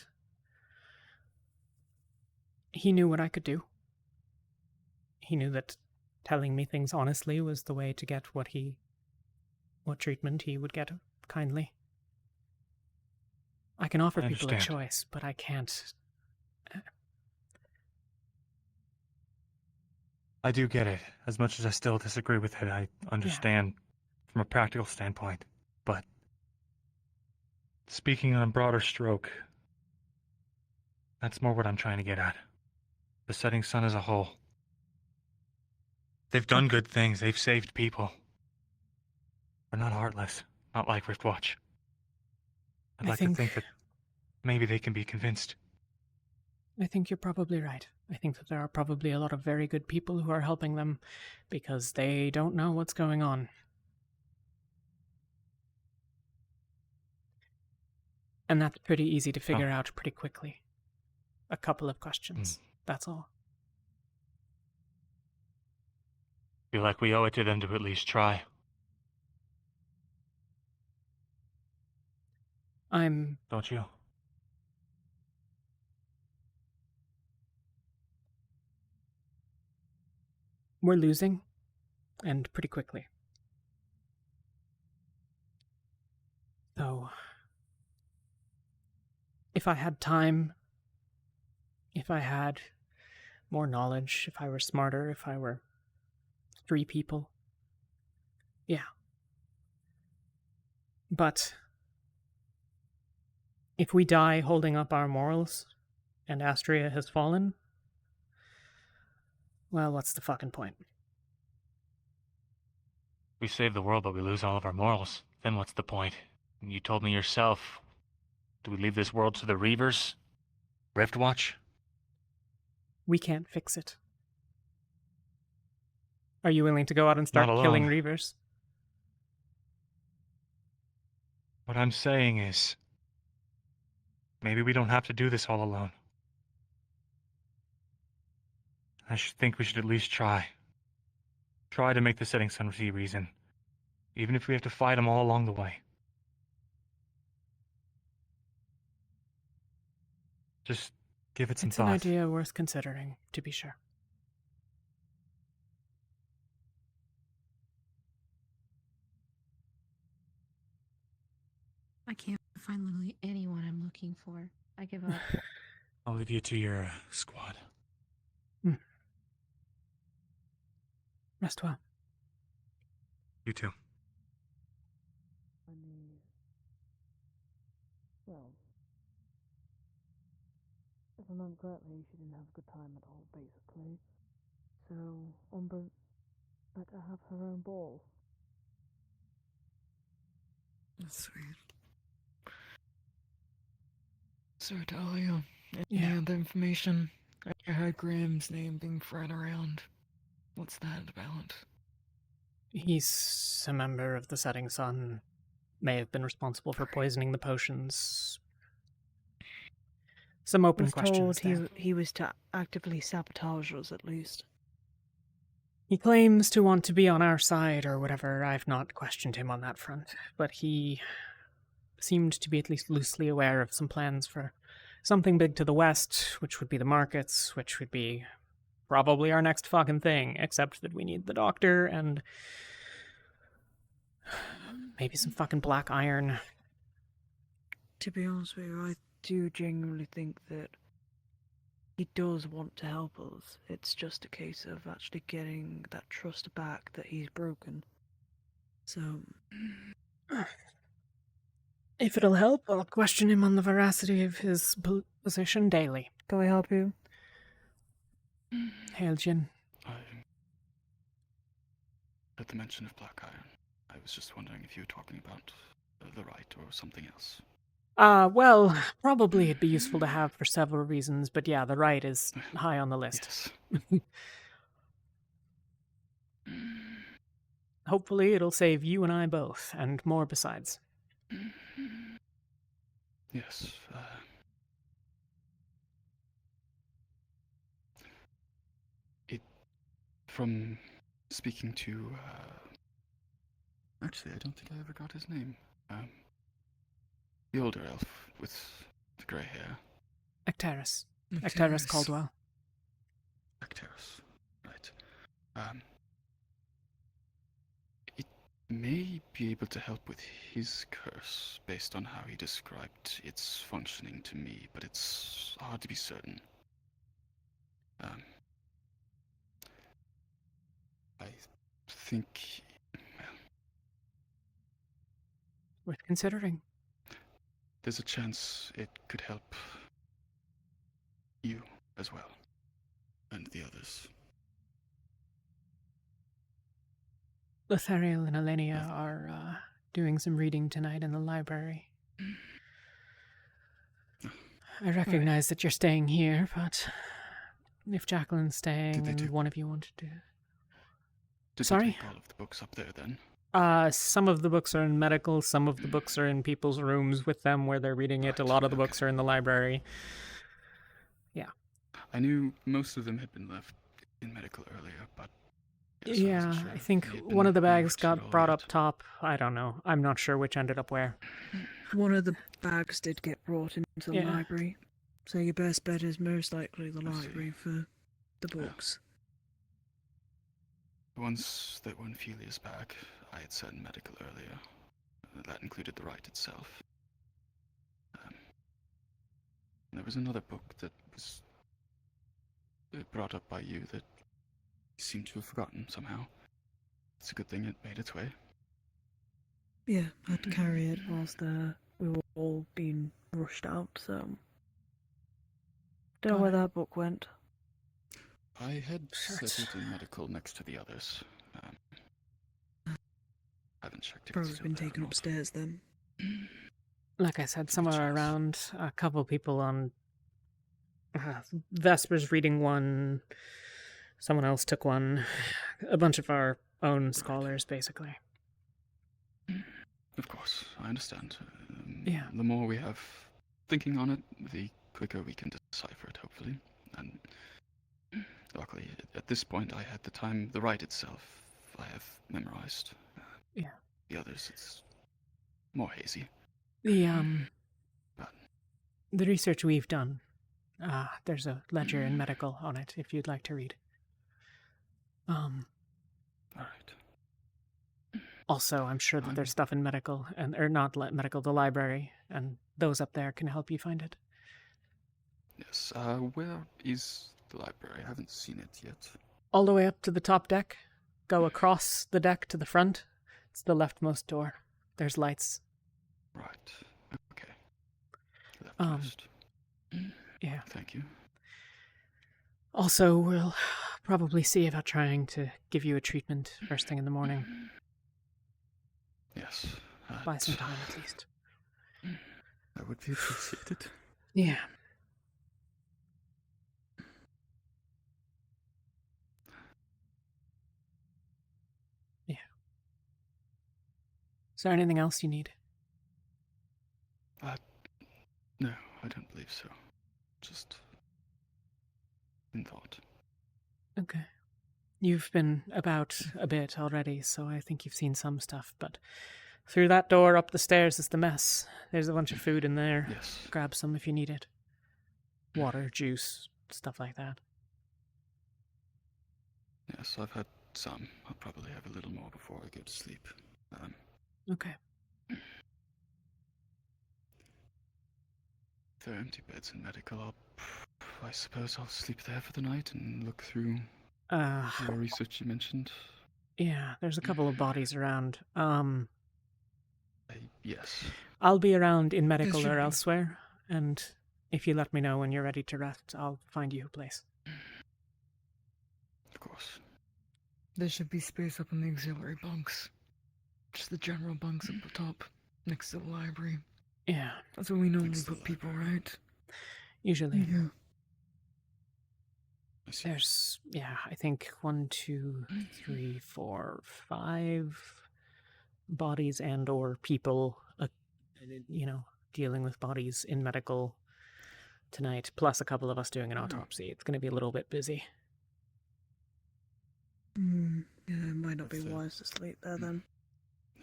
Speaker 2: he knew what I could do. He knew that telling me things honestly was the way to get what treatment he would get kindly. I can offer people a choice, but I can't.
Speaker 22: I do get it. As much as I still disagree with it, I understand from a practical standpoint. But speaking on a broader stroke, that's more what I'm trying to get at. The setting sun as a whole. They've done good things. They've saved people. They're not heartless. Not like Riftwatch. I'd like to think that maybe they can be convinced.
Speaker 2: I think you're probably right. I think that there are probably a lot of very good people who are helping them because they don't know what's going on. And that's pretty easy to figure out pretty quickly. A couple of questions. That's all.
Speaker 22: Feel like we owe it to them to at least try.
Speaker 2: Don't
Speaker 22: you?
Speaker 2: We're losing, and pretty quickly. So, if I had time, if I had more knowledge, if I were smarter, if I were 3 people, yeah. But if we die holding up our morals, and Astria has fallen, well, what's the fucking point?
Speaker 22: We save the world, but we lose all of our morals. Then what's the point? You told me yourself. Do we leave this world to the Reavers? Riftwatch?
Speaker 2: We can't fix it. Are you willing to go out and start killing Reavers?
Speaker 22: What I'm saying is, maybe we don't have to do this all alone. I think we should at least try. Try to make the setting sun see reason. Even if we have to fight them all along the way. Just give it some thought.
Speaker 2: It's an idea worth considering, to be sure.
Speaker 12: I can't find literally anyone I'm looking for. I give up.
Speaker 22: I'll leave you to your squad.
Speaker 2: Rest well.
Speaker 22: You too.
Speaker 16: Well, if I remember correctly, she didn't have a good time at all, basically. So, Umbra let her have her own ball.
Speaker 4: That's sweet. So, Talia,
Speaker 2: Yeah.
Speaker 4: other information? I heard Graham's name being thrown around. What's that about?
Speaker 2: He's a member of the Setting Sun. May have been responsible for poisoning the potions. Some open questions
Speaker 16: Told
Speaker 2: there.
Speaker 16: he was to actively sabotage us, at least.
Speaker 2: He claims to want to be on our side or whatever. I've not questioned him on that front, but he seemed to be at least loosely aware of some plans for something big to the west, which would be the markets, which would be probably our next fucking thing, except that we need the doctor and maybe some fucking black iron.
Speaker 16: To be honest with you, I do genuinely think that he does want to help us. It's just a case of actually getting that trust back that he's broken. So,
Speaker 2: If it'll help, I'll question him on the veracity of his position daily.
Speaker 16: can we help you?
Speaker 2: Hail, Jin.
Speaker 14: At the mention of black iron, I was just wondering if you were talking about the right or something else.
Speaker 2: Well, probably it'd be useful to have for several reasons, but yeah, the right is high on the list.
Speaker 14: Yes.
Speaker 2: Hopefully it'll save you and I both, and more besides.
Speaker 14: Yes. From speaking to, actually, I don't think I ever got his name. The older elf with the grey hair.
Speaker 2: Ecteris. Ecteris Caldwell.
Speaker 14: Ecteris, right. It may be able to help with his curse, based on how he described its functioning to me, but it's hard to be certain. I think,
Speaker 2: Worth considering.
Speaker 14: There's a chance it could help you as well, and the others.
Speaker 2: Lothariel and Elenia are doing some reading tonight in the library. I recognize that you're staying here, but if Jacqueline's staying and one of you wanted to...
Speaker 14: Did
Speaker 2: Sorry?
Speaker 14: they take all of the books up there then?
Speaker 2: Some of the books are in medical, some of the books are in people's rooms with them where they're reading it. A lot of the books are in the library. Yeah.
Speaker 14: I knew most of them had been left in medical earlier, but... yes,
Speaker 2: Yeah,
Speaker 14: wasn't sure
Speaker 2: I think
Speaker 14: if they had
Speaker 2: one
Speaker 14: been
Speaker 2: of the bags
Speaker 14: moved at
Speaker 2: got
Speaker 14: all
Speaker 2: brought
Speaker 14: yet.
Speaker 2: up top. I don't know. I'm not sure which ended up where.
Speaker 16: One of the bags did get brought into the
Speaker 2: Yeah.
Speaker 16: library, so your best bet is most likely the library for the books.
Speaker 14: The ones that were in Felia's bag, I had said in medical earlier. That included the right itself. There was another book that was brought up by you that you seem to have forgotten somehow. It's a good thing it made its way.
Speaker 16: Yeah, I had to carry it whilst we were all being rushed out, so... Don't know where that book went.
Speaker 14: I had set it in medical next to the others. Haven't checked if
Speaker 16: Probably
Speaker 14: it's
Speaker 16: been
Speaker 14: still there
Speaker 16: taken
Speaker 14: or not.
Speaker 16: upstairs then.
Speaker 2: Like I said, some are around. A couple people on Vesper's reading one. Someone else took one. A bunch of our own scholars, basically.
Speaker 14: Of course, I understand.
Speaker 2: Yeah.
Speaker 14: The more we have thinking on it, the quicker we can decipher it, hopefully. And luckily, at this point, I had the right itself. I have memorized.
Speaker 2: Yeah.
Speaker 14: The others, it's more hazy.
Speaker 2: The research we've done, there's a ledger in medical on it, if you'd like to read.
Speaker 14: All right.
Speaker 2: Also, I'm sure that there's stuff in medical, or not medical, the library, and those up there can help you find it.
Speaker 14: Yes, where is the library? I haven't seen it yet.
Speaker 2: All the way up to the top deck. Go across the deck to the front. It's the leftmost door. There's lights.
Speaker 14: Right. Okay.
Speaker 2: Leftmost. Yeah.
Speaker 14: Thank you.
Speaker 2: Also, we'll probably see about trying to give you a treatment first thing in the morning.
Speaker 14: Yes.
Speaker 2: Buy some time, at least.
Speaker 14: That would be appreciated.
Speaker 2: Yeah. Yeah. Is there anything else you need?
Speaker 14: No, I don't believe so. Just in thought.
Speaker 2: Okay. You've been about a bit already, so I think you've seen some stuff, but through that door up the stairs is the mess. There's a bunch of food in there.
Speaker 14: Yes.
Speaker 2: Grab some if you need it. Water, juice, stuff like that.
Speaker 14: Yes, I've had some. I'll probably have a little more before I go to sleep.
Speaker 2: Okay.
Speaker 14: If there are empty beds in medical, I suppose I'll sleep there for the night and look through your research you mentioned.
Speaker 2: Yeah, there's a couple of bodies around.
Speaker 14: Yes.
Speaker 2: I'll be around in medical
Speaker 4: should
Speaker 2: or
Speaker 4: be.
Speaker 2: elsewhere, and if you let me know when you're ready to rest, I'll find you a place.
Speaker 14: Of course.
Speaker 4: There should be space up in the auxiliary bunks. Just the general bunks up the top, next to the library.
Speaker 2: Yeah.
Speaker 4: That's where we normally put people, right?
Speaker 2: Usually.
Speaker 4: Yeah.
Speaker 2: There's, I think 1, 2, 3, 4, 5 bodies and or people, dealing with bodies in medical tonight, plus a couple of us doing an autopsy. It's going to be a little bit busy.
Speaker 16: Yeah, it might not be wise to sleep there then.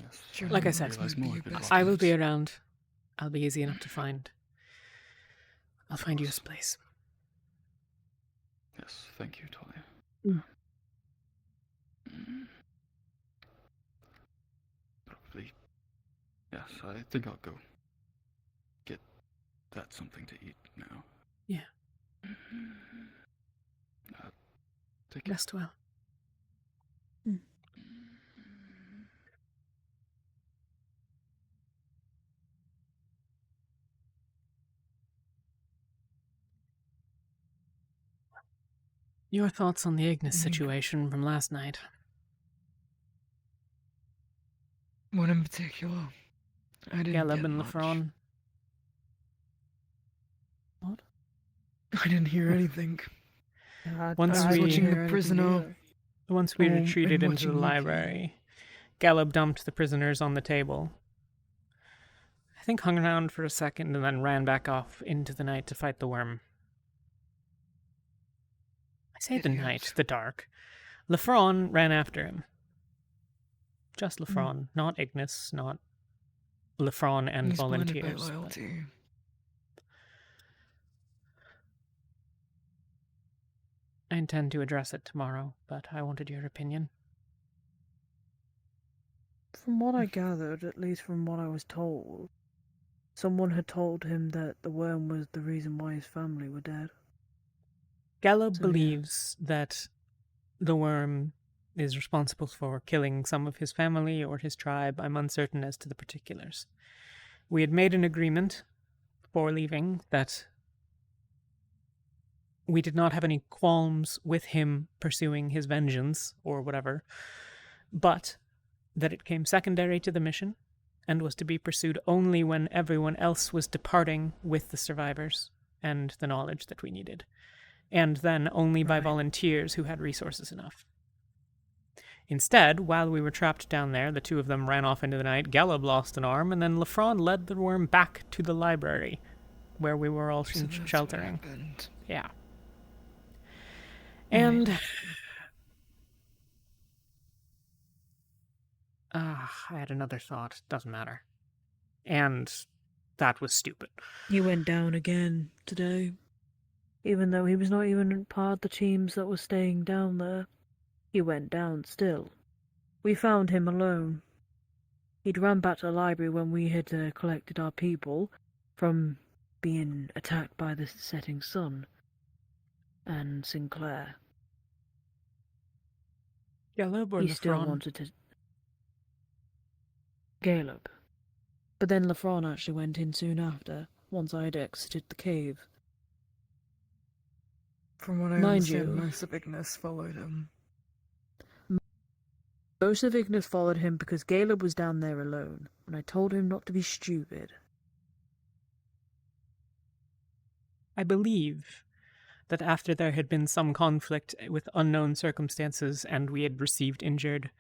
Speaker 14: Yes.
Speaker 2: Like I said, I will be around. I'll be easy enough to find. I'll find you a place.
Speaker 14: Yes, thank you, Talia. Probably. Yes, I think I'll go get that something to eat now.
Speaker 2: Yeah.
Speaker 14: Take
Speaker 2: Rest well. Your thoughts on the Ignis situation from last night?
Speaker 4: What in particular? I didn't
Speaker 2: Galeb
Speaker 4: get
Speaker 2: and
Speaker 4: much.
Speaker 2: Lefron. What?
Speaker 4: I didn't hear anything.
Speaker 2: Once
Speaker 4: I was
Speaker 2: we
Speaker 4: watching the prisoner.
Speaker 2: Once we retreated
Speaker 4: and
Speaker 2: into the
Speaker 4: watching Loki.
Speaker 2: library, Galeb dumped the prisoners on the table. I think hung around for a second and then ran back off into the night to fight the worm. I say the night, the dark. Lefron ran after him. Just Lefron, not Ignis, not Lefron and
Speaker 4: He's blinded by
Speaker 2: volunteers.
Speaker 4: loyalty.
Speaker 2: I intend to address it tomorrow, but I wanted your opinion.
Speaker 16: From what I gathered, at least from what I was told, someone had told him that the worm was the reason why his family were dead.
Speaker 2: Galeb believes that the worm is responsible for killing some of his family or his tribe. I'm uncertain as to the particulars. We had made an agreement before leaving that we did not have any qualms with him pursuing his vengeance or whatever, but that it came secondary to the mission and was to be pursued only when everyone else was departing with the survivors and the knowledge that we needed, and then only by volunteers who had resources enough. Instead, while we were trapped down there, the two of them ran off into the night, Galeb lost an arm, and then Lefron led the worm back to the library, where we were all sheltering. Yeah. And I had another thought. Doesn't matter. And that was stupid.
Speaker 16: He went down again today. Even though he was not even part of the teams that were staying down there, he went down still. We found him alone. He'd run back to the library when we had collected our people from being attacked by the setting sun and Sinclair.
Speaker 2: Galeb or
Speaker 16: He still
Speaker 2: Lefron?
Speaker 16: wanted to... Galeb. But then Lefron actually went in soon after, once I had exited the cave.
Speaker 4: From what I
Speaker 16: Mind
Speaker 4: understand,
Speaker 16: you,
Speaker 4: most of Ignis followed him.
Speaker 16: most of Ignis followed him because Galeb was down there alone, and I told him not to be stupid.
Speaker 2: I believe that after there had been some conflict with unknown circumstances and we had received injured,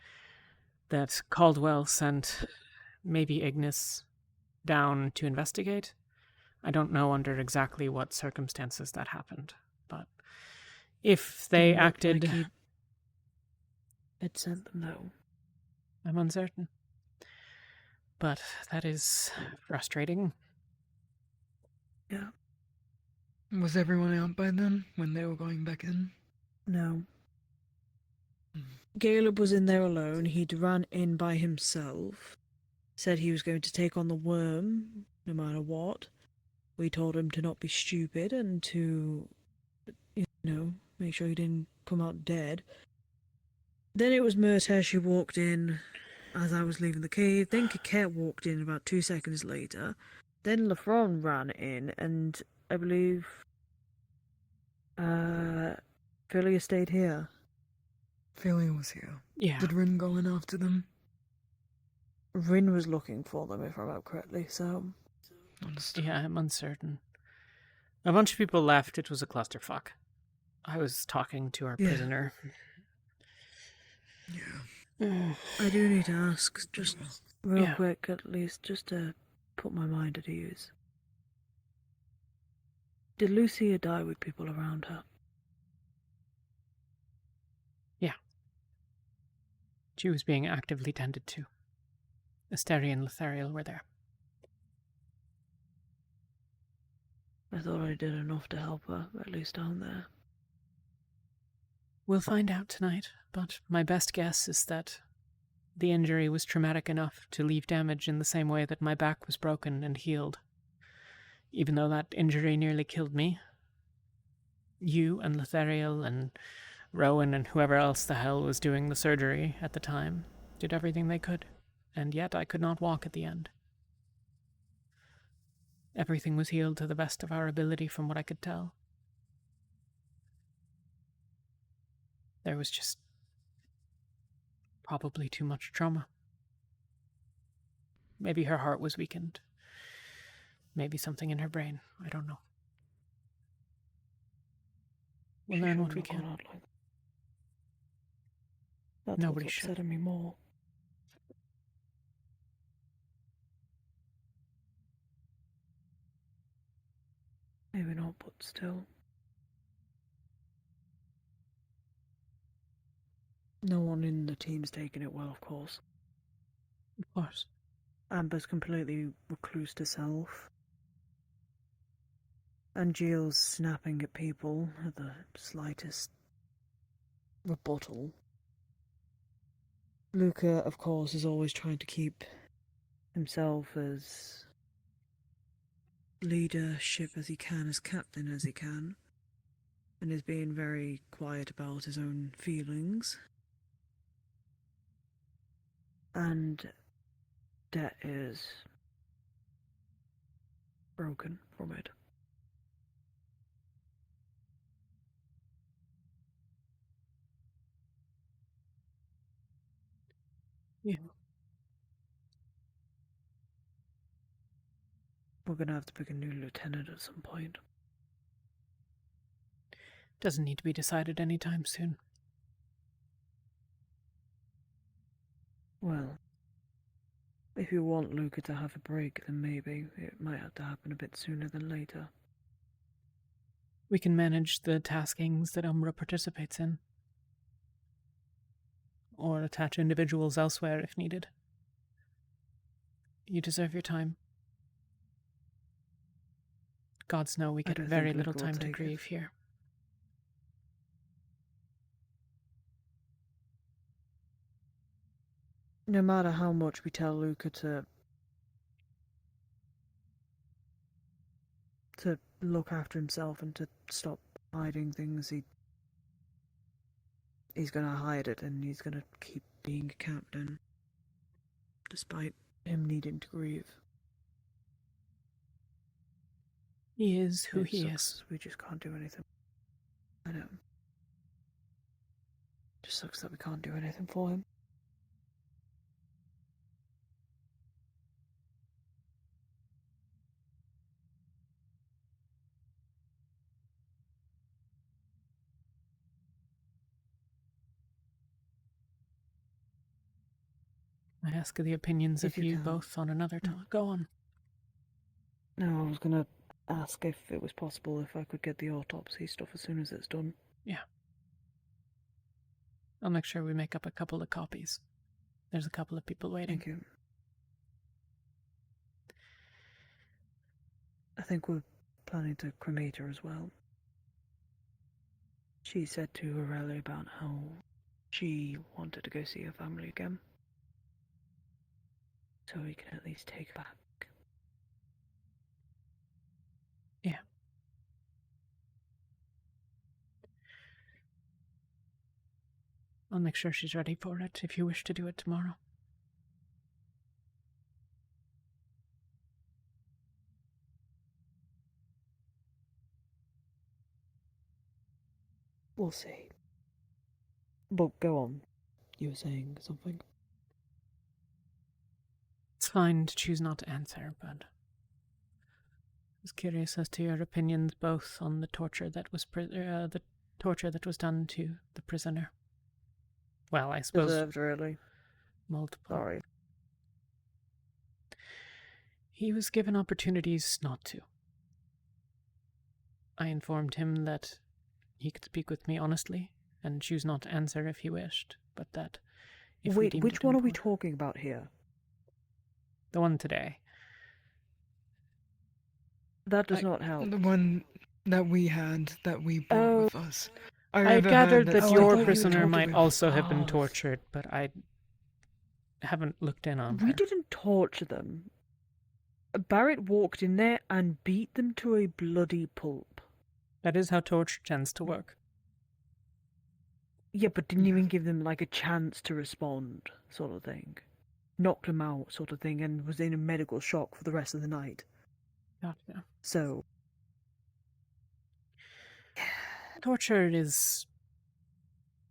Speaker 2: that Caldwell sent maybe Ignis down to investigate. I don't know under exactly what circumstances that happened, but if they acted...
Speaker 16: had sent them, though.
Speaker 2: I'm uncertain. But that is frustrating.
Speaker 16: Yeah.
Speaker 4: Was everyone out by then when they were going back in?
Speaker 16: No. Caleb was in there alone. He'd run in by himself. Said he was going to take on the worm, no matter what. We told him to not be stupid and to, make sure he didn't come out dead. Then it was Murtesh who walked in as I was leaving the cave. Then Kaket walked in about 2 seconds later. Then Lafron ran in, and I believe Philia stayed here.
Speaker 4: Philia was here.
Speaker 2: Yeah.
Speaker 4: Did Rin go in after them?
Speaker 16: Rin was looking for them, if I remember correctly, so...
Speaker 4: Understood.
Speaker 2: Yeah, I'm uncertain. A bunch of people left. It was a clusterfuck. I was talking to our prisoner.
Speaker 4: Yeah.
Speaker 16: I do need to ask, just real quick at least, just to put my mind at ease. Did Lucia die with people around her?
Speaker 2: Yeah. She was being actively tended to. Asteri and Lethariel were there.
Speaker 16: I thought I did enough to help her, at least down there.
Speaker 2: We'll find out tonight, but my best guess is that the injury was traumatic enough to leave damage in the same way that my back was broken and healed. Even though that injury nearly killed me, you and Lethariel and Rowan and whoever else the hell was doing the surgery at the time did everything they could, and yet I could not walk at the end. Everything was healed to the best of our ability from what I could tell. There was just probably too much trauma. Maybe her heart was weakened. Maybe something in her brain. I don't know. We'll learn what we can.
Speaker 16: That's
Speaker 2: Nobody
Speaker 16: what's
Speaker 2: should.
Speaker 16: upsetting me more. Maybe not, but still. No one in the team's taken it well, of course.
Speaker 2: Of course.
Speaker 16: Amber's completely recluse to self. And Jill's snapping at people at the slightest rebuttal. Luca, of course, is always trying to keep himself as leadership as he can, as captain as he can, and is being very quiet about his own feelings. And Det is broken from it.
Speaker 2: Yeah.
Speaker 16: We're gonna have to pick a new lieutenant at some point.
Speaker 2: Doesn't need to be decided anytime soon.
Speaker 16: Well, if you want Luca to have a break, then maybe it might have to happen a bit sooner than later.
Speaker 2: We can manage the taskings that Umbra participates in. Or attach individuals elsewhere if needed. You deserve your time. Gods know we get very little time to grieve here.
Speaker 16: No matter how much we tell Luca to look after himself and to stop hiding things, he's gonna hide it, and he's gonna keep being a captain, despite him needing to grieve.
Speaker 2: He is who
Speaker 16: It
Speaker 2: he
Speaker 16: sucks.
Speaker 2: is.
Speaker 16: We just can't do anything. I know. Just sucks that we can't do anything for him.
Speaker 2: I ask the opinions
Speaker 16: If
Speaker 2: of
Speaker 16: you
Speaker 2: you
Speaker 16: can.
Speaker 2: both on another time. Go on.
Speaker 16: No, I was gonna ask if it was possible if I could get the autopsy stuff as soon as it's done.
Speaker 2: Yeah. I'll make sure we make up a couple of copies. There's a couple of people waiting.
Speaker 16: Thank you. I think we're planning to cremate her as well. She said to Aurelia about how she wanted to go see her family again. So we can at least take her back.
Speaker 2: Yeah. I'll make sure she's ready for it if you wish to do it tomorrow.
Speaker 16: We'll see. But go on. You were saying something?
Speaker 2: It's fine to choose not to answer, but I was curious as to your opinions both on the torture that was done to the prisoner. Well, I suppose
Speaker 16: Deserved, really.
Speaker 2: Multiple.
Speaker 16: Sorry.
Speaker 2: He was given opportunities not to. I informed him that he could speak with me honestly and choose not to answer if he wished, but that if we
Speaker 16: Wait,
Speaker 2: deemed
Speaker 16: which
Speaker 2: it
Speaker 16: one are we
Speaker 2: important-
Speaker 16: talking about here?
Speaker 2: The one today.
Speaker 16: That does not help.
Speaker 4: The one that we had, that we brought with us.
Speaker 2: I
Speaker 4: overheard
Speaker 2: gathered that
Speaker 4: someone
Speaker 2: your
Speaker 4: was
Speaker 2: prisoner
Speaker 4: talking
Speaker 2: might
Speaker 4: with
Speaker 2: also have been
Speaker 4: us.
Speaker 2: tortured, but I haven't looked in on
Speaker 16: We
Speaker 2: her.
Speaker 16: didn't torture them. Barrett walked in there and beat them to a bloody pulp.
Speaker 2: That is how torture tends to work.
Speaker 16: Yeah, but didn't even give them like a chance to respond, sort of thing. Knocked them out, sort of thing, and was in a medical shock for the rest of the night.
Speaker 2: Gotcha.
Speaker 16: So,
Speaker 2: Torture is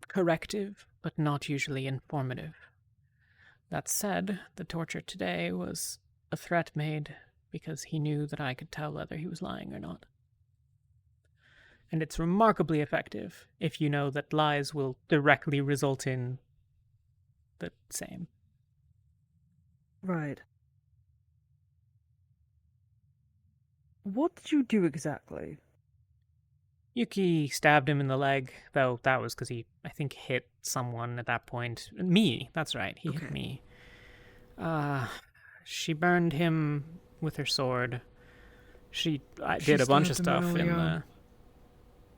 Speaker 2: corrective, but not usually informative. That said, the torture today was a threat made because he knew that I could tell whether he was lying or not. And it's remarkably effective if you know that lies will directly result in the same.
Speaker 16: right. What did you do exactly?
Speaker 2: Yuki stabbed him in the leg, though that was because he, I think, hit someone at that point. Me, that's right, he hit me. She burned him with her sword. She did a bunch of
Speaker 4: stabbed him
Speaker 2: stuff in
Speaker 4: earlier.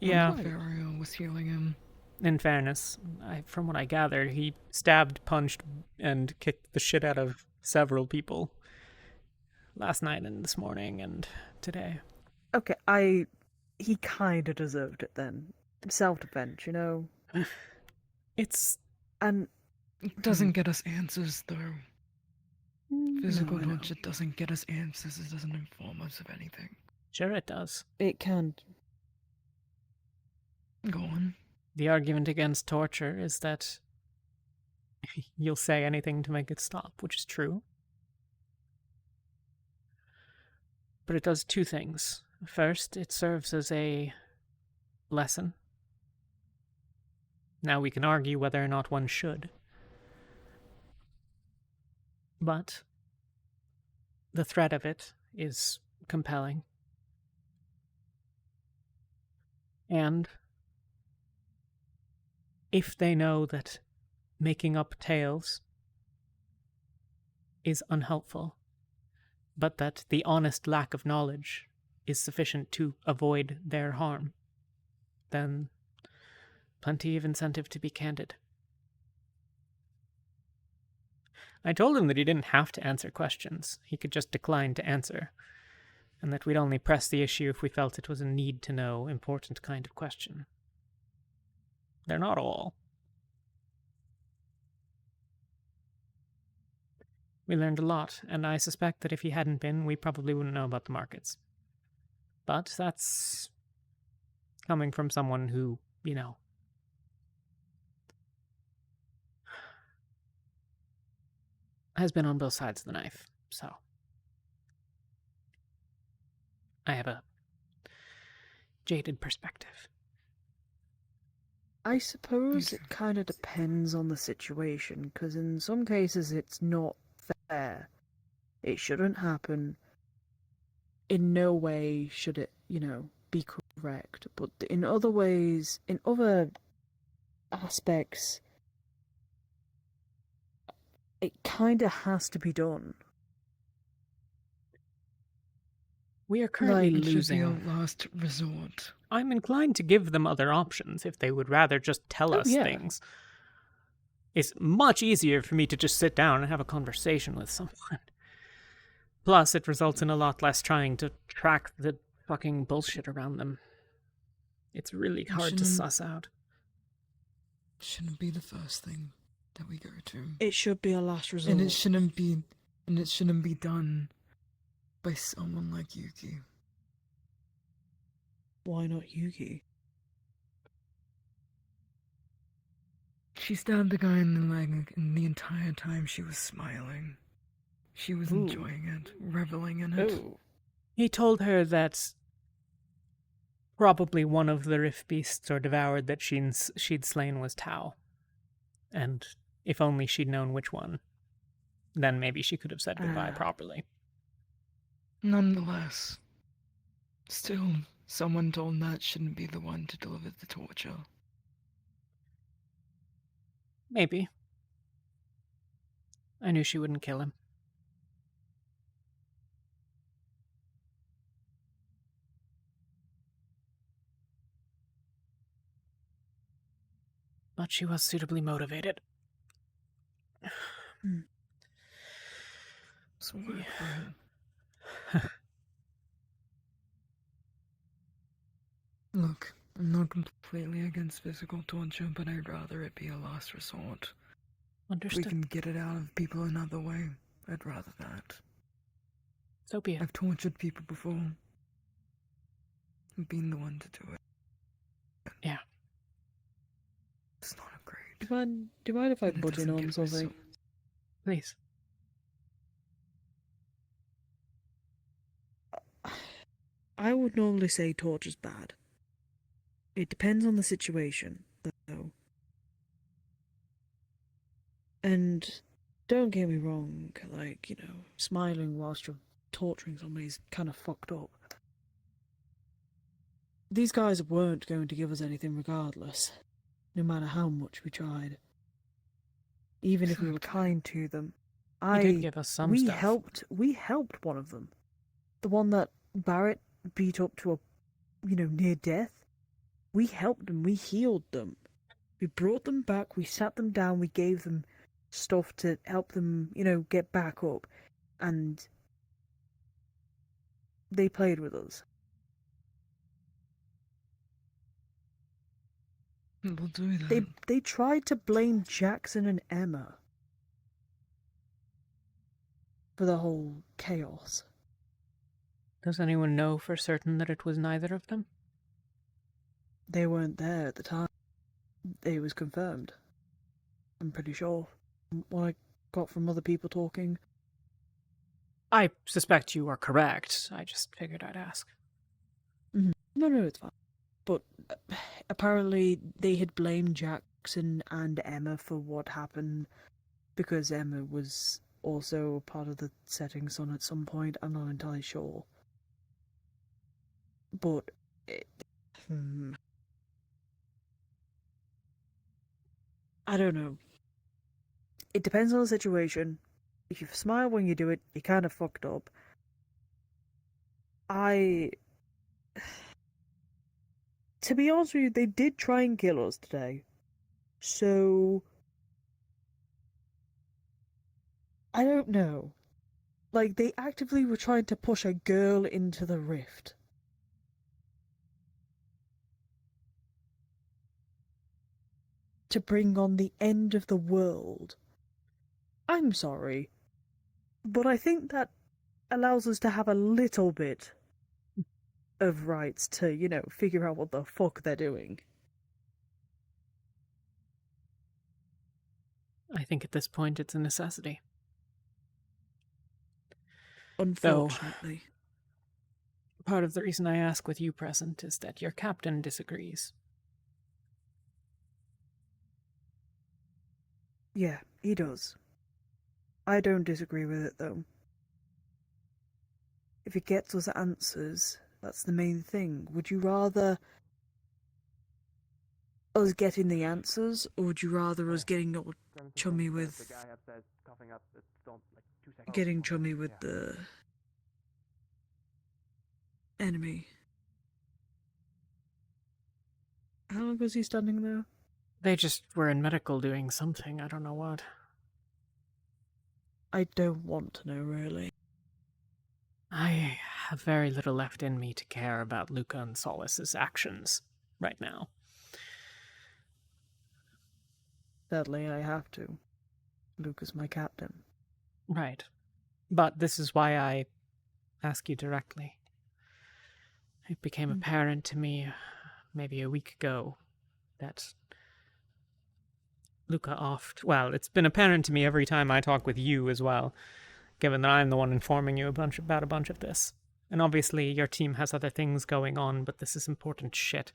Speaker 2: the... Yeah.
Speaker 4: Valerio was healing him.
Speaker 2: In fairness, from what I gathered, he stabbed, punched, and kicked the shit out of several people. Last night and this morning and today.
Speaker 16: Okay, he kinda deserved it then. Self-defense, you know?
Speaker 2: It's...
Speaker 16: And...
Speaker 4: It doesn't get us answers, though. Physical
Speaker 16: No, I know.
Speaker 4: torture doesn't get us answers, it doesn't inform us of anything.
Speaker 2: Sure it does.
Speaker 16: It can.
Speaker 4: Go on.
Speaker 2: The argument against torture is that you'll say anything to make it stop, which is true. But it does two things. First, it serves as a lesson. Now we can argue whether or not one should. But the threat of it is compelling. And if they know that making up tales is unhelpful, but that the honest lack of knowledge is sufficient to avoid their harm, then plenty of incentive to be candid. I told him that he didn't have to answer questions. He could just decline to answer, and that we'd only press the issue if we felt it was a need-to-know, important kind of question. They're not all. We learned a lot, and I suspect that if he hadn't been, we probably wouldn't know about the markets. But that's coming from someone who, has been on both sides of the knife, so I have a jaded perspective.
Speaker 16: I suppose it kind of depends on the situation, because in some cases it's not fair. It shouldn't happen. In no way should it, be correct. But in other ways, in other aspects, it kind of has to be done.
Speaker 2: We are currently
Speaker 16: Like,
Speaker 4: It should be a
Speaker 2: losing.
Speaker 4: last resort.
Speaker 2: I'm inclined to give them other options if they would rather just tell
Speaker 16: Oh,
Speaker 2: us
Speaker 16: yeah.
Speaker 2: things. It's much easier for me to just sit down and have a conversation with someone. Plus, it results in a lot less trying to track the fucking bullshit around them. It's really hard to suss out.
Speaker 4: Shouldn't be the first thing that we go to.
Speaker 16: It should be a last resort.
Speaker 4: And it shouldn't be done by someone like Yuki.
Speaker 16: Why not Yuki?
Speaker 4: She stabbed the guy in the leg, and the entire time she was smiling. She was
Speaker 16: Ooh.
Speaker 4: enjoying it, reveling in it.
Speaker 16: Oh.
Speaker 2: He told her that probably one of the Rift Beasts or Devoured that she'd slain was Tau. And if only she'd known which one, then maybe she could have said goodbye properly.
Speaker 4: Nonetheless, still, someone told that shouldn't be the one to deliver the torture.
Speaker 2: Maybe. I knew she wouldn't kill him. But she was suitably motivated.
Speaker 4: So work for it. Look, I'm not completely against physical torture, but I'd rather it be a last resort.
Speaker 2: Understood.
Speaker 4: If we can get it out of people another way, I'd rather that.
Speaker 2: So be it.
Speaker 4: I've tortured people before. I've been the one to do it.
Speaker 2: Yeah.
Speaker 4: It's not a great.
Speaker 16: Do you mind if I
Speaker 4: And it
Speaker 16: butt in
Speaker 4: doesn't
Speaker 16: on
Speaker 4: give me
Speaker 16: something?
Speaker 2: Please.
Speaker 16: I would normally say torture's bad. It depends on the situation, though. And don't get me wrong, like, you know, smiling whilst you're torturing somebody's kind of fucked up. These guys weren't going to give us anything regardless, no matter how much we tried. Even if we were kind to them.
Speaker 2: He did give us some stuff.
Speaker 16: We helped one of them. The one that Barrett beat up to a, near death. We helped them, we healed them. We brought them back, we sat them down, we gave them stuff to help them, get back up. And they played with us.
Speaker 4: We'll do that.
Speaker 16: They tried to blame Jackson and Emma for the whole chaos.
Speaker 2: Does anyone know for certain that it was neither of them?
Speaker 16: They weren't there at the time. It was confirmed. I'm pretty sure. What I got from other people talking.
Speaker 2: I suspect you are correct. I just figured I'd ask.
Speaker 16: Mm-hmm. No, it's fine. But apparently they had blamed Jackson and Emma for what happened because Emma was also part of the setting sun at some point. I'm not entirely sure. But I don't know. It depends on the situation. If you smile when you do it, you're kind of fucked up. To be honest with you, they did try and kill us today. So I don't know. Like, they actively were trying to push a girl into the rift. To bring on the end of the world. I'm sorry. But I think that allows us to have a little bit of rights to, figure out what the fuck they're doing.
Speaker 2: I think at this point it's a necessity.
Speaker 16: Unfortunately.
Speaker 2: Though, part of the reason I ask with you present is that your captain disagrees.
Speaker 16: Yeah, he does. I don't disagree with it, though. If it gets us answers, that's the main thing. Would you rather us getting the answers, or would you rather us getting all chummy
Speaker 9: The
Speaker 16: with
Speaker 9: guy upstairs coughing up. It's still like 2 seconds.
Speaker 16: getting chummy with the enemy? How long was he standing there?
Speaker 2: They just were in medical doing something. I don't know what.
Speaker 16: I don't want to know, really.
Speaker 2: I have very little left in me to care about Luca and Solis's actions right now.
Speaker 16: Sadly, I have to. Luca's my captain.
Speaker 2: Right. But this is why I ask you directly. It became apparent to me maybe a week ago that Luca well, it's been apparent to me every time I talk with you as well, given that I'm the one informing you about a bunch of this. And obviously your team has other things going on, but this is important shit.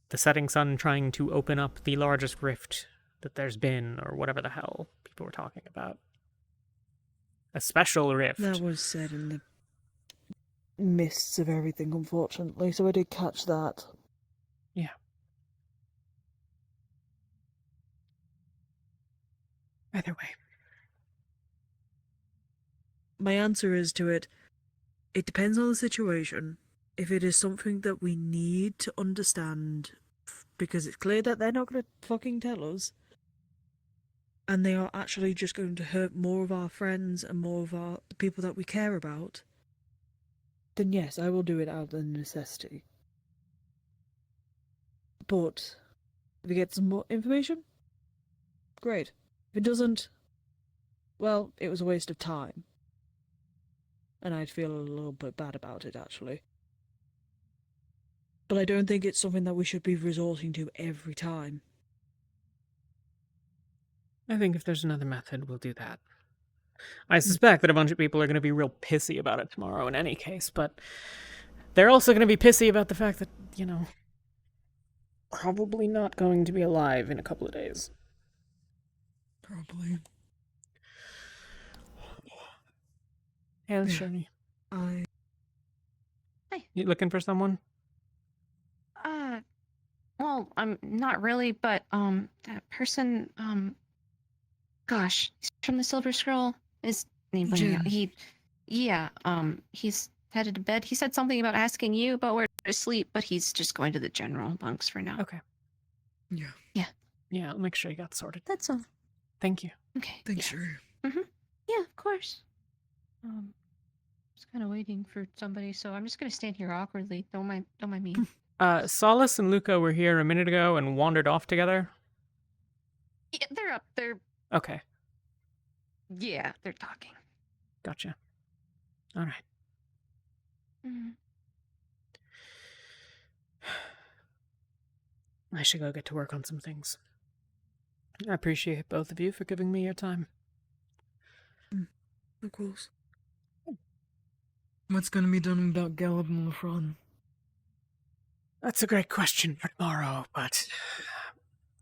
Speaker 2: The setting sun trying to open up the largest rift that there's been, or whatever the hell people were talking about. A special rift.
Speaker 16: That was said in the mists of everything, unfortunately, so I did catch that.
Speaker 2: Yeah. Either way.
Speaker 16: My answer is to it, it depends on the situation. If it is something that we need to understand, because it's clear that they're not going to fucking tell us, and they are actually just going to hurt more of our friends and more of the people that we care about, then yes, I will do it out of necessity. But if we get some more information, great. If it doesn't, well, it was a waste of time. And I'd feel a little bit bad about it, actually. But I don't think it's something that we should be resorting to every time.
Speaker 2: I think if there's another method, we'll do that. I suspect that a bunch of people are going to be real pissy about it tomorrow in any case, but they're also going to be pissy about the fact that, probably not going to be alive in a couple of days.
Speaker 4: Probably.
Speaker 2: Hey, Shirley.
Speaker 16: Hi.
Speaker 2: You looking for someone?
Speaker 1: Well, I'm not really, but, that person, gosh, he's from the Silver Scroll. His name blanking out. He's headed to bed. He said something about asking you about where to sleep, but he's just going to the general bunks for now.
Speaker 2: Okay.
Speaker 4: Yeah.
Speaker 1: Yeah.
Speaker 2: Yeah, I'll make sure you got sorted.
Speaker 1: That's all.
Speaker 2: Thank you.
Speaker 1: Okay.
Speaker 4: Thanks, sure.
Speaker 1: Yeah, of course. Just kind of waiting for somebody, so I'm just gonna stand here awkwardly. Don't mind me.
Speaker 2: Solis and Luca were here a minute ago and wandered off together.
Speaker 1: Yeah, they're up there.
Speaker 2: Okay.
Speaker 1: Yeah, they're talking.
Speaker 2: Gotcha. All right. I should go get to work on some things. I appreciate both of you for giving me your time.
Speaker 4: Of course. What's going to be done about Gallup and Lafron?
Speaker 2: That's a great question for tomorrow, but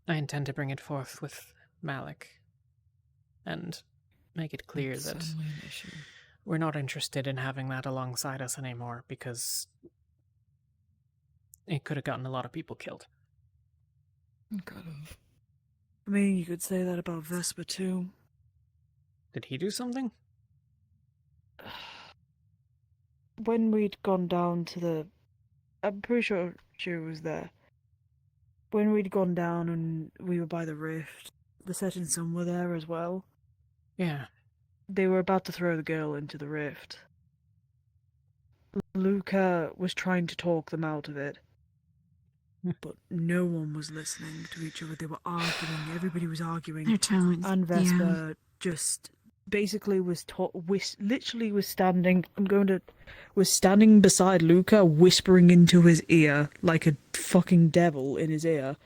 Speaker 2: I intend to bring it forth with Malik and make it clear
Speaker 4: It's
Speaker 2: that
Speaker 4: certainly an issue.
Speaker 2: we're not interested in having that alongside us anymore because it could have gotten a lot of people killed.
Speaker 4: Could have.
Speaker 16: I mean, you could say that about Vesper, too.
Speaker 2: Did he do something?
Speaker 16: When we'd gone down to the... I'm pretty sure she was there. When we'd gone down and we were by the rift, the setting sun were there as well.
Speaker 2: Yeah.
Speaker 16: They were about to throw the girl into the rift. Luca was trying to talk them out of it. But no one was listening to each other. They were arguing. Everybody was arguing.
Speaker 1: They're telling,
Speaker 16: and Vesper just basically was literally was standing. Was standing beside Luca, whispering into his ear like a fucking devil in his ear,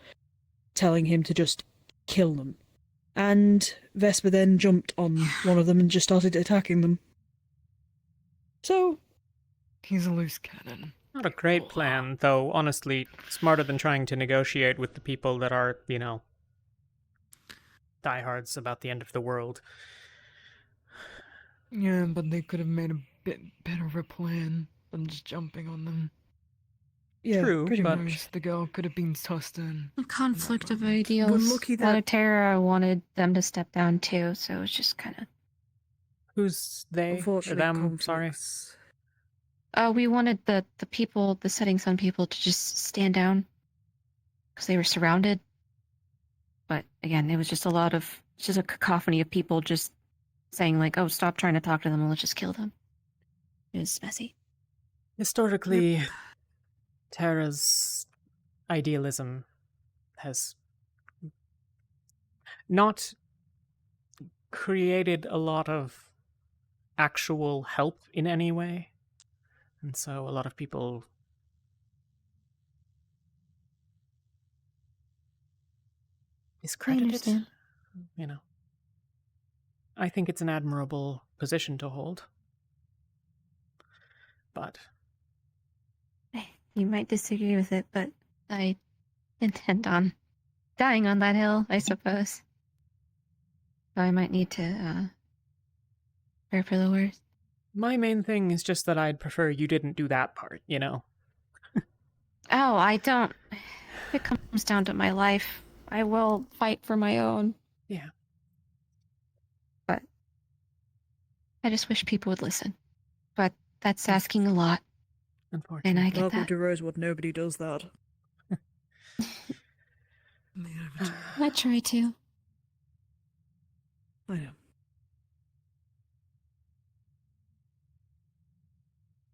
Speaker 16: telling him to just kill them. And Vesper then jumped on one of them and just started attacking them. So
Speaker 4: he's a loose cannon.
Speaker 2: Not a great plan, though, honestly, smarter than trying to negotiate with the people that are, diehards about the end of the world.
Speaker 4: Yeah, but they could have made a bit better of a plan than just jumping on them.
Speaker 16: Yeah,
Speaker 2: True,
Speaker 16: pretty
Speaker 2: but
Speaker 16: much. The girl could have been tossed in.
Speaker 12: A conflict of ideals.
Speaker 16: lucky
Speaker 1: A lot
Speaker 16: that-
Speaker 1: of Terra wanted them to step down too, so it was just kind of.
Speaker 2: who's they or
Speaker 16: Unfortunately,
Speaker 2: them? Sorry.
Speaker 16: conflicts.
Speaker 1: We wanted the people, the Setting Sun people, to just stand down because they were surrounded. But again, it was just just a cacophony of people just saying like, "Oh, stop trying to talk to them and let's just kill them." It was messy.
Speaker 2: Historically, Terra's idealism has not created a lot of actual help in any way. And so a lot of people discredited.
Speaker 1: understand.
Speaker 2: You know. I think it's an admirable position to hold. But
Speaker 1: You might disagree with it, but I intend on dying on that hill, I suppose. So I might need to prepare for the worst.
Speaker 2: my main thing is just that I'd prefer you didn't do that part, you know?
Speaker 1: Oh, I don't. If it comes down to my life, I will fight for my own.
Speaker 2: Yeah.
Speaker 1: But I just wish people would listen. But that's asking a lot.
Speaker 2: Unfortunately.
Speaker 1: And I get
Speaker 16: Welcome
Speaker 1: that.
Speaker 16: to Rosewood, nobody does that.
Speaker 1: I try to.
Speaker 16: I know.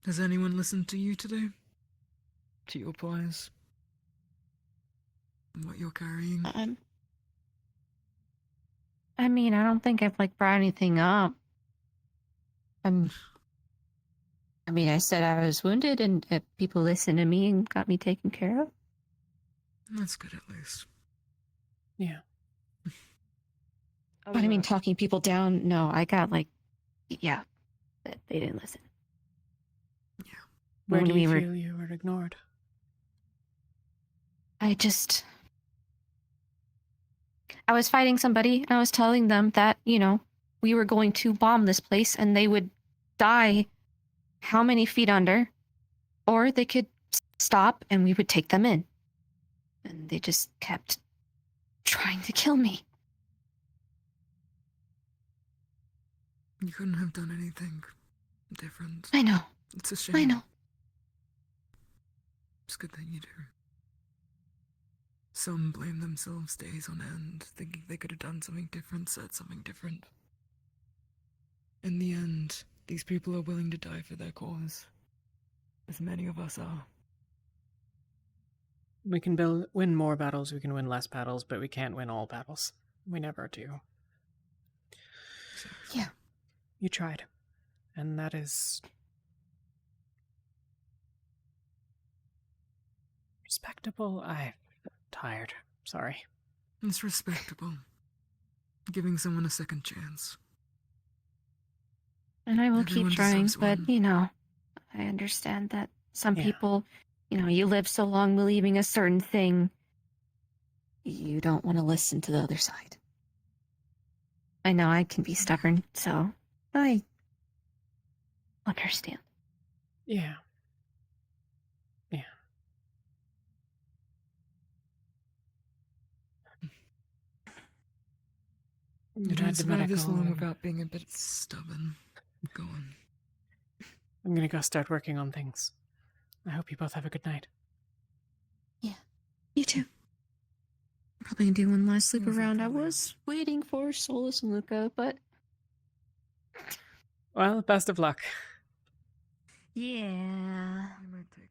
Speaker 16: Has anyone listened to you today? To your pliers? And what you're carrying?
Speaker 1: I mean, I don't think I've brought anything up. I mean, I said I was wounded, and people listened to me and got me taken care of.
Speaker 16: That's good at least.
Speaker 2: Yeah.
Speaker 1: But I mean, talking people down, no, I got yeah, they didn't listen.
Speaker 16: Yeah.
Speaker 2: Where
Speaker 1: When
Speaker 2: do you
Speaker 1: we were-
Speaker 2: feel you were ignored?
Speaker 1: I was fighting somebody, and I was telling them that, we were going to bomb this place, and they would die how many feet under, or they could stop, and we would take them in. And they just kept trying to kill me.
Speaker 16: You couldn't have done anything different.
Speaker 1: I know.
Speaker 16: It's a shame.
Speaker 1: I know.
Speaker 16: It's good that you do. Some blame themselves days on end, thinking they could have done something different, said something different. In the end, these people are willing to die for their cause. As many of us are.
Speaker 2: We can win more battles, we can win less battles, but we can't win all battles. We never do.
Speaker 1: Yeah.
Speaker 2: You tried. And that is respectable. I'm tired. Sorry.
Speaker 16: It's respectable. Giving someone a second chance.
Speaker 1: And I will
Speaker 16: Everyone
Speaker 1: keep trying,
Speaker 16: deserves
Speaker 1: but,
Speaker 16: one.
Speaker 1: I understand that some
Speaker 2: Yeah.
Speaker 1: people, you live so long believing a certain thing, you don't want to listen to the other side. I know I can be stubborn, so I understand.
Speaker 2: Yeah. Yeah.
Speaker 16: You don't survive this long without being a bit stubborn. Go on.
Speaker 2: I'm gonna go start working on things. I hope you both have a good night.
Speaker 1: You too. Probably gonna do one last sleep around. I was waiting for Solus and Luca, but
Speaker 2: Well, best of luck.
Speaker 1: yeah.
Speaker 16: I might take